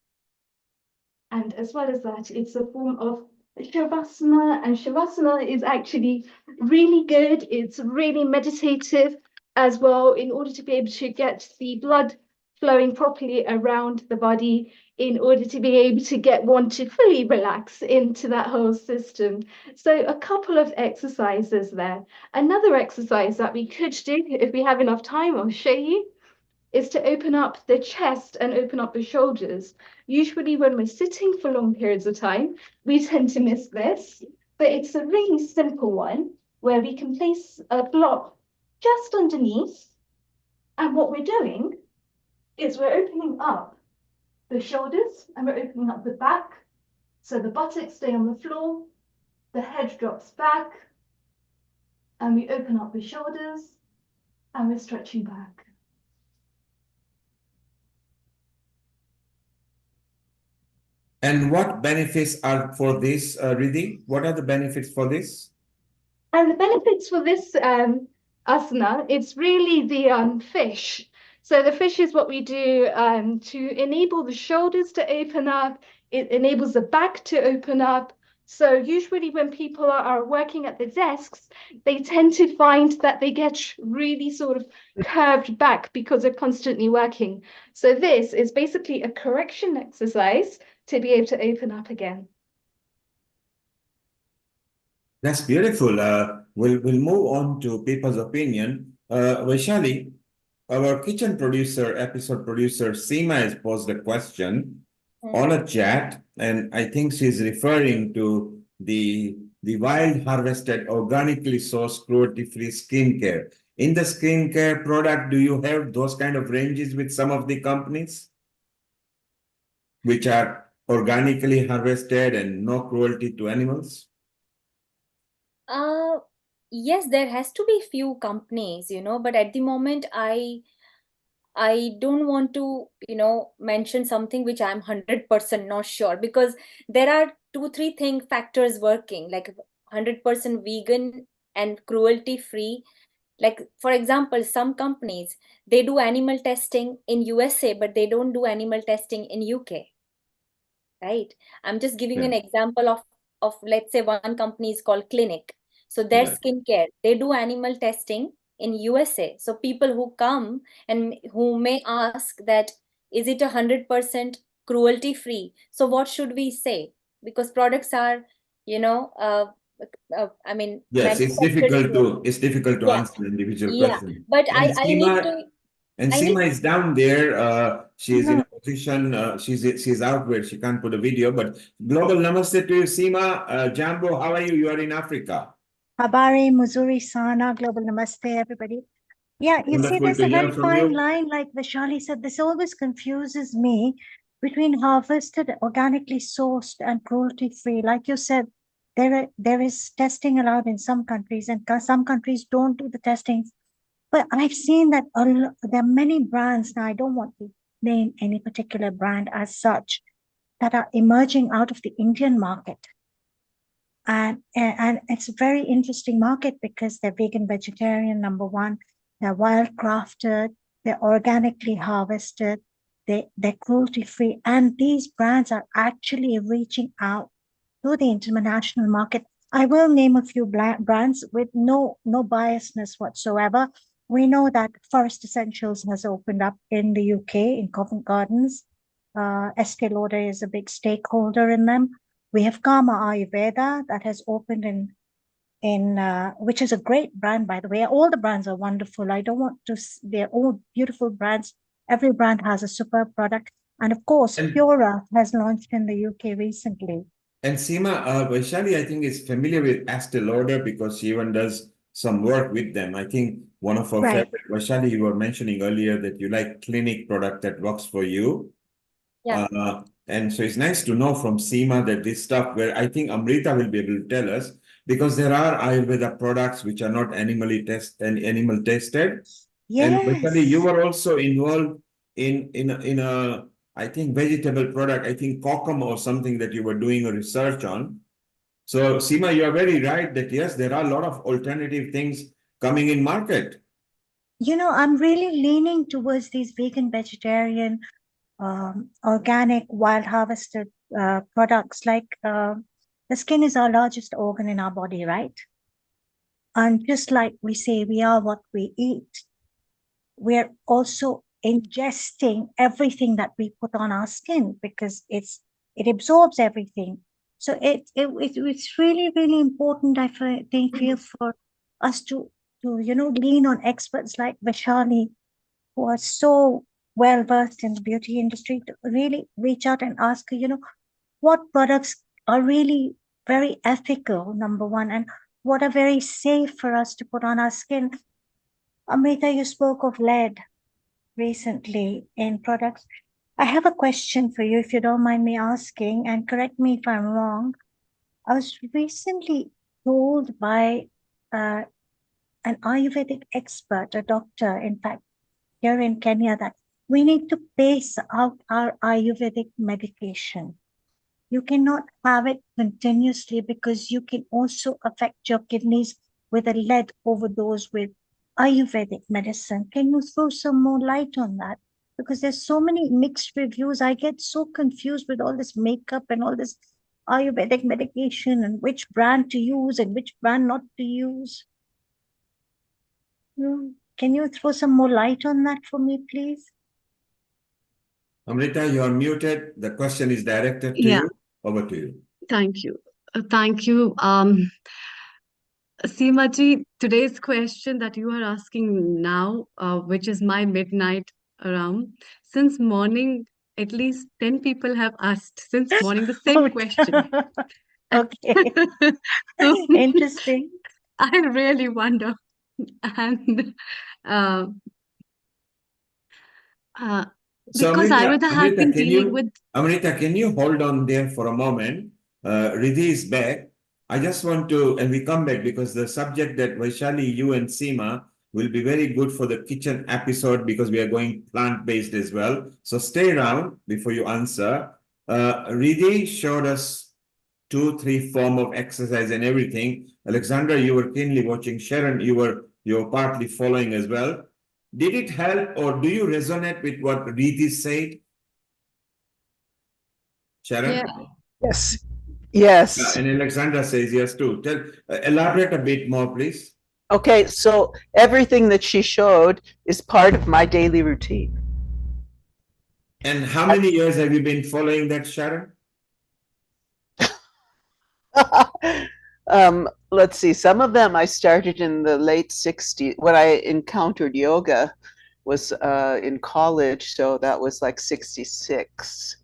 and as well as that, it's a form of Shavasana, and Shavasana is actually really good. It's really meditative as well, in order to be able to get the blood flowing properly around the body, in order to be able to get one to fully relax into that whole system. So a couple of exercises there. Another exercise that we could do, if we have enough time, I'll show you, is to open up the chest and open up the shoulders. Usually when we're sitting for long periods of time, we tend to miss this, but it's a really simple one where we can place a block just underneath. And what we're doing is we're opening up the shoulders and we're opening up the back. So the buttocks stay on the floor, the head drops back, and we open up the shoulders and we're stretching back. And what benefits are for this, Riddhi? What are the benefits for this? And the benefits for this asana, it's really the fish. So the fish is what we do to enable the shoulders to open up. It enables the back to open up. So usually when people are working at the desks, they tend to find that they get really sort of curved back because they're constantly working. So this is basically a correction exercise to be able to open up again. That's beautiful. We'll move on to people's opinion. Vaishali, our kitchen producer, episode producer, Seema has posed a question on a chat, and I think she's referring to the wild harvested, organically sourced, cruelty-free skincare. In the skincare product, do you have those kind of ranges with some of the companies, which are organically harvested and no cruelty to animals? Yes, there has to be few companies, but at the moment I don't want to, mention something which I'm 100% not sure, because there are 2-3 factors working, like 100% vegan and cruelty free. Like, for example, some companies, they do animal testing in USA, but they don't do animal testing in UK. Right? I'm just giving an example of let's say one company is called Clinic. So their skincare, they do animal testing in USA. So people who come and who may ask that, is it 100% cruelty free? So what should we say? Because products are, I mean, yes, it's difficult to answer individual questions. But and I need to. And Seema is down there. She's in a position. She's out where she can't put a video. But global namaste to you, Seema. Jambo, how are you? You are in Africa. Habari, Muzuri, Sana, global namaste, everybody. Yeah, you see, Wonderful there's to a hear very from fine you. line, like Vaishali said. This always confuses me between harvested, organically sourced, and cruelty-free. Like you said, there is testing allowed in some countries, and some countries don't do the testing. But I've seen that there are many brands now. I don't want to name any particular brand as such that are emerging out of the Indian market. And it's a very interesting market because they're vegan, vegetarian, number one. They're wild crafted. They're organically harvested. They're cruelty free. And these brands are actually reaching out to the international market. I will name a few brands with no biasness whatsoever. We know that Forest Essentials has opened up in the UK, in Covent Gardens. Estee Lauder is a big stakeholder in them. We have Karma Ayurveda that has opened in which is a great brand, by the way. All the brands are wonderful. I don't want to, they're all beautiful brands. Every brand has a superb product. And of course, Pura has launched in the UK recently. And Seema, Vaishali, I think, is familiar with Estee Lauder because she even does some work with them. I think one of our favorite, Vaishali, you were mentioning earlier that you like clinic product that works for you. Yeah. And so it's nice to know from Seema that this stuff, where I think Amrita will be able to tell us, because there are Ayurveda products which are not animal tested. Yes. And Vaishali, you were also involved in a I think vegetable product, I think kokum or something that you were doing a research on. So Seema, you are very right that yes, there are a lot of alternative things coming in market. You know, I'm really leaning towards these vegan, vegetarian, organic, wild harvested products. Like the skin is our largest organ in our body, right? And just like we say, we are what we eat, we're also ingesting everything that we put on our skin because it absorbs everything. So it's really, really important, I feel, for us to lean on experts like Vaishali, who are so well versed in the beauty industry, to really reach out and ask, what products are really very ethical, number one, and what are very safe for us to put on our skin. Amrita, you spoke of lead recently in products. I have a question for you, if you don't mind me asking, and correct me if I'm wrong. I was recently told by an Ayurvedic expert, a doctor, in fact, here in Kenya, that we need to pace out our Ayurvedic medication. You cannot have it continuously because you can also affect your kidneys with a lead overdose with Ayurvedic medicine. Can you throw some more light on that? Because there's so many mixed reviews. I get so confused with all this makeup and all this Ayurvedic medication and which brand to use and which brand not to use. Can you throw some more light on that for me, please? Amrita, you are muted. The question is directed to you. Over to you. Thank you. Thank you. Seema ji, today's question that you are asking now, which is my midnight around, since morning, at least 10 people have asked since morning the same question. Okay. So, interesting. I really wonder. And So because Ayurveda has been dealing with... Amrita, can you hold on there for a moment? Riddhi is back. I just want to, and we come back because the subject that Vaishali, you and Seema will be very good for the kitchen episode because we are going plant-based as well. So stay around before you answer. Riddhi showed us 2-3 form of exercise and everything. Alexandra, you were keenly watching. Sharon, you were partly following as well. Did it help, or do you resonate with what Riddhi said? Sharon? Yeah. Yes. And Alexandra says yes too. Elaborate a bit more, please. Okay, so everything that she showed is part of my daily routine. And how many years have you been following that, Sharon? Let's see, some of them I started in the late 60s. When I encountered yoga was in college, so that was like 66.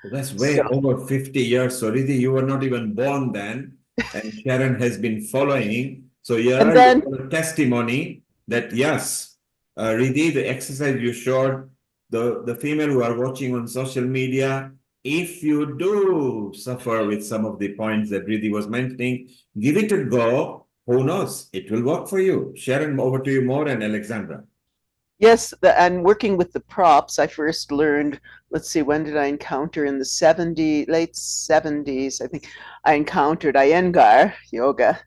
So that's way over 50 years. So Riddhi, you were not even born then, and Sharon has been following. So you have a testimony that yes, Riddhi, the exercise you showed the female who are watching on social media, if you do suffer with some of the points that Riddhi was mentioning, give it a go. Who knows? It will work for you. Sharon, over to you more, and Alexandra. Yes, and working with the props, I first learned, let's see, when did I encounter? In the late 70s, I think I encountered Iyengar yoga,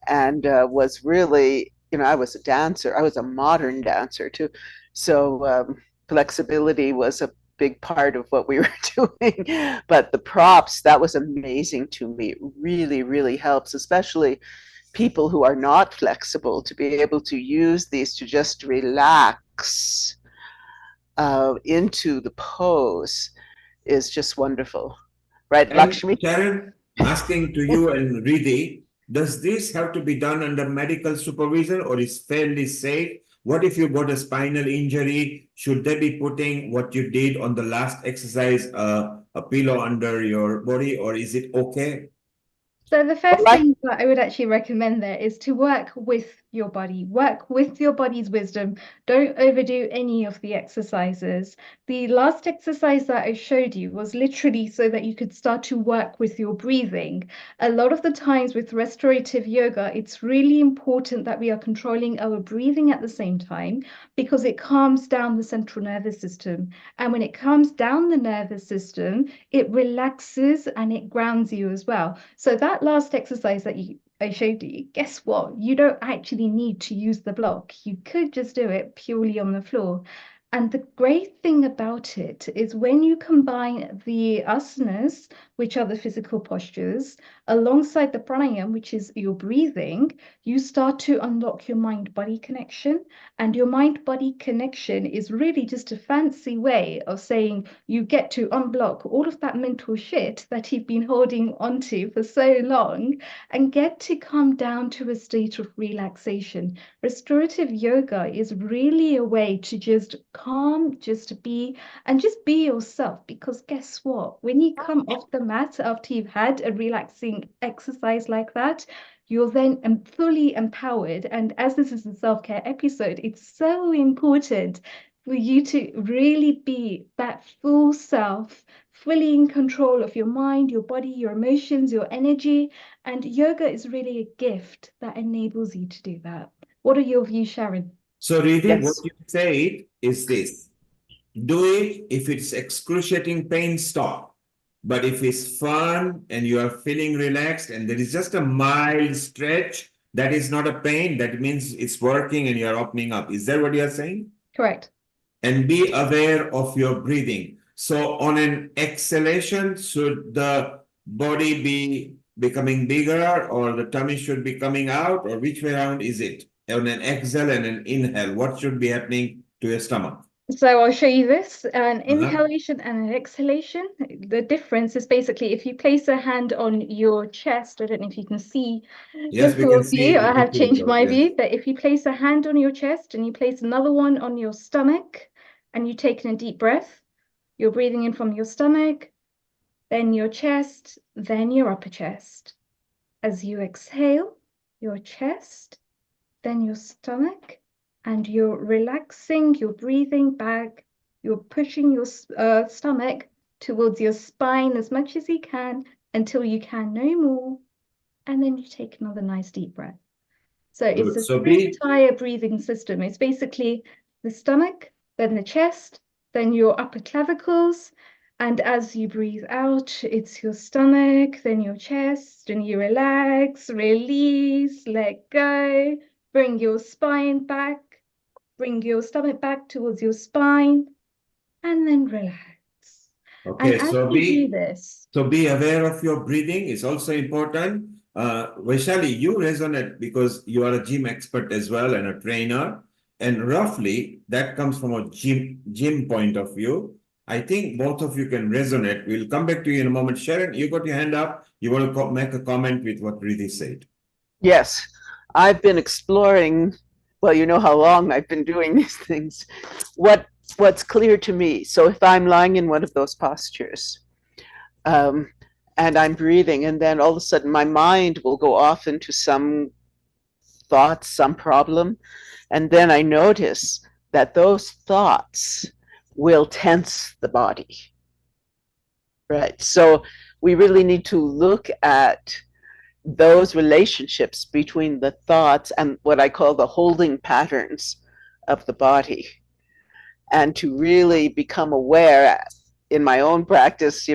and was really, I was a dancer. I was a modern dancer too. So flexibility was a big part of what we were doing. But the props, that was amazing to me. It really, really helps, especially people who are not flexible, to be able to use these to just relax into the pose is just wonderful. Right, And Lakshmi? Sharon, asking to you and Riddhi, does this have to be done under medical supervision or is fairly safe? What if you got a spinal injury? Should they be putting what you did on the last exercise, a pillow under your body, or is it okay? So the first thing that I would actually recommend there is to work with your body, work with your body's wisdom. Don't overdo any of the exercises. The last exercise that I showed you was literally so that you could start to work with your breathing. A lot of the times with restorative yoga, it's really important that we are controlling our breathing at the same time because it calms down the central nervous system. And when it calms down the nervous system, it relaxes and it grounds you as well. So that last exercise that I showed you, guess what? You don't actually need to use the block. You could just do it purely on the floor. And the great thing about it is when you combine the asanas, which are the physical postures, alongside the pranayama, which is your breathing, you start to unlock your mind-body connection. And your mind-body connection is really just a fancy way of saying you get to unblock all of that mental shit that you've been holding onto for so long and get to come down to a state of relaxation. Restorative yoga is really a way to just calm, just be yourself. Because guess what? When you come off the mat after you've had a relaxing exercise like that, you're then fully empowered. And as this is a self-care episode, it's so important for you to really be that full self, fully in control of your mind, your body, your emotions, your energy. And yoga is really a gift that enables you to do that. What are your views, Sharon? So, Riddhi, what you said is this. Do it. If it's excruciating pain, stop. But if it's fun and you are feeling relaxed and there is just a mild stretch, that is not a pain. That means it's working and you're opening up. Is that what you are saying? Correct. And be aware of your breathing. So on an exhalation, should the body be becoming bigger or the tummy should be coming out, or which way around is it? On an exhale and an inhale, what should be happening to your stomach? So I'll show you this, an inhalation and an exhalation. The difference is basically if you place a hand on your chest, I don't know if you can see Yes, the we can full see view. the I have changed my yes. view, but if you place a hand on your chest and you place another one on your stomach and you take in a deep breath, you're breathing in from your stomach, then your chest, then your upper chest. As you exhale, your chest, then your stomach, and you're relaxing, you're breathing back, you're pushing your stomach towards your spine as much as you can until you can no more. And then you take another nice deep breath. So it's a entire breathing system. It's basically the stomach, then the chest, then your upper clavicles. And as you breathe out, it's your stomach, then your chest, and you relax, release, let go. Bring your spine back, bring your stomach back towards your spine, and then relax. Okay, and as so you do this, be aware of your breathing is also important. Vaishali, you resonate because you are a gym expert as well and a trainer. And roughly that comes from a gym point of view. I think both of you can resonate. We'll come back to you in a moment. Sharon, you got your hand up. You want to make a comment with what Riddhi said? Yes, I've been exploring, well, you know how long I've been doing these things. What's clear to me, so if I'm lying in one of those postures, and I'm breathing, and then all of a sudden my mind will go off into some thoughts, some problem, and then I notice that those thoughts will tense the body, right? So we really need to look at those relationships between the thoughts and what I call the holding patterns of the body, and to really become aware. In my own practice,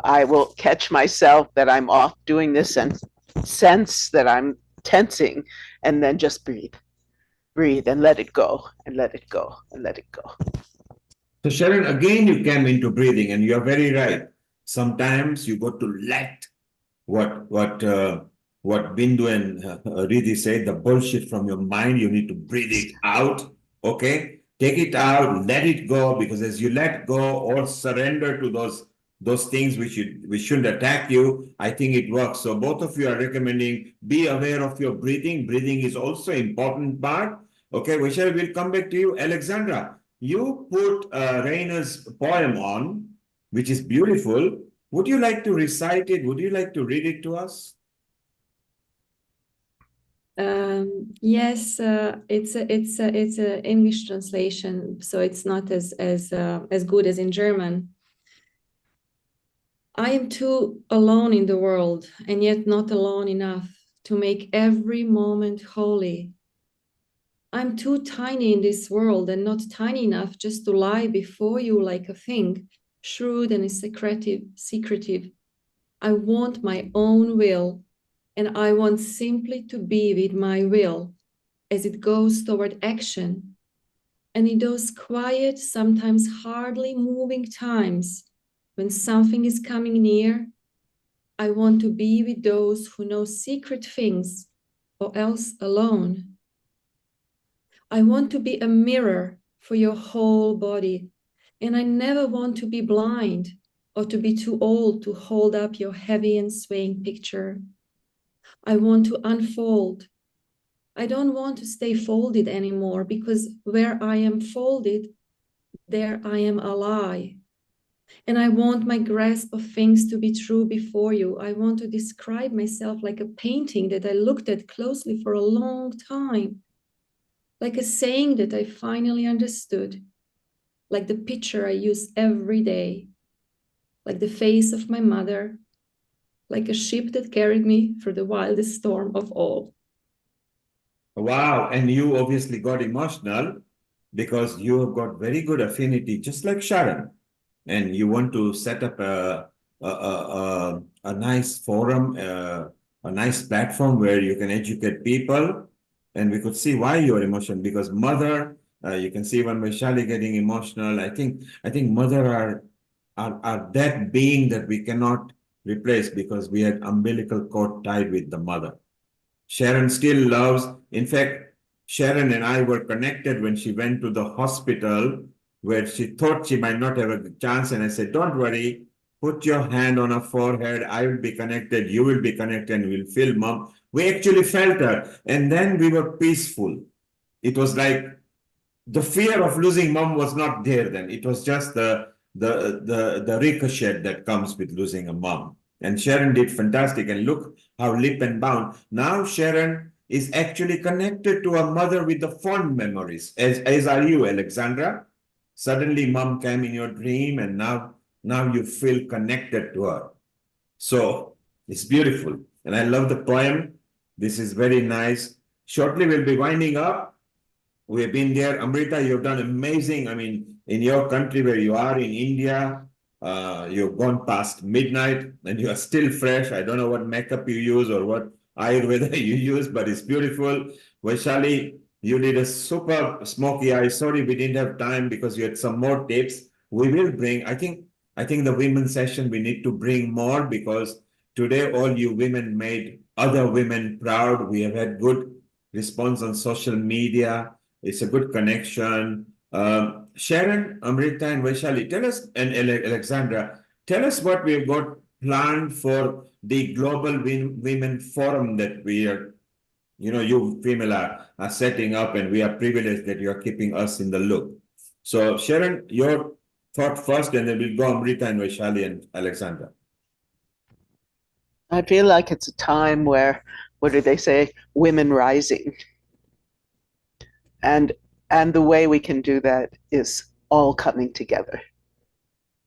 I will catch myself that I'm off doing this and sense that I'm tensing, and then just breathe and let it go and let it go and let it go. So Sharon, again, you came into breathing, and you are very right. Sometimes you got to let what Bindu and Riddhi said, the bullshit from your mind, you need to breathe it out. Okay, take it out, let it go, because as you let go or surrender to those things which shouldn't attack you, I think it works. So both of you are recommending be aware of your breathing. Breathing is also important part. Okay, Vaishali, we'll come back to you. Alexandra, you put Rainer's poem on, which is beautiful. Would you like to recite it? Would you like to read it to us? Yes, it's a English translation, so it's not as good as in German. I am too alone in the world, and yet not alone enough to make every moment holy. I'm too tiny in this world and not tiny enough just to lie before you like a thing, shrewd and secretive. I want my own will, and I want simply to be with my will as it goes toward action. And in those quiet, sometimes hardly moving times when something is coming near, I want to be with those who know secret things, or else alone. I want to be a mirror for your whole body, and I never want to be blind or to be too old to hold up your heavy and swaying picture. I want to unfold. I don't want to stay folded anymore, because where I am folded, there I am a lie. And I want my grasp of things to be true before you. I want to describe myself like a painting that I looked at closely for a long time, like a saying that I finally understood, like the picture I use every day, like the face of my mother, like a ship that carried me through the wildest storm of all. Wow, and you obviously got emotional because you have got very good affinity, just like Sharon, and you want to set up a nice forum, a nice platform where you can educate people, and we could see why you're emotional, because mother, you can see when Vaishali getting emotional. I think mother are that being that we cannot replace, because we had umbilical cord tied with the mother. Sharon still loves. In fact, Sharon and I were connected when she went to the hospital where she thought she might not have a chance. And I said, don't worry, put your hand on her forehead. I will be connected. You will be connected, and we'll feel mom. We actually felt her. And then we were peaceful. It was like the fear of losing mom was not there then. It was just the ricochet that comes with losing a mom. And Sharon did fantastic. And look how lip and bound. Now Sharon is actually connected to her mother with the fond memories, as are you, Alexandra. Suddenly mom came in your dream, and now you feel connected to her. So it's beautiful. And I love the poem. This is very nice. Shortly we'll be winding up. We have been there. Amrita, you've done amazing. I mean, in your country where you are in India, you've gone past midnight and you are still fresh. I don't know what makeup you use or what Ayurveda you use, but it's beautiful. Vaishali, you did a super smoky eye. Sorry, we didn't have time because you had some more tips. We will bring, I think the women's session, we need to bring more, because today all you women made other women proud. We have had good response on social media. It's a good connection. Sharon, Amrita, and Vaishali, tell us, and Alexandra, tell us what we've got planned for the Global Women Forum that we are, you female are setting up, and we are privileged that you are keeping us in the loop. So Sharon, your thought first, and then we'll go Amrita and Vaishali and Alexandra. I feel like it's a time where, what do they say, women rising. And the way we can do that is all coming together,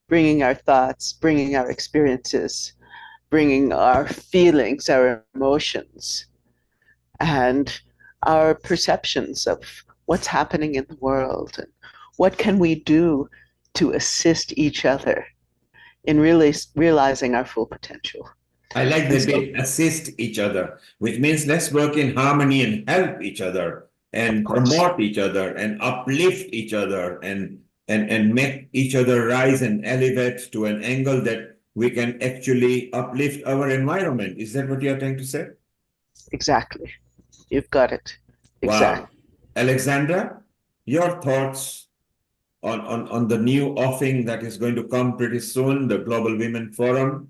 bringing our thoughts, bringing our experiences, bringing our feelings, our emotions, and our perceptions of what's happening in the world and what can we do to assist each other in really realizing our full potential. I like that bit, assist each other, which means let's work in harmony and help each other and promote each other and uplift each other and make each other rise and elevate to an angle that we can actually uplift our environment. Is that what you're trying to say? Exactly. You've got it. Exactly. Wow. Alexandra, your thoughts on the new offing that is going to come pretty soon, the Global Women Forum?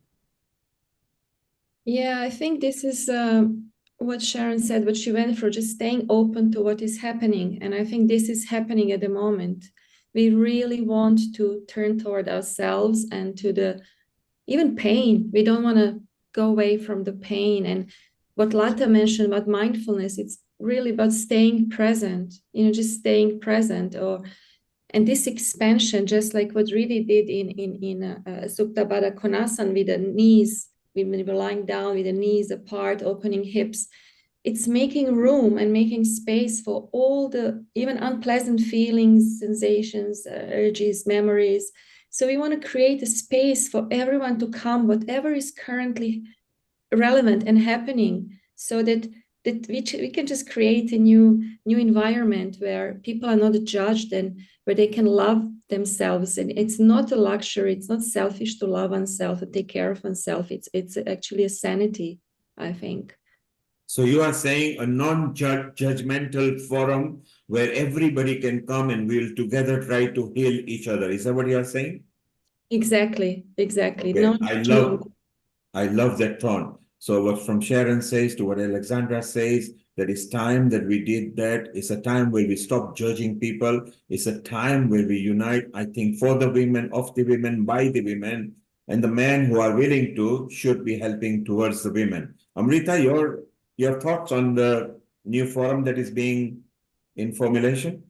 Yeah, I think this is what Sharon said, what she went through, just staying open to what is happening. And I think this is happening at the moment. We really want to turn toward ourselves and to the even pain. We don't want to go away from the pain. And what Lata mentioned about mindfulness, it's really about staying present, just staying present. And this expansion, just like what Riddhi did in Supta Baddha Konasana with the knees, when we were lying down with the knees apart, opening hips, it's making room and making space for all the even unpleasant feelings, sensations, urges, memories. So we want to create a space for everyone to come, whatever is currently relevant and happening, so that we can just create a new environment where people are not judged and where they can love themselves. And it's not a luxury, it's not selfish to love oneself and take care of oneself. It's actually a sanity, I think. So you are saying a non-judgmental forum where everybody can come and we'll together try to heal each other. Is that what you are saying? Exactly. Okay. No, I love that tone. So what from Sharon says to what Alexandra says, that it's time that we did that. It's a time where we stop judging people. It's a time where we unite, I think, for the women, of the women, by the women, and the men who are willing to should be helping towards the women. Amrita, your thoughts on the new forum that is being in formulation?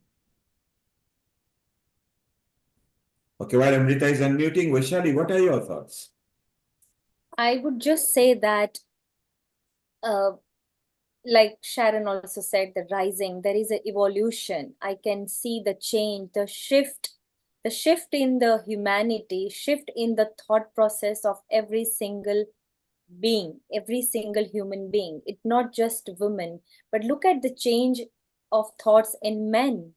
Okay, while Amrita is unmuting, Vaishali, what are your thoughts? I would just say that, like Sharon also said, the rising, there is an evolution. I can see the change, the shift in the humanity, shift in the thought process of every single being, every single human being. It's not just women, but look at the change of thoughts in men,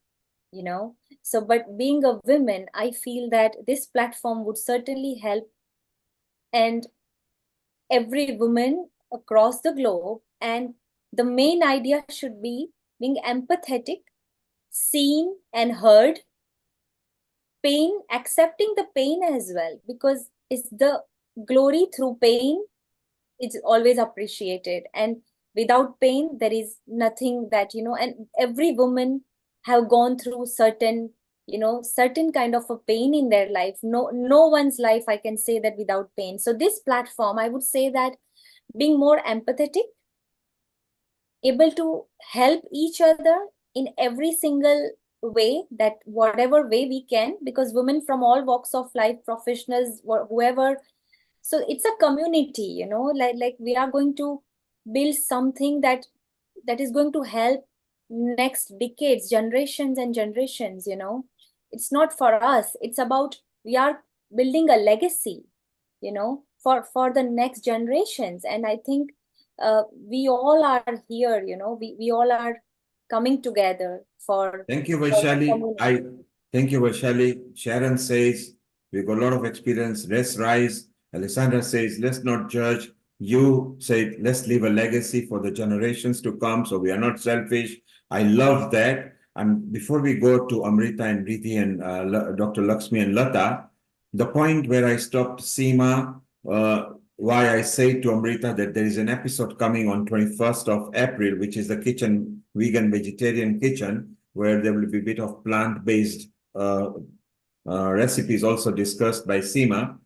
So, but being a woman, I feel that this platform would certainly help, and every woman across the globe. And the main idea should be being empathetic, seen and heard, pain, accepting the pain as well, because it's the glory through pain. It's always appreciated, and without pain there is nothing that, and every woman have gone through certain kind of a pain in their life. No one's life, I can say, that without pain. So this platform, I would say that being more empathetic, able to help each other in every single way, that whatever way we can, because women from all walks of life, professionals, whoever. So it's a community, like we are going to build something that is going to help next decades, generations and generations. It's not for us, it's about, we are building a legacy, for the next generations. And I think we all are here, we all are coming together for. Thank you, Vaishali. Thank you, Vaishali. Sharon says we've got a lot of experience. Let's rise. Alessandra says let's not judge. You say let's leave a legacy for the generations to come. So we are not selfish. I love that. And before we go to Amrita and Riddhi and Dr. Lakshmi and Lata, the point where I stopped Seema, why I say to Amrita that there is an episode coming on 21st of April, which is the kitchen, vegan vegetarian kitchen, where there will be a bit of plant-based recipes also discussed by Seema.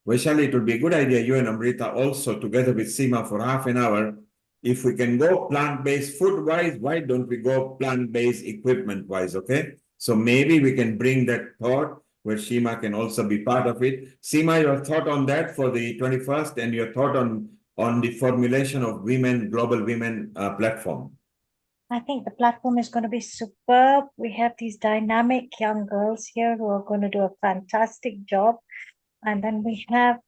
Vaishali, it would be a good idea, you and Amrita also together with Seema for half an hour. If we can go plant-based food-wise, why don't we go plant-based equipment-wise, okay? So maybe we can bring that thought where Seema can also be part of it. Seema, your thought on that for the 21st and your thought on the formulation of global women platform. I think the platform is going to be superb. We have these dynamic young girls here who are going to do a fantastic job. And then we have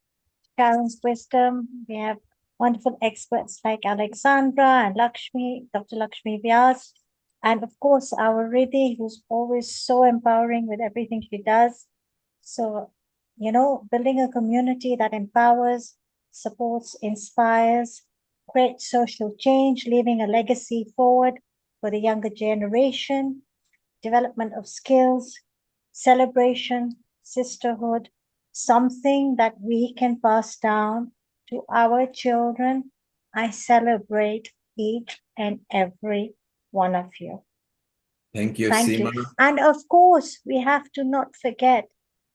Sharon's wisdom. We have wonderful experts like Alexandra and Lakshmi, Dr. Lakshmi Vyas. And of course, our Riddhi, who's always so empowering with everything she does. So, building a community that empowers, supports, inspires, creates social change, leaving a legacy forward for the younger generation, development of skills, celebration, sisterhood, something that we can pass down to our children. I celebrate each and every one of you. Thank you, Thank Seema. you. And of course, we have to not forget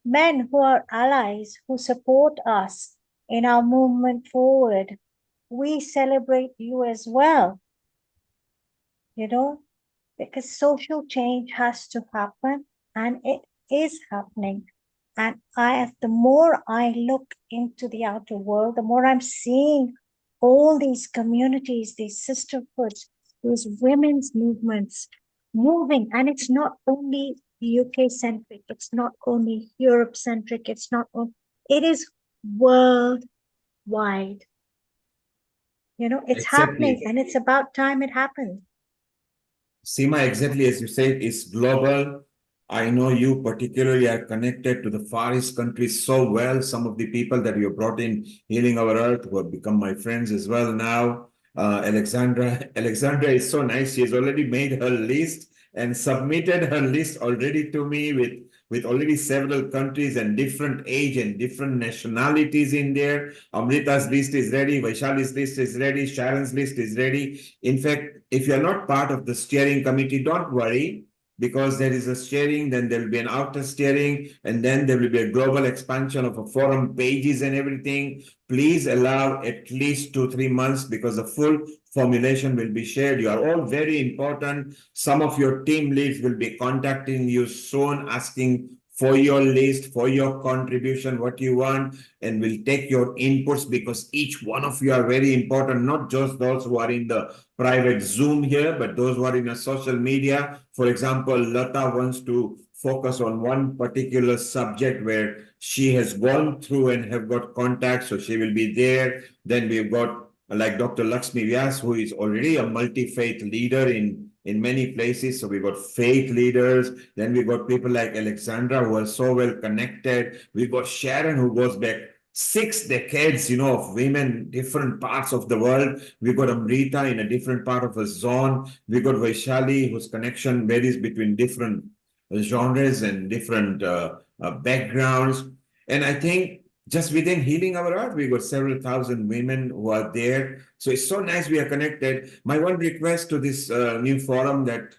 men who are allies, who support us in our movement forward. We celebrate you as well, because social change has to happen, and it is happening. And the more I look into the outer world, the more I'm seeing all these communities, these sisterhoods, these women's movements moving. And it's not only UK centric, it's not only Europe centric, it is worldwide. It's happening, and it's about time it happened. Seema, exactly as you said, it's global. I know you particularly are connected to the Far East countries so well. Some of the people that you brought in Healing Our Earth who have become my friends as well now. Alexandra is so nice. She has already made her list and submitted her list already to me with already several countries and different age and different nationalities in there. Amrita's list is ready. Vaishali's list is ready. Sharon's list is ready. In fact, if you're not part of the steering committee, don't worry, because there is a steering, then there will be an outer steering, and then there will be a global expansion of a forum pages and everything. Please allow at least 2-3 months, because the full formulation will be shared. You are all very important. Some of your team leads will be contacting you soon, asking for your list, for your contribution, what you want, and we'll take your inputs, because each one of you are very important, not just those who are in the private Zoom here, but those who are in a social media. For example, Lata wants to focus on one particular subject where she has gone through and have got contacts, so she will be there. Then we've got like Dr. Lakshmi Vyas, who is already a multi-faith leader in many places. So we got faith leaders. Then we got people like Alexandra, who are so well connected. We got Sharon, who goes back 6 decades, of women, different parts of the world. We got Amrita in a different part of a zone. We got Vaishali, whose connection varies between different genres and different backgrounds. And I think just within Healing Our Earth, we got several thousand women who are there. So it's so nice we are connected. My one request to this new forum that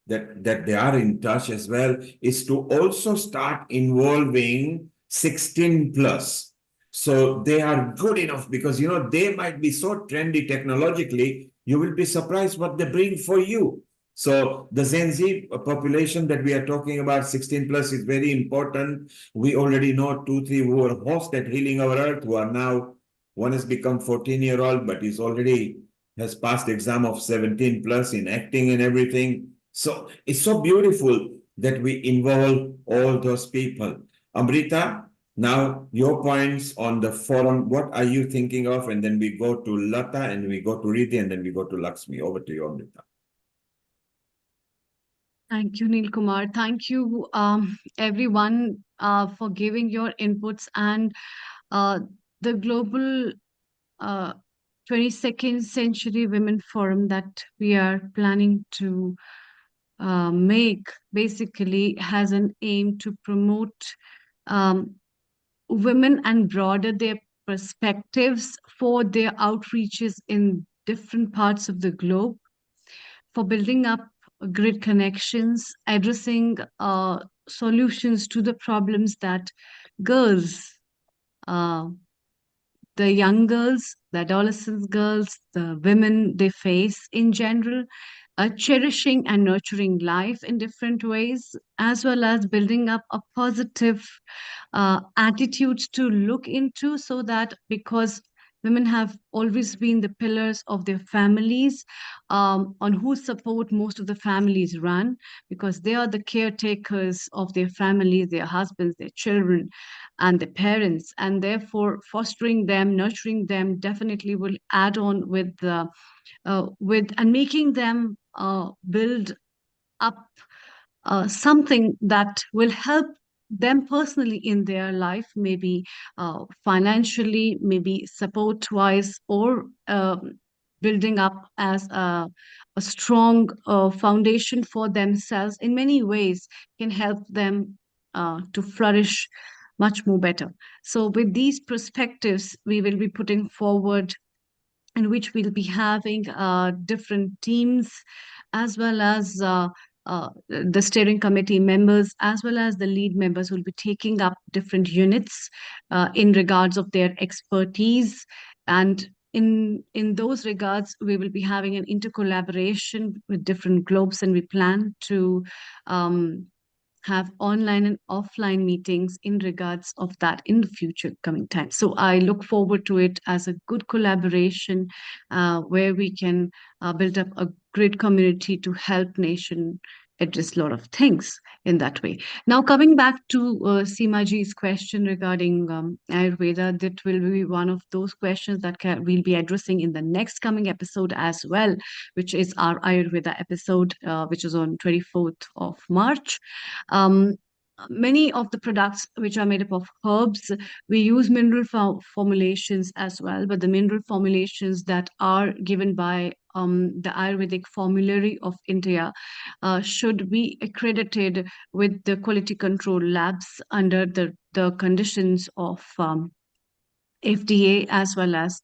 they are in touch as well is to also start involving 16 plus. So they are good enough, because they might be so trendy technologically, you will be surprised what they bring for you. So the Gen Z population that we are talking about, 16 plus, is very important. We already know 2-3 who are hosts at Healing Our Earth, who are now, one has become 14-year-old, but is already has passed the exam of 17 plus in acting and everything. So it's so beautiful that we involve all those people. Amrita, now your points on the forum, what are you thinking of? And then we go to Lata, and we go to Riddhi, and then we go to Lakshmi. Over to you, Amrita. Thank you, Neil Kumar. Thank you, everyone, for giving your inputs, and the global 22nd Century Women Forum that we are planning to make basically has an aim to promote women and broaden their perspectives for their outreaches in different parts of the globe, for building up grid connections, addressing solutions to the problems that girls, the young girls, the adolescent girls, the women, they face in general. cherishing and nurturing life in different ways, as well as building up a positive attitudes to look into, so that because women have always been the pillars of their families, on whose support most of the families run, because they are the caretakers of their families, their husbands, their children, and their parents, and therefore fostering them, nurturing them definitely will add on with and making them build up something that will help them personally in their life, maybe financially, maybe support wise, or building up as a strong foundation for themselves in many ways, can help them to flourish much more better. So with these perspectives, we will be putting forward, in which we'll be having different teams, as well as the steering committee members, as well as the lead members, will be taking up different units in regards of their expertise. And in those regards, we will be having an intercollaboration with different globes, and we plan to have online and offline meetings in regards of that in the future coming time. So I look forward to it as a good collaboration where we can build up a great community to help nation address a lot of things in that way. Now, coming back to Seemaji's question regarding Ayurveda, that will be one of those questions that we'll be addressing in the next coming episode as well, which is our Ayurveda episode, which is on 24th of March. Many of the products which are made up of herbs, we use mineral formulations as well, but the mineral formulations that are given by the Ayurvedic Formulary of India should be accredited with the quality control labs under the conditions of FDA, as well as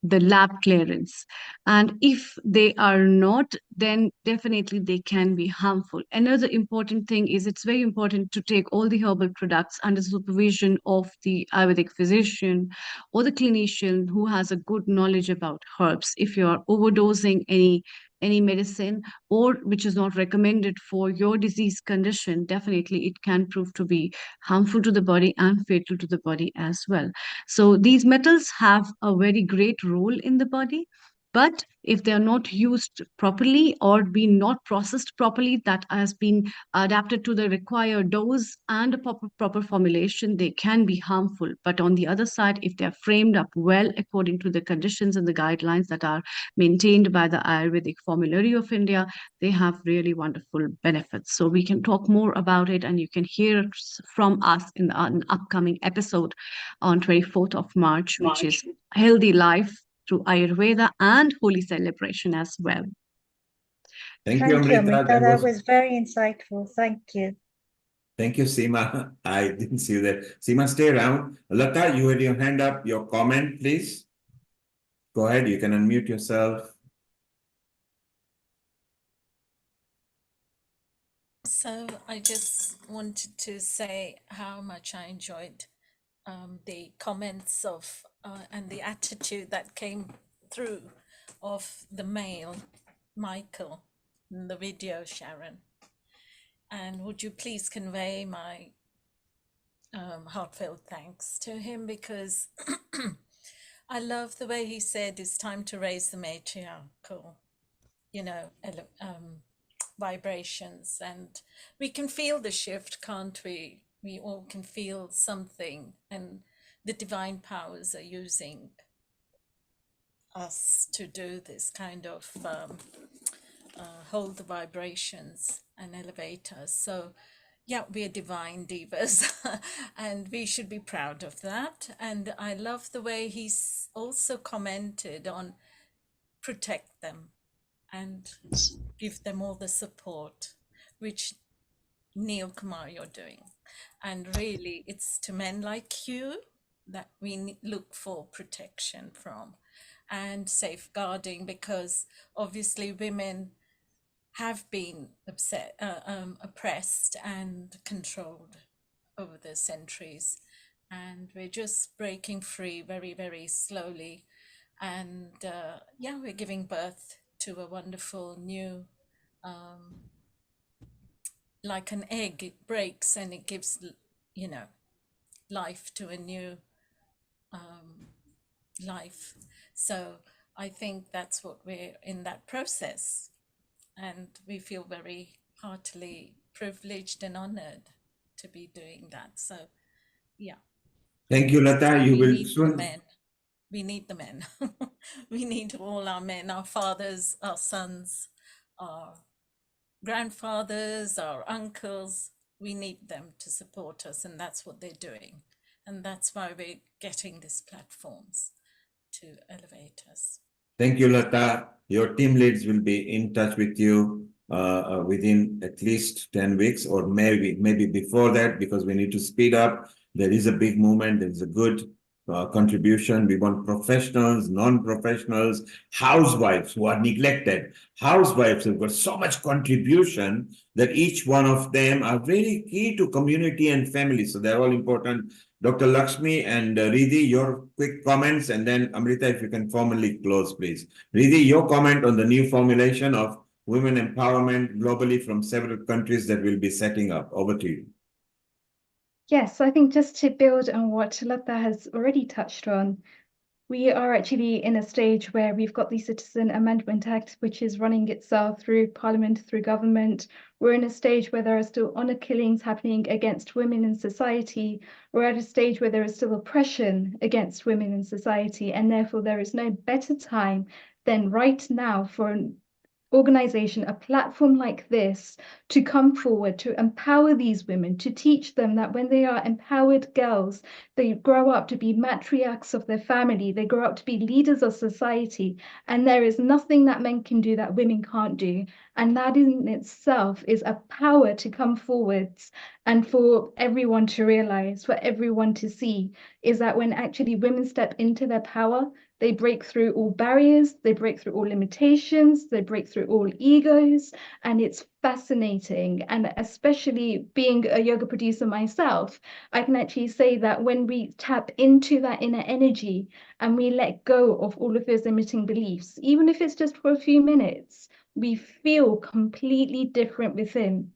the lab clearance. And if they are not, then definitely they can be harmful. Another important thing is, it's very important to take all the herbal products under supervision of the Ayurvedic physician or the clinician who has a good knowledge about herbs. If you are overdosing any medicine, or which is not recommended for your disease condition, definitely it can prove to be harmful to the body and fatal to the body as well. So these metals have a very great role in the body, but if they are not used properly or be not processed properly, that has been adapted to the required dose and a proper formulation, they can be harmful. But on the other side, if they are framed up well according to the conditions and the guidelines that are maintained by the Ayurvedic Formulary of India, they have really wonderful benefits. So we can talk more about it, and you can hear from us in an upcoming episode on 24th of March, which is Healthy Life through Ayurveda and Holy Celebration as well. Thank you, Thank you, Amrita. Amrita. That was very insightful. Thank you. Thank you, Seema. I didn't see that. Seema, stay around. Lata, you had your hand up. Your comment, please. Go ahead. You can unmute yourself. So I just wanted to say how much I enjoyed the comments of and the attitude that came through of the male, Michael, in the video, Sharon. And would you please convey my heartfelt thanks to him, because I love the way he said it's time to raise the matriarchal, vibrations, and we can feel the shift, can't we? We all can feel something, and the divine powers are using us to do this kind of hold the vibrations and elevate us. So yeah, we're divine divas and we should be proud of that. And I love the way he's also commented on protect them and give them all the support, which Neil Kumar, you're doing. And really, it's to men like you that we look for protection from and safeguarding, because obviously women have been oppressed and controlled over the centuries. And we're just breaking free very, very slowly. And yeah, we're giving birth to a wonderful new, like an egg, it breaks and it gives, you know, life to a new life. So I think that's what we're in that process. And we feel very heartily privileged and honored to be doing that. So, yeah. Thank you, Lata. You We will need the soon. men. We need the men. We need all our men, our fathers, our sons, our grandfathers, our uncles. We need them to support us, and that's what they're doing. And that's why we're getting these platforms to elevate us. Thank you, Lata. Your team leads will be in touch with you within at least 10 weeks or maybe before that, because we need to speed up. There is a big movement. There is a good contribution. We want professionals, non-professionals, housewives who are neglected. Housewives have got so much contribution that each one of them are very key to community and family. So they're all important. Dr. Lakshmi and Riddhi, your quick comments, and then Amrita, if you can formally close, please. Riddhi, your comment on the new formulation of women empowerment globally from several countries that we'll be setting up. Over to you. Yes, I think just to build on what Lata has already touched on, we are actually in a stage where we've got the Citizen Amendment Act, which is running itself through Parliament, through government. We're in a stage where there are still honor killings happening against women in society. We're at a stage where there is still oppression against women in society, and therefore there is no better time than right now for an organization, a platform like this, to come forward, to empower these women, to teach them that when they are empowered girls, they grow up to be matriarchs of their family, they grow up to be leaders of society, and there is nothing that men can do that women can't do. And that in itself is a power to come forwards and for everyone to realize, for everyone to see, is that when actually women step into their power, they break through all barriers, they break through all limitations, they break through all egos, and it's fascinating. And especially being a yoga producer myself, I can actually say that when we tap into that inner energy and we let go of all of those limiting beliefs, even if it's just for a few minutes, we feel completely different within.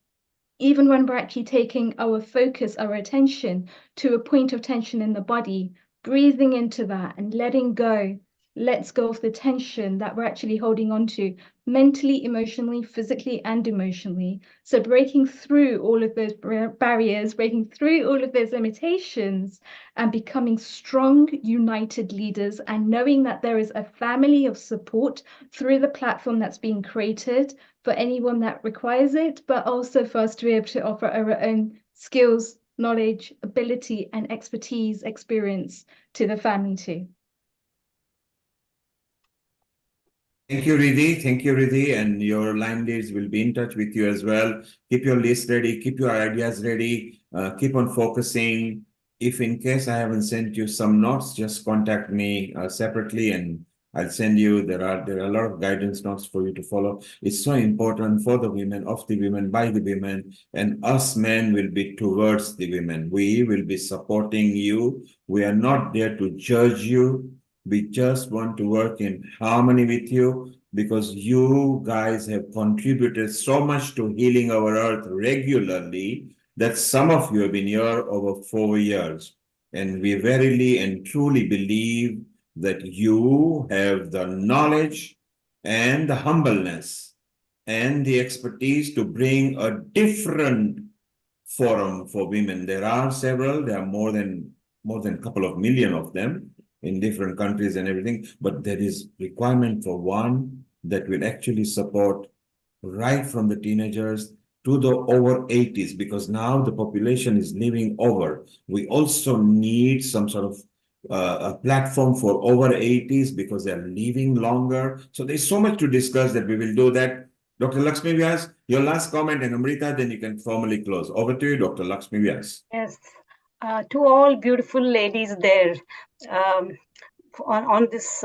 Even when we're actually taking our focus, our attention to a point of tension in the body, breathing into that and letting go, let's go of the tension that we're actually holding on to mentally, emotionally, physically, and emotionally. So breaking through all of those barriers, breaking through all of those limitations, and becoming strong, united leaders, and knowing that there is a family of support through the platform that's being created for anyone that requires it, but also for us to be able to offer our own skills, knowledge, ability, and expertise, experience to the family too. Thank you, Riddhi. Thank you, Riddhi. And your line leads will be in touch with you as well. Keep your list ready. Keep your ideas ready. Keep on focusing. If in case I haven't sent you some notes, just contact me separately and I'll send you. There are a lot of guidance notes for you to follow. It's so important for the women, of the women, by the women, and us men will be towards the women. We will be supporting you. We are not there to judge you. We just want to work in harmony with you because you guys have contributed so much to healing our earth regularly that some of you have been here over 4 years. And we verily and truly believe that you have the knowledge and the humbleness and the expertise to bring a different forum for women. There are several, there are more than a couple of million of them in different countries and everything, but there is requirement for one that will actually support right from the teenagers to the over 80s, because now the population is living over. We also need some sort of a platform for over 80s because they're living longer. So there's so much to discuss that we will do that. Dr. Lakshmi Vyas, your last comment, and Amrita, then you can formally close. Over to you, Dr. Lakshmi Vyas. Yes. To all beautiful ladies there, on this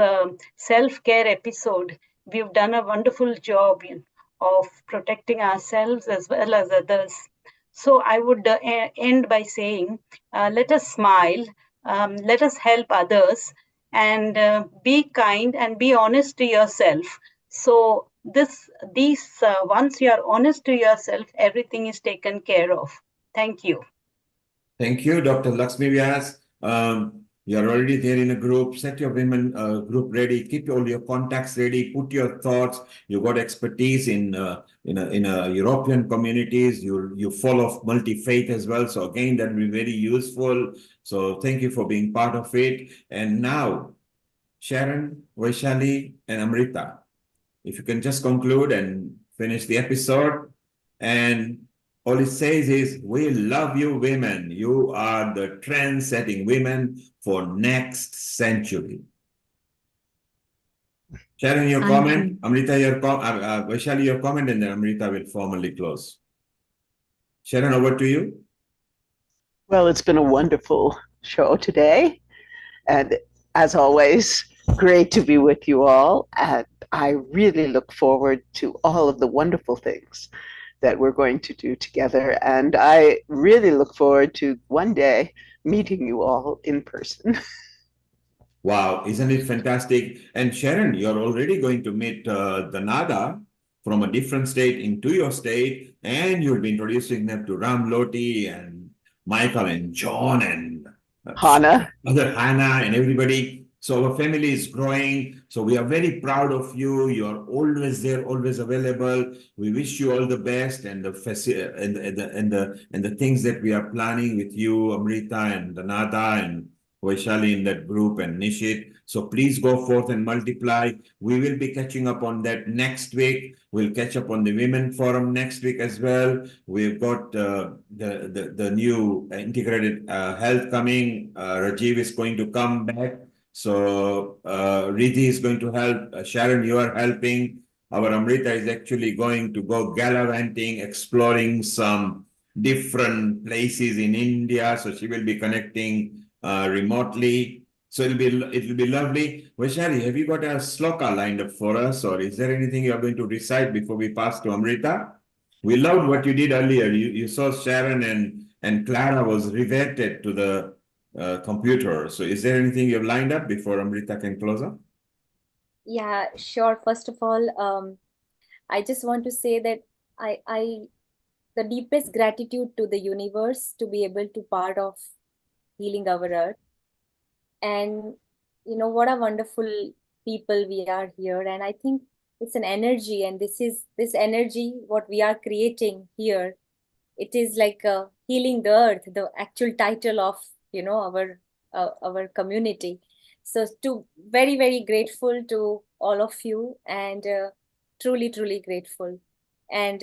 self-care episode, we've done a wonderful job of protecting ourselves as well as others. So I would end by saying, let us smile, let us help others, and be kind and be honest to yourself. So these once you are honest to yourself, everything is taken care of. Thank you. Thank you, Dr. Lakshmi Vyas. You're already there in a group. Set your women group ready. Keep all your contacts ready. Put your thoughts. You got expertise in European communities. You follow multi-faith as well. So again, that will be very useful. So thank you for being part of it. And now, Sharon, Vaishali, and Amrita, if you can just conclude and finish the episode. And all it says is, we love you women. You are the trend-setting women for next century. Sharon, your comment. Amrita, your Vaishali, your comment, and then Amrita will formally close. Sharon, over to you. Well, it's been a wonderful show today. And as always, great to be with you all. And I really look forward to all of the wonderful things that we're going to do together. And I really look forward to one day meeting you all in person. Wow, isn't it fantastic? And Sharon, you're already going to meet the Nada from a different state into your state, and you'll be introducing them to Ram Loti and Michael and John and Hannah. Other Hannah and everybody. So our family is growing. So we are very proud of you. You're always there, always available. We wish you all the best, and the things that we are planning with you, Amrita and Nada and Vaishali in that group and Nishit. So please go forth and multiply. We will be catching up on that next week. We'll catch up on the Women Forum next week as well. We've got the new integrated health coming. Rajiv is going to come back. So Riddhi is going to help. Sharon, you are helping. Our Amrita is actually going to go gallivanting, exploring some different places in India. So she will be connecting remotely. So it'll be lovely. Vaishali, have you got a sloka lined up for us, or is there anything you are going to recite before we pass to Amrita? We loved what you did earlier. You saw Sharon and Clara was riveted to the computer. So is there anything you have lined up before Amrita can close up? Yeah, sure. First of all, I just want to say that I the deepest gratitude to the universe to be able to part of healing our earth. And you know what a wonderful people we are here. And I think it's an energy, and this energy what we are creating here. It is like healing the earth, the actual title of our community. So very, very grateful to all of you, and truly, truly grateful. And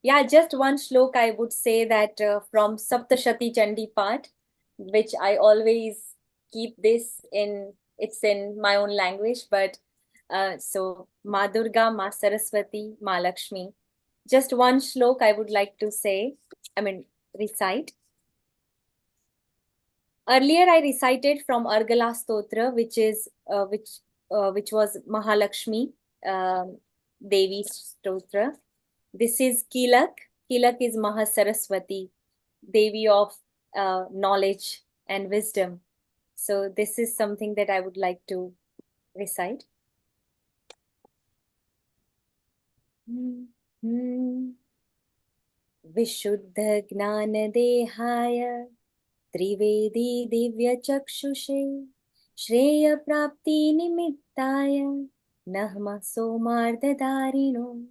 yeah, just one shlok I would say that from Saptashati Chandi Path, which I always keep this it's in my own language, but so Ma Durga, Ma Saraswati, Ma Lakshmi. Just one shlok I would like to recite. Earlier I recited from Argala Stotra, which was Mahalakshmi Devi Stotra. This is Kilak. Kilak is Mahasaraswati, Devi of knowledge and wisdom. So this is something that I would like to recite. Vishuddha Gnana Dehaya Trivedi Divya Chakshushe Shreya Prapti Nimittaya Nahma Somardhadarino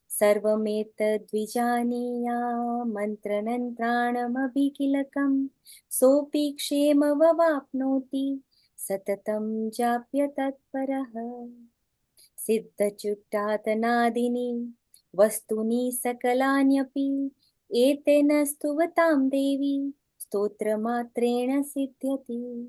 Sarvameta Dvijaniya Mantranantranam Abhikilakam Sopi Kshema Vavapnoti Satatam Japya Tatparaha Siddhachuttatanadini Vastuni Sakalanyapi Etena Stuvatam Devi Stotramatreణ Siddhyati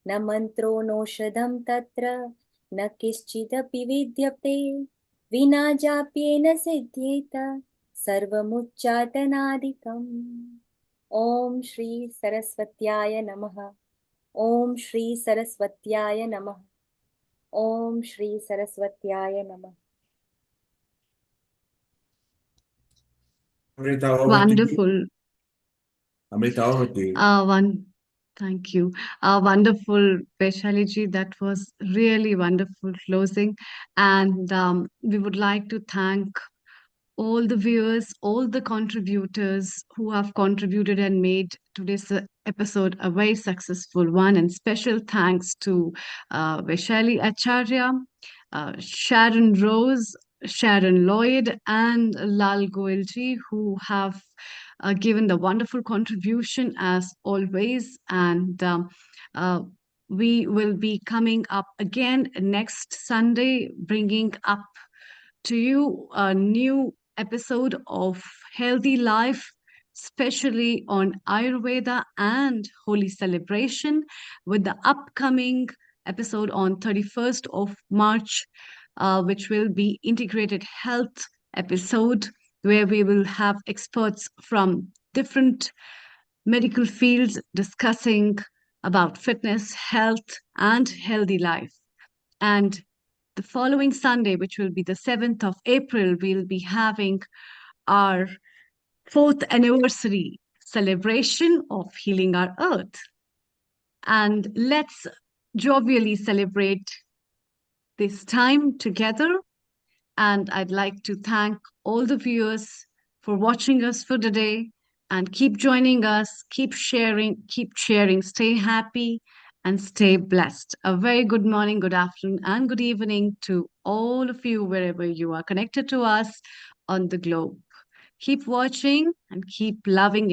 Na mantro no shadam tatra Na kischidapi vidyapte Vina japyena siddhyeta Sarvamucchatanadikam. Om Shri Saraswatyaya Namaha. Om Shri Saraswatyaya Namaha. Om Shri Saraswatyaya Namaha. Amrita, over to you. Wonderful. Amrita, over to you. Thank you. Wonderful, Vaishali ji. That was really wonderful closing. And we would like to thank all the viewers, all the contributors who have contributed and made today's episode a very successful one. And special thanks to Vaishali Acharya, Sharon Rose, Sharon Lloyd, and Lal Goelji, who have given the wonderful contribution as always. And we will be coming up again next Sunday, bringing up to you a new episode of Healthy Life, especially on Ayurveda and Holy Celebration, with the upcoming episode on 31st of March, which will be Integrated Health episode, where we will have experts from different medical fields discussing about fitness, health, and healthy life. And the following Sunday, which will be the 7th of April, we'll be having our 4th anniversary celebration of Healing Our Earth. And let's jovially celebrate this time together. And I'd like to thank all the viewers for watching us for today. And keep joining us, keep sharing, stay happy and stay blessed. A very good morning, good afternoon, and good evening to all of you, wherever you are connected to us on the globe. Keep watching and keep loving